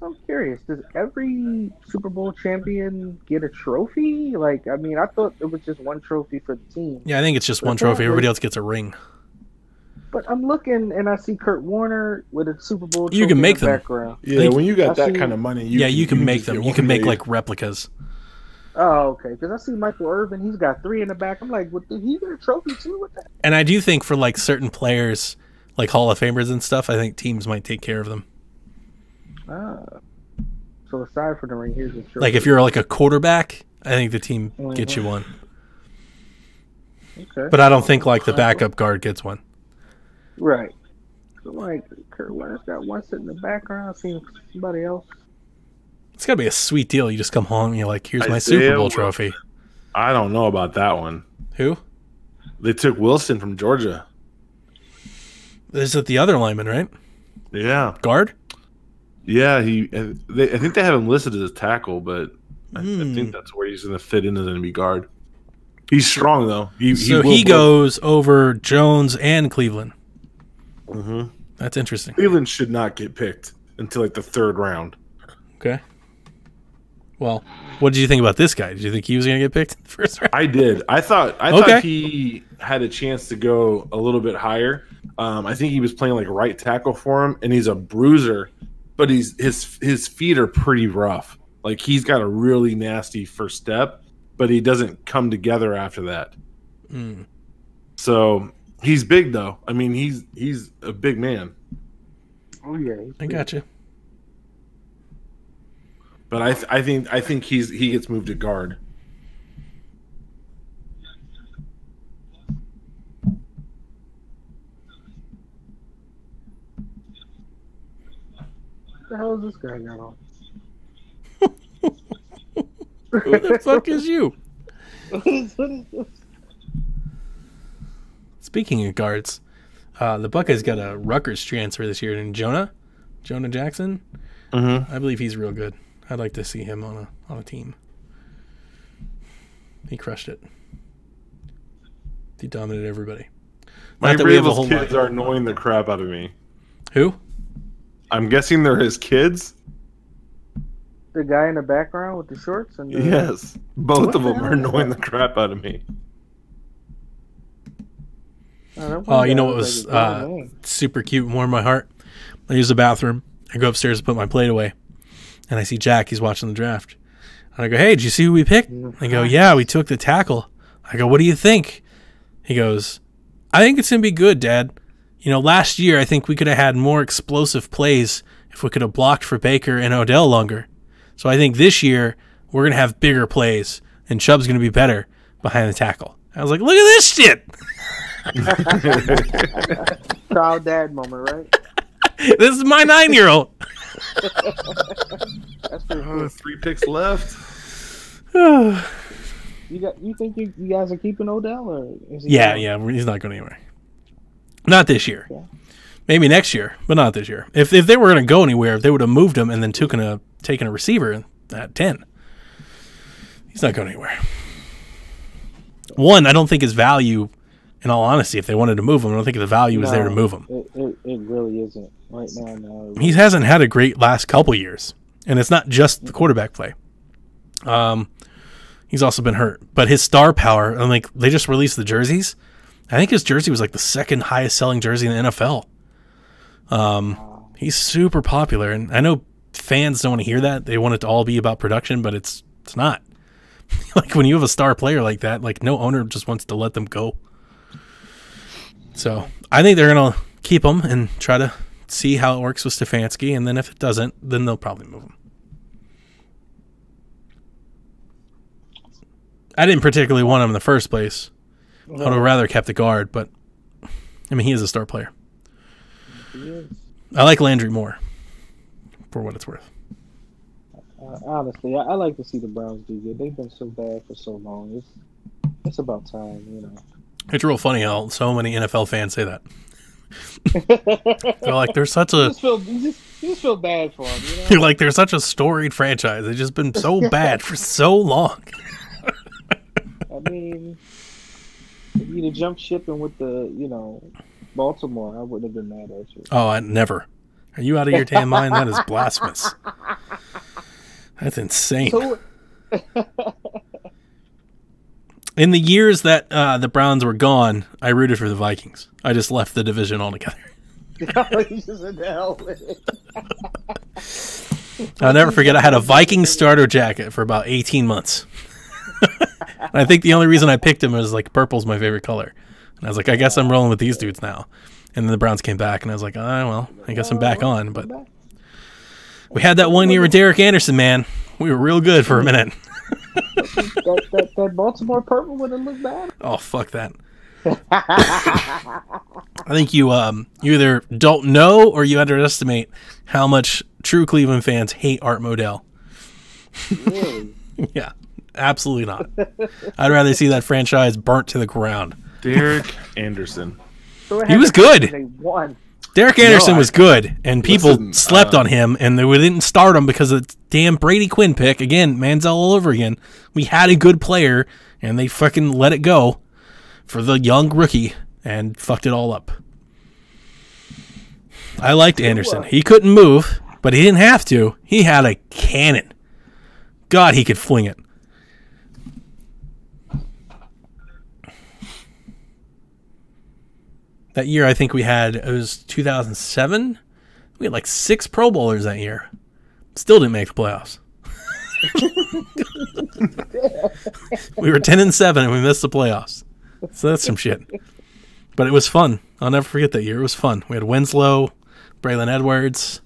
I'm curious. Does every Super Bowl champion get a trophy? Like, I mean, I thought it was just one trophy for the team. Yeah, I think it's just one trophy. Everybody else gets a ring. But I'm looking and I see Kurt Warner with a Super Bowl trophy you can make in the them. Background. Yeah, when you got that kind of money, you can make them. You can make like replicas. Oh, okay. Because I see Michael Irvin. He's got 3 in the back. I'm like, did he get a trophy too with that? And I do think for like certain players, like Hall of Famers and stuff, I think teams might take care of them. So aside from the ring, here's a trophy. Like if you're like a quarterback, I think the team gets you one. Okay. But I don't think like the backup guard gets one. Right. So like Kurt Warner's got one sitting in the background. I've seen somebody else. It's gotta be a sweet deal. You just come home and you're like, here's my Super Bowl trophy. I don't know about that one. Who? They took Wilson from Georgia. Is it the other lineman, right? Yeah. Guard? Yeah, I think they have him listed as a tackle, but I think that's where he's going to fit in as an enemy guard. He's strong, though. He goes over Jones and Cleveland. Mm-hmm. That's interesting. Cleveland should not get picked until like the 3rd round. Okay. Well, what did you think about this guy? Did you think he was going to get picked in the first round? I did. I thought he had a chance to go a little bit higher. I think he was playing like right tackle for him, and he's a bruiser, but his feet are pretty rough. Like he's got a really nasty first step, but he doesn't come together after that. So he's big though. I mean, he's a big man. Oh yeah, I got you. But I think he gets moved to guard. What the hell is this guy got on? Who the fuck is you? What is this? Speaking of guards, the Buckeyes got a Rutgers transfer this year, and Jonah Jackson. Mm-hmm. I believe he's real good. I'd like to see him on a team. He crushed it. He dominated everybody. My Not that we have a Ravens whole kids lot. are annoying the crap out of me. Who? I'm guessing they're his kids. The guy in the background with the shorts and the, Yes, both What of the them hell are is annoying that? the crap out of me. Oh, you know what was super cute and warmed my heart? I use the bathroom. I go upstairs to put my plate away. And I see Jack. He's watching the draft. And I go, hey, did you see who we picked? I go, yeah, we took the tackle. I go, what do you think? He goes, I think it's going to be good, Dad. You know, last year I think we could have had more explosive plays if we could have blocked for Baker and Odell longer. So I think this year we're going to have bigger plays and Chubb's going to be better behind the tackle. I was like, look at this shit. proud dad moment, right? This is my 9-year-old. That's pretty cool. 3 picks left. You think you guys are keeping Odell, or is he Yeah, gone? he's not going anywhere. Not this year. Yeah. Maybe next year, but not this year. If they were going to go anywhere, they would have moved him and then taken a receiver at 10. He's not going anywhere. One, I don't think his value, in all honesty, if they wanted to move him, I don't think the value was there to move him. It really isn't right now. No, He hasn't had a great last couple years, and it's not just the quarterback play. He's also been hurt, but his star power, and like they just released the jerseys. I think his jersey was like the second highest selling jersey in the NFL. He's super popular, and I know fans don't want to hear that. They want it to all be about production, but it's not. Like when you have a star player like that, like no owner just wants to let them go. So I think they're gonna keep him and try to see how it works with Stefanski, and then if it doesn't, then they'll probably move him. I didn't particularly want him in the first place. I would have rather kept the guard, but I mean, he is a star player. he is. I like Landry more, for what it's worth. Honestly, I like to see the Browns do good. They've been so bad for so long. It's about time, you know. It's real funny how so many NFL fans say that. They're like, they're such a. You just feel bad for them, you know? You're like, they're such a storied franchise. They've just been so bad for so long. I mean, if you'd have jumped ship and with the, Baltimore, I wouldn't have been mad at you. Oh, I never. Are you out of your damn mind? That is blasphemous. That's insane. So, in the years that the Browns were gone, I rooted for the Vikings. I just left the division altogether. he's just in the hell with it. I'll never forget I had a Viking starter jacket for about 18 months. And I think the only reason I picked him was like purple's my favorite color. And I was like, I guess I'm rolling with these dudes now. And then the Browns came back, and I was like, well, I guess I'm back on. But we had that 1 year with Derek Anderson, man. We were real good for a minute. that Baltimore purple wouldn't look bad. Oh, fuck that. I think you either don't know or you underestimate how much true Cleveland fans hate Art Modell. Really? Yeah, absolutely not. I'd rather see that franchise burnt to the ground. Derek Anderson. So He was good. They won. Derek Anderson was good, and people slept on him, and they didn't start him because of the damn Brady Quinn pick. Again, Manziel all over again. We had a good player, and they fucking let it go for the young rookie and fucked it all up. I liked Anderson. He couldn't move, but he didn't have to. He had a cannon. God, he could fling it. That year, I think it was 2007. We had like 6 Pro Bowlers that year. Still didn't make the playoffs. We were 10-7 and we missed the playoffs. So that's some shit. But it was fun. I'll never forget that year. It was fun. We had Winslow, Braylon Edwards.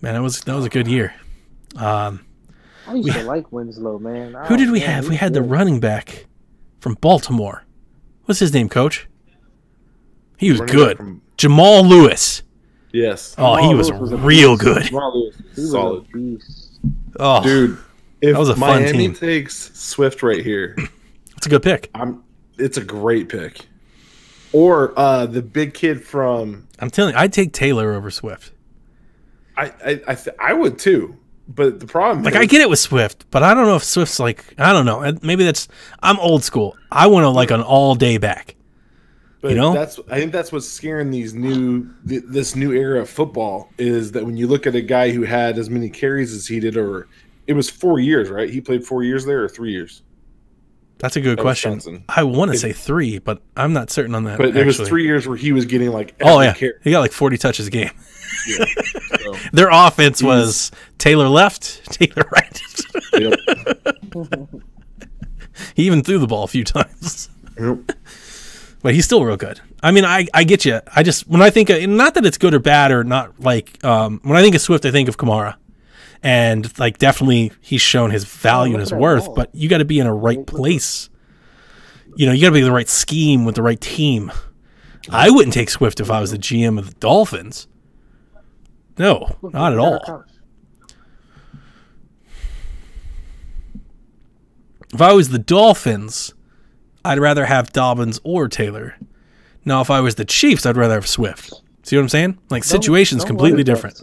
Man, that was a good year. I used to like Winslow, man. Who did we have? We had the running back from Baltimore. What's his name, Coach? He was good. Jamal Lewis. Yes. Oh, he was real good. Jamal Lewis was solid. Beast. Oh, Dude, If That was a fun Miami team. takes Swift right here, It's a good pick. it's a great pick. Or the big kid from. I'm telling you, I'd take Taylor over Swift. I would too, but the problem Like, is, I get it with Swift, but I don't know if Swift's like, I don't know. Maybe I'm old school. I want to like an all day back. but you know? I think that's what's scaring this new era of football is that when you look at a guy who had as many carries as he did, or it was 4 years, right? He played 4 years there or 3 years. That's a good question. Wisconsin. I want to say 3, but I'm not certain on that. But it was 3 years where he was getting like carry. He got like 40 touches a game. Yeah. So, their offense was Taylor left, Taylor right. Yep. He even threw the ball a few times. Yep. But he's still real good. I mean, I get you. I just, when I think, not that it's good or bad or not, like, when I think of Swift, I think of Kamara. And, like, definitely he's shown his value and his worth, but you got to be in a right place. You know, you got to be in the right scheme with the right team. I wouldn't take Swift if I was the GM of the Dolphins. No, not at all. If I was the Dolphins, I'd rather have Dobbins or Taylor. Now, if I was the Chiefs, I'd rather have Swift. See what I'm saying? Like, situation's completely different.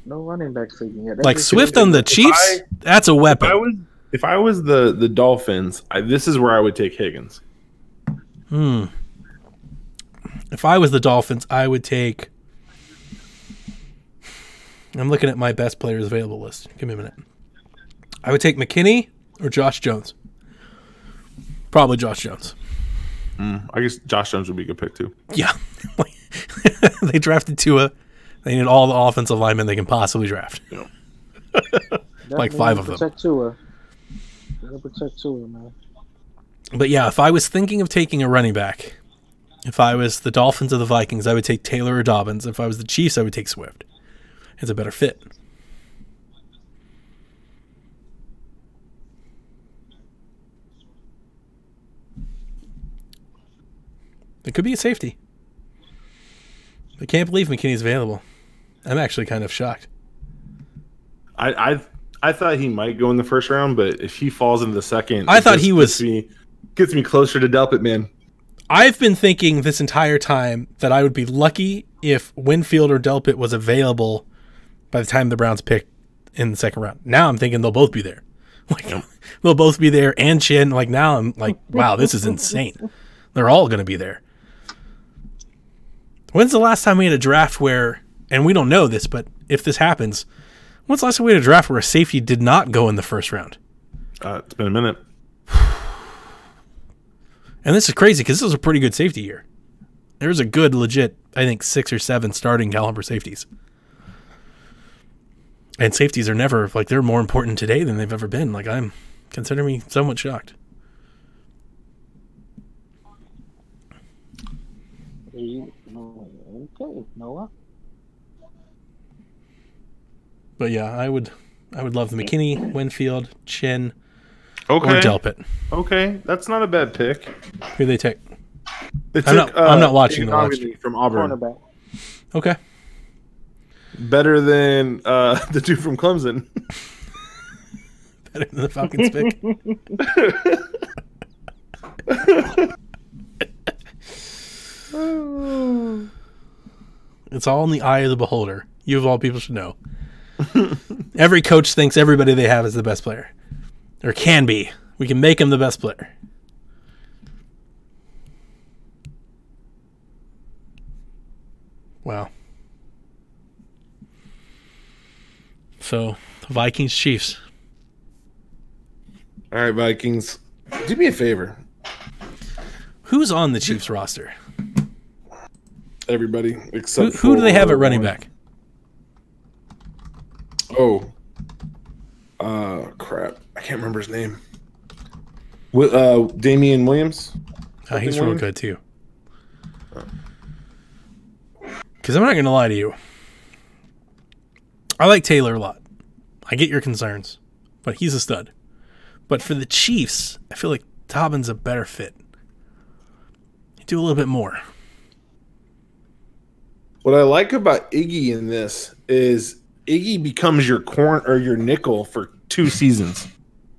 No running backs taken yet. Like, Swift on the Chiefs, that's a weapon. If I was the Dolphins, this is where I would take Higgins. If I was the Dolphins, I would take... I'm looking at my best players available list. Give me a minute. I would take McKinney or Josh Jones. Probably Josh Jones. I guess Josh Jones would be a good pick, too. Yeah. They drafted Tua. They need all the offensive linemen they can possibly draft. Yeah. Like 5 of them. Protect Tua. Protect Tua, man. But yeah, if I was thinking of taking a running back, if I was the Dolphins or the Vikings, I would take Taylor or Dobbins. If I was the Chiefs, I would take Swift. It's a better fit. It could be a safety. I can't believe McKinney's available. I'm actually kind of shocked. I thought he might go in the first round, but if he falls in the second, I thought he was gets me closer to Delpit, man. I've been thinking this entire time that I would be lucky if Winfield or Delpit was available by the time the Browns picked in the second round. Now I'm thinking they'll both be there. Like, they'll both be there, and Chin. Like, now I'm like, wow, this is insane. They're all going to be there. When's the last time we had a draft where, and we don't know this, but if this happens, when's the last time we had a draft where a safety did not go in the first round? It's been a minute. And this is crazy because this was a pretty good safety year. There's a good, legit, I think, 6 or 7 starting caliber safeties. And safeties are never, like, they're more important today than they've ever been. Like, I'm considering me somewhat shocked. Okay, Noah. But yeah, I would love the McKinney, Winfield, Chin, or Delpit. Okay, that's not a bad pick. Who they take? I'm not watching the watch from Auburn. Cornerback. Okay. Better than the dude from Clemson. Better than the Falcons pick. It's all in the eye of the beholder. You of all people should know. Every coach thinks everybody they have is the best player. Or can be. We can make him the best player. Wow. So, Vikings, Chiefs. All right, Vikings. Do me a favor. Who's on the Chiefs roster? Everybody except who do they have at running back? Oh, crap! I can't remember his name. Damian Williams. He's real good too. Because I'm not going to lie to you. I like Taylor a lot. I get your concerns, but he's a stud. But for the Chiefs, I feel like Dobbins a better fit. You do a little bit more. What I like about Iggy in this is Iggy becomes your corn or your nickel for 2 seasons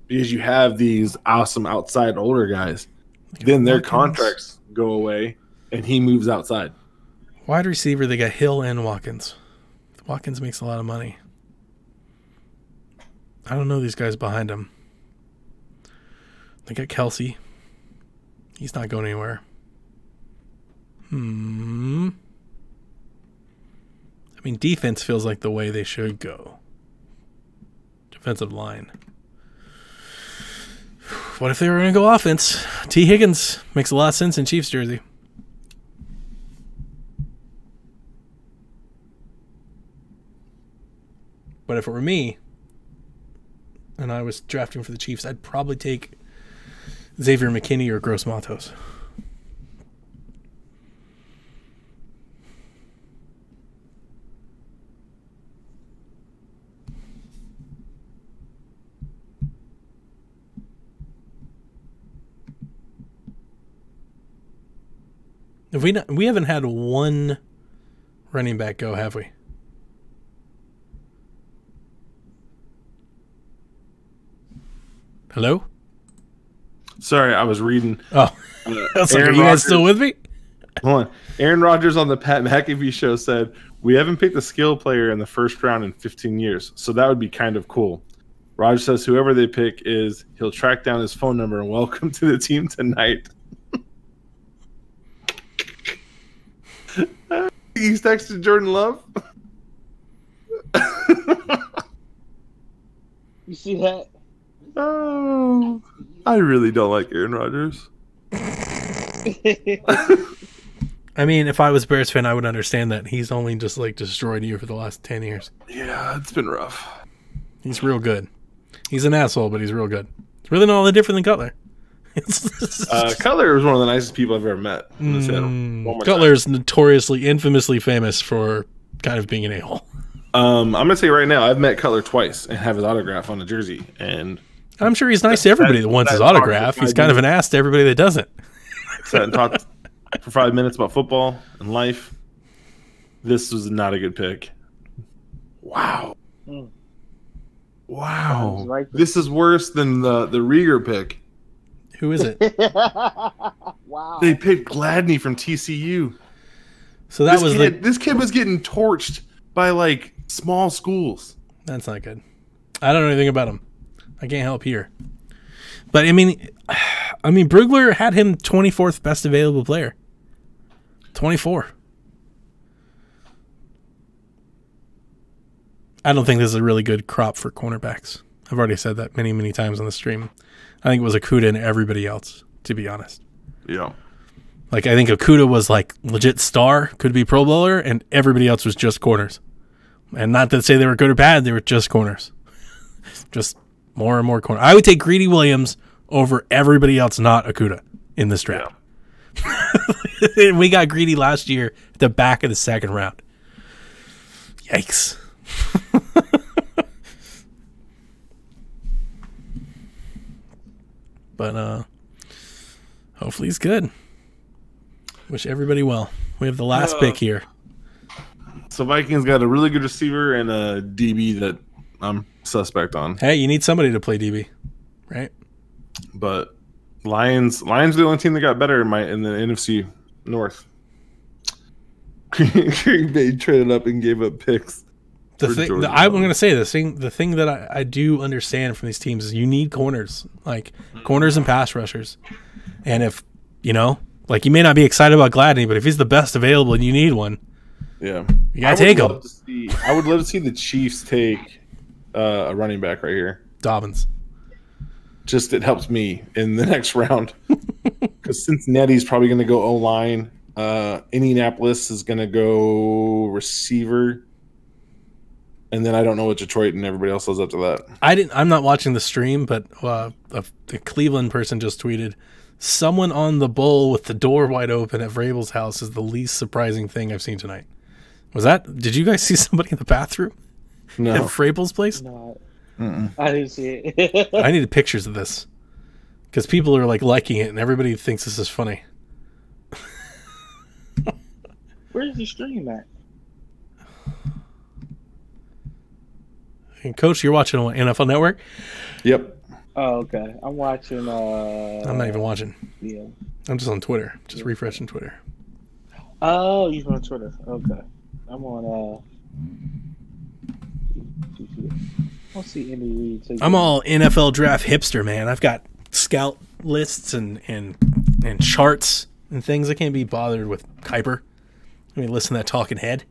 because you have these awesome outside older guys. Then their contracts go away and he moves outside. Wide receiver, they got Hill and Watkins. Watkins makes a lot of money. I don't know these guys behind him. They got Kelsey. He's not going anywhere. I mean, defense feels like the way they should go. Defensive line. What if they were going to go offense? T. Higgins makes a lot of sense in Chiefs jersey. But if it were me, and I was drafting for the Chiefs, I'd probably take Xavier McKinney or Gross Matos. We haven't had one running back go, have we? Hello? Sorry, I was reading. Oh, are you guys still with me? Hold on. Aaron Rodgers on the Pat McAfee show said, "We haven't picked a skill player in the first round in 15 years, so that would be kind of cool." Rodgers says whoever they pick he'll track down his phone number and welcome to the team tonight. He's texted Jordan Love. You see that? Oh, I really don't like Aaron Rodgers. I mean, if I was a Bears fan, I would understand that. He's only just like destroyed you for the last 10 years. Yeah, it's been rough. He's real good. He's an asshole, but he's real good. It's really not all that different than Cutler. Cutler was one of the nicest people I've ever met. Cutler is notoriously, infamously famous for kind of being an a-hole. I'm going to say right now, I've met Cutler twice and have his autograph on a jersey. And I'm sure he's nice to everybody that wants his autograph. He's kind of an ass to everybody that doesn't. Sat and talked for 5 minutes about football and life. This was not a good pick. Wow. Wow. This is worse than the Rieger pick. Who is it? Wow. They picked Gladney from TCU. So that this kid was getting torched by like small schools. That's not good. I don't know anything about him. I can't help here. But I mean Brugler had him 24th best available player. 24. I don't think this is a really good crop for cornerbacks. I've already said that many, many times on the stream. I think it was Okudah and everybody else, to be honest. Yeah. Like, I think Okudah was like legit star, could be Pro Bowler, and everybody else was just corners. And not to say they were good or bad, they were just corners. Just more and more corners. I would take Greedy Williams over everybody else not Okudah in this draft. Yeah. We got Greedy last year at the back of the second round. Yikes. But hopefully he's good. Wish everybody well. We have the last pick here. So Vikings got a really good receiver and a DB that I'm suspect on. Hey, you need somebody to play DB, right? But Lions are the only team that got better in the NFC North. Green Bay traded up and gave up picks. I'm going to say the thing that I do understand from these teams is you need corners, like corners and pass rushers. And if, like you may not be excited about Gladney, but if he's the best available and you need one, yeah, you got to take him. I would love to see the Chiefs take a running back right here. Dobbins. Just it helps me in the next round because Cincinnati's probably going to go O-line. Indianapolis is going to go receiver. And then I don't know what Detroit and everybody else does after that. I'm not watching the stream, but a Cleveland person just tweeted, someone on the bowl with the door wide open at Vrabel's house is the least surprising thing I've seen tonight. Did you guys see somebody in the bathroom? No. At Vrabel's place? No. Mm-mm. I didn't see it. I needed pictures of this. Because people are like liking it and everybody thinks this is funny. Where's the stream at? And Coach, you're watching on NFL Network? Yep. Oh, okay. I'm watching. I'm not even watching. Yeah. I'm just on Twitter. Just refreshing Twitter. Oh, you're on Twitter. Okay. I'm on. I don't see any reads. I'm all NFL draft hipster, man. I've got scout lists and charts and things. I can't be bothered with Kuiper. I mean, listen to that talking head.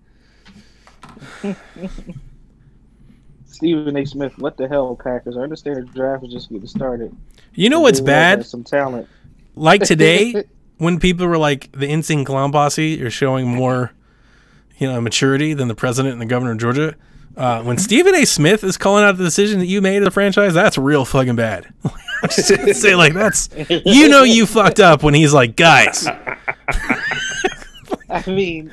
Stephen A. Smith, what the hell, Packers? I understand the draft is just getting started. You know what's bad? Some talent. Like today, when people were like, the Insane Clown Posse are showing more, maturity than the president and the governor of Georgia. When Stephen A. Smith is calling out the decision that you made of the franchise, that's real fucking bad. I'm just gonna say, like, that's, you fucked up when he's like, guys. I mean,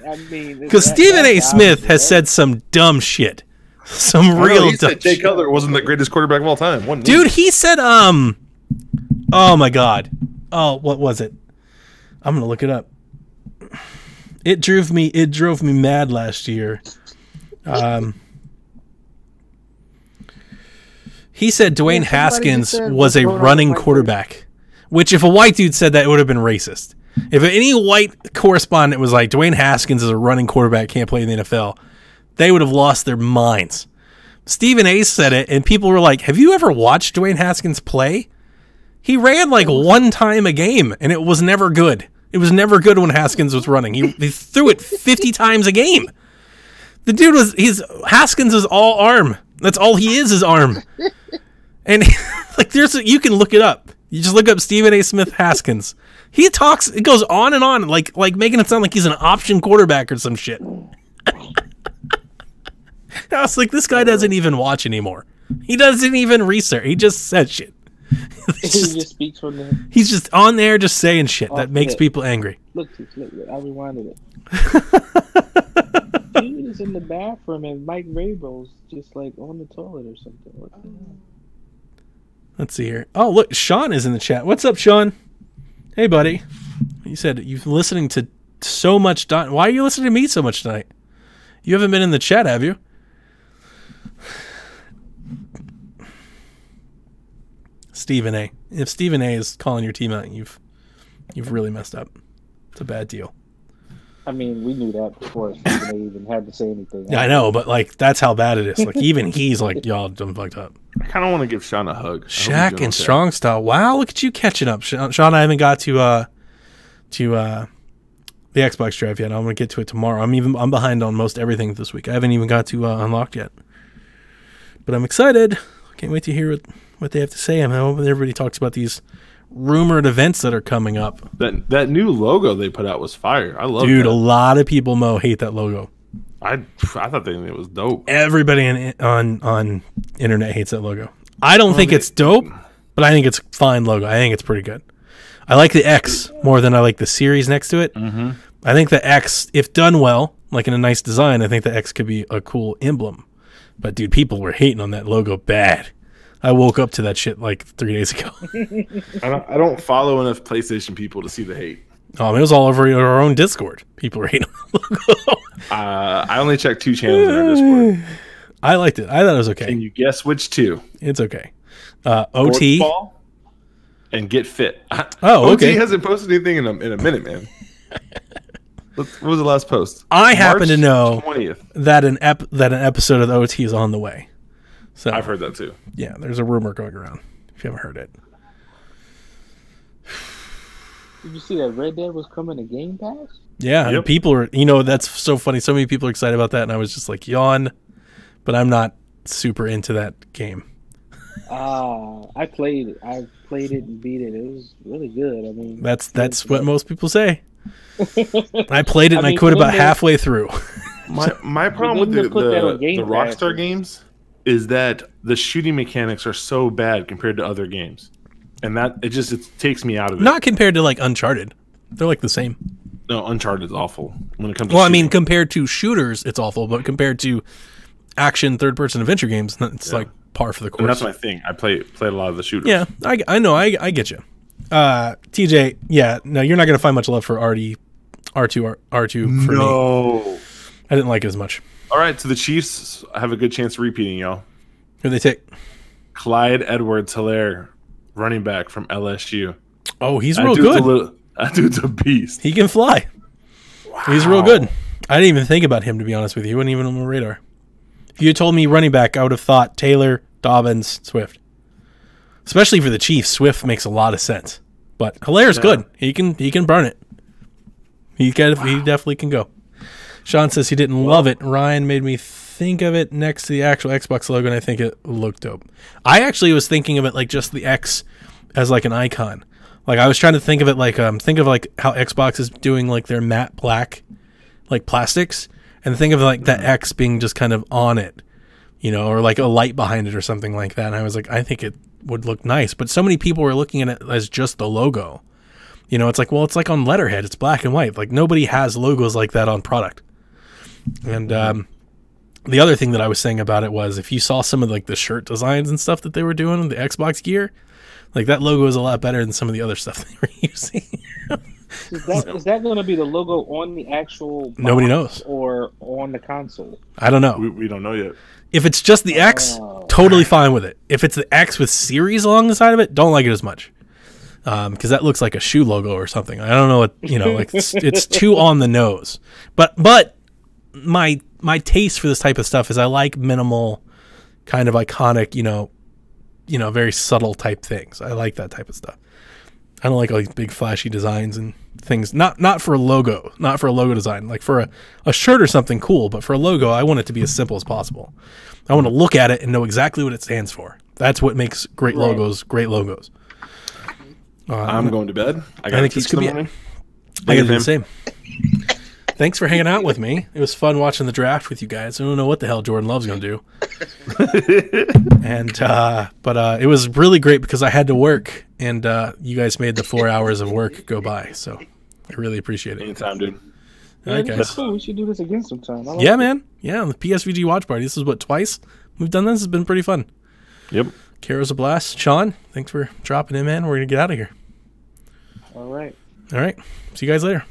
because Stephen A. Smith has said some dumb shit, some real dumb shit. Jay Cutler wasn't the greatest quarterback of all time. Dude, he said, oh my god, what was it? I'm gonna look it up. It drove me mad last year. He said Dwayne Haskins was a running quarterback, which if a white dude said that, it would have been racist. If any white correspondent was like, Dwayne Haskins is a running quarterback, can't play in the NFL, they would have lost their minds. Stephen A. said it, and people were like, have you ever watched Dwayne Haskins play? He ran like one time a game, and it was never good. It was never good when Haskins was running. He threw it 50 times a game. The dude Haskins is all arm. That's all he is arm. And like you can look it up. You just look up Stephen A. Smith Haskins. He talks, it goes on and on, like making it sound like he's an option quarterback or some shit. I was like, this guy doesn't even watch anymore. He doesn't even research. He just says shit. He just speaks from there. He's just on there just saying shit that makes people angry. Look, I rewinded it. Dude is in the bathroom and Mike Vrabel's just like on the toilet or something. Let's see here. Oh, look, Sean is in the chat. What's up, Sean? Hey, buddy. You said you've been listening to so much. Why are you listening to me so much tonight? You haven't been in the chat, have you? Stephen A. If Stephen A. is calling your team out, you've really messed up. It's a bad deal. I mean, we knew that before Stephen A. even had to say anything. Yeah, I know, but like that's how bad it is. Like even he's like, y'all done fucked up. I kind of want to give Sean a hug. Shaq and Strong Style. Wow, look at you catching up, Sean. I haven't got to the Xbox Drive yet. I'm gonna get to it tomorrow. I'm behind on most everything this week. I haven't even got to Unlocked yet, but I'm excited. Can't wait to hear what they have to say. I know everybody talks about these rumored events that are coming up. That new logo they put out was fire. I love it. Dude, a lot of people hate that logo. I thought it was dope. Everybody on internet hates that logo. I don't think it's dope, but I think it's fine logo. I think it's pretty good. I like the X more than I like the series next to it. Mm-hmm. I think the X, if done well, like in a nice design, I think the X could be a cool emblem. But dude, people were hating on that logo bad. I woke up to that shit like 3 days ago. I don't follow enough PlayStation people to see the hate. Oh, it was all over our own Discord. People were hating on the logo. I only checked 2 channels in our Discord. I liked it. I thought it was okay. Can you guess which 2? It's okay. OT and Get Fit. Oh, okay. OT hasn't posted anything in a minute, man. What was the last post? I happen to know 20th. that an episode of the OT is on the way. So I've heard that too. Yeah, there's a rumor going around. If you haven't heard it. Did you see that Red Dead was coming to Game Pass? Yeah, Yep. people are. That's so funny. So many people are excited about that, and I was just like, yawn. But I'm not super into that game. I played it. I played it and beat it. It was really good. I mean, that's what most people say. I played it and I quit about halfway through. My problem with the Rockstar games is that the shooting mechanics are so bad compared to other games, and that it takes me out of it. Not compared to like Uncharted, they're like the same. No, Uncharted is awful when it comes to Well, I mean, compared to shooters, it's awful, but compared to action third-person adventure games, it's like par for the course. And that's my thing. I played a lot of the shooters. Yeah, I know. I get you. TJ, yeah, no, you're not going to find much love for R2 for me. I didn't like it as much. All right, so the Chiefs have a good chance of repeating, y'all. Who they take? Clyde Edwards-Helaire, running back from LSU. Oh, he's real good. That dude's a beast. He can fly. Wow. He's real good. I didn't even think about him, to be honest with you. He wasn't even on my radar. If you had told me running back, I would have thought Taylor, Dobbins, Swift. Especially for the Chiefs, Swift makes a lot of sense. But Hilaire's good. He can burn it. He definitely can go. Sean says he didn't love it. Ryan made me think of it next to the actual Xbox logo, and I think it looked dope. I actually was thinking of it like just the X as like an icon. Like I was trying to think of it like think of like how Xbox is doing like their matte black like plastics, and think of like that X being just kind of on it, you know, or like a light behind it or something like that. And I was like, I think it would look nice. But so many people were looking at it as just the logo. You know, it's like, well, it's like on letterhead. It's black and white. Like nobody has logos like that on product. And the other thing that I was saying about it was if you saw some of like the shirt designs and stuff that they were doing with the Xbox gear, like that logo is a lot better than some of the other stuff they were using. Is that going to be the logo on the actual box Nobody knows, or on the console? I don't know. We don't know yet. If it's just the X, totally fine with it. If it's the X with series along the side of it, don't like it as much. Because that looks like a shoe logo or something. I don't know what, you know, like it's too on the nose. But my taste for this type of stuff is I like minimal, kind of iconic, you know, very subtle type things. I like that type of stuff. I don't like all these big flashy designs and things. Not for a logo, not for a logo design. Like for a shirt or something cool, but for a logo, I want it to be as simple as possible. I want to look at it and know exactly what it stands for. That's what makes great logos great logos. I'm going to bed. I think this could be it. I got to do the same. Thanks for hanging out with me. It was fun watching the draft with you guys. I don't know what the hell Jordan Love's going to do. But it was really great because I had to work, and you guys made the 4 hours of work go by. So I really appreciate it. Anytime, dude. All right, guys. Cool. We should do this again sometime. Yeah, man. Yeah, on the PSVG watch party. This is what, twice we've done this? It's been pretty fun. Yep. Kara's a blast. Sean, thanks for dropping in, man. We're going to get out of here. All right. See you guys later.